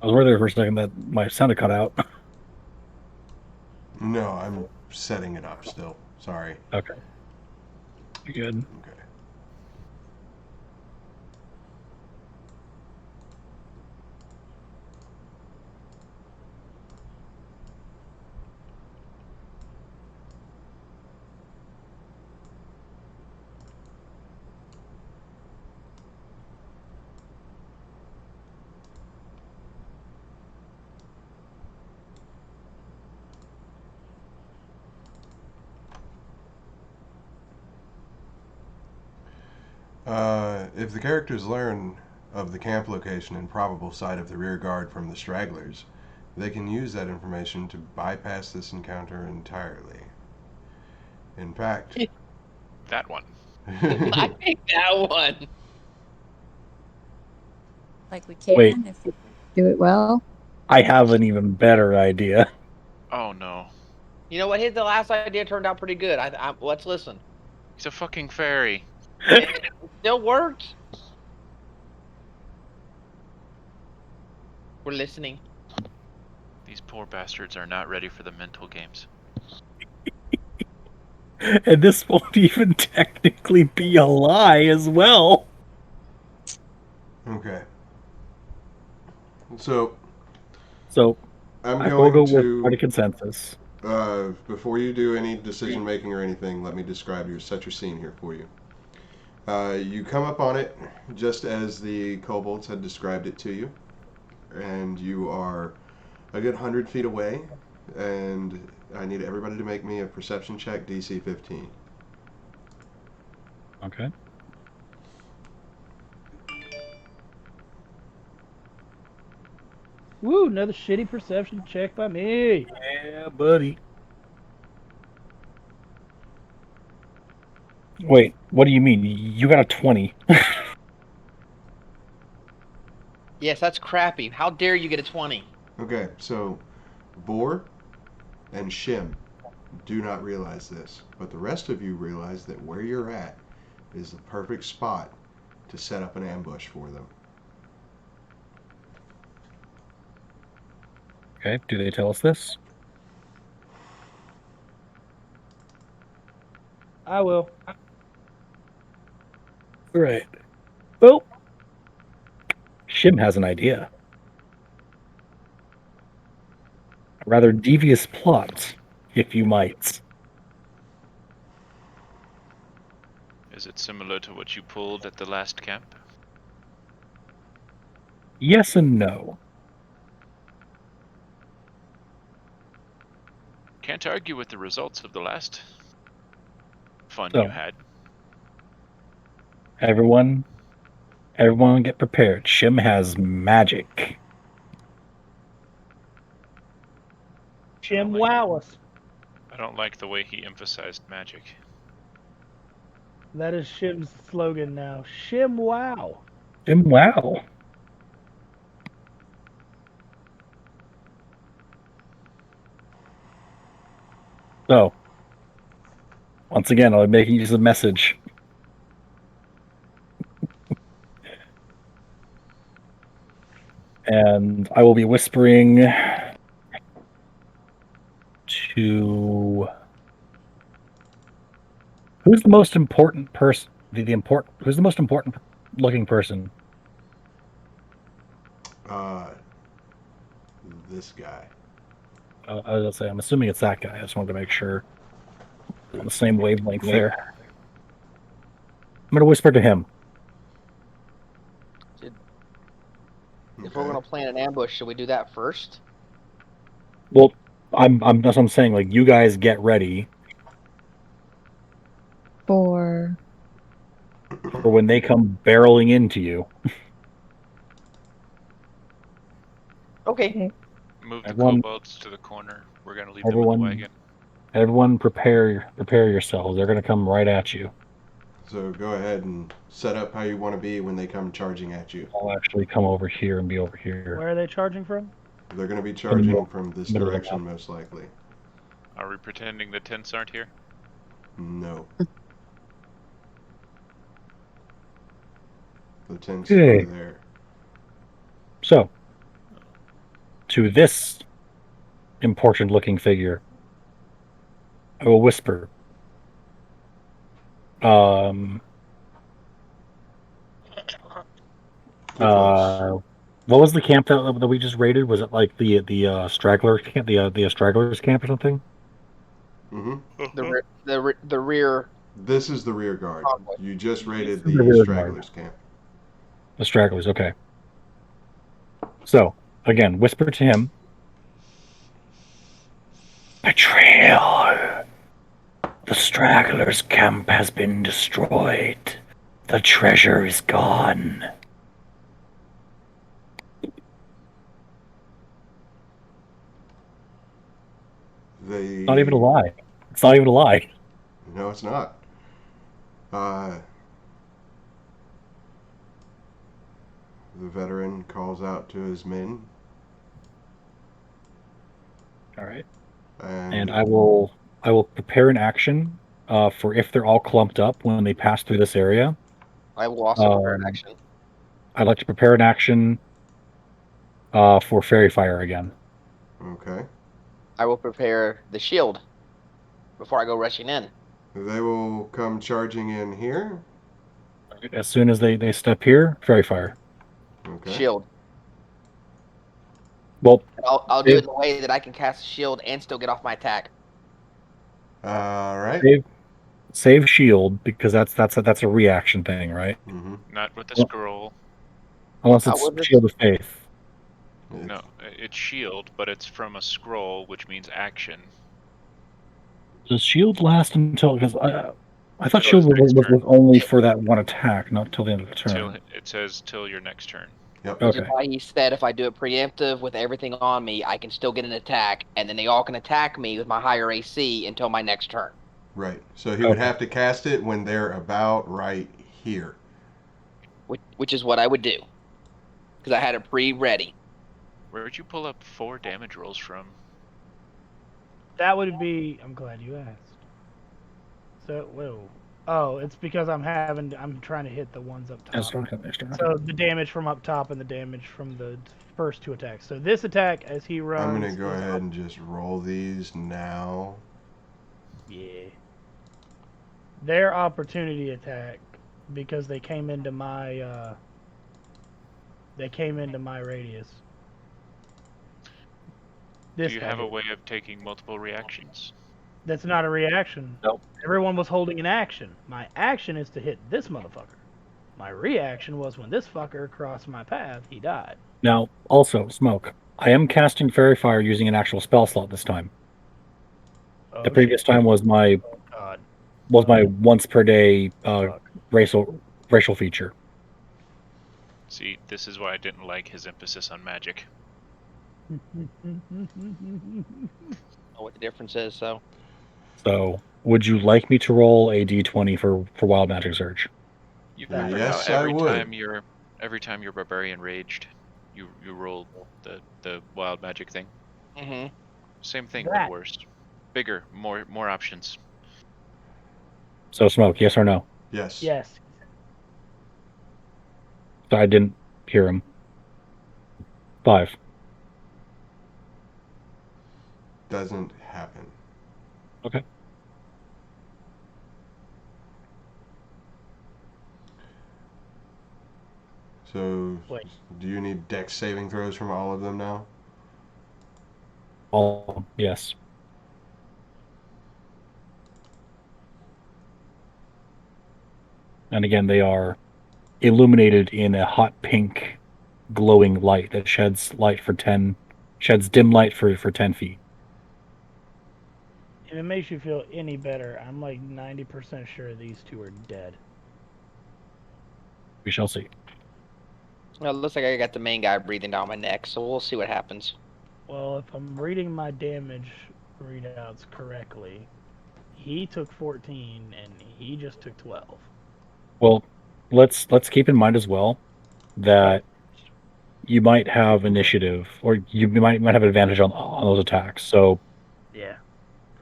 I was worried there for a second that my sound had cut out. No, I'm setting it up still. Sorry. Okay. You're good. Okay. If the characters learn of the camp location and probable site of the rear guard from the stragglers, they can use that information to bypass this encounter entirely. In fact... That one. I picked that one. Like we can Wait. if we do it well. I have an even better idea. Oh no. You know what? The last idea turned out pretty good. Let's listen. He's a fucking fairy. It still works. We're listening. These poor bastards are not ready for the mental games. And this won't even technically be a lie as well. Okay. So So I'm I will going go with to party consensus. before you do any decision making or anything, let me set your scene here for you. You come up on it just as the kobolds had described it to you, and you are a good 100 feet away, and I need everybody to make me a perception check, DC 15. Okay. Woo, another shitty perception check by me. Yeah, buddy. Wait, what do you mean? You got a 20. Yes, that's crappy. How dare you get a 20? Okay, so Vor and Shim do not realize this, but the rest of you realize that where you're at is the perfect spot to set up an ambush for them. Okay, do they tell us this? I will. Right. Well, Shim has an idea. A rather devious plot, if you might. Is it similar to what you pulled at the last camp? Yes and no. Can't argue with the results of the last fun So, you had. everyone get prepared. Shim has magic. Shim like- wow us. I don't like the way he emphasized magic. That is Shim's slogan now. Shim wow. Shim, wow. So, once again, I'm making use of message. And I will be whispering to who's the most important person? Who's the most important looking person? This guy. I was gonna say, I'm assuming it's that guy. I just wanted to make sure we're on the same wavelength there. I'm gonna whisper to him. If we're gonna plan an ambush, should we do that first? Well, that's what I'm saying. Like, you guys get ready For for when they come barreling into you. Okay. okay. Move the Everyone- kobolds to the corner. We're gonna leave them in the wagon. Everyone, prepare yourselves. They're gonna come right at you. So go ahead and set up how you want to be when they come charging at you. I'll actually come over here and be over here. Where are they charging from? They're going to be charging middle- from this middle of the direction, map. most likely. Are we pretending the tents aren't here? No. The tents Okay. are there. So, to this important looking figure, I will whisper. You're close. What was the camp that we just raided? Was it like the straggler camp, the stragglers camp or something? The rear. This is the rear guard. Convoy. You just raided The the rear stragglers camp. The stragglers, okay. So, again, whisper to him. Betrayal. The stragglers camp has been destroyed. The treasure is gone. Not even a lie. It's not even a lie. No, it's not. The veteran calls out to his men. All right. And And I will prepare an action for if they're all clumped up when they pass through this area. I will also prepare an action. I'd like to prepare an action for Fairy Fire again. Okay. I will prepare the shield before I go rushing in. They will come charging in here. As soon as they step here, Fairy Fire. Okay. Shield. Well, And I'll do it in a way that I can cast a shield and still get off my attack. All right. save shield because that's a reaction thing, right? Mm-hmm. Not with the Well- scroll. Unless Not it's with this- shield of faith. No, it's shield, but it's from a scroll, which means action. Does shield last until? Because I thought Till shield his next was turn. only for that one attack, not till the end of the turn. Till it says till your next turn. Yep. Which Okay. is why he said if I do it preemptive with everything on me, I can still get an attack, and then they all can attack me with my higher AC until my next turn. Right. So he would Okay. have to cast it when they're about right here. Which is what I would do. Because I had it pre-ready. Where'd you pull up 4 damage rolls from? That would be. I'm glad you asked. So, whoa. Oh, it's because I'm trying to hit the ones up top. So the damage from up top and the damage from the first 2 attacks. So this attack, as he runs, I'm going to go is ahead up- and just roll these now. Yeah. Their opportunity attack, because they came into my radius. Do This you guy have a did. way of taking multiple reactions? That's not a reaction. Nope. Everyone was holding an action. My action is to hit this motherfucker. My reaction was when this fucker crossed my path, he died. Now, also, Smoke. I am casting Fairy Fire using an actual spell slot this time. Oh, The previous shit. time was my God. once per day Fuck. racial feature. See, this is why I didn't like his emphasis on magic. Know what the difference is, so. So, would you like me to roll a d20 for Wild Magic Surge? You've That- remembered Yes, how I would. every time your barbarian raged, you rolled the wild magic thing. Mm-hmm. Same thing, That- but worse. Bigger, more options. So, Smoke, yes or no? Yes. Yes. So I didn't hear him. 5. Doesn't happen. Okay. So, Wait. do you need dex saving throws from all of them now? All yes. And again, they are illuminated in a hot pink, glowing light that sheds dim light for 10 feet. If it makes you feel any better, I'm like 90% sure these 2 are dead. We shall see. Well, it looks like I got the main guy breathing down my neck, so we'll see what happens. Well, if I'm reading my damage readouts correctly, he took 14 and he just took 12. Well, let's keep in mind as well that you might have initiative, or you might have advantage on those attacks. So Yeah.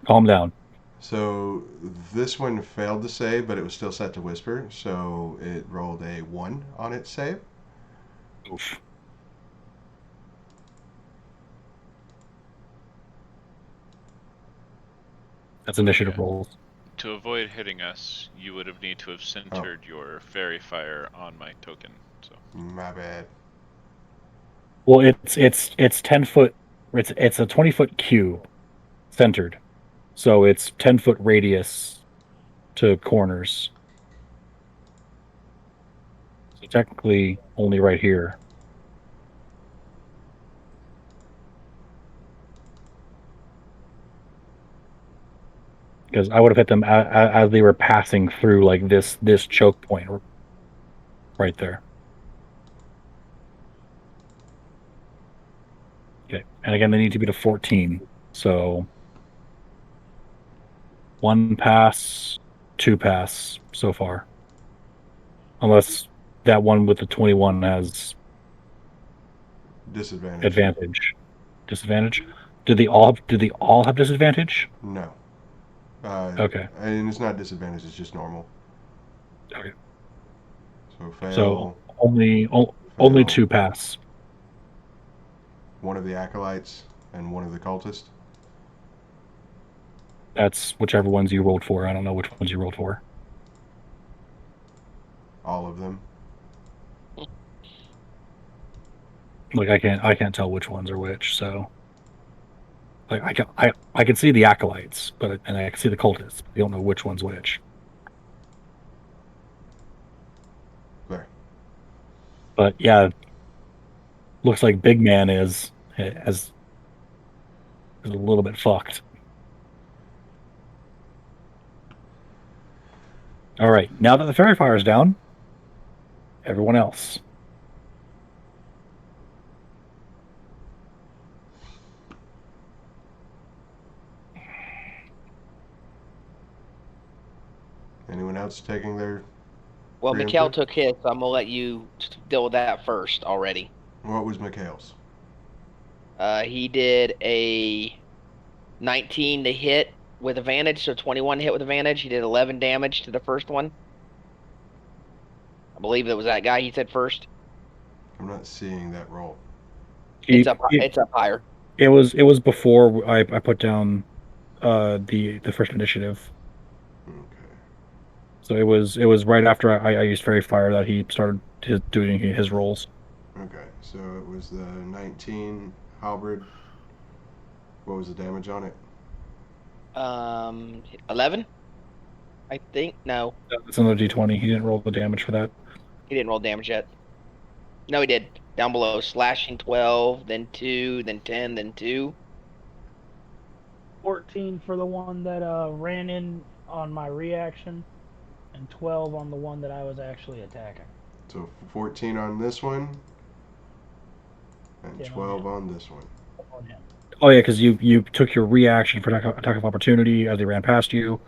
calm down. So, this one failed to save, but it was still set to whisper, so it rolled a 1 on its save. Oof. That's initiative Yeah. rolls. To avoid hitting us, you would have need to have centered your fairy fire on my token. So My bad. Well, it's 10 foot. It's a 20-foot cube, centered, so it's 10-foot radius to corners. So technically, only right here. Because I would have hit them as they were passing through like this choke point right there. Okay, and again, they need to be to 14. So 1 pass, 2 pass so far. Unless that one with the 21 has Disadvantage. advantage. Disadvantage? Do they all have disadvantage? No. Okay. And it's not disadvantage, it's just normal. Okay. So, fail. So only fail. 2 pass. One of the acolytes and one of the cultists. That's whichever ones you rolled for. I don't know which ones you rolled for. All of them. Like I can't tell which ones are which. So like I can see the acolytes, and I can see the cultists. But I don't know which one's which. There. But yeah, looks like Big Man is a little bit fucked. All right, now that the fairy fire is down, everyone else. Anyone else taking their Well, preemptive? Mikeal took his, so I'm gonna let you deal with that first already. What was Mikeal's? He did a 19 to hit with advantage, so 21 hit with advantage. He did 11 damage to the first one. I believe it was that guy he said first. I'm not seeing that roll. It's up higher. It was before I put down the first initiative. Okay. So it was right after I used Fairy Fire that he started doing his rolls. Okay. So it was the 19 halberd. What was the damage on it? 11. I think no, It's another D20. He didn't roll the damage for that. he didn't roll damage yet. No, he did. Down below, slashing 12, then 2, then 10, then 2. 14 for the one that ran in on my reaction, and 12 on the one that I was actually attacking. So 14 on this one, and 10 on 12 him. on this one. On him. Oh yeah, because you took your reaction for attack of opportunity as he ran past you,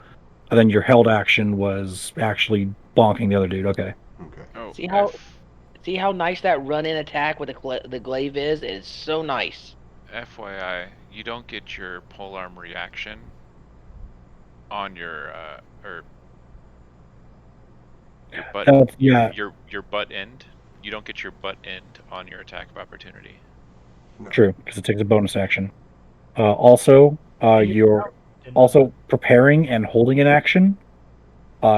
and then your held action was actually bonking the other dude. Okay. Okay. Oh, See how nice that run-in attack with the glaive is? It is so nice. FYI, you don't get your polearm reaction on your butt Yeah. your butt end. You don't get your butt end on your attack of opportunity. No. True, because it takes a bonus action. Also, you're Didn't also preparing and holding an action.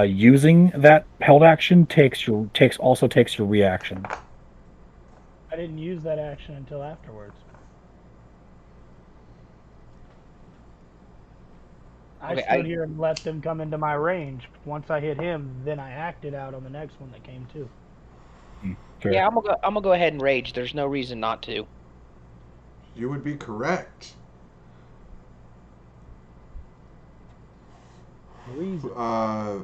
Using that held action takes your reaction. I didn't use that action until afterwards. I Okay, stood here and let them come into my range. Once I hit him, then I acted out on the next one that came too. Fair. Yeah, I'm gonna go ahead and rage. There's no reason not to. You would be correct. Reason. Are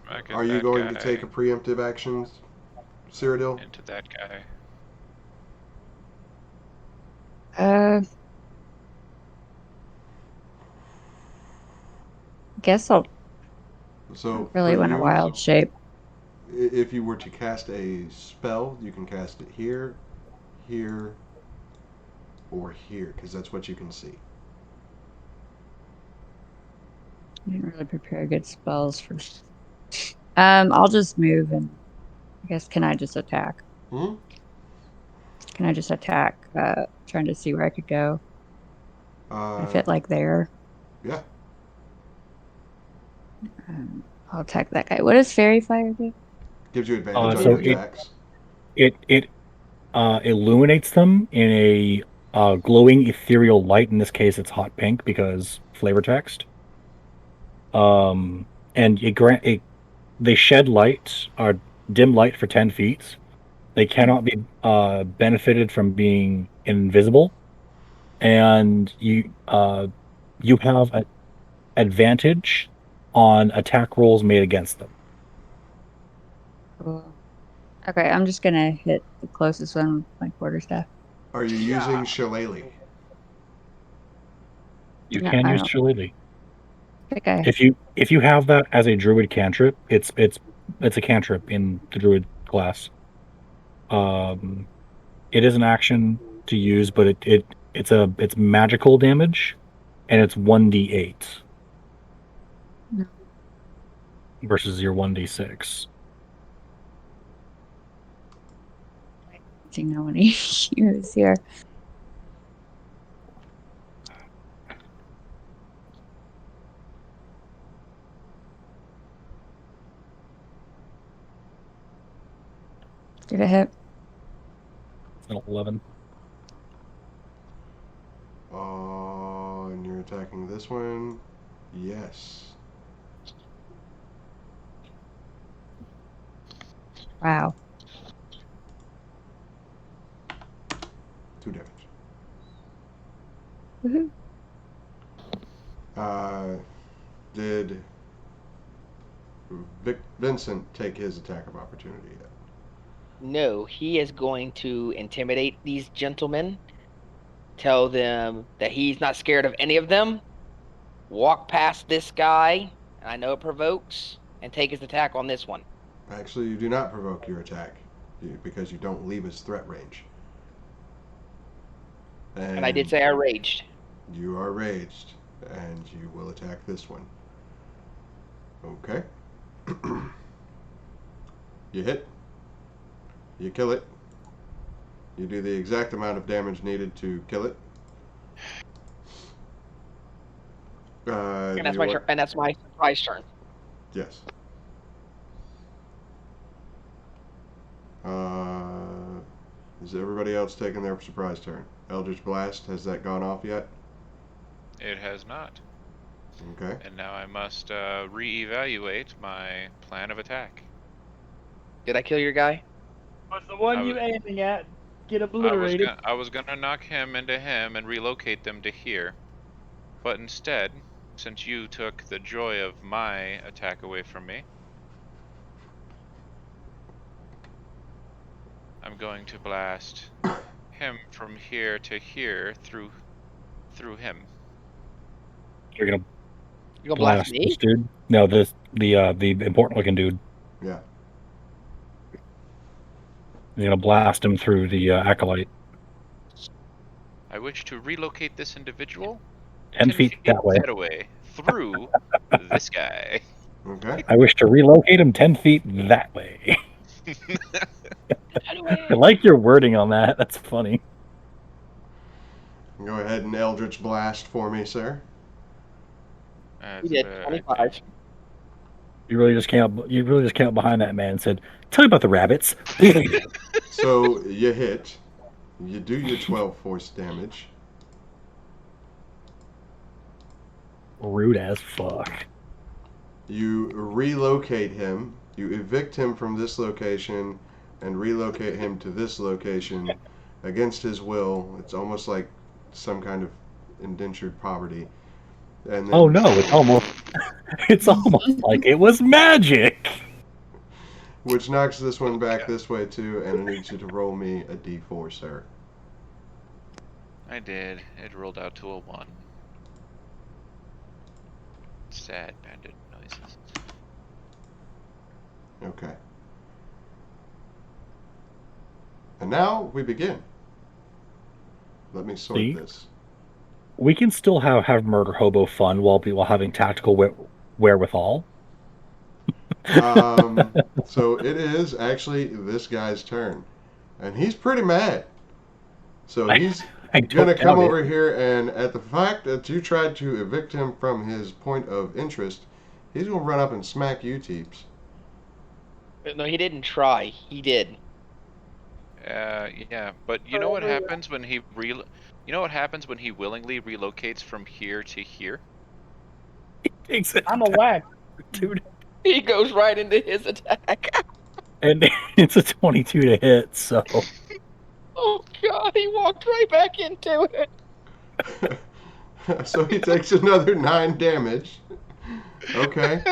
Back at you that going to guy, take a preemptive action, Cyradil? into that guy? Guess I'll So really for want a you, wild shape. if you were to cast a spell, you can cast it here, here, or here, because that's what you can see. I didn't really prepare good spells for. I'll just move and I guess can I just attack? Hmm? Can I just attack? Trying to see where I could go. I fit like there. Yeah. I'll attack that guy. What does Fairy Fire do? Gives you advantage on So your attacks. it illuminates them in a glowing ethereal light. In this case, it's hot pink because flavor text. And they shed light or dim light for 10 feet. They cannot be benefited from being invisible, and you have an advantage on attack rolls made against them. Cool. Okay, I'm just gonna hit the closest one with my quarterstaff. Are you using Shillelagh? You No, can I use don't Shillelagh. think I. If you have that as a druid cantrip, it's a cantrip in the druid class. It is an action to use, but it's magical damage, and it's 1d8 No, versus your 1d6. I don't think no one use here. Did it hit? It's an 11. attacking this one. Yes. Wow. 2 damage. Woohoo. Did Vincent take his attack of opportunity yet? No, he is going to intimidate these gentlemen, tell them that he's not scared of any of them, walk past this guy, and I know it provokes, and take his attack on this one. Actually, you do not provoke your attack because you don't leave his threat range. And I did say I raged. You are raged, and you will attack this one. Okay. You hit. You kill it. You do the exact amount of damage needed to kill it. And that's my turn, and that's my surprise turn. Yes. Is everybody else taking their surprise turn? Eldritch Blast, has that gone off yet? It has not. Okay. And now I must reevaluate my plan of attack. Did I kill your guy? Was the one you aiming at get obliterated? I was gonna knock him into him and relocate them to here. But instead, since you took the joy of my attack away from me, I'm going to blast him from here to here through him. You're gonna blast me? this dude? No, the important looking dude. Yeah. You're gonna blast him through the acolyte. I wish to relocate this individual 10 feet that way. away through this guy. Okay. I wish to relocate him 10 feet that way. I like your wording on that. That's funny. Go ahead and Eldritch Blast for me, sir. You did 25. You really just came up behind that man and said, "Tell me about the rabbits." So you hit. You do your 12 force damage. Rude as fuck. You relocate him. You evict him from this location and relocate him to this location against his will. It's almost like some kind of indentured poverty. And then, oh no, it's almost like it was magic. Which knocks this one back this way too, and I need you to roll me a d4, sir. I did. It rolled out to a 1. Sad bandit noises. Okay. And now we begin. Let me sort this. We can still have murder hobo fun while having tactical wherewithal. So it is actually this guy's turn, and he's pretty mad. So he's gonna come over here, and at the fact that you tried to evict him from his point of interest, he's gonna run up and smack you, Vteepes. No, he didn't try. He did. Yeah, but you know what happens when he willingly relocates from here to here? I'm a whack. Dude. He goes right into his attack. And it's a 22 to hit, so. Oh god, he walked right back into it. So he takes another 9 damage. Okay.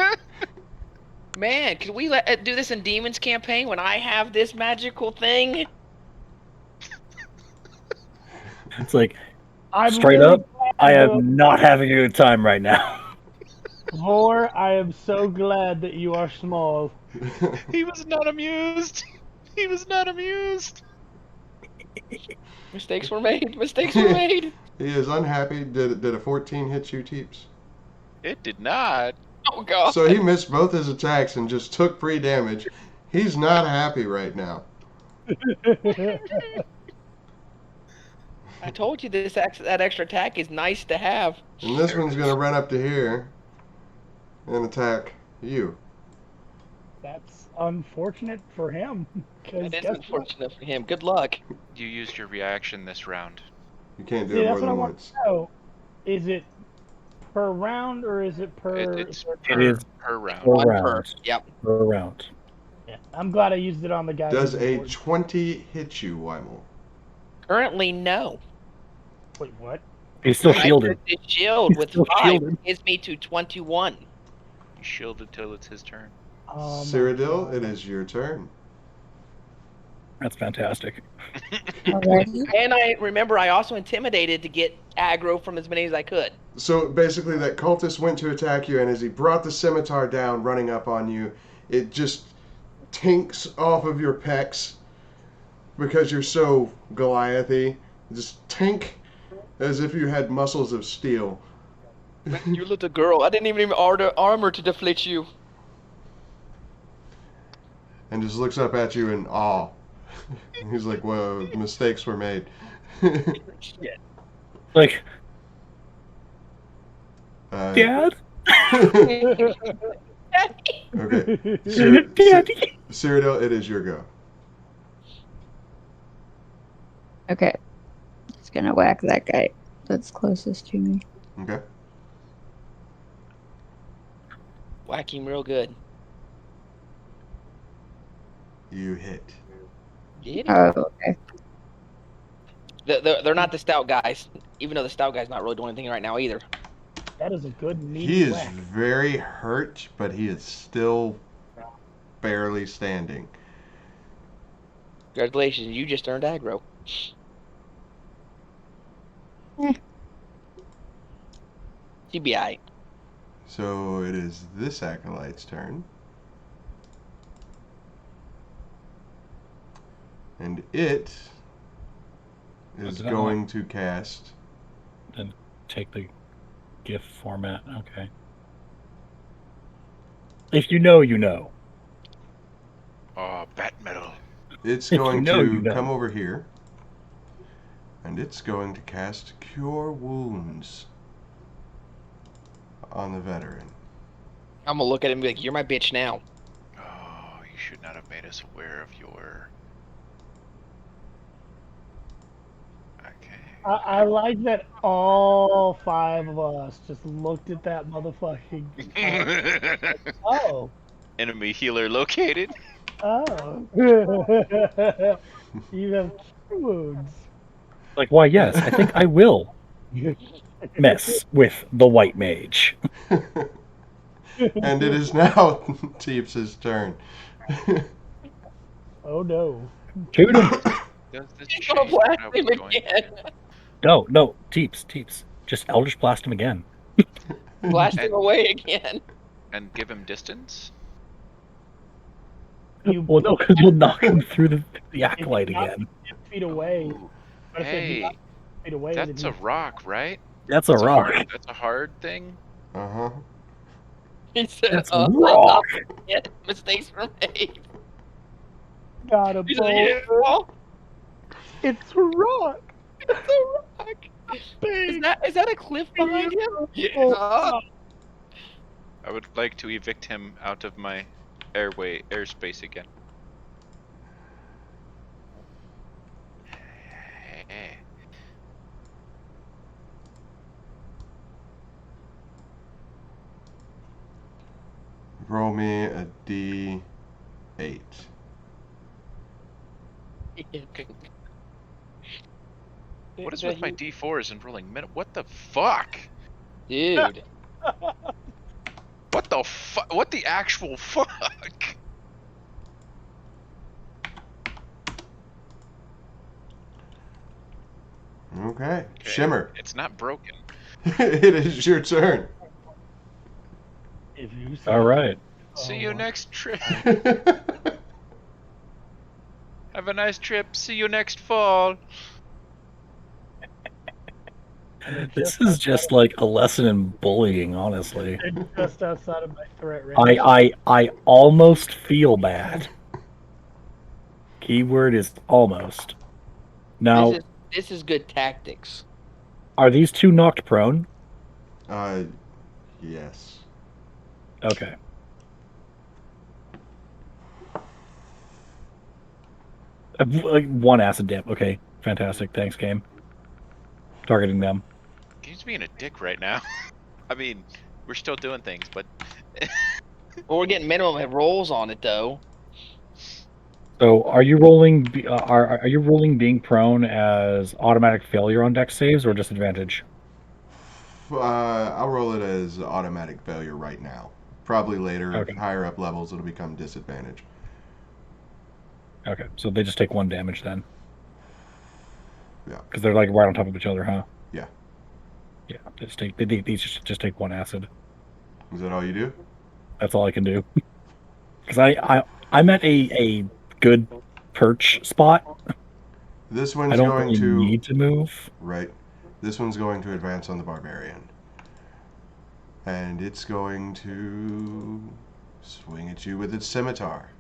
Man, could we do this in Demon's campaign when I have this magical thing? It's like, straight up, I am not having a good time right now. Vor, I am so glad that you are small. He was not amused. He was not amused. Mistakes were made. Mistakes were made. He is unhappy. Did a 14 hit you, Vteepes? It did not. Oh god. So he missed both his attacks and just took free damage. He's not happy right now. I told you that extra attack is nice to have. And this one's going to run up to here and attack you. That's unfortunate for him. That is unfortunate for him. Good luck. You used your reaction this round. You can't do it more than once. So, is it per round or is it per? It's It is per round. per One round. per. Yep. Per round. Yeah, I'm glad I used it on the guy. Does who's a important. 20 hit you, Wymil? Currently, no. Wait, what? He's still Okay. shielded. The shield He's with still 5 shielded. gives me to 21. You shielded till it's his turn. Oh, my Cyradil, God. it is your turn. That's fantastic. Already? And I also intimidated to get aggro from as many as I could. So basically, that cultist went to attack you, and as he brought the scimitar down, running up on you, it just tinks off of your pecs because you're so Goliathy. Just tink as if you had muscles of steel. You little girl, I didn't even order armor to deflate you. And just looks up at you in awe. He's like, "Whoa, mistakes were made." Shit. Like, Uh, Dad? okay, Daddy? Cyradil, it is your go. Okay. Just gonna whack that guy that's closest to me. Okay. Whack him real good. You hit. Get it? Oh, okay. They're not the stout guys, even though the stout guy's not really doing anything right now either. That is a good meaty He is whack. very hurt, but he is still barely standing. Congratulations, you just earned aggro. TBI. So it is this acolyte's turn. And it is did I going to cast. Then take the GIF format. Okay. If you know, you know. Oh, bat metal. It's If going you know, to you know. come over here. And it's going to cast Cure Wounds on the veteran. I'm gonna look at him and be like, "You're my bitch now." Oh, you should not have made us aware of your. Okay. I like that all 5 of us just looked at that motherfucking. Oh. Enemy healer located. Oh. You have cure wounds. Like, why, yes, I think I will mess with the white mage. And it is now Vteepes' turn. Oh no. Shoot him. Does this He's gonna change what blast I him was going again. No, Vteepes. Just Eldritch Blast him again. Blast him away again. and give him distance? Well, no, because you'll knock him through the acolyte not again. 10 feet away. Ooh, But if it's not hey, 10 feet away, that's a then rock, right? That's a rock. That's a hard thing. Uh-huh. He said, That's a rock. Yeah, mistakes were made. you got a He's like, "Yeah, well, It's a rock. it's a rock." Big. Is that a cliff behind him? Yeah. Oh, I would like to evict him out of my airspace again. Hey. Roll me a D8. What is with my D4s and rolling minute? What the fuck? Dude. What the fuck? What the actual fuck? Okay. Shimmer. It's not broken. It is your turn. if you say All right. See you next trip. Have a nice trip. See you next fall. This is just like a lesson in bullying, honestly. They're just outside of my threat range. I almost feel bad. Keyword is almost. Now, This is good tactics. are these two knocked prone? Yes. Okay. Like one acid dip. Okay, fantastic. Thanks, game. Targeting them. He's being a dick right now. I mean, we're still doing things, but Well, we're getting minimum rolls on it though. So, are you rolling? Are you rolling being prone as automatic failure on deck saves or disadvantage? I'll roll it as automatic failure right now. Probably later, Okay. higher up levels, it'll become disadvantage. Okay, so they just take 1 damage then. Yeah. Because they're like right on top of each other, huh? Yeah. Yeah, they just take 1 acid. Is that all you do? That's all I can do. Because I'm at a good perch spot. This I one's don't going really to need to move. right. This one's going to advance on the barbarian, and it's going to swing at you with its scimitar.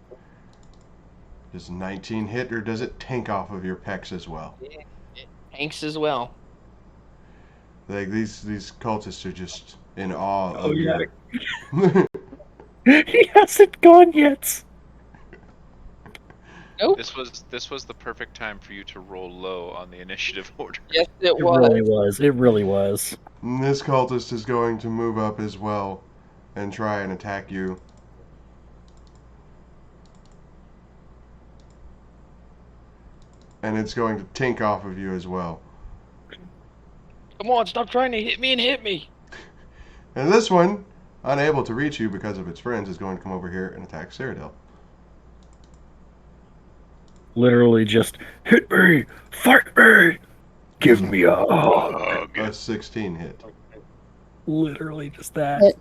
Does 19 hit, or does it tank off of your pecs as well? It tanks as well. Like these cultists are just in awe Oh, of yeah. your. He hasn't gone yet. Nope. this was the perfect time for you to roll low on the initiative order. Yes, it It was. really was. It really was. This cultist is going to move up as well and try and attack you. And it's going to tink off of you as well. Come on, stop trying to hit me and hit me. And this one, unable to reach you because of its friends, is going to come over here and attack Cyradil. Literally just hit me, fight me, give me a hug. A 16 hit. Literally just that. Hit.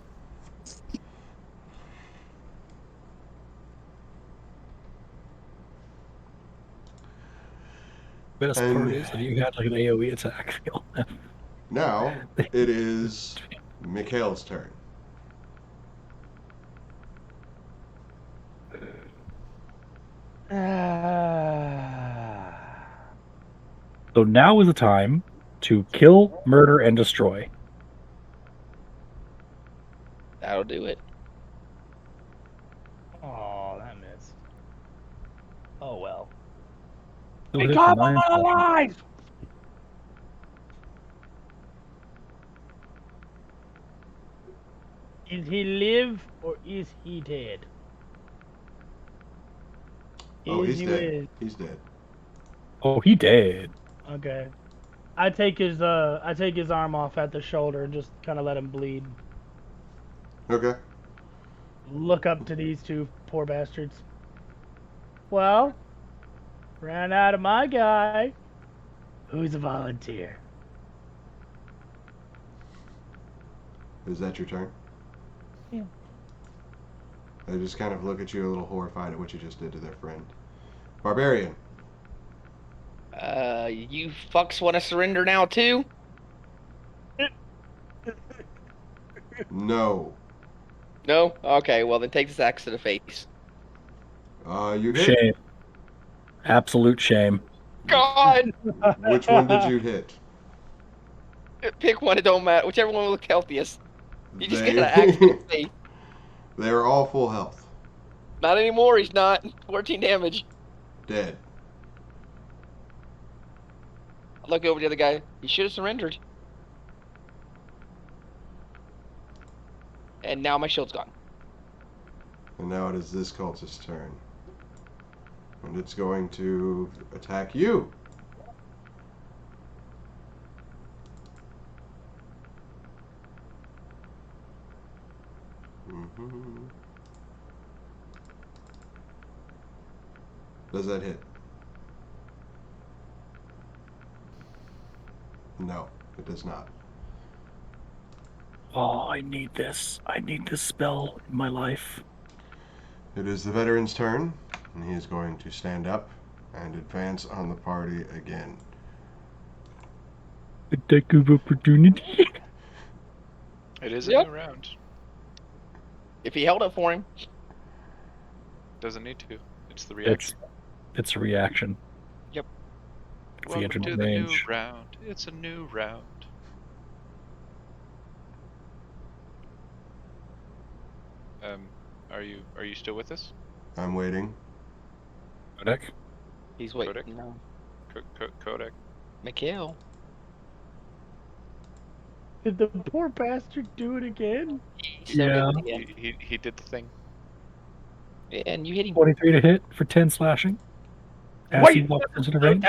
Best And- part is that you had like an AoE attack. Now, it is Mikeal's turn. So now is the time to kill, murder, and destroy. That'll do it. Oh, that missed. Oh well. Still Hey, hit come for 9 on slashing. alive! Is he live or is he dead? Oh, Is he's you dead. is. He's dead. Oh, he did. Okay. I take his arm off at the shoulder and just kind of let him bleed. Okay. Look up to these two poor bastards. Well, ran out of my guy. Who's a volunteer? Is that your turn? Yeah. They just kind of look at you a little horrified at what you just did to their friend. Barbarian. You fucks want to surrender now too? No. No? Okay, well then take this axe to the face. You hit. Shame. Absolute shame. God! Which one did you hit? Pick one, it don't matter. Whichever one will look healthiest. You just They- got an axe to the face. They are all full health. Not anymore, he's not. 14 damage. Dead. I look over the other guy. He should have surrendered. And now my shield's gone. And now it is this cultist's turn. And it's going to attack you. Mm-hmm. Does that hit? No, it does not. Oh, I need this. I need this spell in my life. It is the veteran's turn, and he is going to stand up and advance on the party again. Attack of opportunity. It is a Yep. new round. If he held it for him. Doesn't need to. It's the reaction. It's a reaction. Yep. If he entered Welcome to the the new range. round. It's a new round. Are you still with us? I'm waiting. Codec? He's waiting. Codec? No. Codec. Mikeal. Did the poor bastard do it again? He so did Yeah. it again. He did the thing. And you hit him. 23 to hit for 10 slashing. As he walks into the range.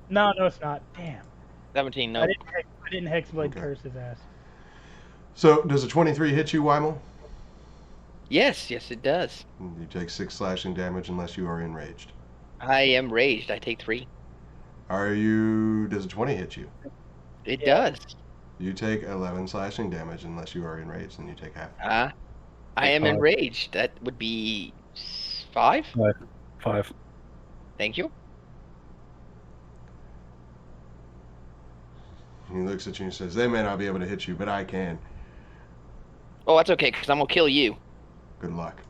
No, it's not. Damn. 17, no. I didn't Hexblade Okay. curse his ass. So, does a 23 hit you, Wymil? Yes, it does. You take 6 slashing damage unless you are enraged. I am raged. I take 3. Does a 20 hit you? It does. You take 11 slashing damage unless you are enraged, and you take half. I am 5. enraged. That would be 5? 5. Thank you. He looks at you and says, "They may not be able to hit you, but I can. Oh, that's okay, because I'm going to kill you. Good luck."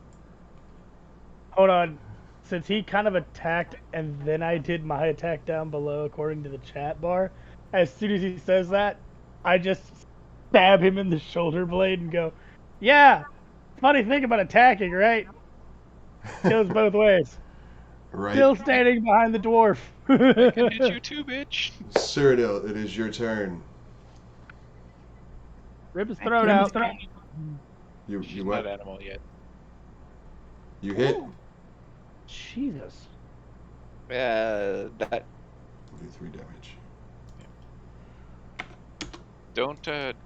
Hold on. Since he kind of attacked and then I did my attack down below according to the chat bar, as soon as he says that, I just stab him in the shoulder blade and go, yeah, funny thing about attacking, right? Goes both ways. Right. Still standing behind the dwarf. I can hit you too, bitch. Cyradil, it is your turn. Rip his throat out. You She's what? not animal yet. You hit. Ooh. Jesus. That Do 3 damage.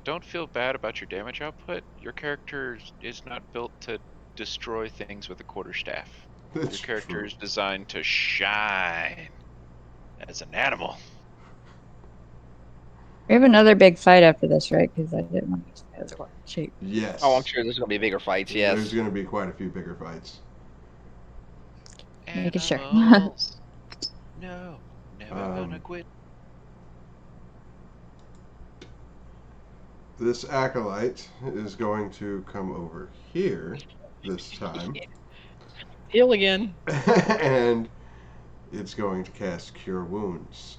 Don't feel bad about your damage output. Your character is not built to destroy things with a quarterstaff. That's Your character true. is designed to shine as an animal. We have another big fight after this, right? Because I didn't want to use my other shape. Yes. Oh, I'm sure there's going to be bigger fights, There's yes. going to be quite a few bigger fights. Making sure. Animals. No, never gonna quit. This acolyte is going to come over here this time. Heal again. And it's going to cast Cure Wounds.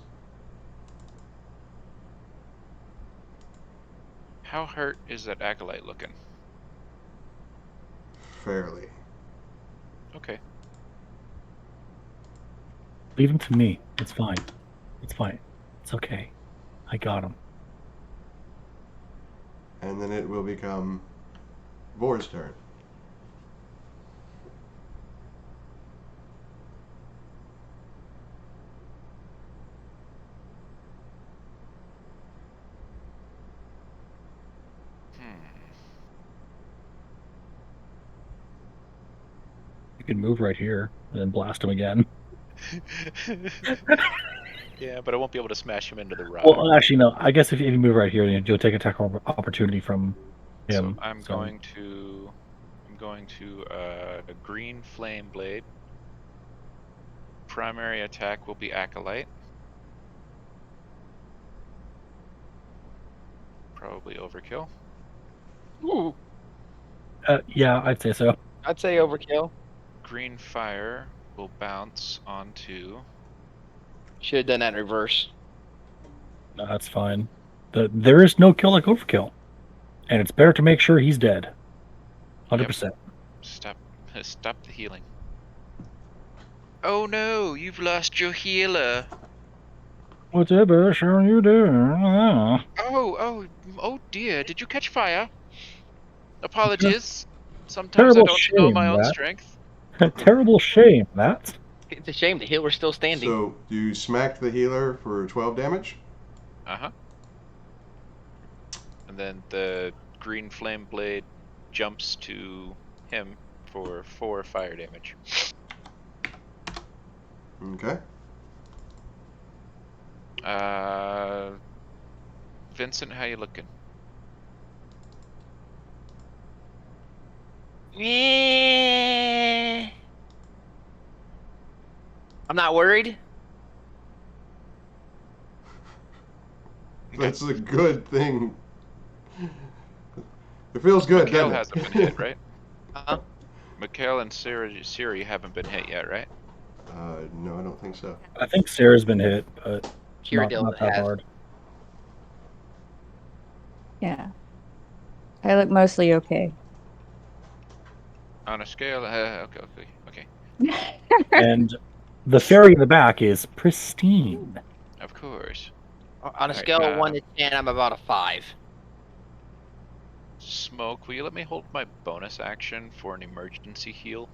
How hurt is that acolyte looking? Fairly. Okay. Leave him to me. It's fine. It's fine. It's okay. I got him. And then it will become Vor's turn. You can move right here and then blast him again. Yeah, but I won't be able to smash him into the rock. Well, actually, no. I guess if you move right here, then you'll take attack opportunity from him. So I'm going to a green flame blade. Primary attack will be acolyte. Probably overkill. Ooh, Yeah, I'd say so. I'd say overkill. Green fire will bounce onto. Should have done that in reverse. No, that's fine. There is no kill like overkill. And it's better to make sure he's dead. 100%. Stop the healing. Oh no, you've lost your healer. Whatever shall you do? Oh dear, did you catch fire? Apologies. Sometimes Terrible I don't know my shame, own that. strength. Terrible shame, that. It's a shame the healer's still standing. So you smacked the healer for 12 damage. Uh-huh. And then the green flame blade jumps to him for 4 fire damage. Okay. Vincent, how you looking? I'm not worried. That's a good thing. It feels good, Mikeal doesn't it? hasn't been hit, right? Uh-huh. Mikeal and Siri haven't been hit yet, right? No, I don't think so. I think Sarah's been hit, but Cyradil not that has. hard. Yeah. I look mostly okay. On a scale, okay. And the fairy in the back is pristine. Of course. On a Alright, scale of 1 to 10, I'm about a 5. Smoke, will you let me hold my bonus action for an emergency heal?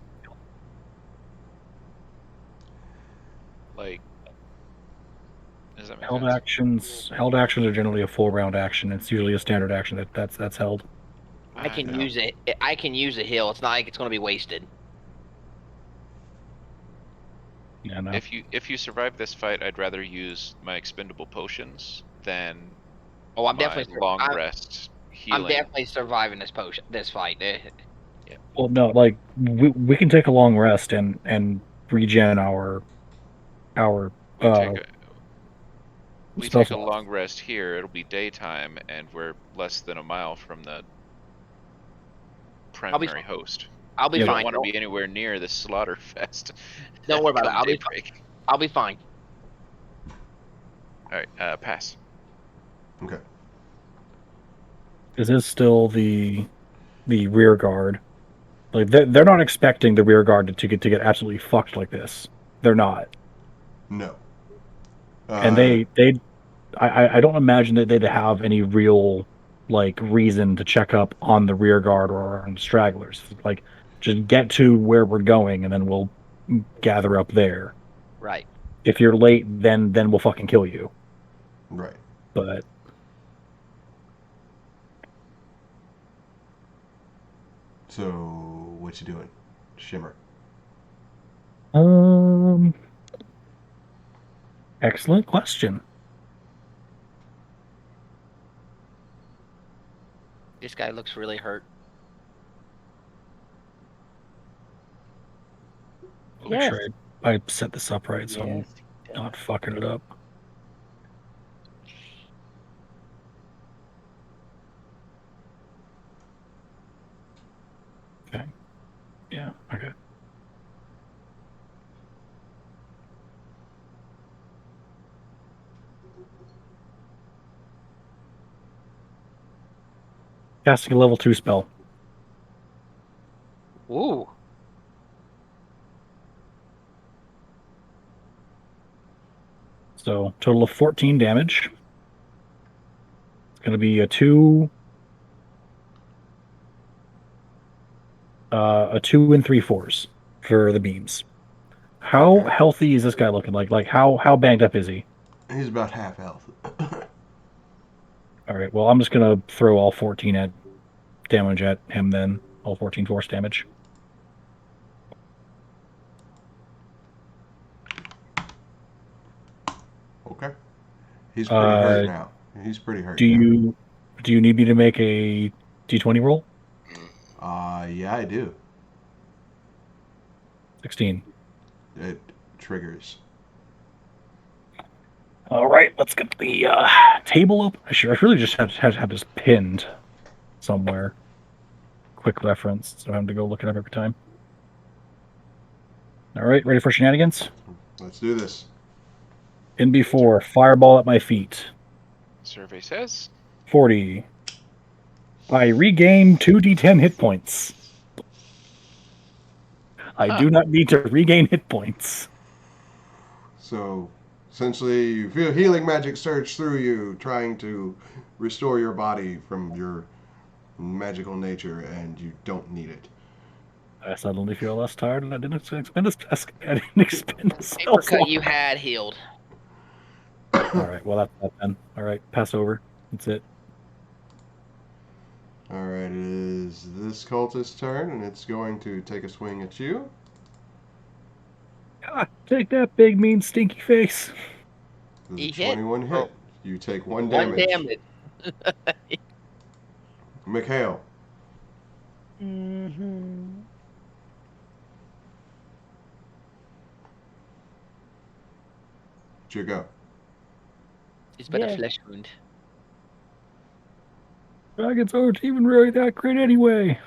Like, does that make Held sense? actions are generally a full round action. It's usually a standard action that's held. I can know. use it. I can use a heal. It's not like it's going to be wasted. Yeah, no. If you survive this fight, I'd rather use my expendable potions than Oh, I'm my definitely. long rest I'm healing. definitely surviving this fight. Well, no, like we can take a long rest and regen our We take spell a slots. long rest here. It'll be daytime, and we're less than a mile from the primary host. I'll be Yeah, You don't fine. want to be anywhere near the slaughter fest. Don't worry about it. come daybreak. I'll be fine. All right, pass. Okay. This is still the rear guard. Like they're not expecting the rear guard to get absolutely fucked like this. They're not, No. and I don't imagine that they'd have any real like reason to check up on the rear guard or on stragglers. Like just get to where we're going, and then we'll gather up there. Right. If you're late, then we'll fucking kill you. Right. But So, what you doing, Shimmer? excellent question. This guy looks really hurt. Make sure I set this up right so Yes. I'm not fucking it up. Okay. Yeah, okay. Casting a level 2 spell. Ooh. So total of 14 damage. It's going to be a 2 and 3/4 for the beams. How Okay. healthy is this guy looking like? Like how banged up is he? He's about half health. All right. Well, I'm just going to throw all 14 at damage at him then. All 14 force damage. Okay. He's pretty hurt now. He's pretty hurt Do now. you need me to make a d20 roll? Yeah, I do. 16. It triggers. All right, let's get the table up. I really just have this pinned somewhere. Quick reference, so I have to go look it up every time. All right, ready for shenanigans? Let's do this. In before, fireball at my feet. Survey says 40. I regain 2d10 hit points. I do not need to regain hit points. So, essentially, you feel healing magic surge through you, trying to restore your body from your magical nature, and you don't need it. I suddenly feel less tired, and I didn't expend a spell Apricot slot. you had healed. All right, well, that's that then. All right, pass over. That's it. Alright, it is this cultist's turn, and it's going to take a swing at you. Ah, take that, big, mean, stinky face. Does He a hit. 21 hit? You take one One damage. damage. Mikeal, Mm-hmm. it's your go. It's but a Yeah. flesh wound. Dragons aren't even really that great anyway.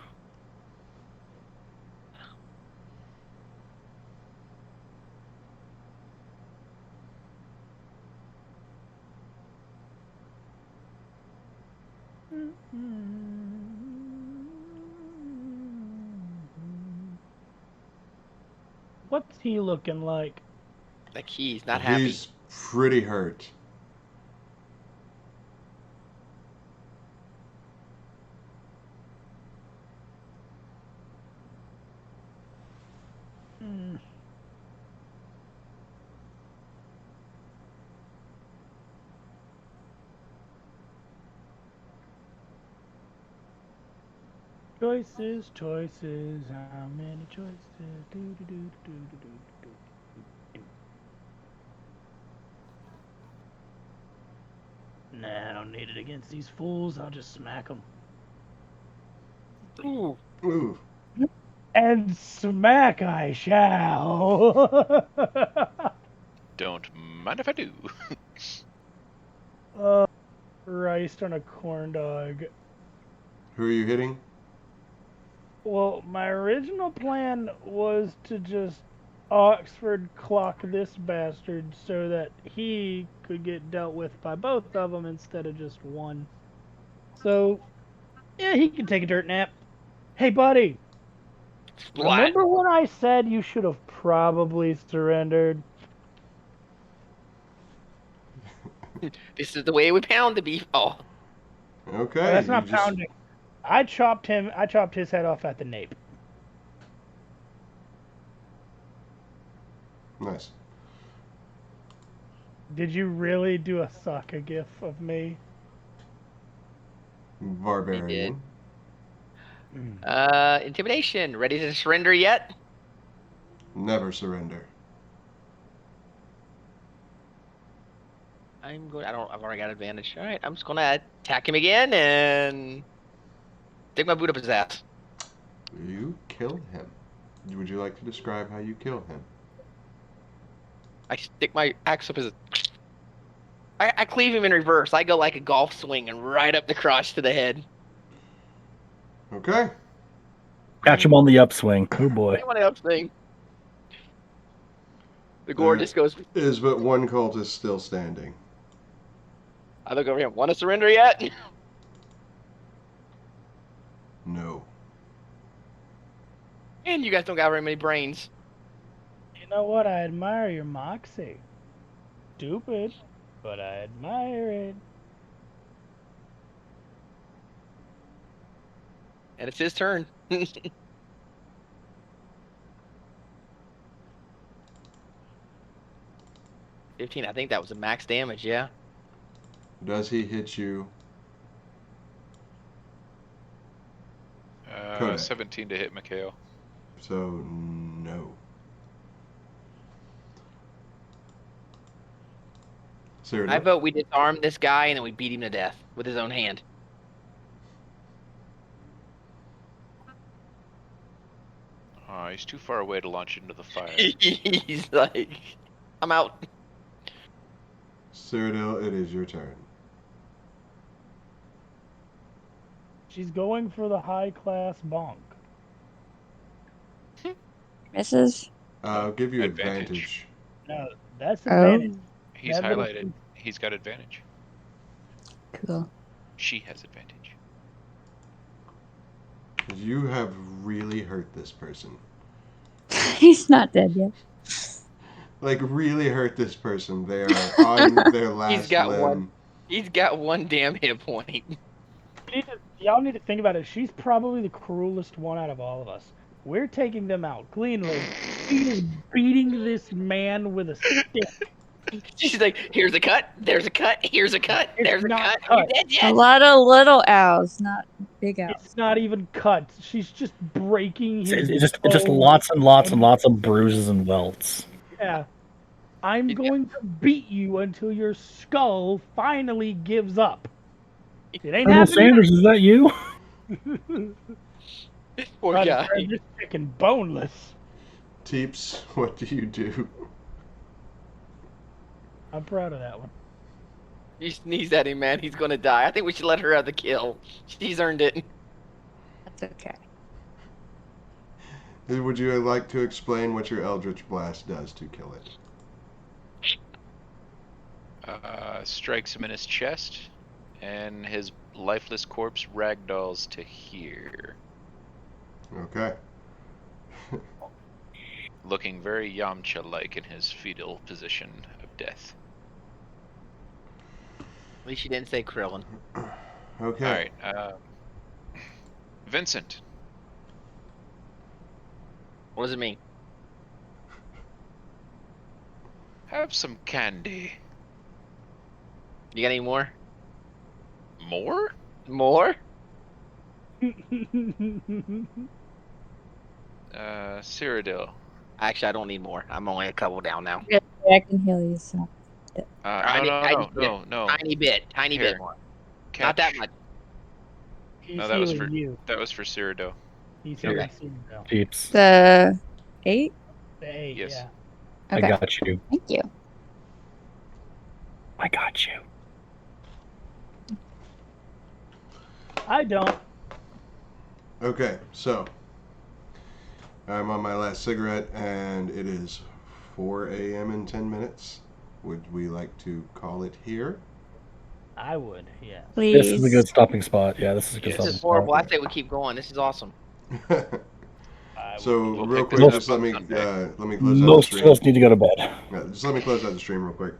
What's he looking like? Like he's not happy. He's pretty hurt. Choices, choices, how many choices? Do, do, do, do, do, do, do, do, do. Nah, I don't need it against these fools. I'll just smack them. Ooh. Ooh. And smack I shall. Don't mind if I do. Christ on a corn dog. Who are you hitting? Well, my original plan was to just Oxford clock this bastard so that he could get dealt with by both of them instead of just one. So, yeah, he can take a dirt nap. Hey, buddy, What? remember when I said you should have probably surrendered? This is the way we pound the beef. Oh, Okay. Oh, that's you not just pounding. I chopped his head off at the nape. nice. Did you really do a Sokka gif of me? Barbarian. intimidation. Ready to surrender yet? Never surrender. I've already got advantage. All right, I'm just gonna attack him again and stick my boot up his ass. You kill him. Would you like to describe how you kill him? I stick my axe up his. I cleave him in reverse. I go like a golf swing and right up the crotch to the head. Okay. Catch him on the upswing. Oh boy. What else thing? The gore just goes. Is but one cultist still standing. I look over here. Want to surrender yet? No. And you guys don't got very many brains. You know what? I admire your moxie. Stupid, but I admire it. And it's his turn. 15. I think that was a max damage. Yeah. Does he hit you? Codec. 17 to hit Mikeal. So, no. Cyradil? I vote we disarm this guy and then we beat him to death with his own hand. He's too far away to launch into the fire. He's like, I'm out. Cyradil, it is your turn. She's going for the high class bonk. Misses. I'll give you Advantage. advantage. No, that's Oh, advantage. He's That little- highlighted. He's got advantage. cool. She has advantage. You have really hurt this person. He's not dead yet. Like, really hurt this person. They are on their last got limb. one. He's got one damn hit point. Y'all need to think about it. She's probably the cruelest one out of all of us. We're taking them out cleanly. She is beating this man with a stick. She's like, here's a cut, there's a cut, here's a cut, It's there's a not cut. cut. You dead A yet? lot of little owls, not big owls. It's not even cut. She's just breaking his It's just bones. lots and lots and lots of bruises and welts. Yeah. I'm going to beat you until your skull finally gives up. It ain't Colonel happening. Sanders, is that you? Poor Try to guy. turn this chicken boneless. Vteepes, what do you do? I'm proud of that one. You sneeze at him, man. He's gonna die. I think we should let her have the kill. She's earned it. That's okay. Would you like to explain what your Eldritch Blast does to kill it? Strikes him in his chest, and his lifeless corpse ragdolls to here, Okay. looking very Yamcha-like in his fetal position of death. At least she didn't say Krillin. Okay. Alright, Vincent. What does it mean? Have some candy. You got any more? More? More? Cyradil. Actually, I don't need more. I'm only a couple down now. Yeah, I can heal you some. I need No. tiny bit Here. more. Catch. Not that much. He's No, that was healing for you. Cyrodiil. He's Okay. healing Cyrodiil. Vteepes. The 8? The 8, Yes. yeah. I Okay. got you. Thank you. I got you. I don't. Okay, so I'm on my last cigarette, and it is 4 a.m. in 10 minutes. Would we like to call it here? I would, yeah. Please. This is a good stopping spot. Yeah, this is a good Yes. This stopping is horrible. spot. I say we keep going. This is awesome. So We'll real pick this quick, up just let me Sunday. close out the Most stream. of us need to go to bed. Just let me close out the stream real quick.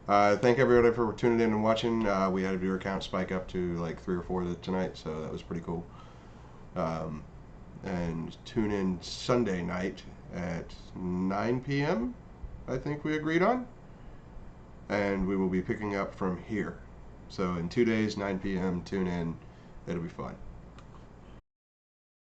Thank everybody for tuning in and watching. We had a viewer count spike up to like 3 or 4 tonight, so that was pretty cool. And tune in Sunday night at 9 p.m. I think we agreed on, and we will be picking up from here. So in 2 days, 9 p.m. Tune in. It'll be fun.